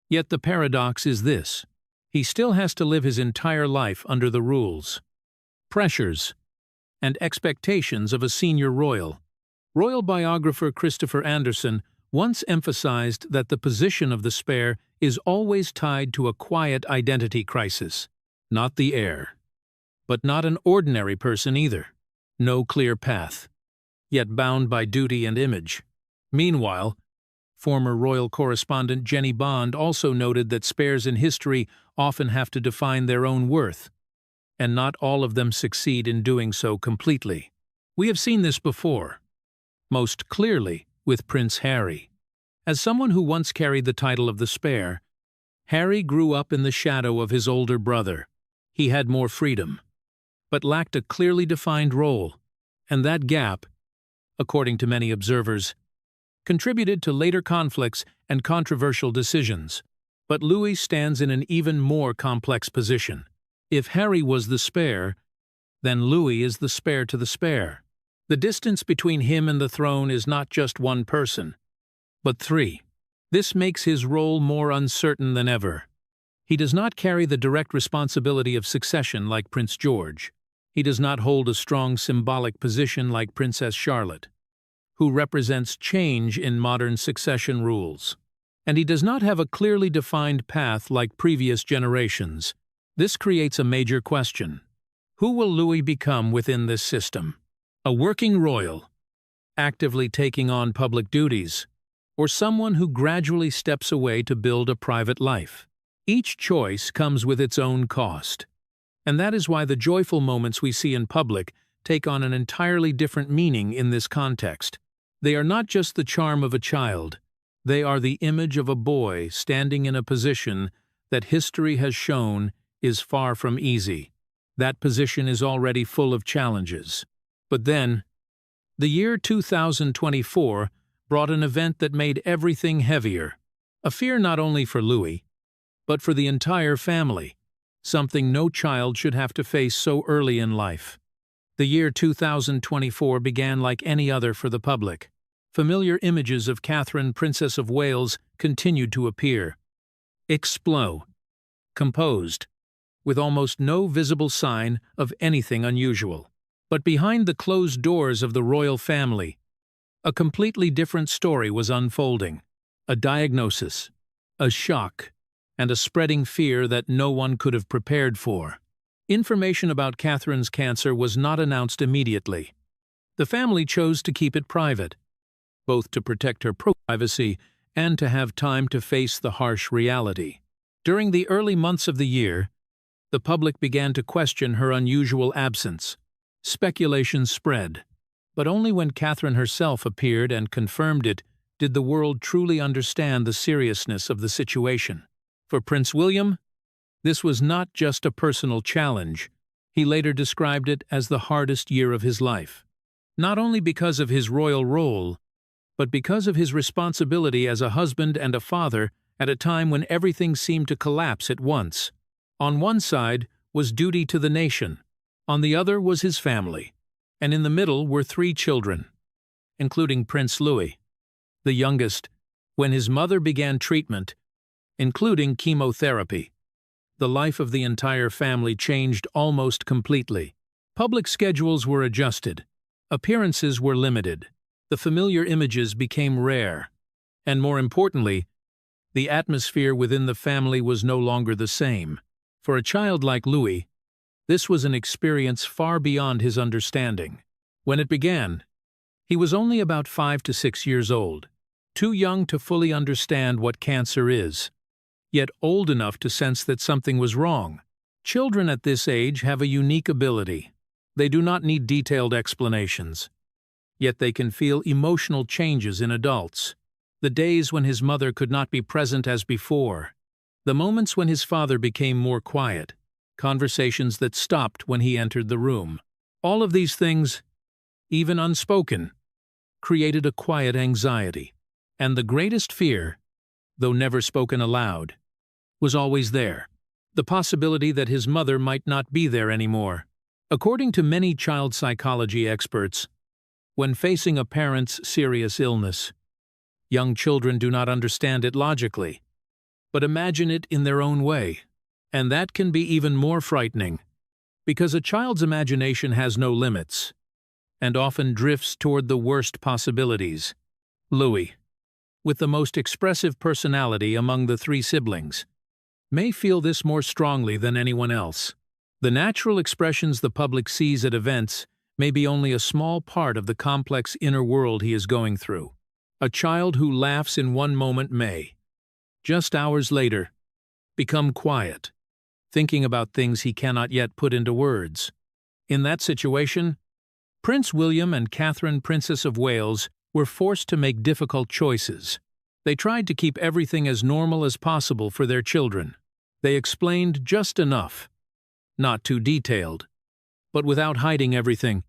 Speaker 1: Yet the paradox is this: he still has to live his entire life under the rules, pressures, and expectations of a senior royal. Royal biographer Christopher Anderson once emphasized that the position of the spare is always tied to a quiet identity crisis. Not the heir, but not an ordinary person either. No clear path, yet bound by duty and image. Meanwhile, former royal correspondent Jenny Bond also noted that spares in history often have to define their own worth, and not all of them succeed in doing so completely. We have seen this before, most clearly with Prince Harry. As someone who once carried the title of the spare, Harry grew up in the shadow of his older brother. He had more freedom, but lacked a clearly defined role, and that gap, according to many observers, contributed to later conflicts and controversial decisions. But Louis stands in an even more complex position. If Harry was the spare, then Louis is the spare to the spare. The distance between him and the throne is not just one person, but three. This makes his role more uncertain than ever. He does not carry the direct responsibility of succession like Prince George. He does not hold a strong symbolic position like Princess Charlotte, who represents change in modern succession rules. And he does not have a clearly defined path like previous generations. This creates a major question. Who will Louis become within this system? A working royal, actively taking on public duties, or someone who gradually steps away to build a private life? Each choice comes with its own cost. And that is why the joyful moments we see in public take on an entirely different meaning in this context. They are not just the charm of a child. They are the image of a boy standing in a position that history has shown is far from easy. That position is already full of challenges. But then, the year 2024 brought an event that made everything heavier. A fear not only for Louis, but for the entire family, something no child should have to face so early in life. The year 2024 began like any other for the public. Familiar images of Catherine, Princess of Wales, continued to appear. Composed, with almost no visible sign of anything unusual. But behind the closed doors of the royal family, a completely different story was unfolding. A diagnosis, a shock, and a spreading fear that no one could have prepared for. Information about Catherine's cancer was not announced immediately. The family chose to keep it private, both to protect her privacy and to have time to face the harsh reality. During the early months of the year, the public began to question her unusual absence. Speculation spread, but only when Catherine herself appeared and confirmed it did the world truly understand the seriousness of the situation. For Prince William, this was not just a personal challenge. He later described it as the hardest year of his life, not only because of his royal role, but because of his responsibility as a husband and a father at a time when everything seemed to collapse at once. On one side was duty to the nation, on the other was his family, and in the middle were 3 children, including Prince Louis, the youngest, when his mother began treatment, including chemotherapy. The life of the entire family changed almost completely. Public schedules were adjusted, appearances were limited, the familiar images became rare, and more importantly, the atmosphere within the family was no longer the same. For a child like Louis, this was an experience far beyond his understanding. When it began, he was only about 5 to 6 years old, too young to fully understand what cancer is, yet old enough to sense that something was wrong. Children at this age have a unique ability. They do not need detailed explanations, yet they can feel emotional changes in adults. The days when his mother could not be present as before, the moments when his father became more quiet, conversations that stopped when he entered the room. All of these things, even unspoken, created a quiet anxiety. And the greatest fear, though never spoken aloud, was always there. The possibility that his mother might not be there anymore. According to many child psychology experts, when facing a parent's serious illness, young children do not understand it logically, but imagine it in their own way. And that can be even more frightening, because a child's imagination has no limits, and often drifts toward the worst possibilities. Louis, with the most expressive personality among the 3 siblings, may feel this more strongly than anyone else. The natural expressions the public sees at events may be only a small part of the complex inner world he is going through. A child who laughs in one moment may, just hours later, become quiet, thinking about things he cannot yet put into words. In that situation, Prince William and Catherine, Princess of Wales, were forced to make difficult choices. They tried to keep everything as normal as possible for their children. They explained just enough, not too detailed, but without hiding everything.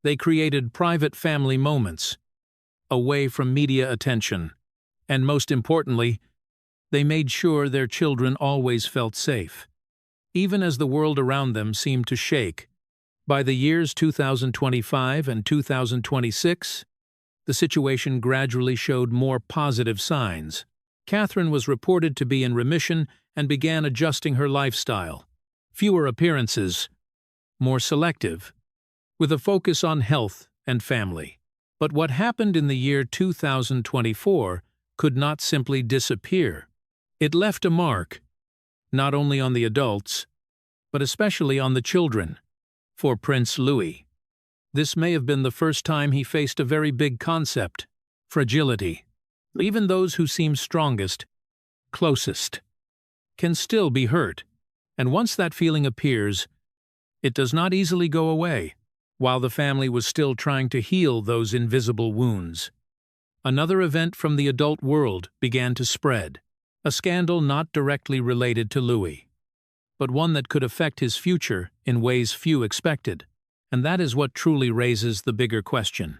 Speaker 1: They created private family moments, away from media attention, and most importantly, they made sure their children always felt safe, even as the world around them seemed to shake. By the years 2025 and 2026, the situation gradually showed more positive signs. Catherine was reported to be in remission and began adjusting her lifestyle. Fewer appearances, more selective, with a focus on health and family. But what happened in the year 2024 could not simply disappear. It left a mark, not only on the adults, but especially on the children. For Prince Louis, this may have been the first time he faced a very big concept: fragility. Even those who seem strongest, closest, can still be hurt, and once that feeling appears, it does not easily go away. While the family was still trying to heal those invisible wounds, another event from the adult world began to spread. A scandal not directly related to Louis, but one that could affect his future in ways few expected. And that is what truly raises the bigger question.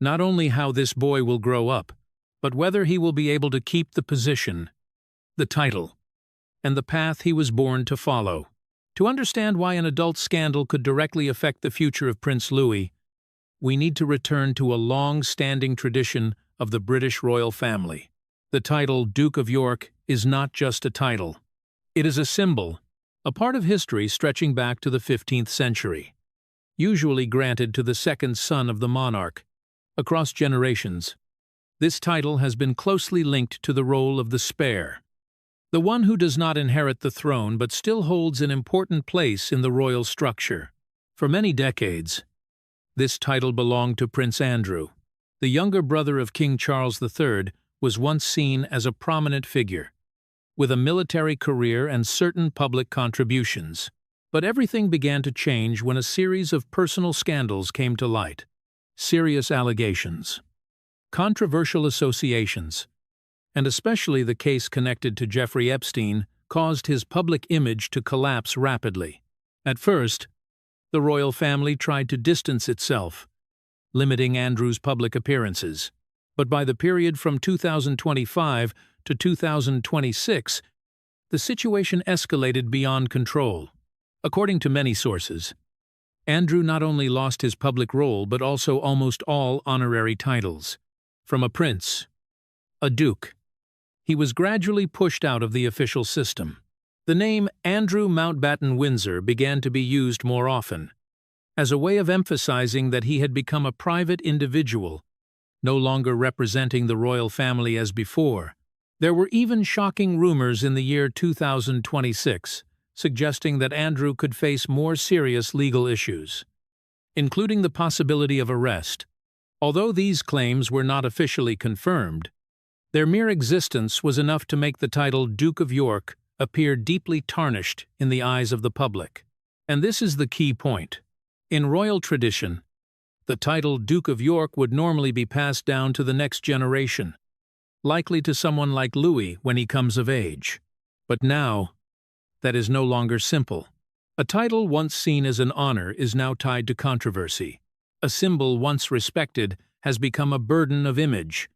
Speaker 1: Not only how this boy will grow up, but whether he will be able to keep the position, the title, and the path he was born to follow. To understand why an adult scandal could directly affect the future of Prince Louis, we need to return to a long-standing tradition of the British royal family. The title Duke of York is not just a title. It is a symbol, a part of history stretching back to the 15th century, usually granted to the second son of the monarch. Across generations, this title has been closely linked to the role of the spare, the one who does not inherit the throne but still holds an important place in the royal structure. For many decades, this title belonged to Prince Andrew. The younger brother of King Charles III was once seen as a prominent figure, with a military career and certain public contributions. But everything began to change when a series of personal scandals came to light. Serious allegations, controversial associations, and especially the case connected to Jeffrey Epstein caused his public image to collapse rapidly. At first, the royal family tried to distance itself, limiting Andrew's public appearances. But by the period from 2025 to 2026, the situation escalated beyond control. According to many sources, Andrew not only lost his public role but also almost all honorary titles. From a prince, a duke, he was gradually pushed out of the official system. The name Andrew Mountbatten Windsor began to be used more often, as a way of emphasizing that he had become a private individual, no longer representing the royal family as before. There were even shocking rumors in the year 2026, suggesting that Andrew could face more serious legal issues, including the possibility of arrest. Although these claims were not officially confirmed, their mere existence was enough to make the title Duke of York appear deeply tarnished in the eyes of the public. And this is the key point. In royal tradition, the title Duke of York would normally be passed down to the next generation, likely to someone like Louis when he comes of age. But now, that is no longer simple. A title once seen as an honor is now tied to controversy. A symbol once respected has become a burden of image.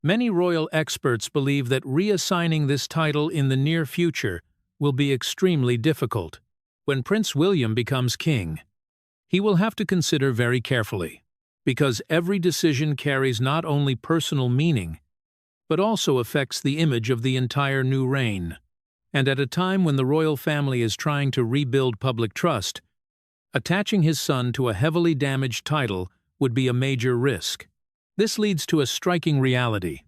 Speaker 1: Many royal experts believe that reassigning this title in the near future will be extremely difficult. When Prince William becomes king, he will have to consider very carefully, because every decision carries not only personal meaning, but also affects the image of the entire new reign. And at a time when the royal family is trying to rebuild public trust, attaching his son to a heavily damaged title would be a major risk. This leads to a striking reality.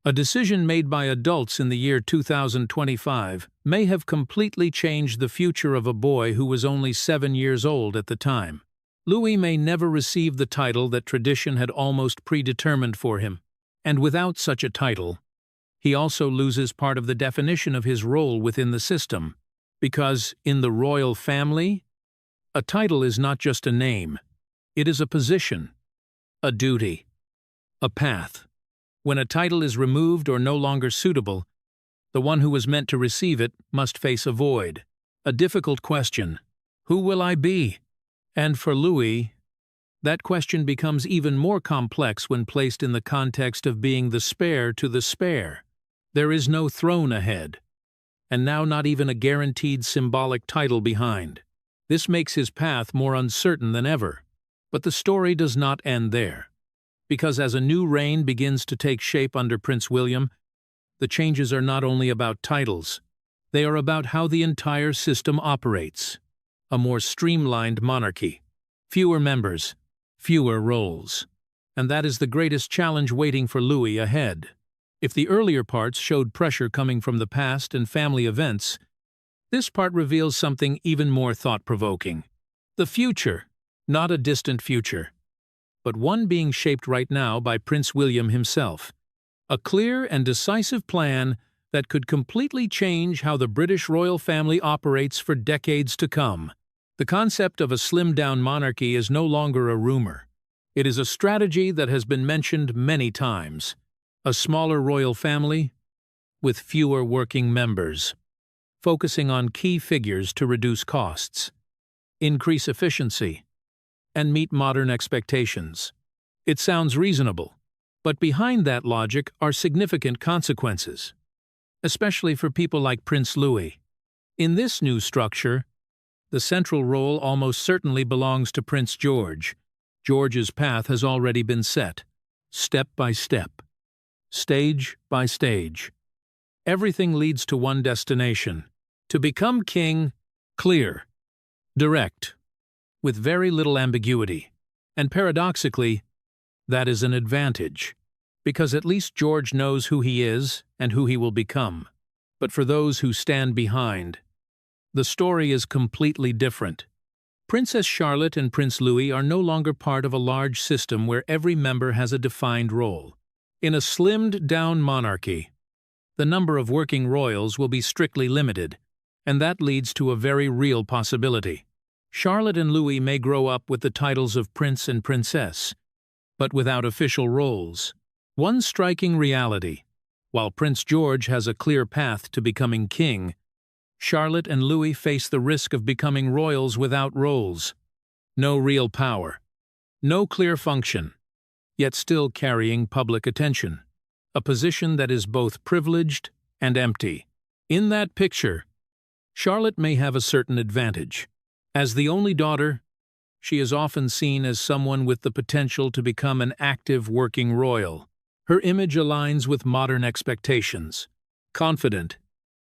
Speaker 1: A decision made by adults in the year 2025 may have completely changed the future of a boy who was only 7 years old at the time. Louis may never receive the title that tradition had almost predetermined for him. And without such a title, he also loses part of the definition of his role within the system. Because in the royal family, a title is not just a name. It is a position, a duty, a path. When a title is removed or no longer suitable, the one who was meant to receive it must face a void. A difficult question. Who will I be? And for Louis, that question becomes even more complex when placed in the context of being the spare to the spare. There is no throne ahead, and now not even a guaranteed symbolic title behind. This makes his path more uncertain than ever. But the story does not end there. Because as a new reign begins to take shape under Prince William, the changes are not only about titles, they are about how the entire system operates. A more streamlined monarchy, fewer members, fewer roles. And that is the greatest challenge waiting for Louis ahead. If the earlier parts showed pressure coming from the past and family events, this part reveals something even more thought-provoking. The future, not a distant future, but one being shaped right now by Prince William himself. A clear and decisive plan that could completely change how the British royal family operates for decades to come. The concept of a slimmed-down monarchy is no longer a rumor. It is a strategy that has been mentioned many times. A smaller royal family with fewer working members, focusing on key figures to reduce costs, increase efficiency, and meet modern expectations. It sounds reasonable, but behind that logic are significant consequences, especially for people like Prince Louis. In this new structure, the central role almost certainly belongs to Prince George. George's path has already been set, step by step, stage by stage. Everything leads to one destination: to become king, clear, direct, with very little ambiguity. And paradoxically, that is an advantage, because at least George knows who he is and who he will become. But for those who stand behind, the story is completely different. Princess Charlotte and Prince Louis are no longer part of a large system where every member has a defined role. In a slimmed-down monarchy, the number of working royals will be strictly limited, and that leads to a very real possibility. Charlotte and Louis may grow up with the titles of prince and princess, but without official roles. One striking reality: while Prince George has a clear path to becoming king, Charlotte and Louis face the risk of becoming royals without roles. No real power, no clear function, yet still carrying public attention. A position that is both privileged and empty. In that picture, Charlotte may have a certain advantage. As the only daughter, she is often seen as someone with the potential to become an active working royal. Her image aligns with modern expectations: confident,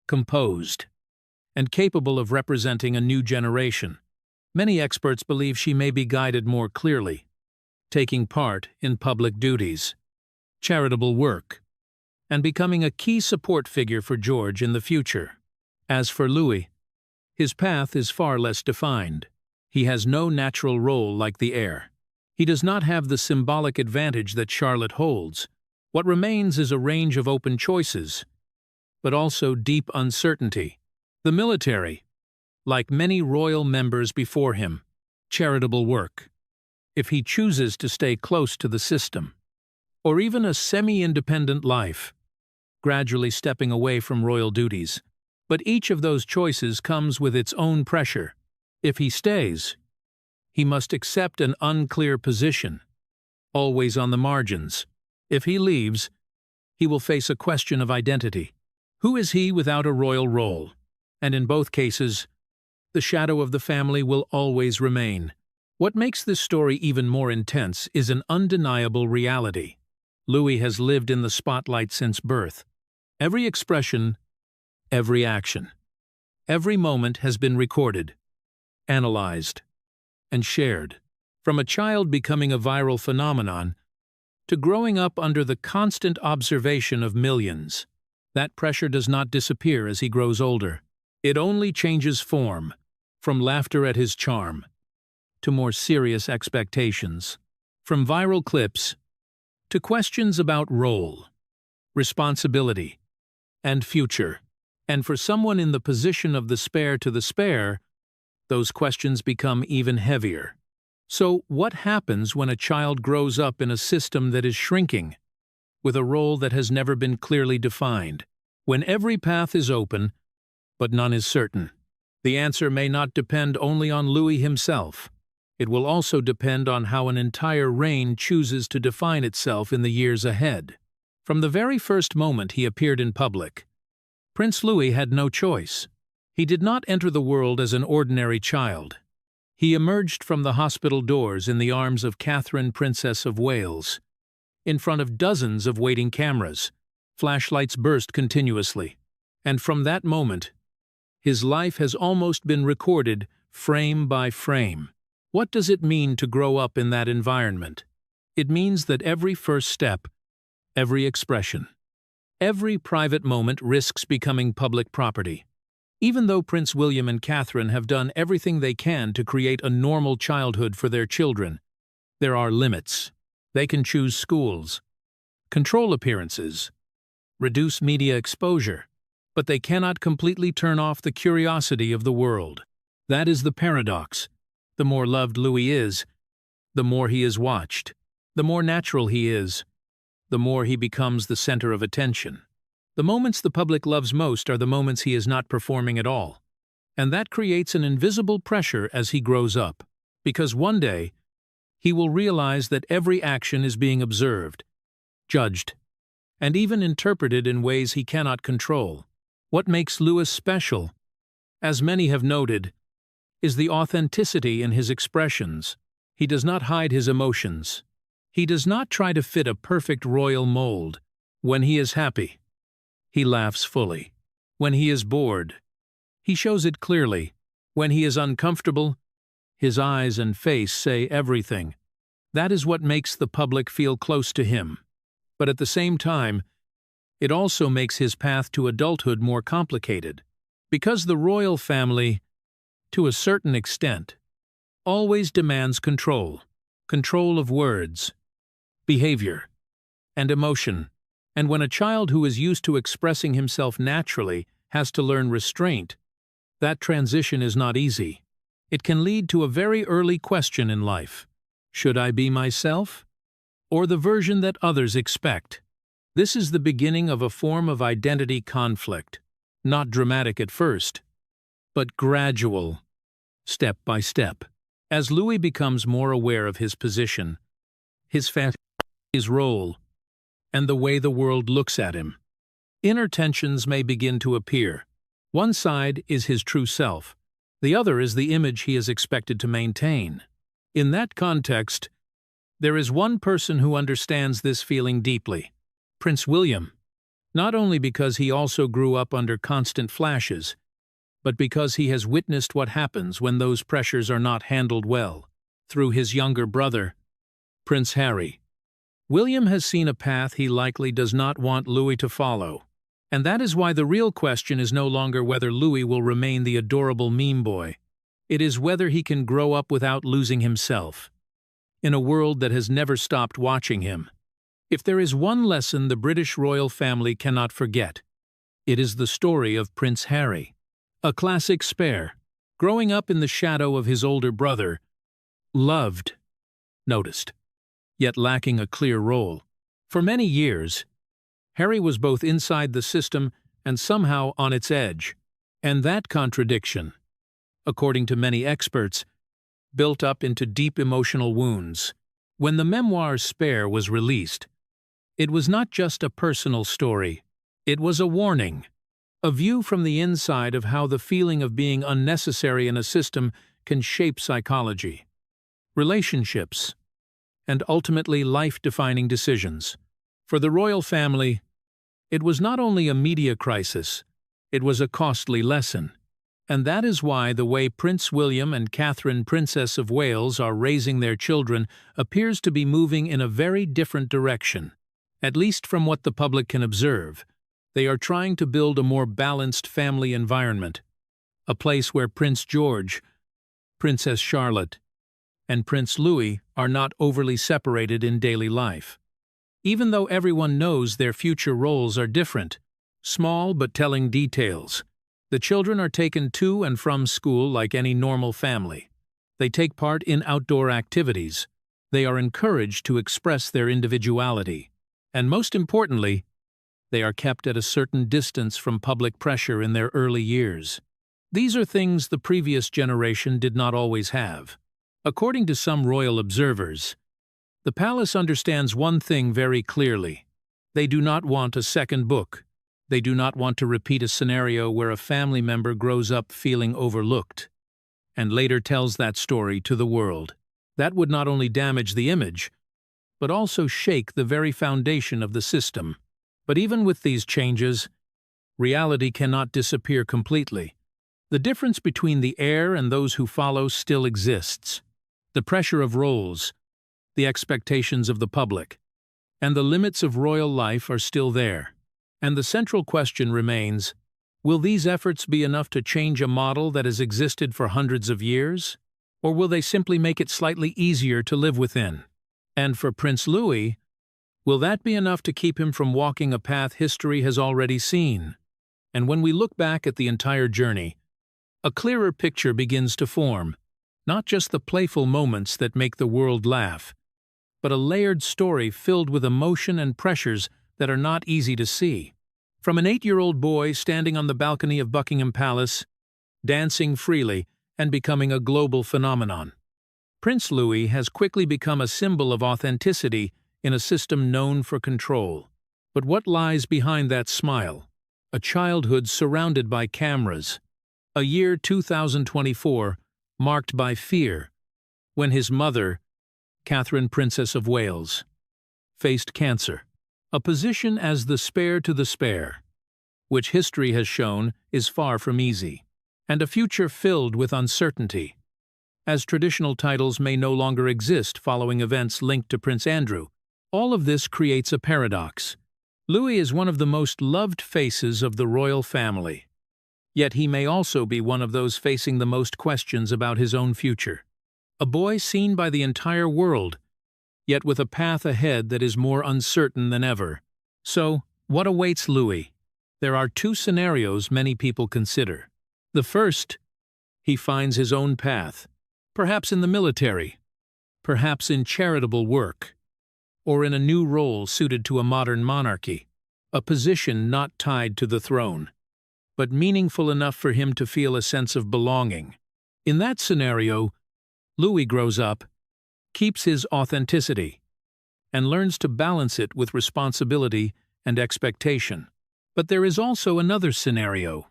Speaker 1: composed, and capable of representing a new generation. Many experts believe she may be guided more clearly, taking part in public duties, charitable work, and becoming a key support figure for George in the future. As for Louis, his path is far less defined. He has no natural role like the heir. He does not have the symbolic advantage that Charlotte holds. What remains is a range of open choices, but also deep uncertainty. The military, like many royal members before him, charitable work, if he chooses to stay close to the system, or even a semi-independent life, gradually stepping away from royal duties. But each of those choices comes with its own pressure. If he stays, he must accept an unclear position, always on the margins. If he leaves, he will face a question of identity. Who is he without a royal role? And in both cases, the shadow of the family will always remain. What makes this story even more intense is an undeniable reality. Louis has lived in the spotlight since birth. Every expression, every action, every moment has been recorded, analyzed, and shared. From a child becoming a viral phenomenon to growing up under the constant observation of millions, that pressure does not disappear as he grows older. It only changes form, from laughter at his charm to more serious expectations, from viral clips to questions about role, responsibility, and future. And for someone in the position of the spare to the spare, those questions become even heavier. So what happens when a child grows up in a system that is shrinking, with a role that has never been clearly defined? When every path is open, but none is certain. The answer may not depend only on Louis himself. It will also depend on how an entire reign chooses to define itself in the years ahead. From the very first moment he appeared in public, Prince Louis had no choice. He did not enter the world as an ordinary child. He emerged from the hospital doors in the arms of Catherine, Princess of Wales, in front of dozens of waiting cameras. Flashlights burst continuously, and from that moment, his life has almost been recorded frame by frame. What does it mean to grow up in that environment? It means that every first step, every expression, every private moment risks becoming public property. Even though Prince William and Catherine have done everything they can to create a normal childhood for their children, there are limits. They can choose schools, control appearances, reduce media exposure, but they cannot completely turn off the curiosity of the world. That is the paradox. The more loved Louis is, the more he is watched. The more natural he is, the more he becomes the center of attention. The moments the public loves most are the moments he is not performing at all. And that creates an invisible pressure as he grows up. Because one day, He will realize that every action is being observed, judged, and even interpreted in ways he cannot control. What makes Louis special, as many have noted, is the authenticity in his expressions. He does not hide his emotions. He does not try to fit a perfect royal mold. When he is happy, he laughs fully. When he is bored, he shows it clearly. When he is uncomfortable, his eyes and face say everything. That is what makes the public feel close to him. But at the same time, it also makes his path to adulthood more complicated, because the royal family, to a certain extent, always demands control of words, behavior, and emotion. And when a child who is used to expressing himself naturally has to learn restraint, that transition is not easy. It can lead to a very early question in life. Should I be myself, or the version that others expect? This is the beginning of a form of identity conflict, not dramatic at first, but gradual, step by step. As Louis becomes more aware of his position, his family, his role, and the way the world looks at him, inner tensions may begin to appear. One side is his true self, the other is the image he is expected to maintain. In that context, there is one person who understands this feeling deeply: Prince William, not only because he also grew up under constant flashes, but because he has witnessed what happens when those pressures are not handled well. Through his younger brother, Prince Harry, William has seen a path he likely does not want Louis to follow. And that is why the real question is no longer whether Louis will remain the adorable meme boy. It is whether he can grow up without losing himself, in a world that has never stopped watching him. If there is one lesson the British royal family cannot forget, it is the story of Prince Harry, a classic spare, growing up in the shadow of his older brother, loved, noticed, yet lacking a clear role. For many years, Harry was both inside the system and somehow on its edge, and that contradiction, according to many experts, built up into deep emotional wounds. When the memoir Spare was released, it was not just a personal story, it was a warning, a view from the inside of how the feeling of being unnecessary in a system can shape psychology, relationships, and ultimately life-defining decisions. For the royal family, it was not only a media crisis, it was a costly lesson. And that is why the way Prince William and Catherine, Princess of Wales, are raising their children appears to be moving in a very different direction. At least from what the public can observe, they are trying to build a more balanced family environment, a place where Prince George, Princess Charlotte, and Prince Louis are not overly separated in daily life. Even though everyone knows their future roles are different, small but telling details, the children are taken to and from school like any normal family. They take part in outdoor activities. They are encouraged to express their individuality. And most importantly, they are kept at a certain distance from public pressure in their early years. These are things the previous generation did not always have. According to some royal observers, the palace understands one thing very clearly. They do not want a second book. They do not want to repeat a scenario where a family member grows up feeling overlooked and later tells that story to the world. That would not only damage the image, but also shake the very foundation of the system. But even with these changes, reality cannot disappear completely. The difference between the heir and those who follow still exists. The pressure of roles, the expectations of the public, and the limits of royal life are still there. And the central question remains, will these efforts be enough to change a model that has existed for hundreds of years? Or will they simply make it slightly easier to live within? And for Prince Louis, will that be enough to keep him from walking a path history has already seen? And when we look back at the entire journey, a clearer picture begins to form, not just the playful moments that make the world laugh, but a layered story filled with emotion and pressures that are not easy to see. From an 8-year-old boy standing on the balcony of Buckingham Palace, dancing freely and becoming a global phenomenon, Prince Louis has quickly become a symbol of authenticity in a system known for control. But what lies behind that smile? A childhood surrounded by cameras. A year 2024 marked by fear, when his mother, Catherine, Princess of Wales, faced cancer, a position as the spare to the spare, which history has shown is far from easy, and a future filled with uncertainty. As traditional titles may no longer exist following events linked to Prince Andrew, all of this creates a paradox. Louis is one of the most loved faces of the royal family. Yet he may also be one of those facing the most questions about his own future. A boy seen by the entire world, yet with a path ahead that is more uncertain than ever. So, what awaits Louis? There are two scenarios many people consider. The first, he finds his own path, perhaps in the military, perhaps in charitable work, or in a new role suited to a modern monarchy, a position not tied to the throne, but meaningful enough for him to feel a sense of belonging. In that scenario, Louis grows up, keeps his authenticity, and learns to balance it with responsibility and expectation. But there is also another scenario,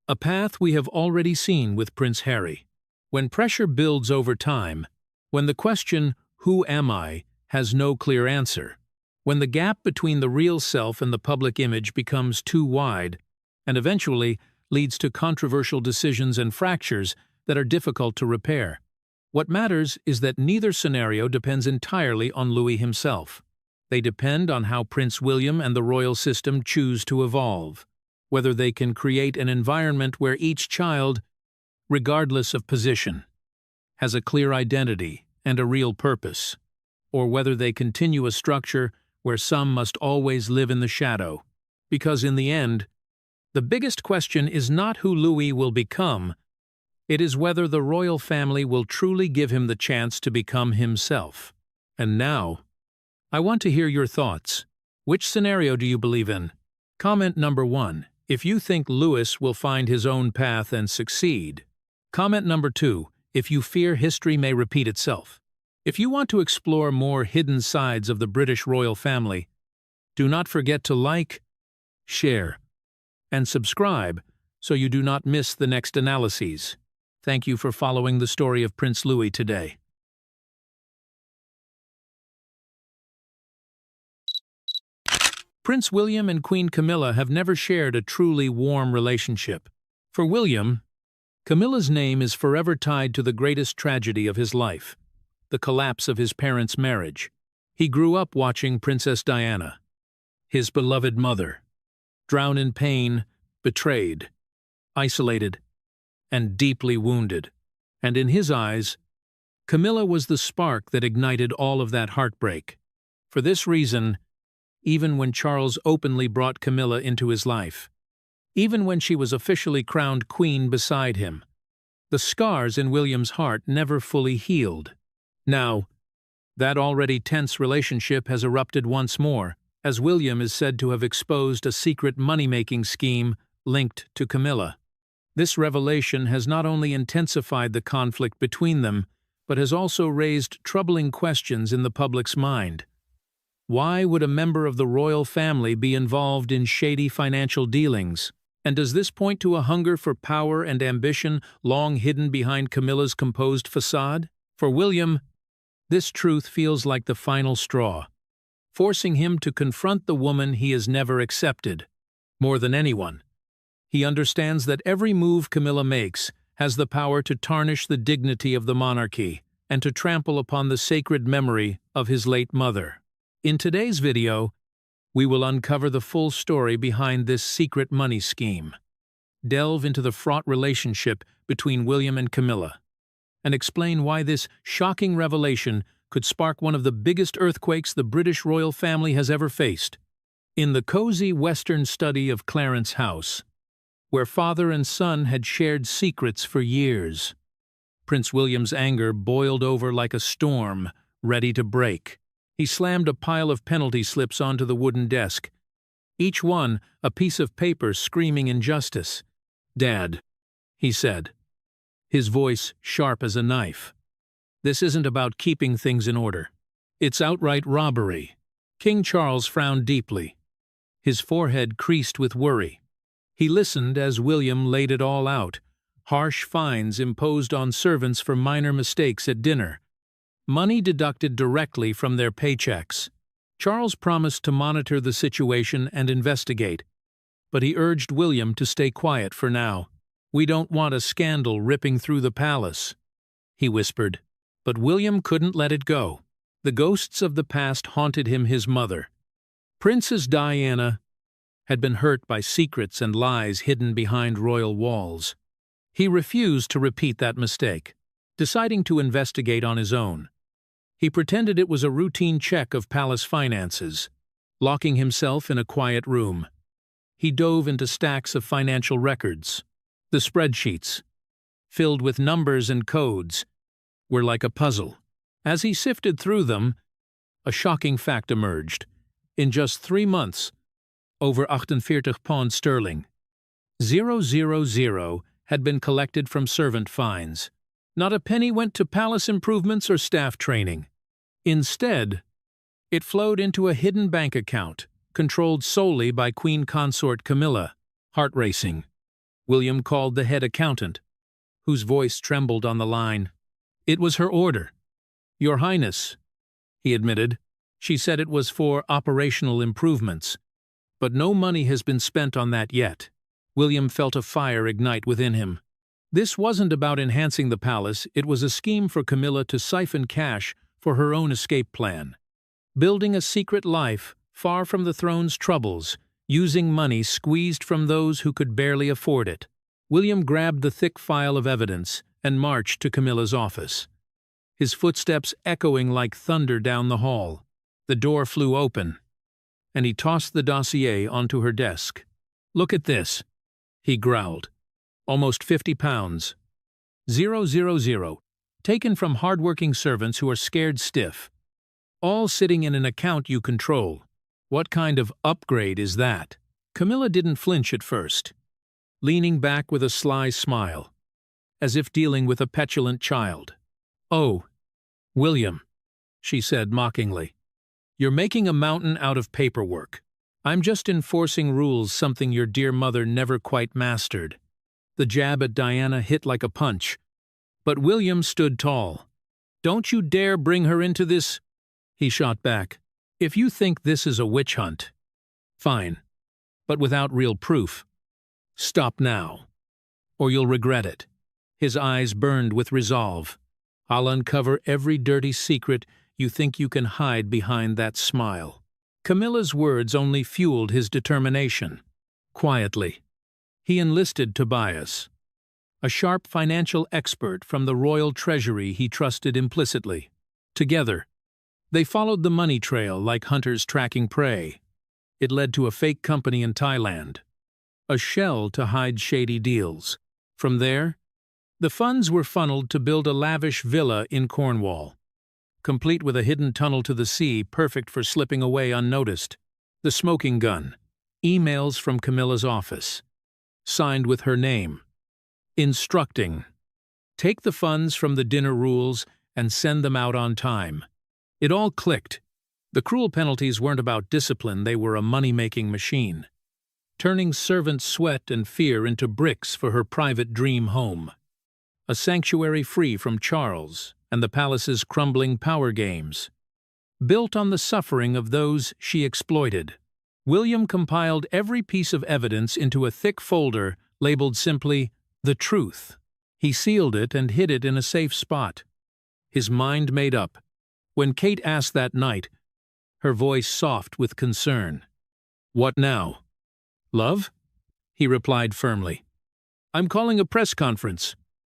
Speaker 1: a path we have already seen with Prince Harry. When pressure builds over time, when the question, "Who am I?" has no clear answer, when the gap between the real self and the public image becomes too wide, and eventually leads to controversial decisions and fractures that are difficult to repair. What matters is that neither scenario depends entirely on Louis himself. They depend on how Prince William and the royal system choose to evolve, whether they can create an environment where each child, regardless of position, has a clear identity and a real purpose, or whether they continue a structure where some must always live in the shadow. Because in the end, the biggest question is not who Louis will become, it is whether the royal family will truly give him the chance to become himself. And now, I want to hear your thoughts. Which scenario do you believe in? Comment number 1, if you think Louis will find his own path and succeed. Comment number 2, if you fear history may repeat itself. If you want to explore more hidden sides of the British royal family, do not forget to like, share, and subscribe so you do not miss the next analyses. Thank you for following the story of Prince Louis today. Prince William and Queen Camilla have never shared a truly warm relationship. For William, Camilla's name is forever tied to the greatest tragedy of his life, the collapse of his parents' marriage. He grew up watching Princess Diana, his beloved mother, drown in pain, betrayed, isolated, and deeply wounded. And in his eyes, Camilla was the spark that ignited all of that heartbreak. For this reason, even when Charles openly brought Camilla into his life, even when she was officially crowned queen beside him, the scars in William's heart never fully healed. Now, that already tense relationship has erupted once more, as William is said to have exposed a secret money-making scheme linked to Camilla. This revelation has not only intensified the conflict between them, but has also raised troubling questions in the public's mind. Why would a member of the royal family be involved in shady financial dealings? And does this point to a hunger for power and ambition long hidden behind Camilla's composed facade? For William, this truth feels like the final straw, forcing him to confront the woman he has never accepted. More than anyone, he understands that every move Camilla makes has the power to tarnish the dignity of the monarchy and to trample upon the sacred memory of his late mother. In today's video, we will uncover the full story behind this secret money scheme, delve into the fraught relationship between William and Camilla, and explain why this shocking revelation could spark one of the biggest earthquakes the British royal family has ever faced. In the cozy western study of Clarence House, where father and son had shared secrets for years, Prince William's anger boiled over like a storm, ready to break. He slammed a pile of penalty slips onto the wooden desk, each one a piece of paper screaming injustice. "Dad," he said, his voice sharp as a knife, This isn't about keeping things in order. It's outright robbery. King Charles frowned deeply. His forehead creased with worry. He listened as William laid it all out. Harsh fines imposed on servants for minor mistakes at dinner. Money deducted directly from their paychecks. Charles promised to monitor the situation and investigate, but he urged William to stay quiet for now. "We don't want a scandal ripping through the palace," he whispered. But William couldn't let it go. The ghosts of the past haunted him. His mother, Princess Diana, had been hurt by secrets and lies hidden behind royal walls. He refused to repeat that mistake, deciding to investigate on his own. He pretended it was a routine check of palace finances, locking himself in a quiet room. He dove into stacks of financial records. The spreadsheets, filled with numbers and codes, were like a puzzle. As he sifted through them, a shocking fact emerged. In just 3 months, over 48 pound sterling, 000, had been collected from servant fines. Not a penny went to palace improvements or staff training. Instead, it flowed into a hidden bank account, controlled solely by Queen Consort Camilla. Heart racing, William called the head accountant, whose voice trembled on the line. It was her order. "Your Highness," he admitted. "She said it was for operational improvements, but no money has been spent on that yet." William felt a fire ignite within him. This wasn't about enhancing the palace, it was a scheme for Camilla to siphon cash for her own escape plan. Building a secret life far from the throne's troubles, using money squeezed from those who could barely afford it. William grabbed the thick file of evidence and marched to Camilla's office, his footsteps echoing like thunder down the hall. The door flew open, and he tossed the dossier onto her desk. "Look at this," he growled. "Almost 50 pounds. 000, taken from hard-working servants who are scared stiff. All sitting in an account you control. What kind of upgrade is that?" Camilla didn't flinch at first, leaning back with a sly smile, as if dealing with a petulant child. "Oh, William," she said mockingly, "you're making a mountain out of paperwork. I'm just enforcing rules, something your dear mother never quite mastered." The jab at Diana hit like a punch, but William stood tall. "Don't you dare bring her into this," he shot back. "If you think this is a witch hunt, fine, but without real proof. Stop now, or you'll regret it." His eyes burned with resolve. "I'll uncover every dirty secret you think you can hide behind that smile." Camilla's words only fueled his determination. Quietly, he enlisted Tobias, a sharp financial expert from the royal treasury he trusted implicitly. Together, they followed the money trail like hunters tracking prey. It led to a fake company in Thailand, a shell to hide shady deals. From there, the funds were funneled to build a lavish villa in Cornwall, complete with a hidden tunnel to the sea perfect for slipping away unnoticed. The smoking gun, emails from Camilla's office, signed with her name, instructing, "Take the funds from the dinner rules and send them out on time." It all clicked. The cruel penalties weren't about discipline, they were a money-making machine, turning servants' sweat and fear into bricks for her private dream home. A sanctuary free from Charles and the palace's crumbling power games, built on the suffering of those she exploited. William compiled every piece of evidence into a thick folder labeled simply, "The Truth." He sealed it and hid it in a safe spot, his mind made up. When Kate asked that night, her voice soft with concern, "What now? Love?" he replied firmly, "I'm calling a press conference.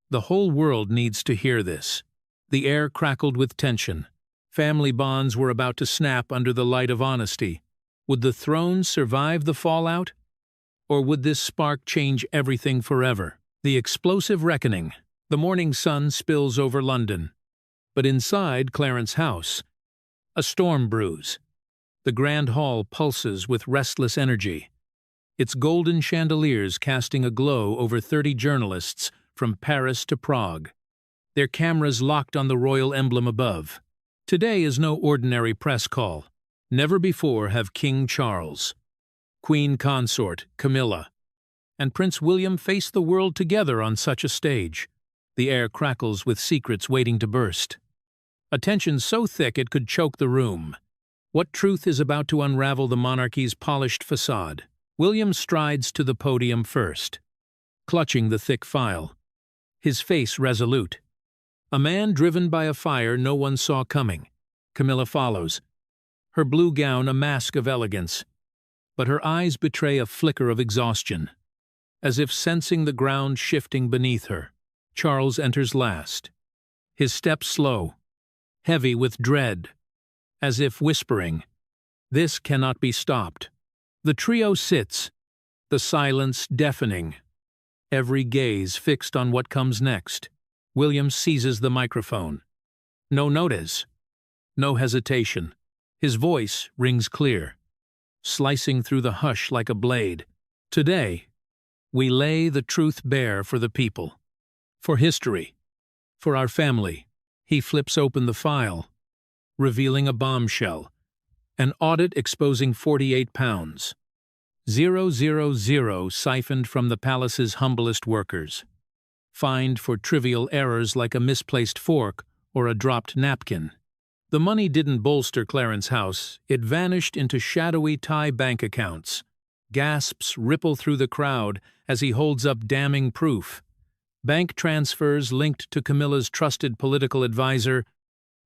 Speaker 1: The whole world needs to hear this." The air crackled with tension. Family bonds were about to snap under the light of honesty. Would the throne survive the fallout? Or would this spark change everything forever? The explosive reckoning. The morning sun spills over London. But inside Clarence's house, a storm brews. The grand hall pulses with restless energy, its golden chandeliers casting a glow over 30 journalists from Paris to Prague. their cameras locked on the royal emblem above. Today is no ordinary press call. Never before have King Charles, Queen Consort Camilla, and Prince William faced the world together on such a stage. The air crackles with secrets waiting to burst. A tension so thick it could choke the room. What truth is about to unravel the monarchy's polished facade? William strides to the podium first, clutching the thick file, his face resolute. A man driven by a fire no one saw coming. Camilla follows, her blue gown a mask of elegance, but her eyes betray a flicker of exhaustion, as if sensing the ground shifting beneath her. Charles enters last, his step slow, heavy with dread, as if whispering, "This cannot be stopped." The trio sits, the silence deafening, every gaze fixed on what comes next. William seizes the microphone. No notice, no hesitation. His voice rings clear, slicing through the hush like a blade. Today, we lay the truth bare for the people, for history, for our family. He flips open the file, revealing a bombshell. An audit exposing £48,000 siphoned from the palace's humblest workers, fined for trivial errors like a misplaced fork or a dropped napkin. The money didn't bolster Clarence House, it vanished into shadowy Thai bank accounts. Gasps ripple through the crowd as he holds up damning proof. Bank transfers linked to Camilla's trusted political advisor,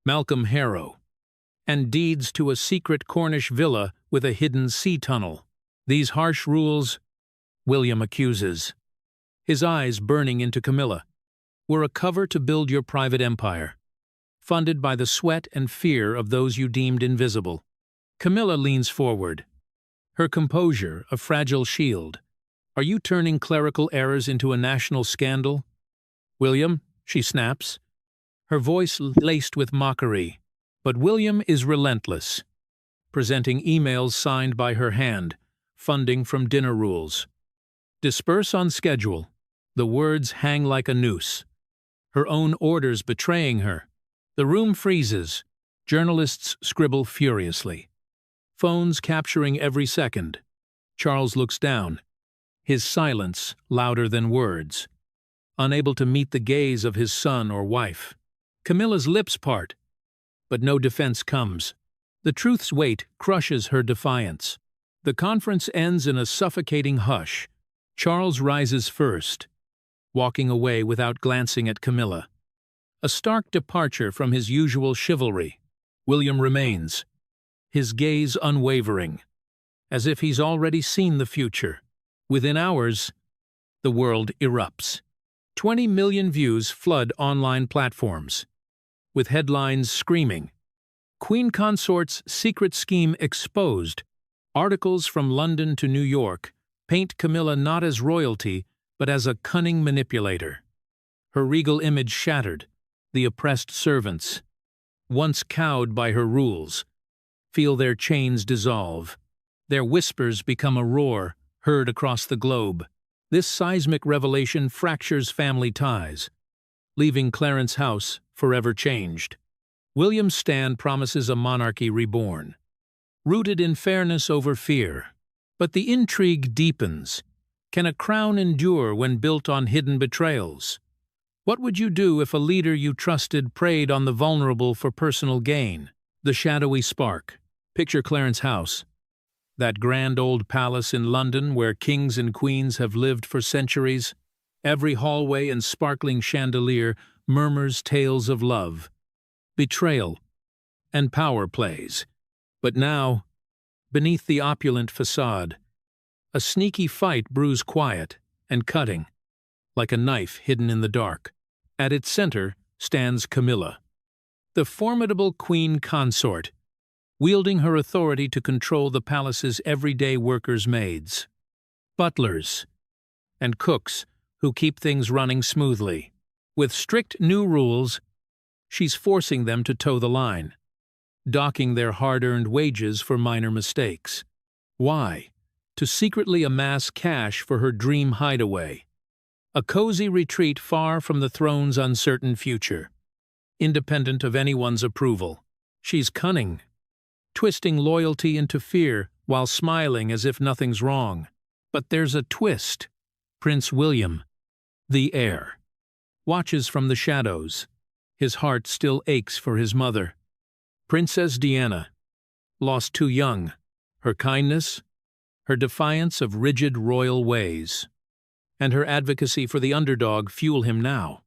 Speaker 1: Malcolm Harrow, and deeds to a secret Cornish villa with a hidden sea tunnel. These harsh rules, William accuses, his eyes burning into Camilla, were a cover to build your private empire, funded by the sweat and fear of those you deemed invisible. Camilla leans forward, her composure a fragile shield. Are you turning clerical errors into a national scandal? William, she snaps, her voice laced with mockery. But William is relentless, presenting emails signed by her hand, funding from dinner rules. Disperse on schedule. The words hang like a noose, her own orders betraying her. The room freezes. Journalists scribble furiously, phones capturing every second. Charles looks down, his silence louder than words, unable to meet the gaze of his son or wife. Camilla's lips part, but no defense comes. The truth's weight crushes her defiance. The conference ends in a suffocating hush. Charles rises first, walking away without glancing at Camilla. A stark departure from his usual chivalry. William remains, his gaze unwavering, as if he's already seen the future. Within hours, the world erupts. 20 million views flood online platforms, with headlines screaming, "Queen Consort's secret scheme exposed." Articles from London to New York paint Camilla not as royalty, but as a cunning manipulator. Her regal image shattered. The oppressed servants, once cowed by her rules, feel their chains dissolve. Their whispers become a roar heard across the globe. This seismic revelation fractures family ties, leaving Clarence House forever changed. William's stand promises a monarchy reborn, rooted in fairness over fear. But the intrigue deepens. Can a crown endure when built on hidden betrayals? What would you do if a leader you trusted preyed on the vulnerable for personal gain? The shadowy spark. Picture Clarence House, that grand old palace in London where kings and queens have lived for centuries. Every hallway and sparkling chandelier murmurs tales of love, betrayal, and power plays. But now, beneath the opulent facade, a sneaky fight brews quiet and cutting, like a knife hidden in the dark. At its center stands Camilla, the formidable queen consort, wielding her authority to control the palace's everyday workers' maids, butlers, and cooks who keep things running smoothly. With strict new rules, she's forcing them to toe the line, docking their hard-earned wages for minor mistakes. Why? To secretly amass cash for her dream hideaway. A cozy retreat far from the throne's uncertain future, independent of anyone's approval. She's cunning, twisting loyalty into fear while smiling as if nothing's wrong. But there's a twist. Prince William, the heir, watches from the shadows. His heart still aches for his mother. Princess Diana, lost too young, her kindness, her defiance of rigid royal ways, and her advocacy for the underdog fuel him now.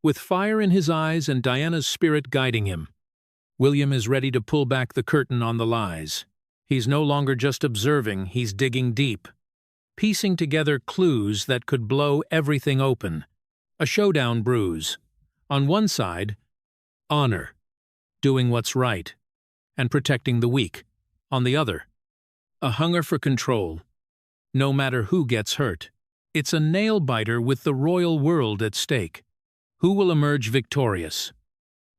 Speaker 1: With fire in his eyes and Diana's spirit guiding him, William is ready to pull back the curtain on the lies. He's no longer just observing, he's digging deep, piecing together clues that could blow everything open. A showdown brews. On one side, honor, doing what's right, and protecting the weak. On the other, a hunger for control, no matter who gets hurt. It's a nail-biter with the royal world at stake. Who will emerge victorious?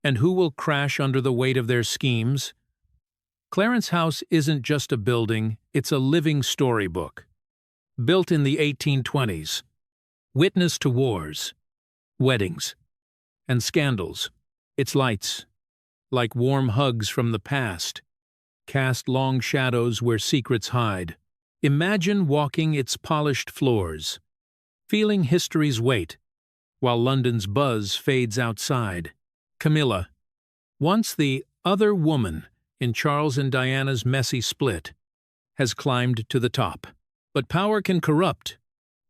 Speaker 1: And who will crash under the weight of their schemes? Clarence House isn't just a building, it's a living storybook. Built in the 1820s, witness to wars, weddings, and scandals. Its lights, like warm hugs from the past, cast long shadows where secrets hide. Imagine walking its polished floors, feeling history's weight, while London's buzz fades outside. Camilla, once the other woman in Charles and Diana's messy split, has climbed to the top. But power can corrupt.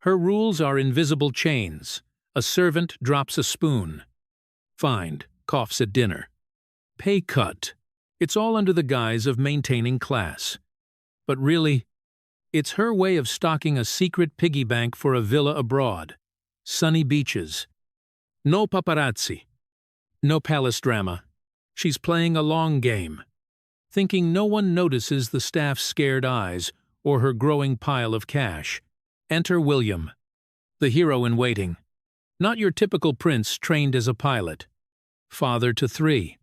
Speaker 1: Her rules are invisible chains. A servant drops a spoon. Fined, coughs at dinner. Pay cut. It's all under the guise of maintaining class. But really, it's her way of stocking a secret piggy bank for a villa abroad. Sunny beaches. No paparazzi. No palace drama. She's playing a long game, thinking no one notices the staff's scared eyes or her growing pile of cash. Enter William, the hero in waiting. Not your typical prince trained as a pilot. Father to 3.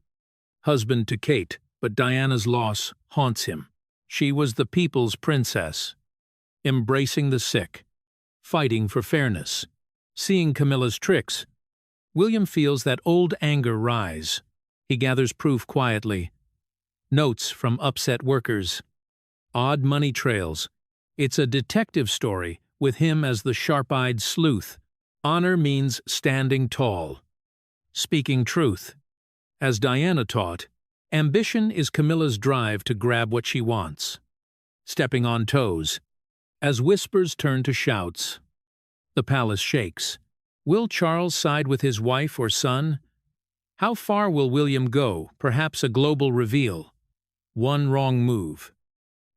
Speaker 1: Husband to Kate, but Diana's loss haunts him. She was the people's princess, embracing the sick, fighting for fairness. Seeing Camilla's tricks, William feels that old anger rise. He gathers proof quietly. Notes from upset workers. Odd money trails. It's a detective story, with him as the sharp-eyed sleuth. Honor means standing tall, speaking truth. As Diana taught, ambition is Camilla's drive to grab what she wants. Stepping on toes. As whispers turn to shouts, the palace shakes. Will Charles side with his wife or son? How far will William go? Perhaps a global reveal. One wrong move,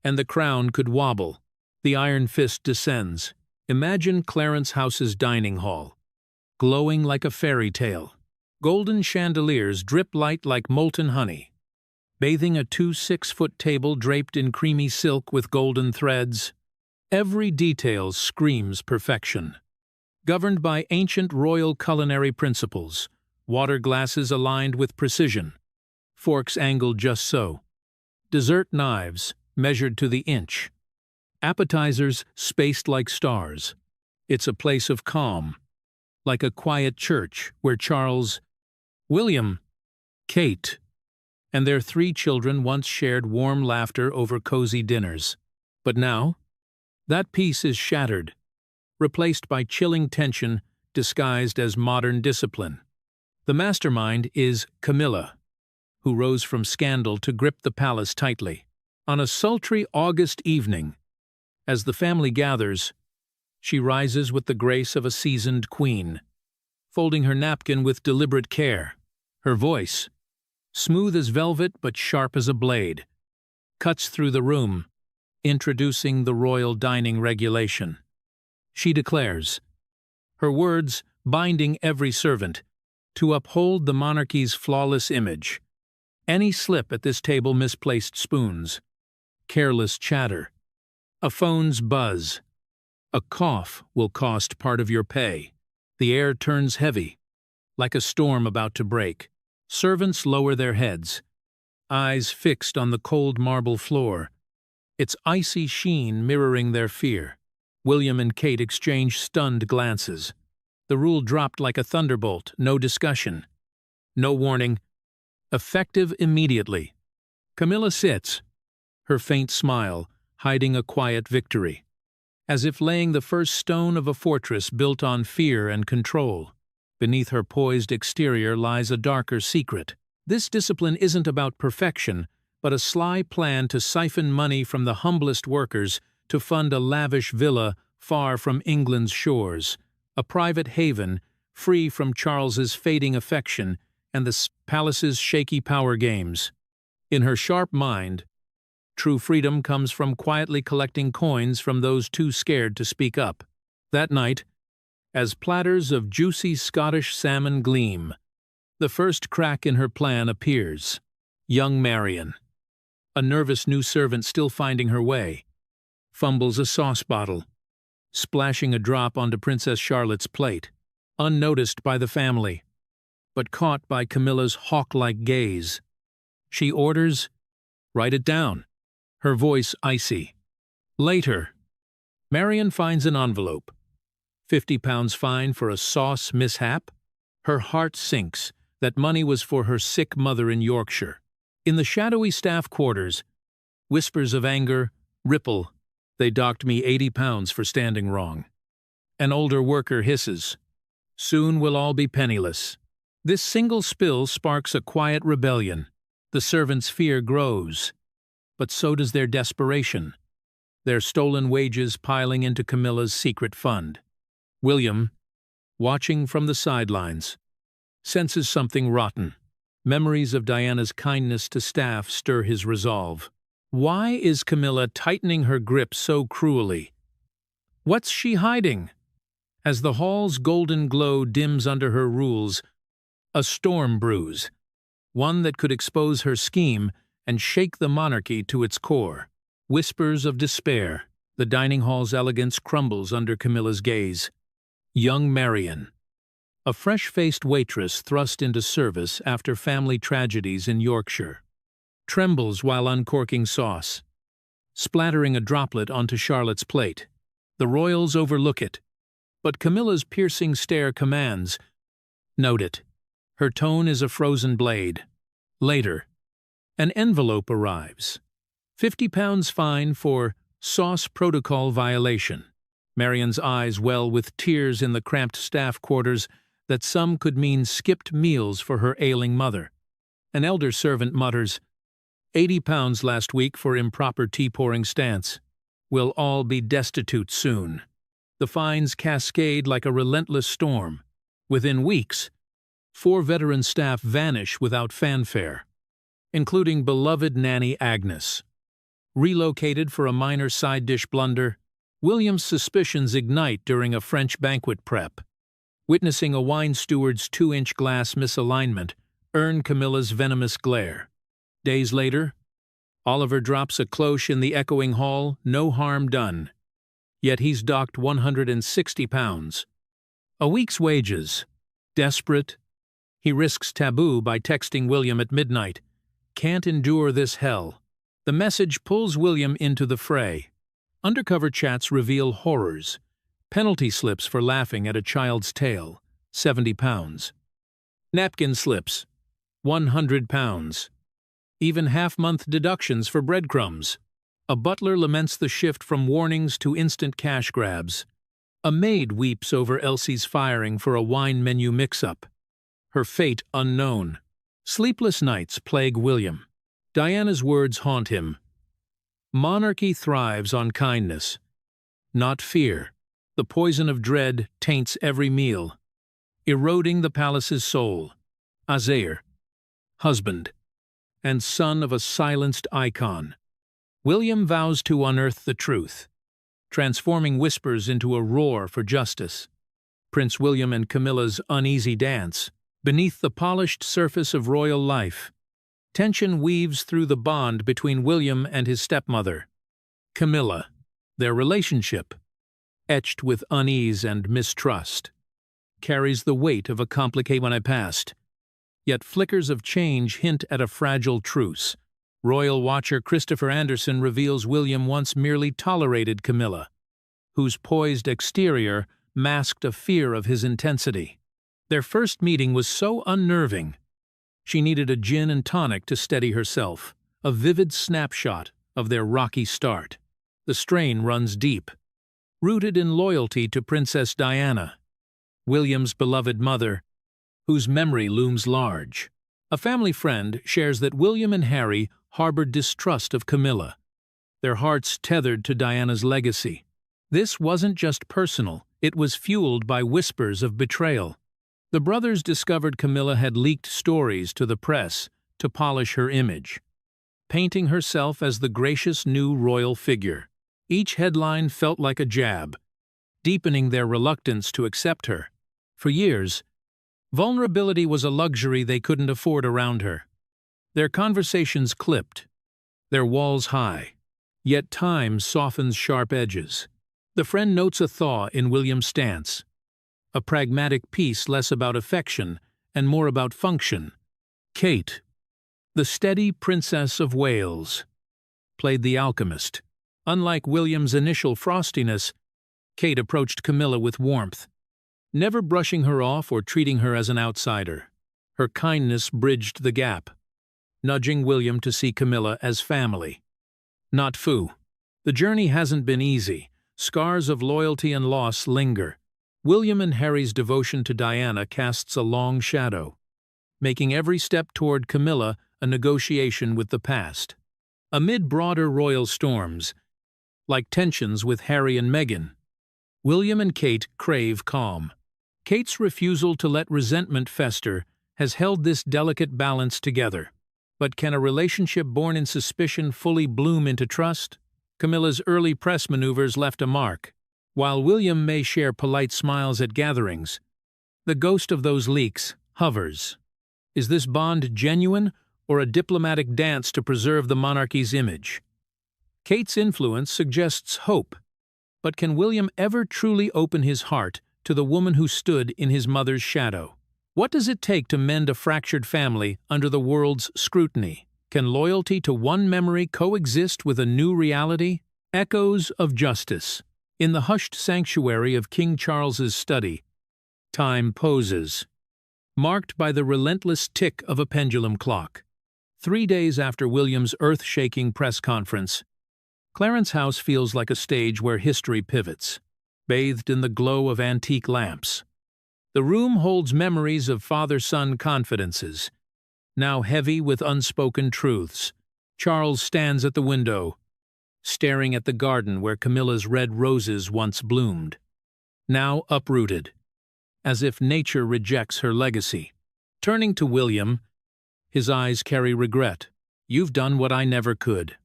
Speaker 1: and the crown could wobble. The iron fist descends. Imagine Clarence House's dining hall, glowing like a fairy tale. Golden chandeliers drip light like molten honey, bathing a 2 6-foot table draped in creamy silk with golden threads. Every detail screams perfection. Governed by ancient royal culinary principles, water glasses aligned with precision, forks angled just so, dessert knives measured to the inch, appetizers spaced like stars. It's a place of calm, like a quiet church where Charles, William, Kate, and their 3 children once shared warm laughter over cozy dinners. But now, that peace is shattered, replaced by chilling tension disguised as modern discipline. The mastermind is Camilla, who rose from scandal to grip the palace tightly. On a sultry August evening, as the family gathers, she rises with the grace of a seasoned queen, folding her napkin with deliberate care. Her voice, smooth as velvet but sharp as a blade, cuts through the room, introducing the royal dining regulation. She declares, her words binding every servant, to uphold the monarchy's flawless image. Any slip at this table, misplaced spoons, careless chatter, a phone's buzz, a cough will cost part of your pay. The air turns heavy, like a storm about to break. Servants lower their heads, eyes fixed on the cold marble floor, its icy sheen mirroring their fear. William and Kate exchange stunned glances. The rule dropped like a thunderbolt, no discussion. No warning. Effective immediately. Camilla sits, her faint smile hiding a quiet victory, as if laying the first stone of a fortress built on fear and control. Beneath her poised exterior lies a darker secret. This discipline isn't about perfection, but a sly plan to siphon money from the humblest workers to fund a lavish villa far from England's shores, a private haven free from Charles's fading affection and the palace's shaky power games. In her sharp mind, true freedom comes from quietly collecting coins from those too scared to speak up. That night, as platters of juicy Scottish salmon gleam, the first crack in her plan appears. Young Marion, a nervous new servant still finding her way, fumbles a sauce bottle, splashing a drop onto Princess Charlotte's plate, unnoticed by the family, but caught by Camilla's hawk-like gaze. She orders, "Write it down," her voice icy. Later, Marion finds an envelope. £50 fine for a sauce mishap? Her heart sinks. That money was for her sick mother in Yorkshire. In the shadowy staff quarters, whispers of anger ripple. "They docked me £80 for standing wrong." An older worker hisses, "Soon we'll all be penniless." This single spill sparks a quiet rebellion. The servants' fear grows, but so does their desperation, their stolen wages piling into Camilla's secret fund. William, watching from the sidelines, senses something rotten. Memories of Diana's kindness to staff stir his resolve. Why is Camilla tightening her grip so cruelly? What's she hiding? As the hall's golden glow dims under her rules, a storm brews, one that could expose her scheme and shake the monarchy to its core. Whispers of despair. The dining hall's elegance crumbles under Camilla's gaze. Young Marion, a fresh-faced waitress thrust into service after family tragedies in Yorkshire, trembles while uncorking sauce, splattering a droplet onto Charlotte's plate. The royals overlook it, but Camilla's piercing stare commands, "Note it." Her tone is a frozen blade. Later, an envelope arrives. £50 fine for sauce protocol violation. Marion's eyes well with tears in the cramped staff quarters that some could mean skipped meals for her ailing mother. An elder servant mutters, £80 last week for improper tea-pouring stance. We'll all be destitute soon. The fines cascade like a relentless storm. Within weeks, 4 veteran staff vanish without fanfare, including beloved nanny Agnes. Relocated for a minor side dish blunder, William's suspicions ignite during a French banquet prep. Witnessing a wine steward's 2-inch glass misalignment earn Camilla's venomous glare. Days later, Oliver drops a cloche in the echoing hall, no harm done. Yet he's docked £160. A week's wages. Desperate, he risks taboo by texting William at midnight. Can't endure this hell. The message pulls William into the fray. Undercover chats reveal horrors. Penalty slips for laughing at a child's tale, £70. Napkin slips, £100. Even half-month deductions for breadcrumbs. A butler laments the shift from warnings to instant cash grabs. A maid weeps over Elsie's firing for a wine menu mix-up. Her fate unknown. Sleepless nights plague William. Diana's words haunt him. Monarchy thrives on kindness, not fear. The poison of dread taints every meal, eroding the palace's soul. Azair, husband, and son of a silenced icon. William vows to unearth the truth, transforming whispers into a roar for justice. Prince William and Camilla's uneasy dance. Beneath the polished surface of royal life, tension weaves through the bond between William and his stepmother, Camilla. Their relationship, etched with unease and mistrust, carries the weight of a complicated past. Yet flickers of change hint at a fragile truce. Royal watcher Christopher Anderson reveals William once merely tolerated Camilla, whose poised exterior masked a fear of his intensity. Their first meeting was so unnerving. She needed a gin and tonic to steady herself, a vivid snapshot of their rocky start. The strain runs deep, rooted in loyalty to Princess Diana, William's beloved mother, whose memory looms large. A family friend shares that William and Harry harbored distrust of Camilla, their hearts tethered to Diana's legacy. This wasn't just personal, it was fueled by whispers of betrayal. The brothers discovered Camilla had leaked stories to the press to polish her image, painting herself as the gracious new royal figure. Each headline felt like a jab, deepening their reluctance to accept her. For years, vulnerability was a luxury they couldn't afford around her. Their conversations clipped, their walls high, yet time softens sharp edges. The friend notes a thaw in William's stance, a pragmatic piece less about affection and more about function. Kate, the steady Princess of Wales, played the alchemist. Unlike William's initial frostiness, Kate approached Camilla with warmth, never brushing her off or treating her as an outsider. Her kindness bridged the gap, nudging William to see Camilla as family, not foe. The journey hasn't been easy. Scars of loyalty and loss linger. William and Harry's devotion to Diana casts a long shadow, making every step toward Camilla a negotiation with the past. Amid broader royal storms, like tensions with Harry and Meghan, William and Kate crave calm. Kate's refusal to let resentment fester has held this delicate balance together. But can a relationship born in suspicion fully bloom into trust? Camilla's early press maneuvers left a mark. While William may share polite smiles at gatherings, the ghost of those leaks hovers. Is this bond genuine or a diplomatic dance to preserve the monarchy's image? Kate's influence suggests hope, but can William ever truly open his heart to the woman who stood in his mother's shadow? What does it take to mend a fractured family under the world's scrutiny? Can loyalty to one memory coexist with a new reality? Echoes of justice. In the hushed sanctuary of King Charles's study, time poses, marked by the relentless tick of a pendulum clock. 3 days after William's earth-shaking press conference, Clarence House feels like a stage where history pivots, bathed in the glow of antique lamps. The room holds memories of father-son confidences, now heavy with unspoken truths. Charles stands at the window, staring at the garden where Camilla's red roses once bloomed, now uprooted, as if nature rejects her legacy. Turning to William, his eyes carry regret. "You've done what I never could,"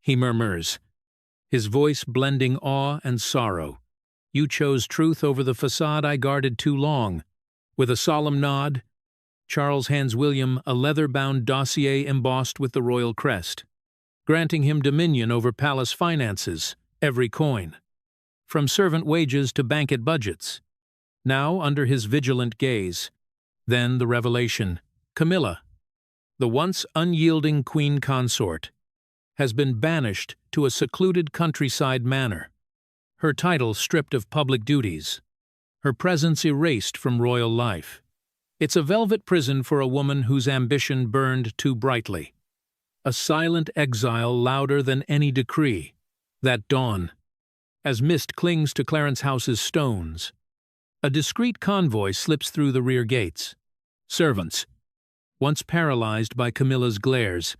Speaker 1: he murmurs, his voice blending awe and sorrow. "You chose truth over the facade I guarded too long." With a solemn nod, Charles hands William a leather-bound dossier embossed with the royal crest, granting him dominion over palace finances, every coin, from servant wages to banquet budgets, now under his vigilant gaze. Then the revelation. Camilla, the once unyielding queen consort, has been banished to a secluded countryside manor, her title stripped of public duties, her presence erased from royal life. It's a velvet prison for a woman whose ambition burned too brightly. A silent exile louder than any decree. That dawn, as mist clings to Clarence House's stones, a discreet convoy slips through the rear gates. Servants, once paralyzed by Camilla's glares,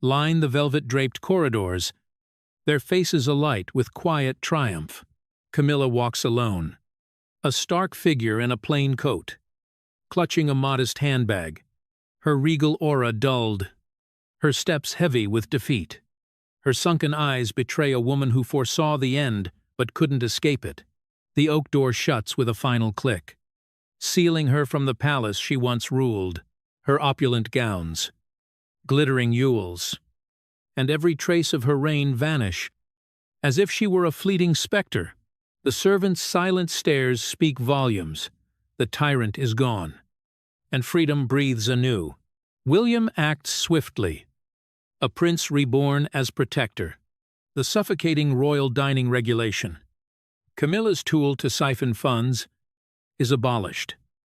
Speaker 1: line the velvet-draped corridors, their faces alight with quiet triumph. Camilla walks alone, a stark figure in a plain coat, clutching a modest handbag, her regal aura dulled, her steps heavy with defeat. Her sunken eyes betray a woman who foresaw the end but couldn't escape it. The oak door shuts with a final click, sealing her from the palace she once ruled. Her opulent gowns, glittering jewels, and every trace of her reign vanish, as if she were a fleeting specter. The servant's silent stares speak volumes. The tyrant is gone, and freedom breathes anew. William acts swiftly, a prince reborn as protector. The suffocating royal dining regulation, Camilla's tool to siphon funds is abolished.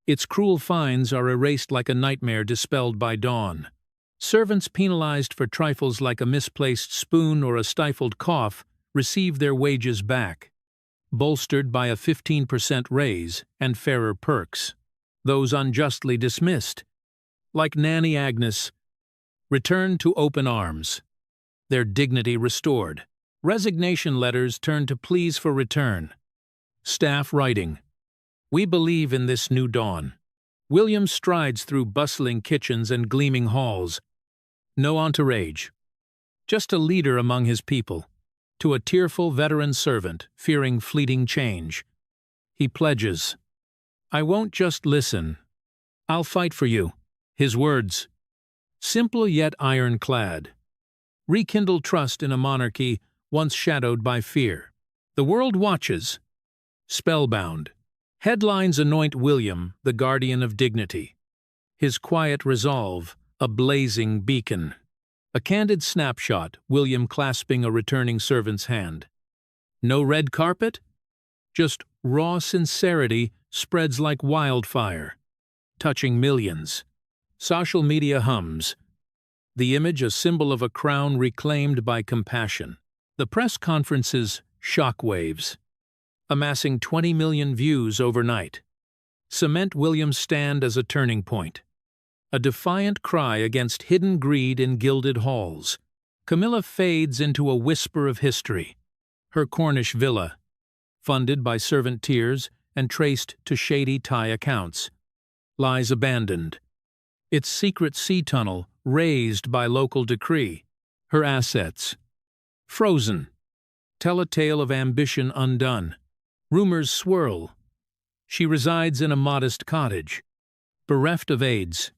Speaker 1: Its cruel fines are erased like a nightmare dispelled by dawn. Servants penalized for trifles like a misplaced spoon or a stifled cough receive their wages back, bolstered by a 15% raise and fairer perks. Those unjustly dismissed, like Nanny Agnes, return to open arms, their dignity restored. Resignation letters turn to pleas for return. Staff writing, "We believe in this new dawn." William strides through bustling kitchens and gleaming halls. No entourage, just a leader among his people. To a tearful veteran servant, fearing fleeting change, he pledges, "I won't just listen. I'll fight for you." His words, simple yet ironclad, rekindle trust in a monarchy once shadowed by fear. The world watches, spellbound. Headlines anoint William, the guardian of dignity. His quiet resolve, a blazing beacon. A candid snapshot, William clasping a returning servant's hand. No red carpet? Just raw sincerity spreads like wildfire, touching millions. Social media hums. The image a symbol of a crown reclaimed by compassion. The press conferences shockwaves, amassing 20 million views overnight. Cement William's stand as a turning point. A defiant cry against hidden greed in gilded halls. Camilla fades into a whisper of history. Her Cornish villa, funded by servant tears and traced to shady Thai accounts, lies abandoned. Its secret sea tunnel razed by local decree. Her assets, frozen, tell a tale of ambition undone. Rumors swirl. She resides in a modest cottage, bereft of aids,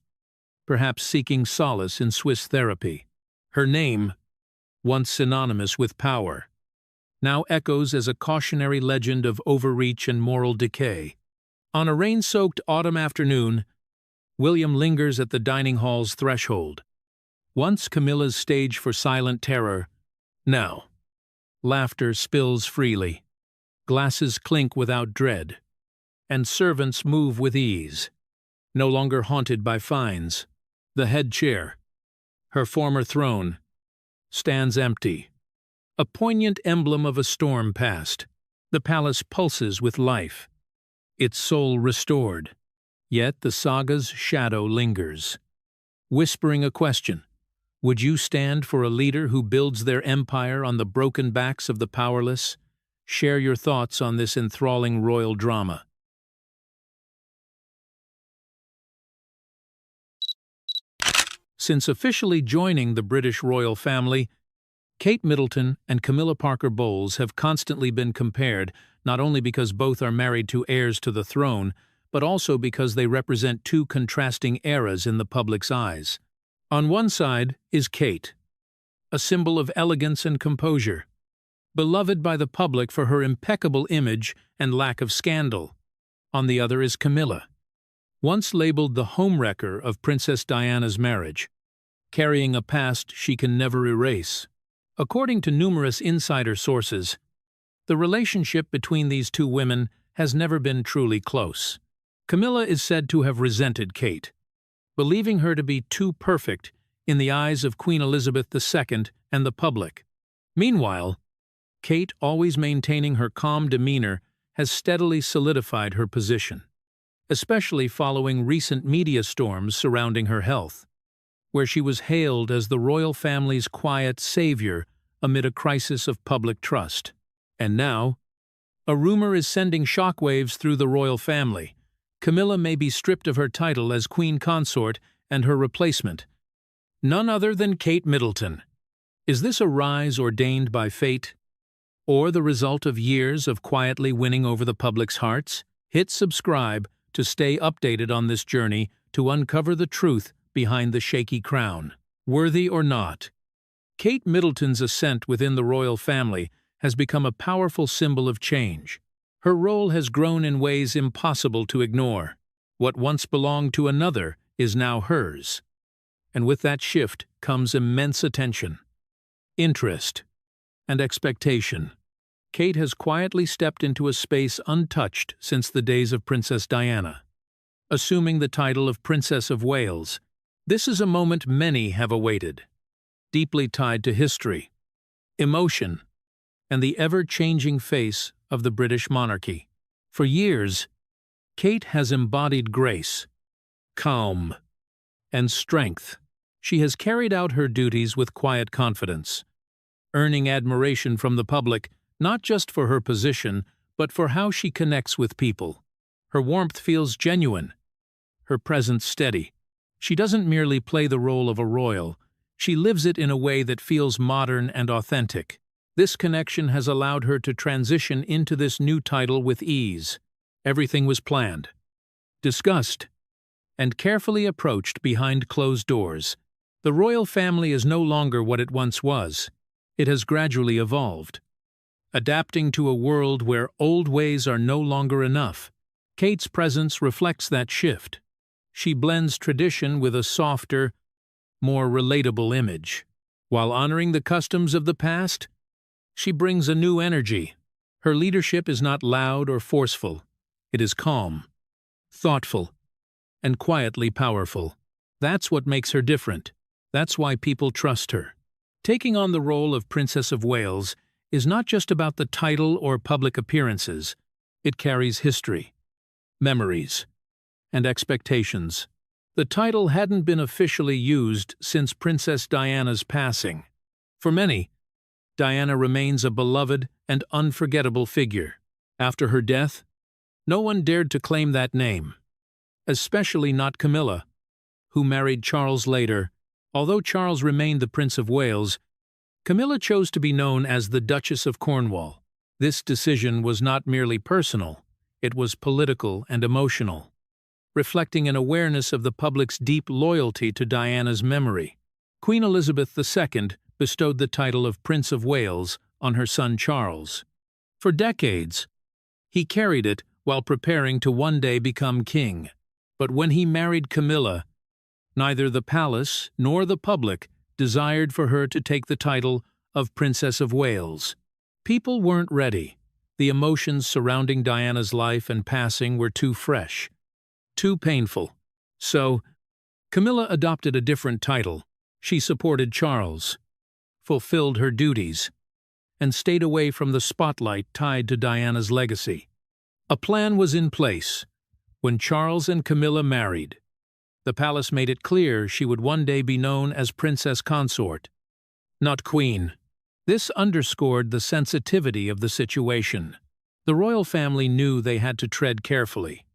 Speaker 1: perhaps seeking solace in Swiss therapy. Her name, once synonymous with power, now echoes as a cautionary legend of overreach and moral decay. On a rain-soaked autumn afternoon, William lingers at the dining hall's threshold. Once Camilla's stage for silent terror, now laughter spills freely, glasses clink without dread, and servants move with ease. No longer haunted by fines, the head chair, her former throne, stands empty. A poignant emblem of a storm past. The palace pulses with life, its soul restored. Yet the saga's shadow lingers, whispering a question. Would you stand for a leader who builds their empire on the broken backs of the powerless? Share your thoughts on this enthralling royal drama. Since officially joining the British royal family, Kate Middleton and Camilla Parker Bowles have constantly been compared, not only because both are married to heirs to the throne, but also because they represent two contrasting eras in the public's eyes. On one side is Kate, a symbol of elegance and composure, beloved by the public for her impeccable image and lack of scandal. On the other is Camilla, once labeled the homewrecker of Princess Diana's marriage, carrying a past she can never erase. According to numerous insider sources, the relationship between these two women has never been truly close. Camilla is said to have resented Kate, believing her to be too perfect in the eyes of Queen Elizabeth II and the public. Meanwhile, Kate, always maintaining her calm demeanor, has steadily solidified her position, especially following recent media storms surrounding her health, where she was hailed as the royal family's quiet savior amid a crisis of public trust. And now, a rumor is sending shockwaves through the royal family. Camilla may be stripped of her title as queen consort, and her replacement, none other than Kate Middleton. Is this a rise ordained by fate, or the result of years of quietly winning over the public's hearts? Hit subscribe to stay updated on this journey to uncover the truth behind the shaky crown. Worthy or not, Kate Middleton's ascent within the royal family has become a powerful symbol of change. Her role has grown in ways impossible to ignore. What once belonged to another is now hers. And with that shift comes immense attention, interest, and expectation. Kate has quietly stepped into a space untouched since the days of Princess Diana. Assuming the title of Princess of Wales, this is a moment many have awaited, deeply tied to history, emotion, and the ever-changing face of the British monarchy. For years, Kate has embodied grace, calm, and strength. She has carried out her duties with quiet confidence, earning admiration from the public not just for her position, but for how she connects with people. Her warmth feels genuine, her presence steady. She doesn't merely play the role of a royal, she lives it in a way that feels modern and authentic. This connection has allowed her to transition into this new title with ease. Everything was planned, discussed, and carefully approached behind closed doors. The royal family is no longer what it once was. It has gradually evolved, adapting to a world where old ways are no longer enough. Kate's presence reflects that shift. She blends tradition with a softer, more relatable image. While honoring the customs of the past, she brings a new energy. Her leadership is not loud or forceful. It is calm, thoughtful, and quietly powerful. That's what makes her different. That's why people trust her. Taking on the role of Princess of Wales is not just about the title or public appearances. It carries history, memories, and expectations. The title hadn't been officially used since Princess Diana's passing. For many, Diana remains a beloved and unforgettable figure. After her death, no one dared to claim that name, especially not Camilla, who married Charles later. Although Charles remained the Prince of Wales, Camilla chose to be known as the Duchess of Cornwall. This decision was not merely personal, it was political and emotional, reflecting an awareness of the public's deep loyalty to Diana's memory. Queen Elizabeth II bestowed the title of Prince of Wales on her son Charles. For decades, he carried it while preparing to one day become king. But when he married Camilla, neither the palace nor the public desired for her to take the title of Princess of Wales. People weren't ready. The emotions surrounding Diana's life and passing were too fresh, too painful. So, Camilla adopted a different title. She supported Charles, fulfilled her duties, and stayed away from the spotlight tied to Diana's legacy. A plan was in place. When Charles and Camilla married, the palace made it clear she would one day be known as Princess Consort, not Queen. This underscored the sensitivity of the situation. The royal family knew they had to tread carefully,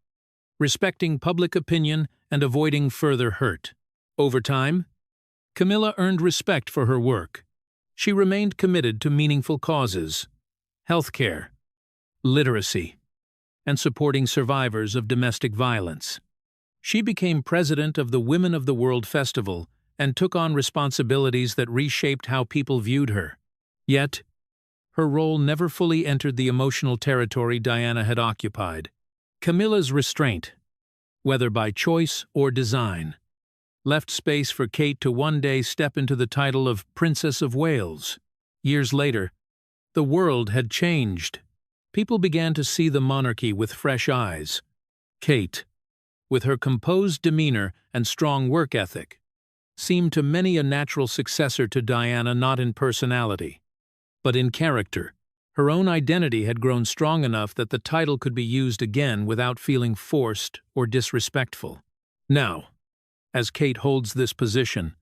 Speaker 1: respecting public opinion and avoiding further hurt. Over time, Camilla earned respect for her work. She remained committed to meaningful causes, healthcare, literacy, and supporting survivors of domestic violence. She became president of the Women of the World Festival and took on responsibilities that reshaped how people viewed her. Yet, her role never fully entered the emotional territory Diana had occupied. Camilla's restraint, whether by choice or design, left space for Kate to one day step into the title of Princess of Wales. Years later, the world had changed. People began to see the monarchy with fresh eyes. Kate, with her composed demeanor and strong work ethic, seemed to many a natural successor to Diana, not in personality, but in character. Her own identity had grown strong enough that the title could be used again without feeling forced or disrespectful. Now, as Kate holds this position,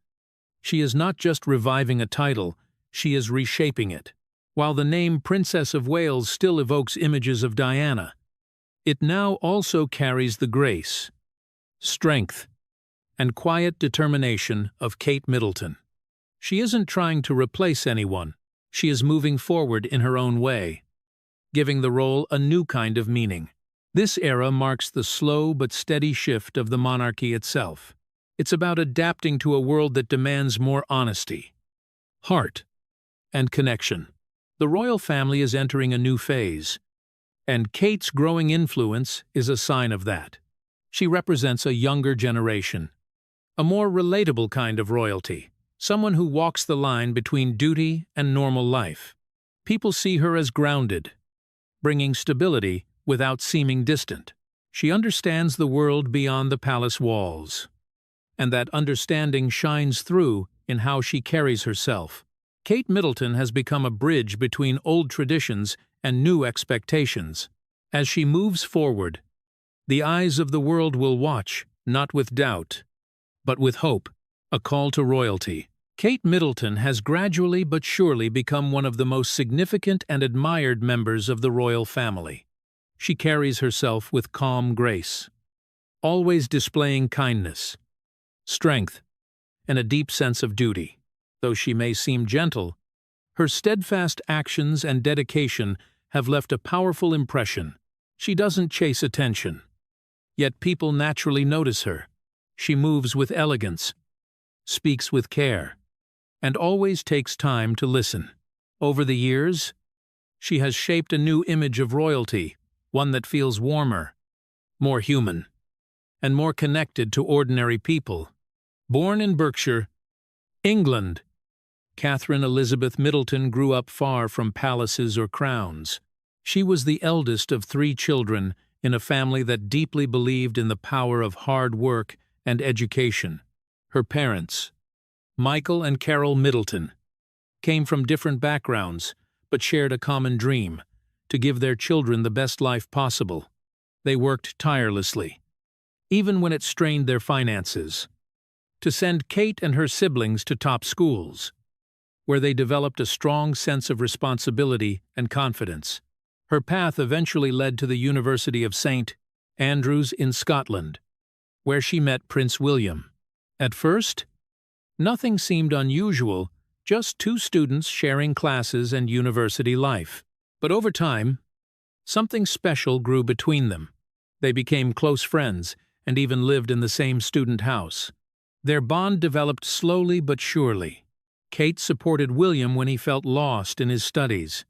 Speaker 1: she is not just reviving a title, she is reshaping it. While the name Princess of Wales still evokes images of Diana, it now also carries the grace, strength, and quiet determination of Kate Middleton. She isn't trying to replace anyone. She is moving forward in her own way, giving the role a new kind of meaning. This era marks the slow but steady shift of the monarchy itself. It's about adapting to a world that demands more honesty, heart, and connection. The royal family is entering a new phase, and Kate's growing influence is a sign of that. She represents a younger generation, a more relatable kind of royalty, someone who walks the line between duty and normal life. People see her as grounded, bringing stability without seeming distant. She understands the world beyond the palace walls, and that understanding shines through in how she carries herself. Kate Middleton has become a bridge between old traditions and new expectations. As she moves forward, the eyes of the world will watch, not with doubt, but with hope, a call to royalty. Kate Middleton has gradually but surely become one of the most significant and admired members of the royal family. She carries herself with calm grace, always displaying kindness, strength, and a deep sense of duty. Though she may seem gentle, her steadfast actions and dedication have left a powerful impression. She doesn't chase attention, yet people naturally notice her. She moves with elegance, speaks with care, and always takes time to listen. Over the years, she has shaped a new image of royalty, one that feels warmer, more human, and more connected to ordinary people. Born in Berkshire, England, Catherine Elizabeth Middleton grew up far from palaces or crowns. She was the eldest of 3 children in a family that deeply believed in the power of hard work and education. Her parents, Michael and Carol Middleton, came from different backgrounds but shared a common dream: to give their children the best life possible. They worked tirelessly, even when it strained their finances, to send Kate and her siblings to top schools, where they developed a strong sense of responsibility and confidence. Her path eventually led to the University of St. Andrews in Scotland, where she met Prince William. At first, nothing seemed unusual, just 2 students sharing classes and university life. But over time, something special grew between them. They became close friends and even lived in the same student house. Their bond developed slowly but surely. Kate supported William when he felt lost in his studies,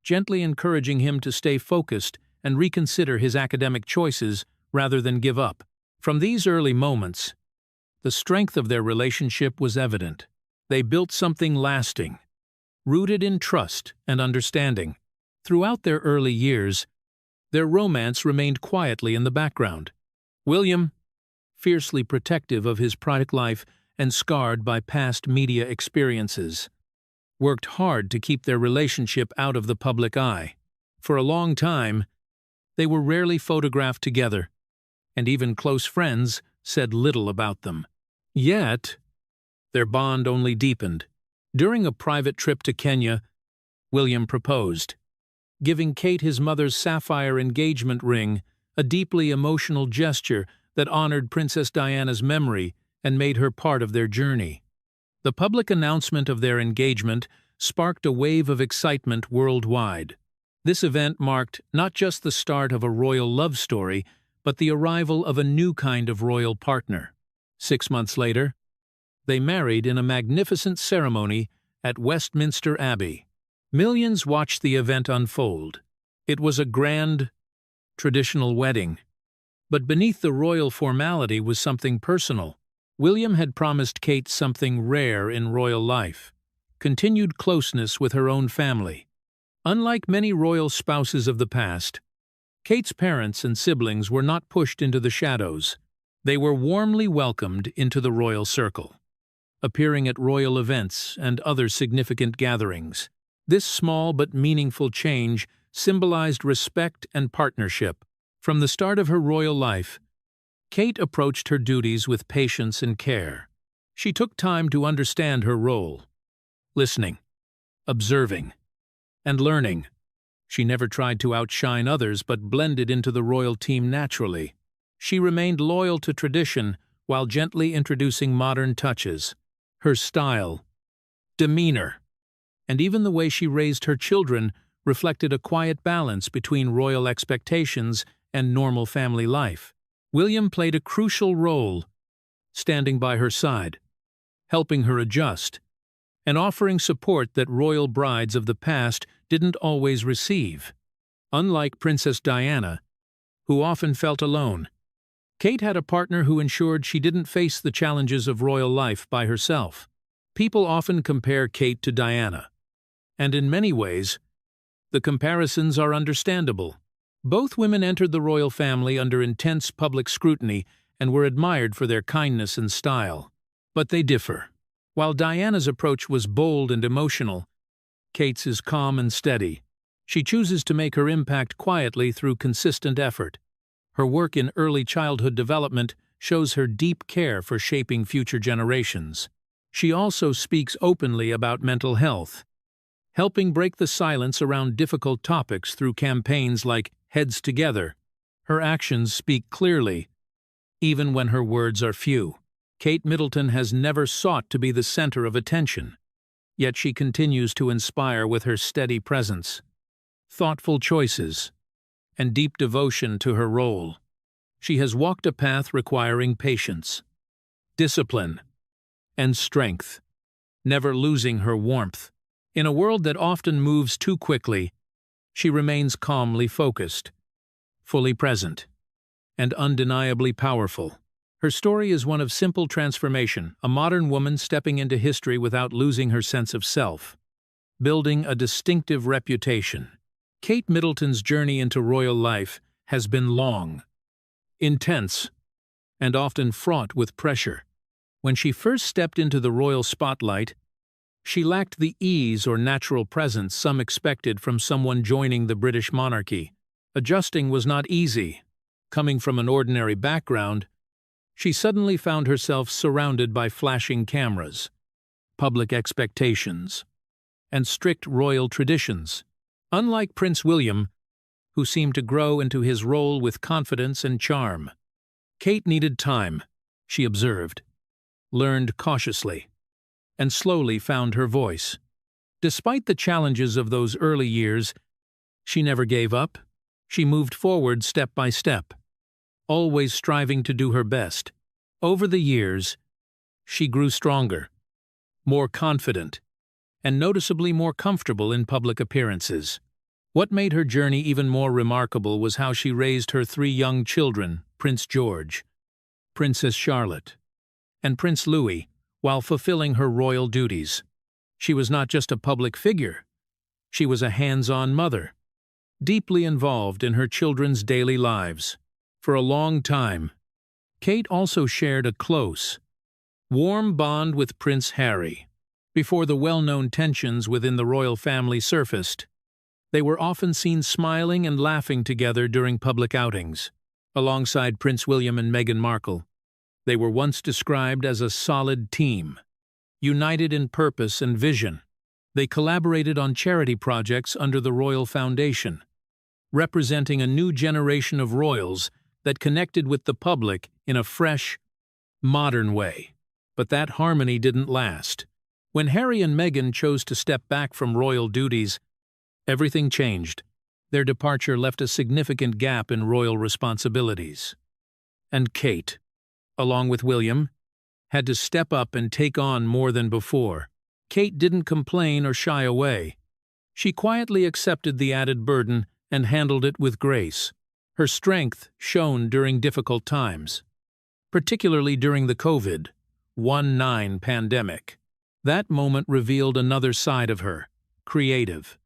Speaker 1: gently encouraging him to stay focused and reconsider his academic choices rather than give up. From these early moments, the strength of their relationship was evident. They built something lasting, rooted in trust and understanding. Throughout their early years, their romance remained quietly in the background. William, fiercely protective of his private life and scarred by past media experiences, worked hard to keep their relationship out of the public eye. For a long time, they were rarely photographed together, and even close friends said little about them. Yet, their bond only deepened. During a private trip to Kenya, William proposed, giving Kate his mother's sapphire engagement ring, a deeply emotional gesture that honored Princess Diana's memory and made her part of their journey. The public announcement of their engagement sparked a wave of excitement worldwide. This event marked not just the start of a royal love story, but the arrival of a new kind of royal partner. 6 months later, they married in a magnificent ceremony at Westminster Abbey. Millions watched the event unfold. It was a grand, traditional wedding. But beneath the royal formality was something personal. William had promised Kate something rare in royal life: continued closeness with her own family. Unlike many royal spouses of the past, Kate's parents and siblings were not pushed into the shadows. They were warmly welcomed into the royal circle, appearing at royal events and other significant gatherings. This small but meaningful change symbolized respect and partnership. From the start of her royal life, Kate approached her duties with patience and care. She took time to understand her role, listening, observing, and learning. She never tried to outshine others but blended into the royal team naturally. She remained loyal to tradition while gently introducing modern touches. Her style, demeanor, and even the way she raised her children reflected a quiet balance between royal expectations and normal family life. William played a crucial role, standing by her side, helping her adjust, and offering support that royal brides of the past didn't always receive. Unlike Princess Diana, who often felt alone, Kate had a partner who ensured she didn't face the challenges of royal life by herself. People often compare Kate to Diana, and in many ways, The comparisons are understandable. Both women entered the royal family under intense public scrutiny and were admired for their kindness and style. But they differ. While Diana's approach was bold and emotional, Kate's is calm and steady. She chooses to make her impact quietly through consistent effort. Her work in early childhood development shows her deep care for shaping future generations. She also speaks openly about mental health, helping break the silence around difficult topics through campaigns like Heads Together. Her actions speak clearly, even when her words are few. Kate Middleton has never sought to be the center of attention, yet she continues to inspire with her steady presence, thoughtful choices, and deep devotion to her role. She has walked a path requiring patience, discipline, and strength, never losing her warmth. In a world that often moves too quickly, she remains calmly focused, fully present, and undeniably powerful. Her story is one of simple transformation, a modern woman stepping into history without losing her sense of self, building a distinctive reputation. Kate Middleton's journey into royal life has been long, intense, and often fraught with pressure. When she first stepped into the royal spotlight, she lacked the ease or natural presence some expected from someone joining the British monarchy. Adjusting was not easy. Coming from an ordinary background, she suddenly found herself surrounded by flashing cameras, public expectations, and strict royal traditions. Unlike Prince William, who seemed to grow into his role with confidence and charm, Kate needed time, she observed, learned cautiously, and slowly found her voice. Despite the challenges of those early years, she never gave up. She moved forward step by step, always striving to do her best. Over the years, she grew stronger, more confident, and noticeably more comfortable in public appearances. What made her journey even more remarkable was how she raised her 3 young children, Prince George, Princess Charlotte, and Prince Louis, while fulfilling her royal duties. She was not just a public figure. She was a hands-on mother, deeply involved in her children's daily lives. For a long time, Kate also shared a close, warm bond with Prince Harry. Before the well-known tensions within the royal family surfaced, they were often seen smiling and laughing together during public outings. Alongside Prince William and Meghan Markle, they were once described as a solid team, united in purpose and vision. They collaborated on charity projects under the Royal Foundation, representing a new generation of royals that connected with the public in a fresh, modern way. But that harmony didn't last. When Harry and Meghan chose to step back from royal duties, everything changed. Their departure left a significant gap in royal responsibilities. And Kate, along with William, had to step up and take on more than before. Kate didn't complain or shy away. She quietly accepted the added burden and handled it with grace. Her strength shone during difficult times, particularly during the COVID-19 pandemic. That moment revealed another side of her, creative,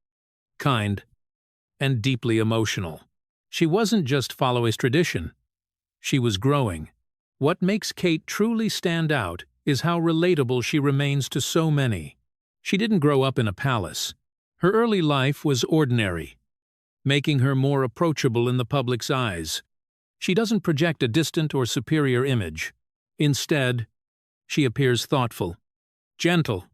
Speaker 1: kind, and deeply emotional. She wasn't just following tradition. She was growing. What makes Kate truly stand out is how relatable she remains to so many. She didn't grow up in a palace. Her early life was ordinary, making her more approachable in the public's eyes. She doesn't project a distant or superior image. Instead, she appears thoughtful, gentle,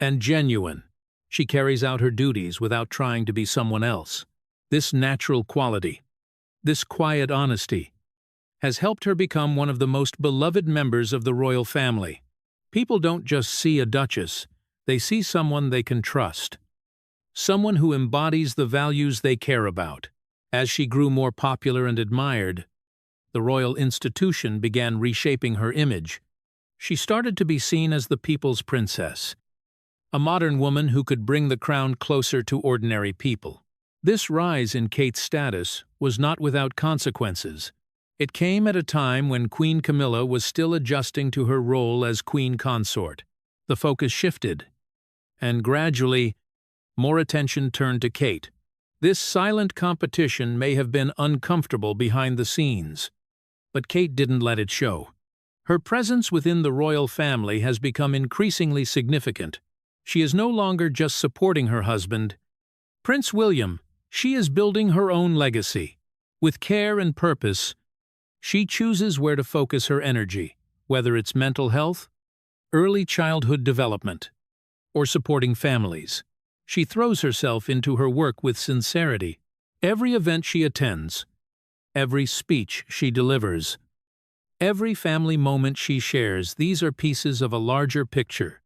Speaker 1: and genuine. She carries out her duties without trying to be someone else. This natural quality, this quiet honesty, has helped her become one of the most beloved members of the royal family. People don't just see a duchess, they see someone they can trust. Someone who embodies the values they care about. As she grew more popular and admired, the royal institution began reshaping her image. She started to be seen as the people's princess, a modern woman who could bring the crown closer to ordinary people. This rise in Kate's status was not without consequences. It came at a time when Queen Camilla was still adjusting to her role as queen consort. The focus shifted, and gradually, more attention turned to Kate. This silent competition may have been uncomfortable behind the scenes, but Kate didn't let it show. Her presence within the royal family has become increasingly significant. She is no longer just supporting her husband, Prince William. She is building her own legacy. With care and purpose, she chooses where to focus her energy, whether it's mental health, early childhood development, or supporting families. She throws herself into her work with sincerity. Every event she attends, every speech she delivers, every family moment she shares, these are pieces of a larger picture.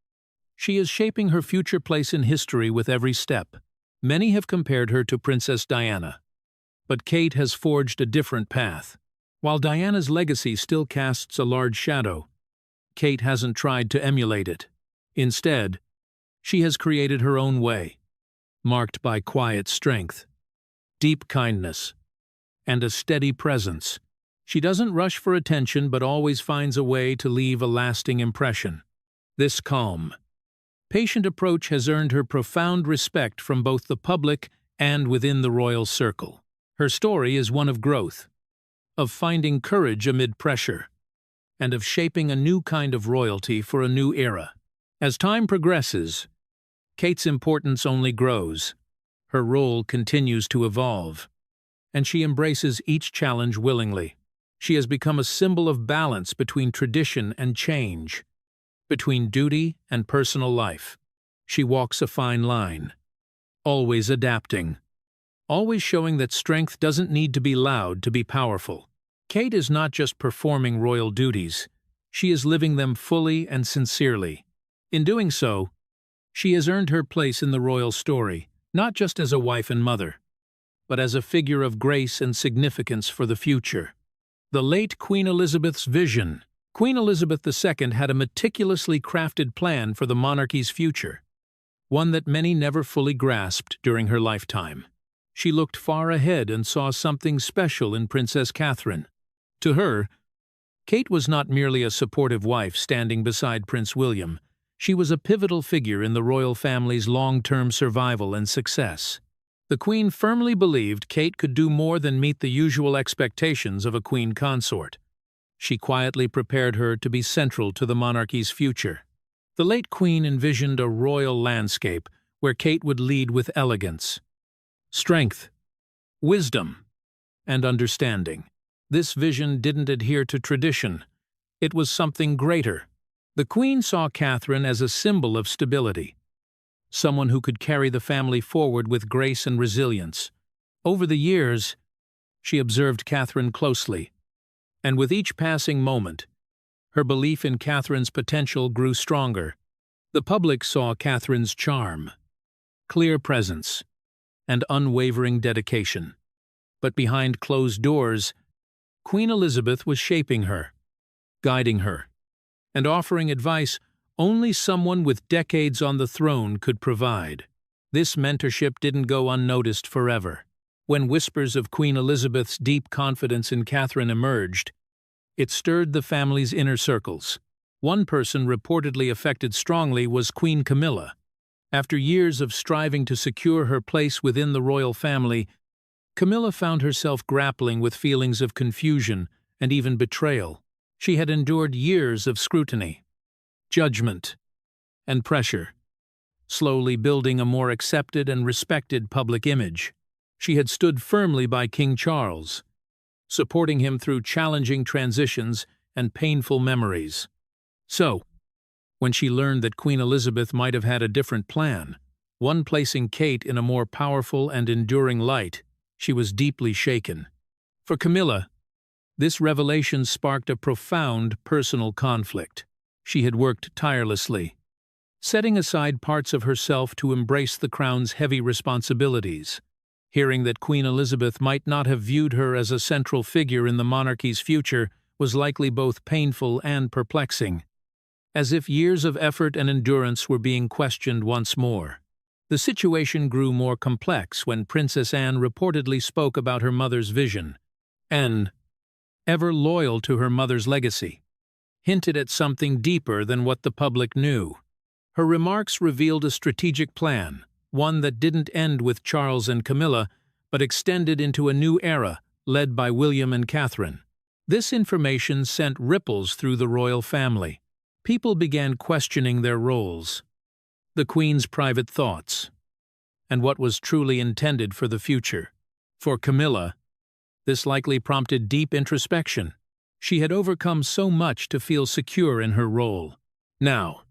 Speaker 1: She is shaping her future place in history with every step. Many have compared her to Princess Diana, but Kate has forged a different path. While Diana's legacy still casts a large shadow, Kate hasn't tried to emulate it. Instead, she has created her own way, marked by quiet strength, deep kindness, and a steady presence. She doesn't rush for attention but always finds a way to leave a lasting impression. This calm, patient approach has earned her profound respect from both the public and within the royal circle. Her story is one of growth, of finding courage amid pressure, and of shaping a new kind of royalty for a new era. As time progresses, Kate's importance only grows. Her role continues to evolve, and she embraces each challenge willingly. She has become a symbol of balance between tradition and change, between duty and personal life. She walks a fine line, always adapting, always showing that strength doesn't need to be loud to be powerful. Kate is not just performing royal duties, she is living them fully and sincerely. In doing so, she has earned her place in the royal story, not just as a wife and mother, but as a figure of grace and significance for the future. The late Queen Elizabeth's vision. Queen Elizabeth II had a meticulously crafted plan for the monarchy's future, one that many never fully grasped during her lifetime. She looked far ahead and saw something special in Princess Catherine. To her, Kate was not merely a supportive wife standing beside Prince William. She was a pivotal figure in the royal family's long-term survival and success. The Queen firmly believed Kate could do more than meet the usual expectations of a queen consort. She quietly prepared her to be central to the monarchy's future. The late Queen envisioned a royal landscape where Kate would lead with elegance, strength, wisdom, and understanding. This vision didn't adhere to tradition. It was something greater. The Queen saw Catherine as a symbol of stability, someone who could carry the family forward with grace and resilience. Over the years, she observed Catherine closely, and with each passing moment, her belief in Catherine's potential grew stronger. The public saw Catherine's charm, clear presence, and unwavering dedication. But behind closed doors, Queen Elizabeth was shaping her, guiding her, and offering advice only someone with decades on the throne could provide. This mentorship didn't go unnoticed forever. When whispers of Queen Elizabeth's deep confidence in Catherine emerged, it stirred the family's inner circles. One person reportedly affected strongly was Queen Camilla. After years of striving to secure her place within the royal family, Camilla found herself grappling with feelings of confusion and even betrayal. She had endured years of scrutiny, judgment, and pressure, slowly building a more accepted and respected public image. She had stood firmly by King Charles, supporting him through challenging transitions and painful memories. So, when she learned that Queen Elizabeth might have had a different plan, one placing Kate in a more powerful and enduring light, she was deeply shaken. For Camilla, this revelation sparked a profound personal conflict. She had worked tirelessly, setting aside parts of herself to embrace the crown's heavy responsibilities. Hearing that Queen Elizabeth might not have viewed her as a central figure in the monarchy's future was likely both painful and perplexing, as if years of effort and endurance were being questioned once more. The situation grew more complex when Princess Anne reportedly spoke about her mother's vision, and, ever loyal to her mother's legacy, hinted at something deeper than what the public knew. Her remarks revealed a strategic plan, one that didn't end with Charles and Camilla, but extended into a new era led by William and Catherine. This information sent ripples through the royal family. People began questioning their roles, the Queen's private thoughts, and what was truly intended for the future. For Camilla, this likely prompted deep introspection. She had overcome so much to feel secure in her role. Now,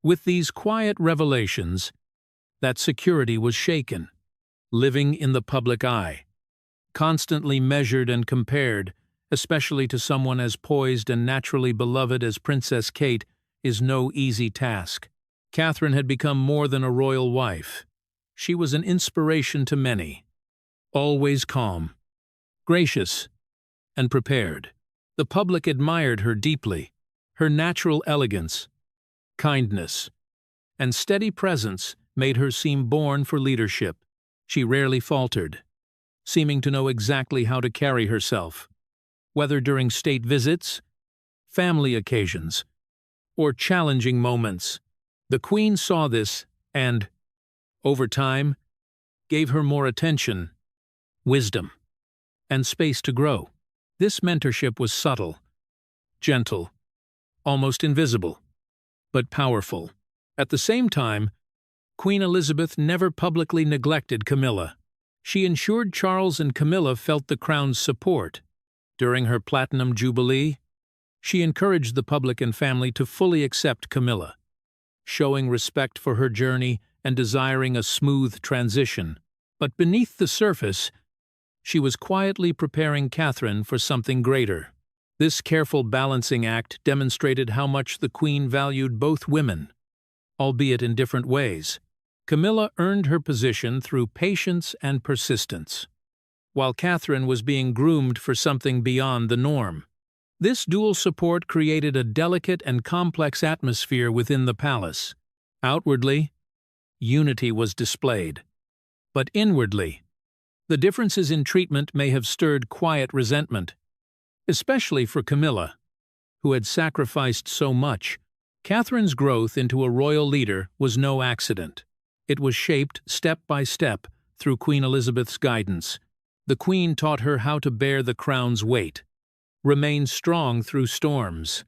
Speaker 1: with these quiet revelations, that security was shaken. Living in the public eye, constantly measured and compared, especially to someone as poised and naturally beloved as Princess Kate, is no easy task. Catherine had become more than a royal wife. She was an inspiration to many. Always calm, gracious, and prepared. The public admired her deeply. Her natural elegance, kindness, and steady presence made her seem born for leadership. She rarely faltered, seeming to know exactly how to carry herself, whether during state visits, family occasions, or challenging moments. The Queen saw this and, over time, gave her more attention, wisdom, and space to grow. This mentorship was subtle, gentle, almost invisible, but powerful. At the same time, Queen Elizabeth never publicly neglected Camilla. She ensured Charles and Camilla felt the crown's support. During her Platinum Jubilee, she encouraged the public and family to fully accept Camilla, showing respect for her journey and desiring a smooth transition. But beneath the surface, she was quietly preparing Catherine for something greater. This careful balancing act demonstrated how much the Queen valued both women, albeit in different ways. Camilla earned her position through patience and persistence, while Catherine was being groomed for something beyond the norm. This dual support created a delicate and complex atmosphere within the palace. Outwardly, unity was displayed, but inwardly, the differences in treatment may have stirred quiet resentment, especially for Camilla, who had sacrificed so much. Catherine's growth into a royal leader was no accident. It was shaped step by step through Queen Elizabeth's guidance. The Queen taught her how to bear the crown's weight, remain strong through storms,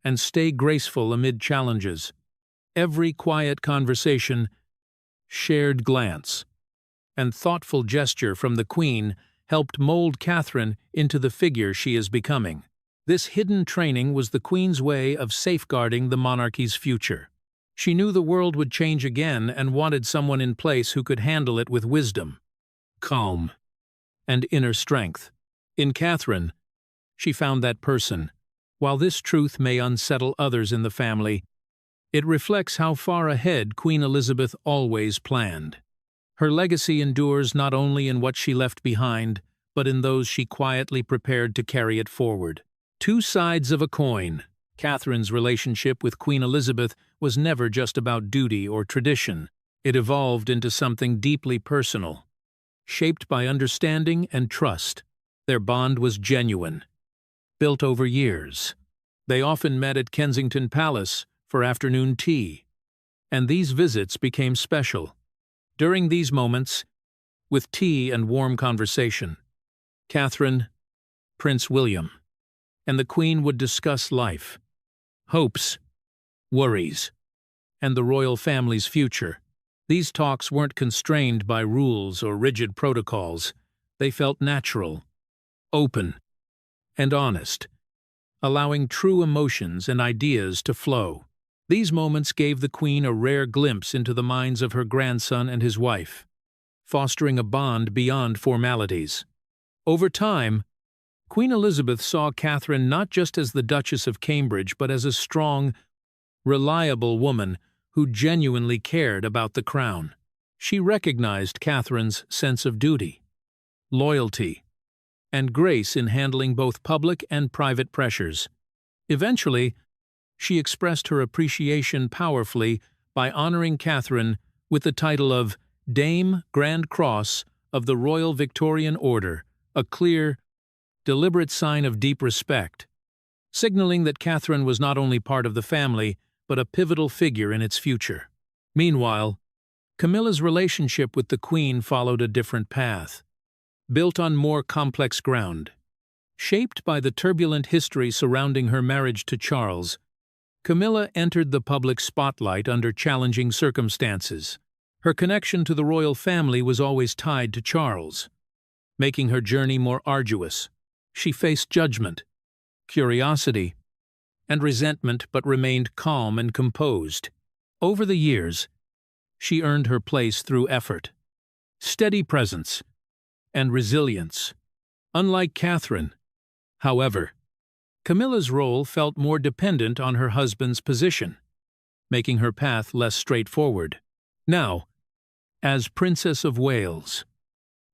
Speaker 1: and stay graceful amid challenges. Every quiet conversation, shared glance, and thoughtful gesture from the Queen helped mold Catherine into the figure she is becoming. This hidden training was the Queen's way of safeguarding the monarchy's future. She knew the world would change again and wanted someone in place who could handle it with wisdom, calm, and inner strength. In Catherine, she found that person. While this truth may unsettle others in the family, it reflects how far ahead Queen Elizabeth always planned. Her legacy endures not only in what she left behind, but in those she quietly prepared to carry it forward. Two sides of a coin. Catherine's relationship with Queen Elizabeth was never just about duty or tradition. It evolved into something deeply personal, shaped by understanding and trust. Their bond was genuine, built over years. They often met at Kensington Palace for afternoon tea, and these visits became special. During these moments, with tea and warm conversation, Catherine, Prince William, and the Queen would discuss life, hopes, worries, and the royal family's future. These talks weren't constrained by rules or rigid protocols. They felt natural, open, and honest, allowing true emotions and ideas to flow. These moments gave the Queen a rare glimpse into the minds of her grandson and his wife, fostering a bond beyond formalities. Over time, Queen Elizabeth saw Catherine not just as the Duchess of Cambridge, but as a strong, reliable woman who genuinely cared about the crown. She recognized Catherine's sense of duty, loyalty, and grace in handling both public and private pressures. Eventually, she expressed her appreciation powerfully by honoring Catherine with the title of Dame Grand Cross of the Royal Victorian Order, a clear, deliberate sign of deep respect, signaling that Catherine was not only part of the family, but a pivotal figure in its future. Meanwhile, Camilla's relationship with the Queen followed a different path. built on more complex ground. Shaped by the turbulent history surrounding her marriage to Charles, Camilla entered the public spotlight under challenging circumstances. Her connection to the royal family was always tied to Charles, making her journey more arduous. She faced judgment, curiosity, and resentment but remained calm and composed. Over the years, she earned her place through effort, steady presence, and resilience. Unlike Catherine, however, Camilla's role felt more dependent on her husband's position, making her path less straightforward. Now, as Princess of Wales,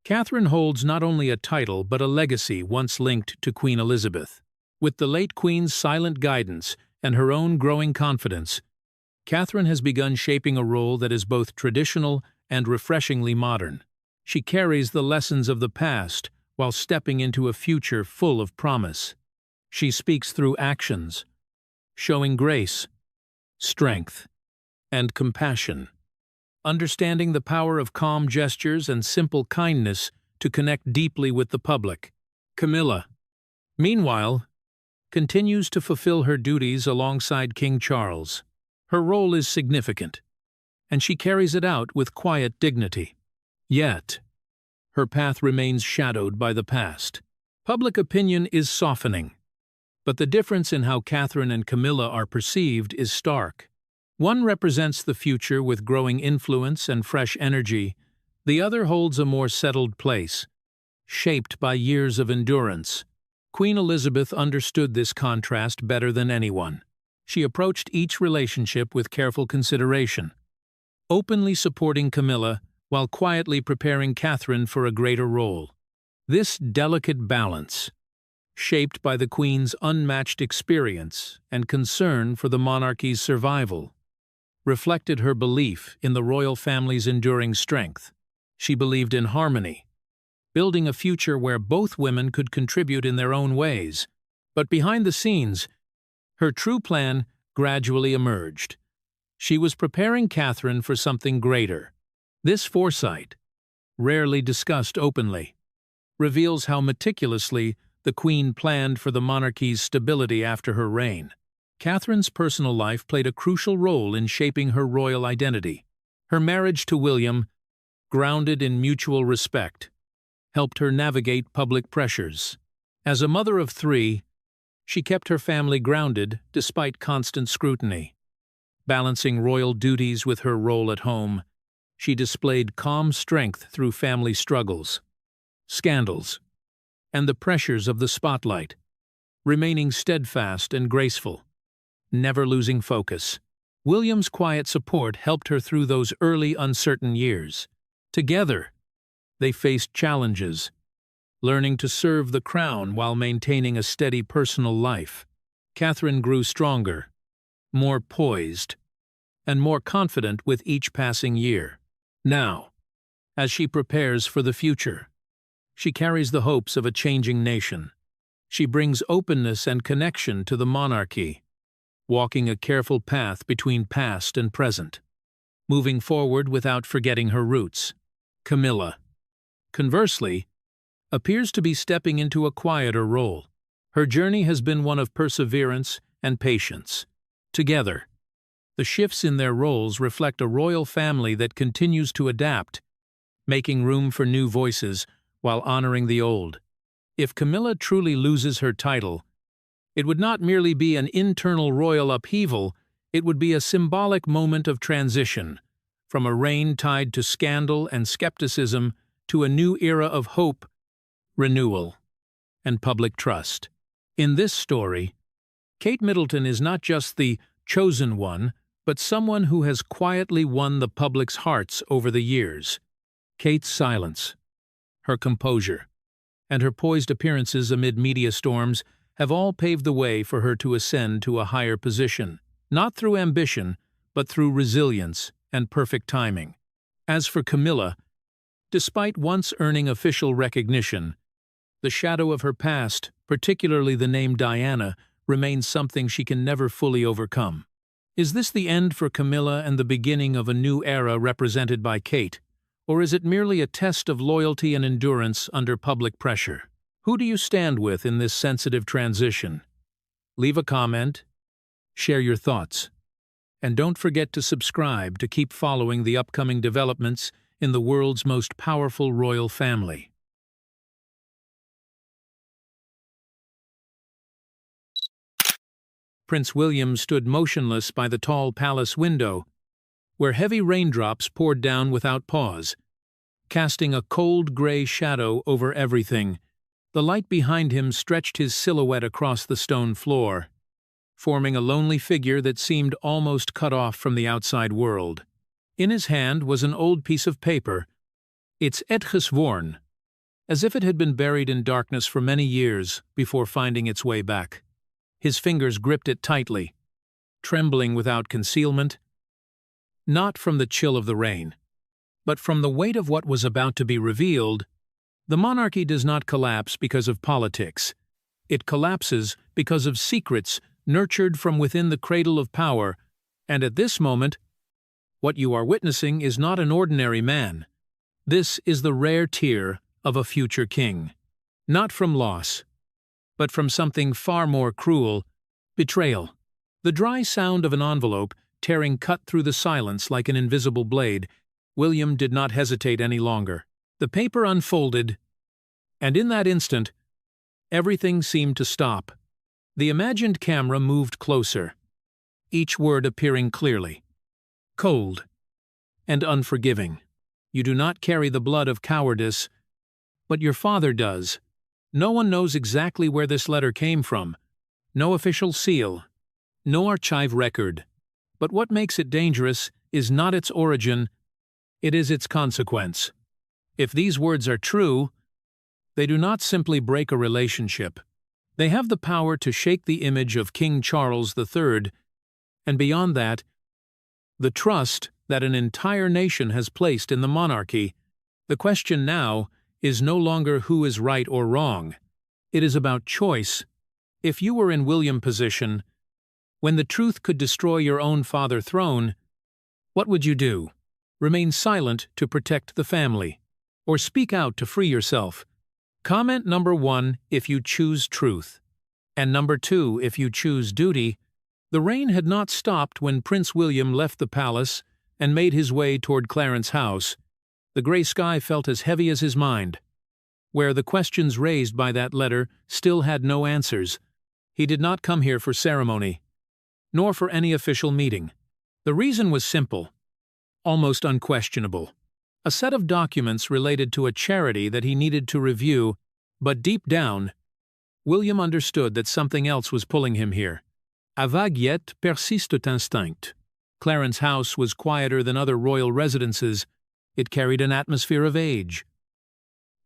Speaker 1: Catherine holds not only a title but a legacy once linked to Queen Elizabeth. With the late Queen's silent guidance and her own growing confidence, Catherine has begun shaping a role that is both traditional and refreshingly modern. She carries the lessons of the past while stepping into a future full of promise. She speaks through actions, showing grace, strength, and compassion, understanding the power of calm gestures and simple kindness to connect deeply with the public. Camilla, meanwhile, continues to fulfill her duties alongside King Charles. Her role is significant, and she carries it out with quiet dignity. Yet, her path remains shadowed by the past. Public opinion is softening, but the difference in how Catherine and Camilla are perceived is stark. One represents the future with growing influence and fresh energy. The other holds a more settled place, shaped by years of endurance. Queen Elizabeth understood this contrast better than anyone. She approached each relationship with careful consideration, openly supporting Camilla while quietly preparing Catherine for a greater role. This delicate balance, shaped by the Queen's unmatched experience and concern for the monarchy's survival, reflected her belief in the royal family's enduring strength. She believed in harmony, building a future where both women could contribute in their own ways. But behind the scenes, her true plan gradually emerged. She was preparing Catherine for something greater. This foresight, rarely discussed openly, reveals how meticulously the Queen planned for the monarchy's stability after her reign. Catherine's personal life played a crucial role in shaping her royal identity. Her marriage to William, grounded in mutual respect, helped her navigate public pressures. As a mother of three, she kept her family grounded despite constant scrutiny. Balancing royal duties with her role at home, she displayed calm strength through family struggles, scandals, and the pressures of the spotlight, remaining steadfast and graceful, never losing focus. William's quiet support helped her through those early uncertain years. Together, they faced challenges, learning to serve the crown while maintaining a steady personal life. Catherine grew stronger, more poised, and more confident with each passing year. Now, as she prepares for the future, she carries the hopes of a changing nation. She brings openness and connection to the monarchy, walking a careful path between past and present, moving forward without forgetting her roots. Camilla, conversely, appears to be stepping into a quieter role. Her journey has been one of perseverance and patience. Together, the shifts in their roles reflect a royal family that continues to adapt, making room for new voices while honoring the old. If Camilla truly loses her title, it would not merely be an internal royal upheaval, it would be a symbolic moment of transition, from a reign tied to scandal and skepticism to a new era of hope, renewal, and public trust. In this story, Kate Middleton is not just the chosen one, but someone who has quietly won the public's hearts over the years. Kate's silence, her composure, and her poised appearances amid media storms have all paved the way for her to ascend to a higher position, not through ambition, but through resilience and perfect timing. As for Camilla, despite once earning official recognition, the shadow of her past, particularly the name Diana, remains something she can never fully overcome. Is this the end for Camilla and the beginning of a new era represented by Kate, Or is it merely a test of loyalty and endurance under public pressure? Who do you stand with in this sensitive transition? Leave a comment, share your thoughts, and don't forget to subscribe to keep following the upcoming developments in the world's most powerful royal family. Prince William stood motionless by the tall palace window, where heavy raindrops poured down without pause, casting a cold gray shadow over everything. The light behind him stretched his silhouette across the stone floor, forming a lonely figure that seemed almost cut off from the outside world. In his hand was an old piece of paper, its edges worn, as if it had been buried in darkness for many years before finding its way back. His fingers gripped it tightly, trembling without concealment, not from the chill of the rain, but from the weight of what was about to be revealed. The monarchy does not collapse because of politics. It collapses because of secrets nurtured from within the cradle of power, and at this moment, what you are witnessing is not an ordinary man. This is the rare tear of a future king. Not from loss, but from something far more cruel: betrayal. The dry sound of an envelope tearing cut through the silence like an invisible blade. William did not hesitate any longer. The paper unfolded, and in that instant, everything seemed to stop. The imagined camera moved closer, each word appearing clearly. Cold and unforgiving. You do not carry the blood of cowardice, but your father does. No one knows exactly where this letter came from. No official seal, no archive record. But what makes it dangerous is not its origin, it is its consequence. If these words are true, they do not simply break a relationship. They have the power to shake the image of King Charles III, and beyond that, the trust that an entire nation has placed in the monarchy. The question now is no longer who is right or wrong. It is about choice. If you were in William's position, when the truth could destroy your own father's throne, what would you do? Remain silent to protect the family, or speak out to free yourself? Comment number 1 if you choose truth, and number 2 if you choose duty. The rain had not stopped when Prince William left the palace and made his way toward Clarence House. The gray sky felt as heavy as his mind, where the questions raised by that letter still had no answers. He did not come here for ceremony, nor for any official meeting. The reason was simple, almost unquestionable. A set of documents related to a charity that he needed to review, but deep down, William understood that something else was pulling him here. A vague yet persistent instinct. Clarence House was quieter than other royal residences. It carried an atmosphere of age.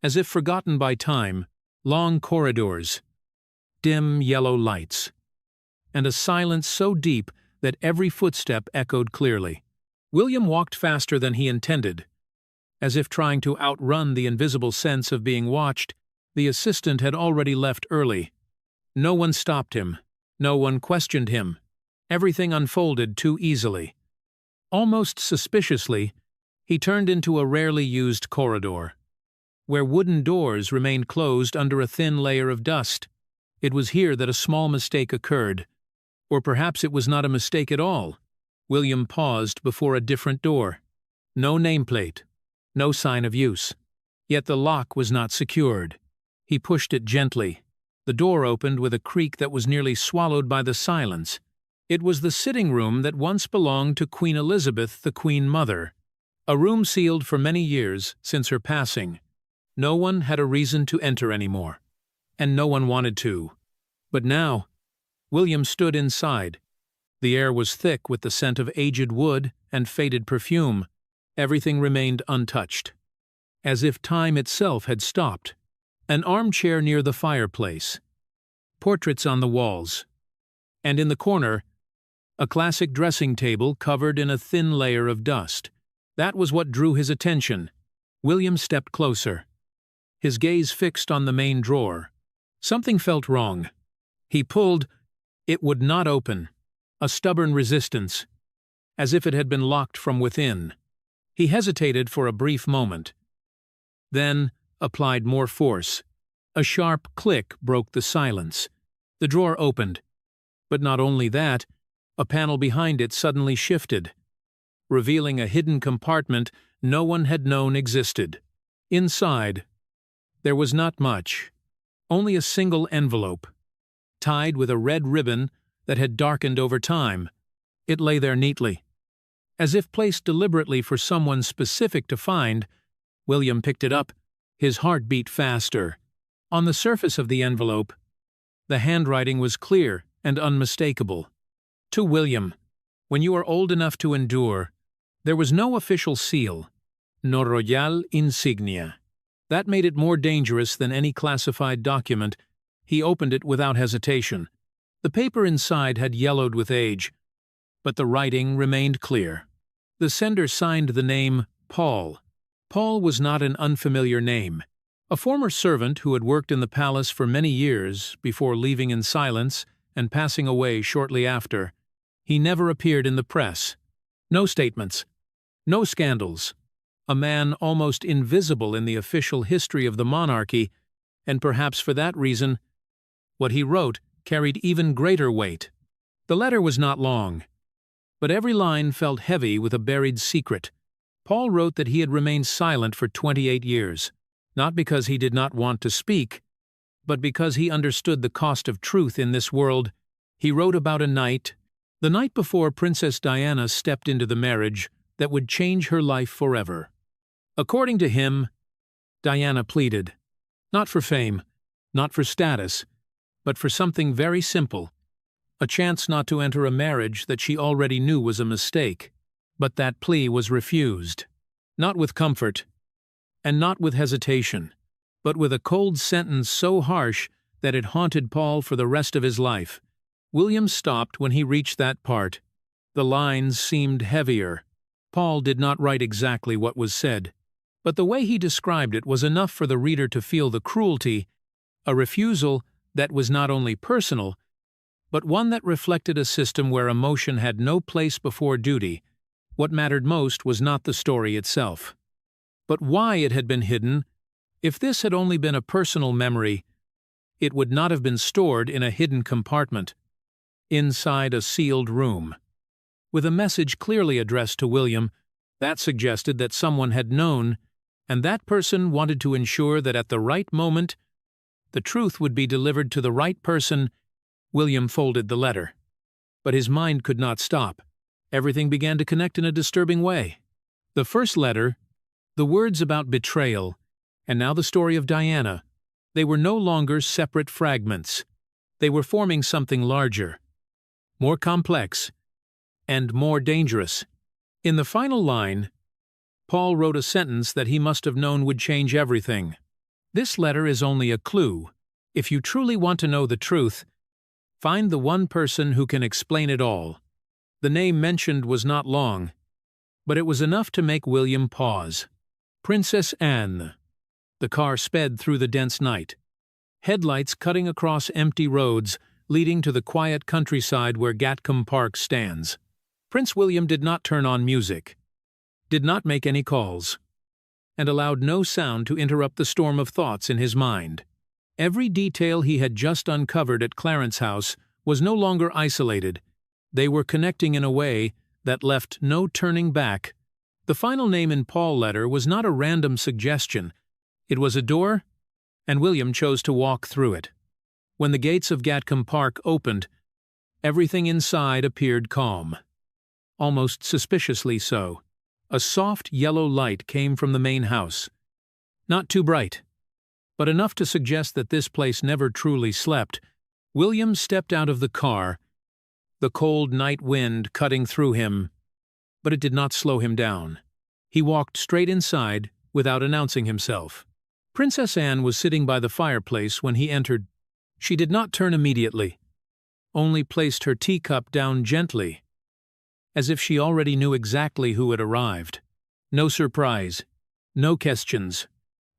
Speaker 1: As if forgotten by time, long corridors, dim yellow lights, and a silence so deep that every footstep echoed clearly. William walked faster than he intended. As if trying to outrun the invisible sense of being watched, the assistant had already left early. No one stopped him. No one questioned him. Everything unfolded too easily. Almost suspiciously, he turned into a rarely used corridor, where wooden doors remained closed under a thin layer of dust. It was here that a small mistake occurred. Or perhaps it was not a mistake at all. William paused before a different door. No nameplate, no sign of use. Yet the lock was not secured. He pushed it gently. The door opened with a creak that was nearly swallowed by the silence. It was the sitting room that once belonged to Queen Elizabeth, the Queen Mother. A room sealed for many years since her passing. No one had a reason to enter anymore, and no one wanted to. But now, William stood inside. The air was thick with the scent of aged wood and faded perfume. Everything remained untouched, as if time itself had stopped. An armchair near the fireplace, portraits on the walls, and in the corner, a classic dressing table covered in a thin layer of dust. That was what drew his attention. William stepped closer, his gaze fixed on the main drawer. Something felt wrong. He pulled. It would not open. A stubborn resistance, as if it had been locked from within. He hesitated for a brief moment, then applied more force. A sharp click broke the silence. The drawer opened. But not only that, a panel behind it suddenly shifted, revealing a hidden compartment no one had known existed. Inside, there was not much, only a single envelope, tied with a red ribbon that had darkened over time. It lay there neatly. As if placed deliberately for someone specific to find, William picked it up. His heart beat faster. On the surface of the envelope, the handwriting was clear and unmistakable. To William, when you are old enough to endure, there was no official seal, no royal insignia. That made it more dangerous than any classified document. He opened it without hesitation. The paper inside had yellowed with age, but the writing remained clear. The sender signed the name Paul. Paul was not an unfamiliar name. A former servant who had worked in the palace for many years before leaving in silence and passing away shortly after, he never appeared in the press. No statements. No scandals. A man almost invisible in the official history of the monarchy, and perhaps for that reason, what he wrote carried even greater weight. The letter was not long, but every line felt heavy with a buried secret. Paul wrote that he had remained silent for 28 years, not because he did not want to speak, but because he understood the cost of truth in this world. He wrote about a night, the night before Princess Diana stepped into the marriage that would change her life forever. According to him, Diana pleaded, not for fame, not for status, but for something very simple, a chance not to enter a marriage that she already knew was a mistake. But that plea was refused, not with comfort, and not with hesitation, but with a cold sentence so harsh that it haunted Paul for the rest of his life. William stopped when he reached that part. The lines seemed heavier. Paul did not write exactly what was said, but the way he described it was enough for the reader to feel the cruelty, a refusal that was not only personal, but one that reflected a system where emotion had no place before duty. What mattered most was not the story itself, but why it had been hidden. If this had only been a personal memory, it would not have been stored in a hidden compartment, inside a sealed room. With a message clearly addressed to William, that suggested that someone had known, and that person wanted to ensure that at the right moment, the truth would be delivered to the right person. William folded the letter, but his mind could not stop. Everything began to connect in a disturbing way. The first letter, the words about betrayal, and now the story of Diana, they were no longer separate fragments. They were forming something larger, more complex, and more dangerous. In the final line, Paul wrote a sentence that he must have known would change everything. This letter is only a clue. If you truly want to know the truth, find the one person who can explain it all. The name mentioned was not long, but it was enough to make William pause. Princess Anne. The car sped through the dense night, headlights cutting across empty roads leading to the quiet countryside where Gatcombe Park stands. Prince William did not turn on music, did not make any calls, and allowed no sound to interrupt the storm of thoughts in his mind. Every detail he had just uncovered at Clarence House was no longer isolated. They were connecting in a way that left no turning back. The final name in Paul's letter was not a random suggestion. It was a door, and William chose to walk through it. When the gates of Gatcombe Park opened, everything inside appeared calm. Almost suspiciously so. A soft yellow light came from the main house. Not too bright, but enough to suggest that this place never truly slept. William stepped out of the car, the cold night wind cutting through him, but it did not slow him down. He walked straight inside without announcing himself. Princess Anne was sitting by the fireplace when he entered. She did not turn immediately, only placed her teacup down gently, as if she already knew exactly who had arrived. No surprise, no questions,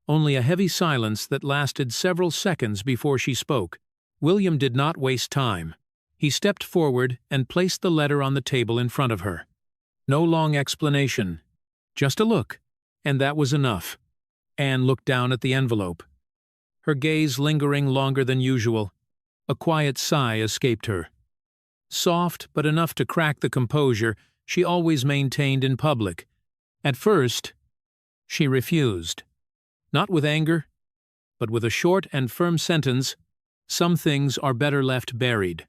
Speaker 1: only a heavy silence that lasted several seconds before she spoke. William did not waste time. He stepped forward and placed the letter on the table in front of her. No long explanation, Just a look, and that was enough. Anne looked down at the envelope. Her gaze lingering longer than usual. A quiet sigh escaped her. Soft, but enough to crack the composure she always maintained in public. At first, she refused. Not with anger, but with a short and firm sentence, "Some things are better left buried."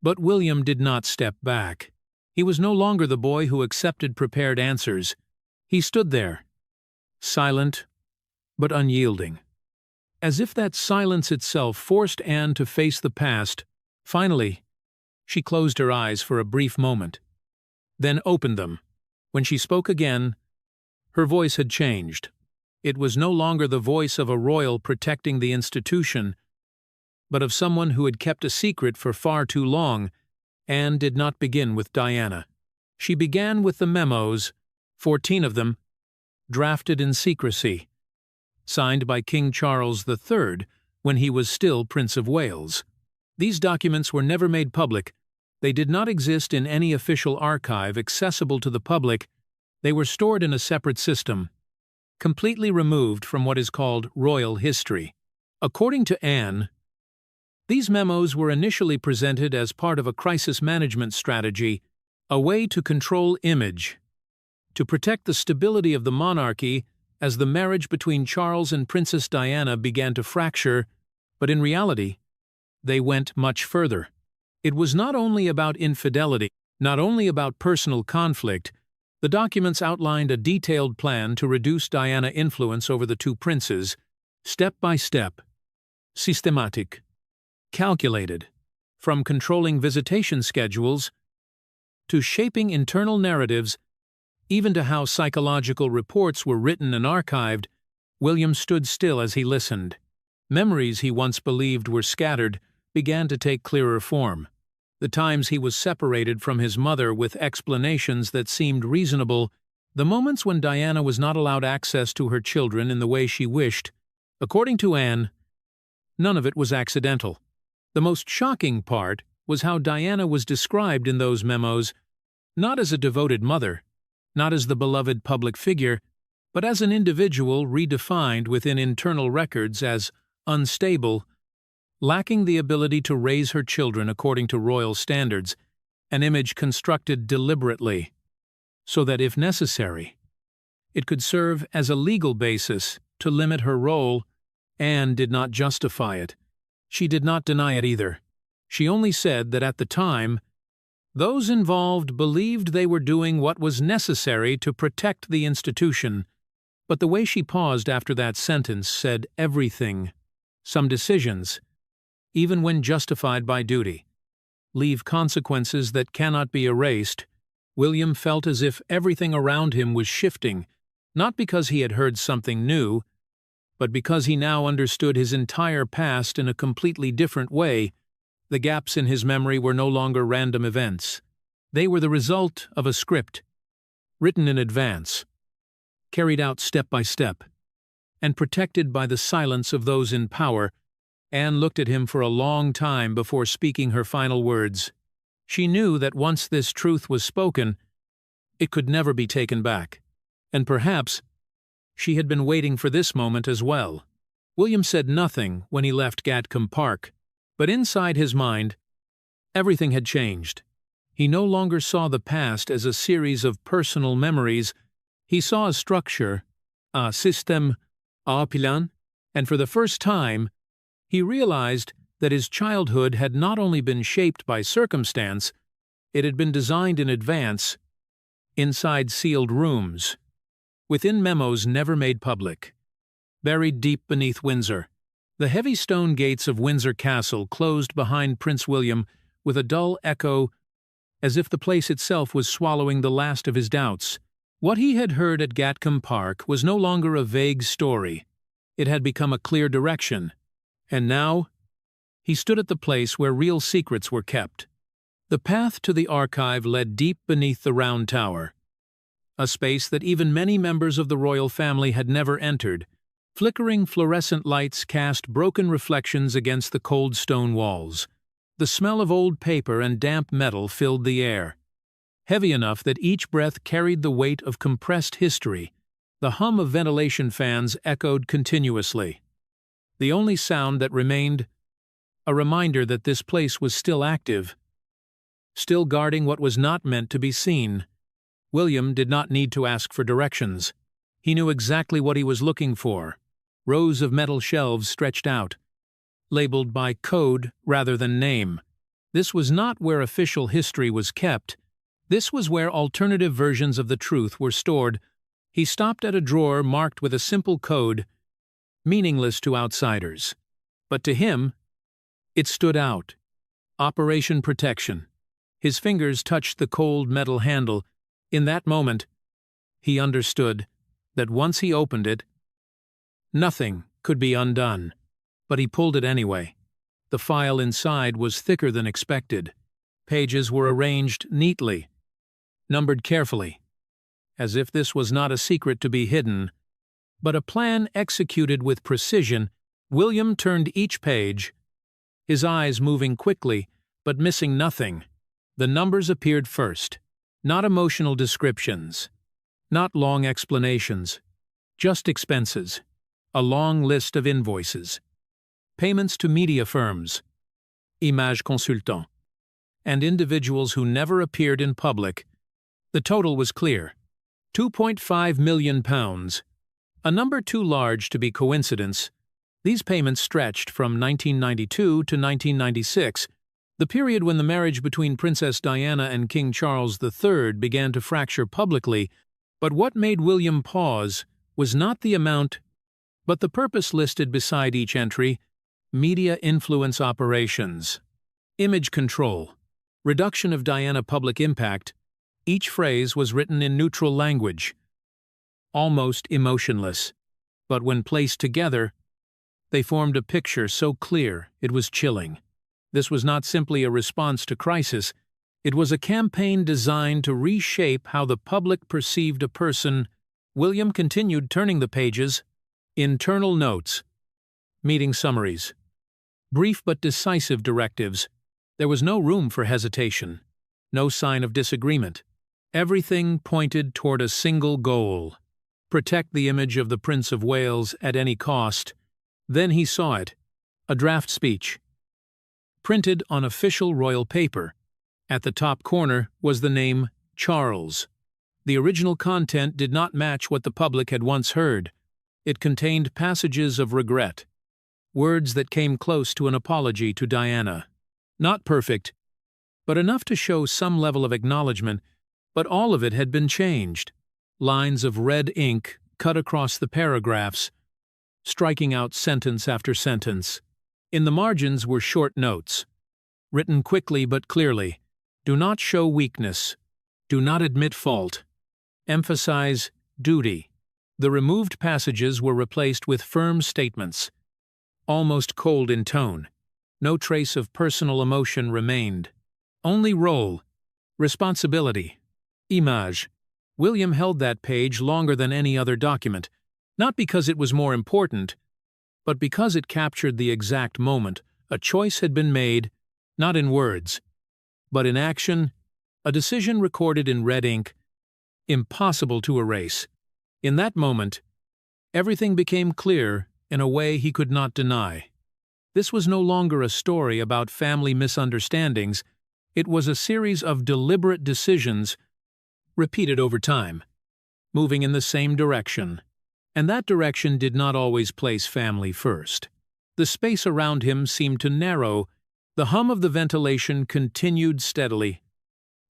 Speaker 1: But William did not step back. He was no longer the boy who accepted prepared answers. He stood there, silent but unyielding. As if that silence itself forced Anne to face the past, finally, she closed her eyes for a brief moment, then opened them. When she spoke again, her voice had changed. It was no longer the voice of a royal protecting the institution, but of someone who had kept a secret for far too long. Anne did not begin with Diana. She began with the memos, 14 of them, drafted in secrecy, signed by King Charles III when he was still Prince of Wales. These documents were never made public. They did not exist in any official archive accessible to the public. They were stored in a separate system, completely removed from what is called royal history. According to Anne, these memos were initially presented as part of a crisis management strategy, a way to control image, to protect the stability of the monarchy as the marriage between Charles and Princess Diana began to fracture, but in reality, they went much further. It was not only about infidelity, not only about personal conflict. The documents outlined a detailed plan to reduce Diana's influence over the two princes, step by step, systematic, calculated, from controlling visitation schedules to shaping internal narratives, even to how psychological reports were written and archived. William stood still as he listened. Memories he once believed were scattered began to take clearer form. The times he was separated from his mother with explanations that seemed reasonable, the moments when Diana was not allowed access to her children in the way she wished. According to Anne, none of it was accidental. The most shocking part was how Diana was described in those memos, not as a devoted mother, not as the beloved public figure, but as an individual redefined within internal records as unstable, lacking the ability to raise her children according to royal standards, an image constructed deliberately, so that if necessary, it could serve as a legal basis to limit her role. Anne did not justify it. She did not deny it either. She only said that at the time, those involved believed they were doing what was necessary to protect the institution. But the way she paused after that sentence said everything. Some decisions, even when justified by duty, leave consequences that cannot be erased. William felt as if everything around him was shifting, not because he had heard something new, but because he now understood his entire past in a completely different way. The gaps in his memory were no longer random events. They were the result of a script, written in advance, carried out step by step, and protected by the silence of those in power. Anne looked at him for a long time before speaking her final words. She knew that once this truth was spoken, it could never be taken back. And perhaps she had been waiting for this moment as well. William said nothing when he left Gatcombe Park, but inside his mind, everything had changed. He no longer saw the past as a series of personal memories. He saw a structure, a système, un plan, and for the first time, he realized that his childhood had not only been shaped by circumstance, it had been designed in advance, inside sealed rooms, within memos never made public. Buried deep beneath Windsor, the heavy stone gates of Windsor Castle closed behind Prince William with a dull echo, as if the place itself was swallowing the last of his doubts. What he had heard at Gatcombe Park was no longer a vague story. It had become a clear direction. And now, he stood at the place where real secrets were kept. The path to the archive led deep beneath the Round Tower, a space that even many members of the royal family had never entered. Flickering fluorescent lights cast broken reflections against the cold stone walls. The smell of old paper and damp metal filled the air, heavy enough that each breath carried the weight of compressed history. The hum of ventilation fans echoed continuously. The only sound that remained, a reminder that this place was still active, still guarding what was not meant to be seen. William did not need to ask for directions. He knew exactly what he was looking for. Rows of metal shelves stretched out, labeled by code rather than name. This was not where official history was kept. This was where alternative versions of the truth were stored. He stopped at a drawer marked with a simple code, meaningless to outsiders. But to him, it stood out. Operation Protection. His fingers touched the cold metal handle. In that moment, he understood that once he opened it, nothing could be undone. But he pulled it anyway. The file inside was thicker than expected. Pages were arranged neatly, numbered carefully, as if this was not a secret to be hidden, but a plan executed with precision. William turned each page, his eyes moving quickly, but missing nothing. The numbers appeared first, not emotional descriptions, not long explanations, just expenses, a long list of invoices, payments to media firms, image consultants, and individuals who never appeared in public. The total was clear: £2.5 million, a number too large to be coincidence. These payments stretched from 1992 to 1996, the period when the marriage between Princess Diana and King Charles III began to fracture publicly. But what made William pause was not the amount, but the purpose listed beside each entry: media influence operations, image control, reduction of Diana public impact. Each phrase was written in neutral language, almost emotionless, but when placed together, they formed a picture so clear it was chilling. This was not simply a response to crisis, it was a campaign designed to reshape how the public perceived a person. William continued turning the pages. Internal notes, meeting summaries, brief but decisive directives. There was no room for hesitation, no sign of disagreement. Everything pointed toward a single goal: protect the image of the Prince of Wales at any cost. Then he saw it, a draft speech, printed on official royal paper. At the top corner was the name Charles. The original content did not match what the public had once heard. It contained passages of regret, words that came close to an apology to Diana. Not perfect, but enough to show some level of acknowledgement. But all of it had been changed. Lines of red ink cut across the paragraphs, striking out sentence after sentence. In the margins were short notes, written quickly but clearly. Do not show weakness. Do not admit fault. Emphasize duty. The removed passages were replaced with firm statements, almost cold in tone. No trace of personal emotion remained. Only role, responsibility, image. William held that page longer than any other document, not because it was more important, but because it captured the exact moment. A choice had been made, not in words, but in action, a decision recorded in red ink, impossible to erase. In that moment, everything became clear in a way he could not deny. This was no longer a story about family misunderstandings. It was a series of deliberate decisions repeated over time, moving in the same direction. And that direction did not always place family first. The space around him seemed to narrow. The hum of the ventilation continued steadily.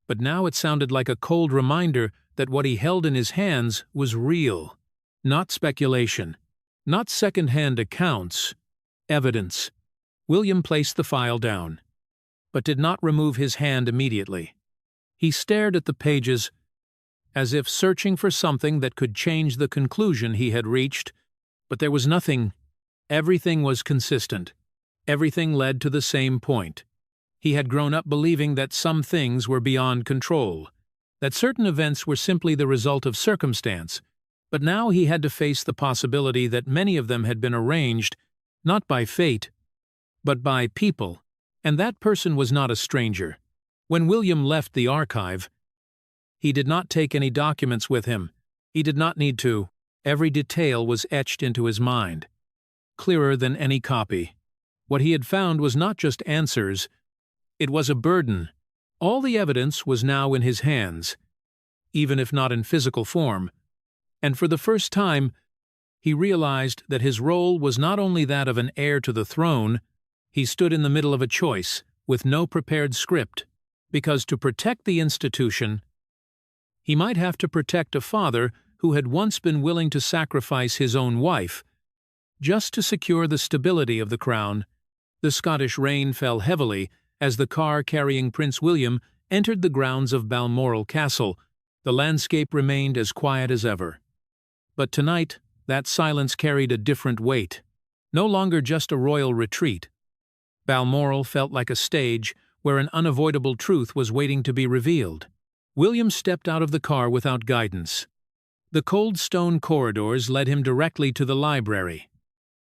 Speaker 1: But now it sounded like a cold reminder that what he held in his hands was real. Not speculation, not second-hand accounts, evidence. William placed the file down, but did not remove his hand immediately. He stared at the pages, as if searching for something that could change the conclusion he had reached, but there was nothing. Everything was consistent. Everything led to the same point. He had grown up believing that some things were beyond control, that certain events were simply the result of circumstance, but now he had to face the possibility that many of them had been arranged, not by fate, but by people, and that person was not a stranger. When William left the archive, he did not take any documents with him. He did not need to. Every detail was etched into his mind, clearer than any copy. What he had found was not just answers, it was a burden. All the evidence was now in his hands, even if not in physical form, and for the first time, he realized that his role was not only that of an heir to the throne. He stood in the middle of a choice, with no prepared script, because to protect the institution, he might have to protect a father who had once been willing to sacrifice his own wife, just to secure the stability of the crown. The Scottish rain fell heavily as the car carrying Prince William entered the grounds of Balmoral Castle. The landscape remained as quiet as ever. But tonight, that silence carried a different weight. No longer just a royal retreat. Balmoral felt like a stage where an unavoidable truth was waiting to be revealed. William stepped out of the car without guidance. The cold stone corridors led him directly to the library,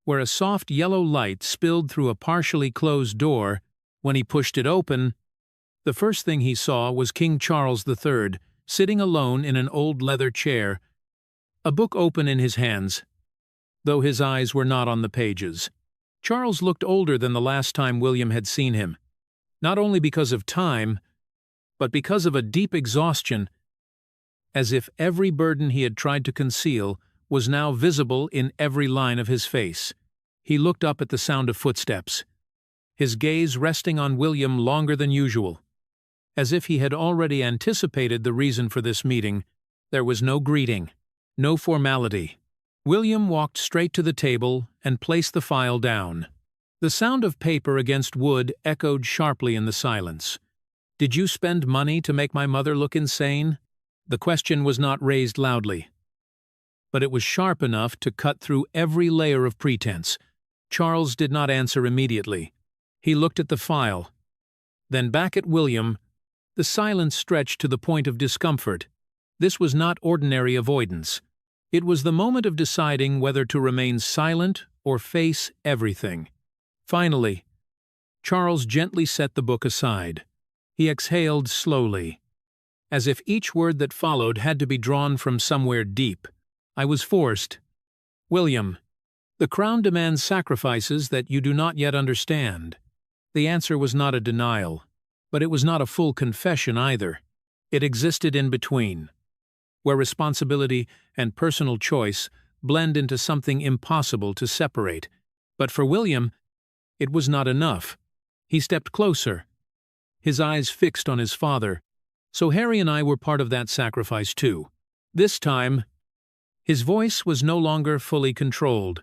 Speaker 1: where a soft yellow light spilled through a partially closed door. When he pushed it open, the first thing he saw was King Charles III, sitting alone in an old leather chair, a book open in his hands, though his eyes were not on the pages. Charles looked older than the last time William had seen him, not only because of time, but because of a deep exhaustion, as if every burden he had tried to conceal was now visible in every line of his face. He looked up at the sound of footsteps, his gaze resting on William longer than usual. As if he had already anticipated the reason for this meeting, there was no greeting, no formality. William walked straight to the table and placed the file down. The sound of paper against wood echoed sharply in the silence. "Did you spend money to make my mother look insane?" The question was not raised loudly, but it was sharp enough to cut through every layer of pretense. Charles did not answer immediately. He looked at the file, then back at William. The silence stretched to the point of discomfort. This was not ordinary avoidance. It was the moment of deciding whether to remain silent or face everything. Finally, Charles gently set the book aside. He exhaled slowly, as if each word that followed had to be drawn from somewhere deep. "I was forced. William, the crown demands sacrifices that you do not yet understand." The answer was not a denial, but it was not a full confession either. It existed in between, where responsibility and personal choice blend into something impossible to separate. But for William, it was not enough. He stepped closer, his eyes fixed on his father. "So Harry and I were part of that sacrifice too." This time, his voice was no longer fully controlled.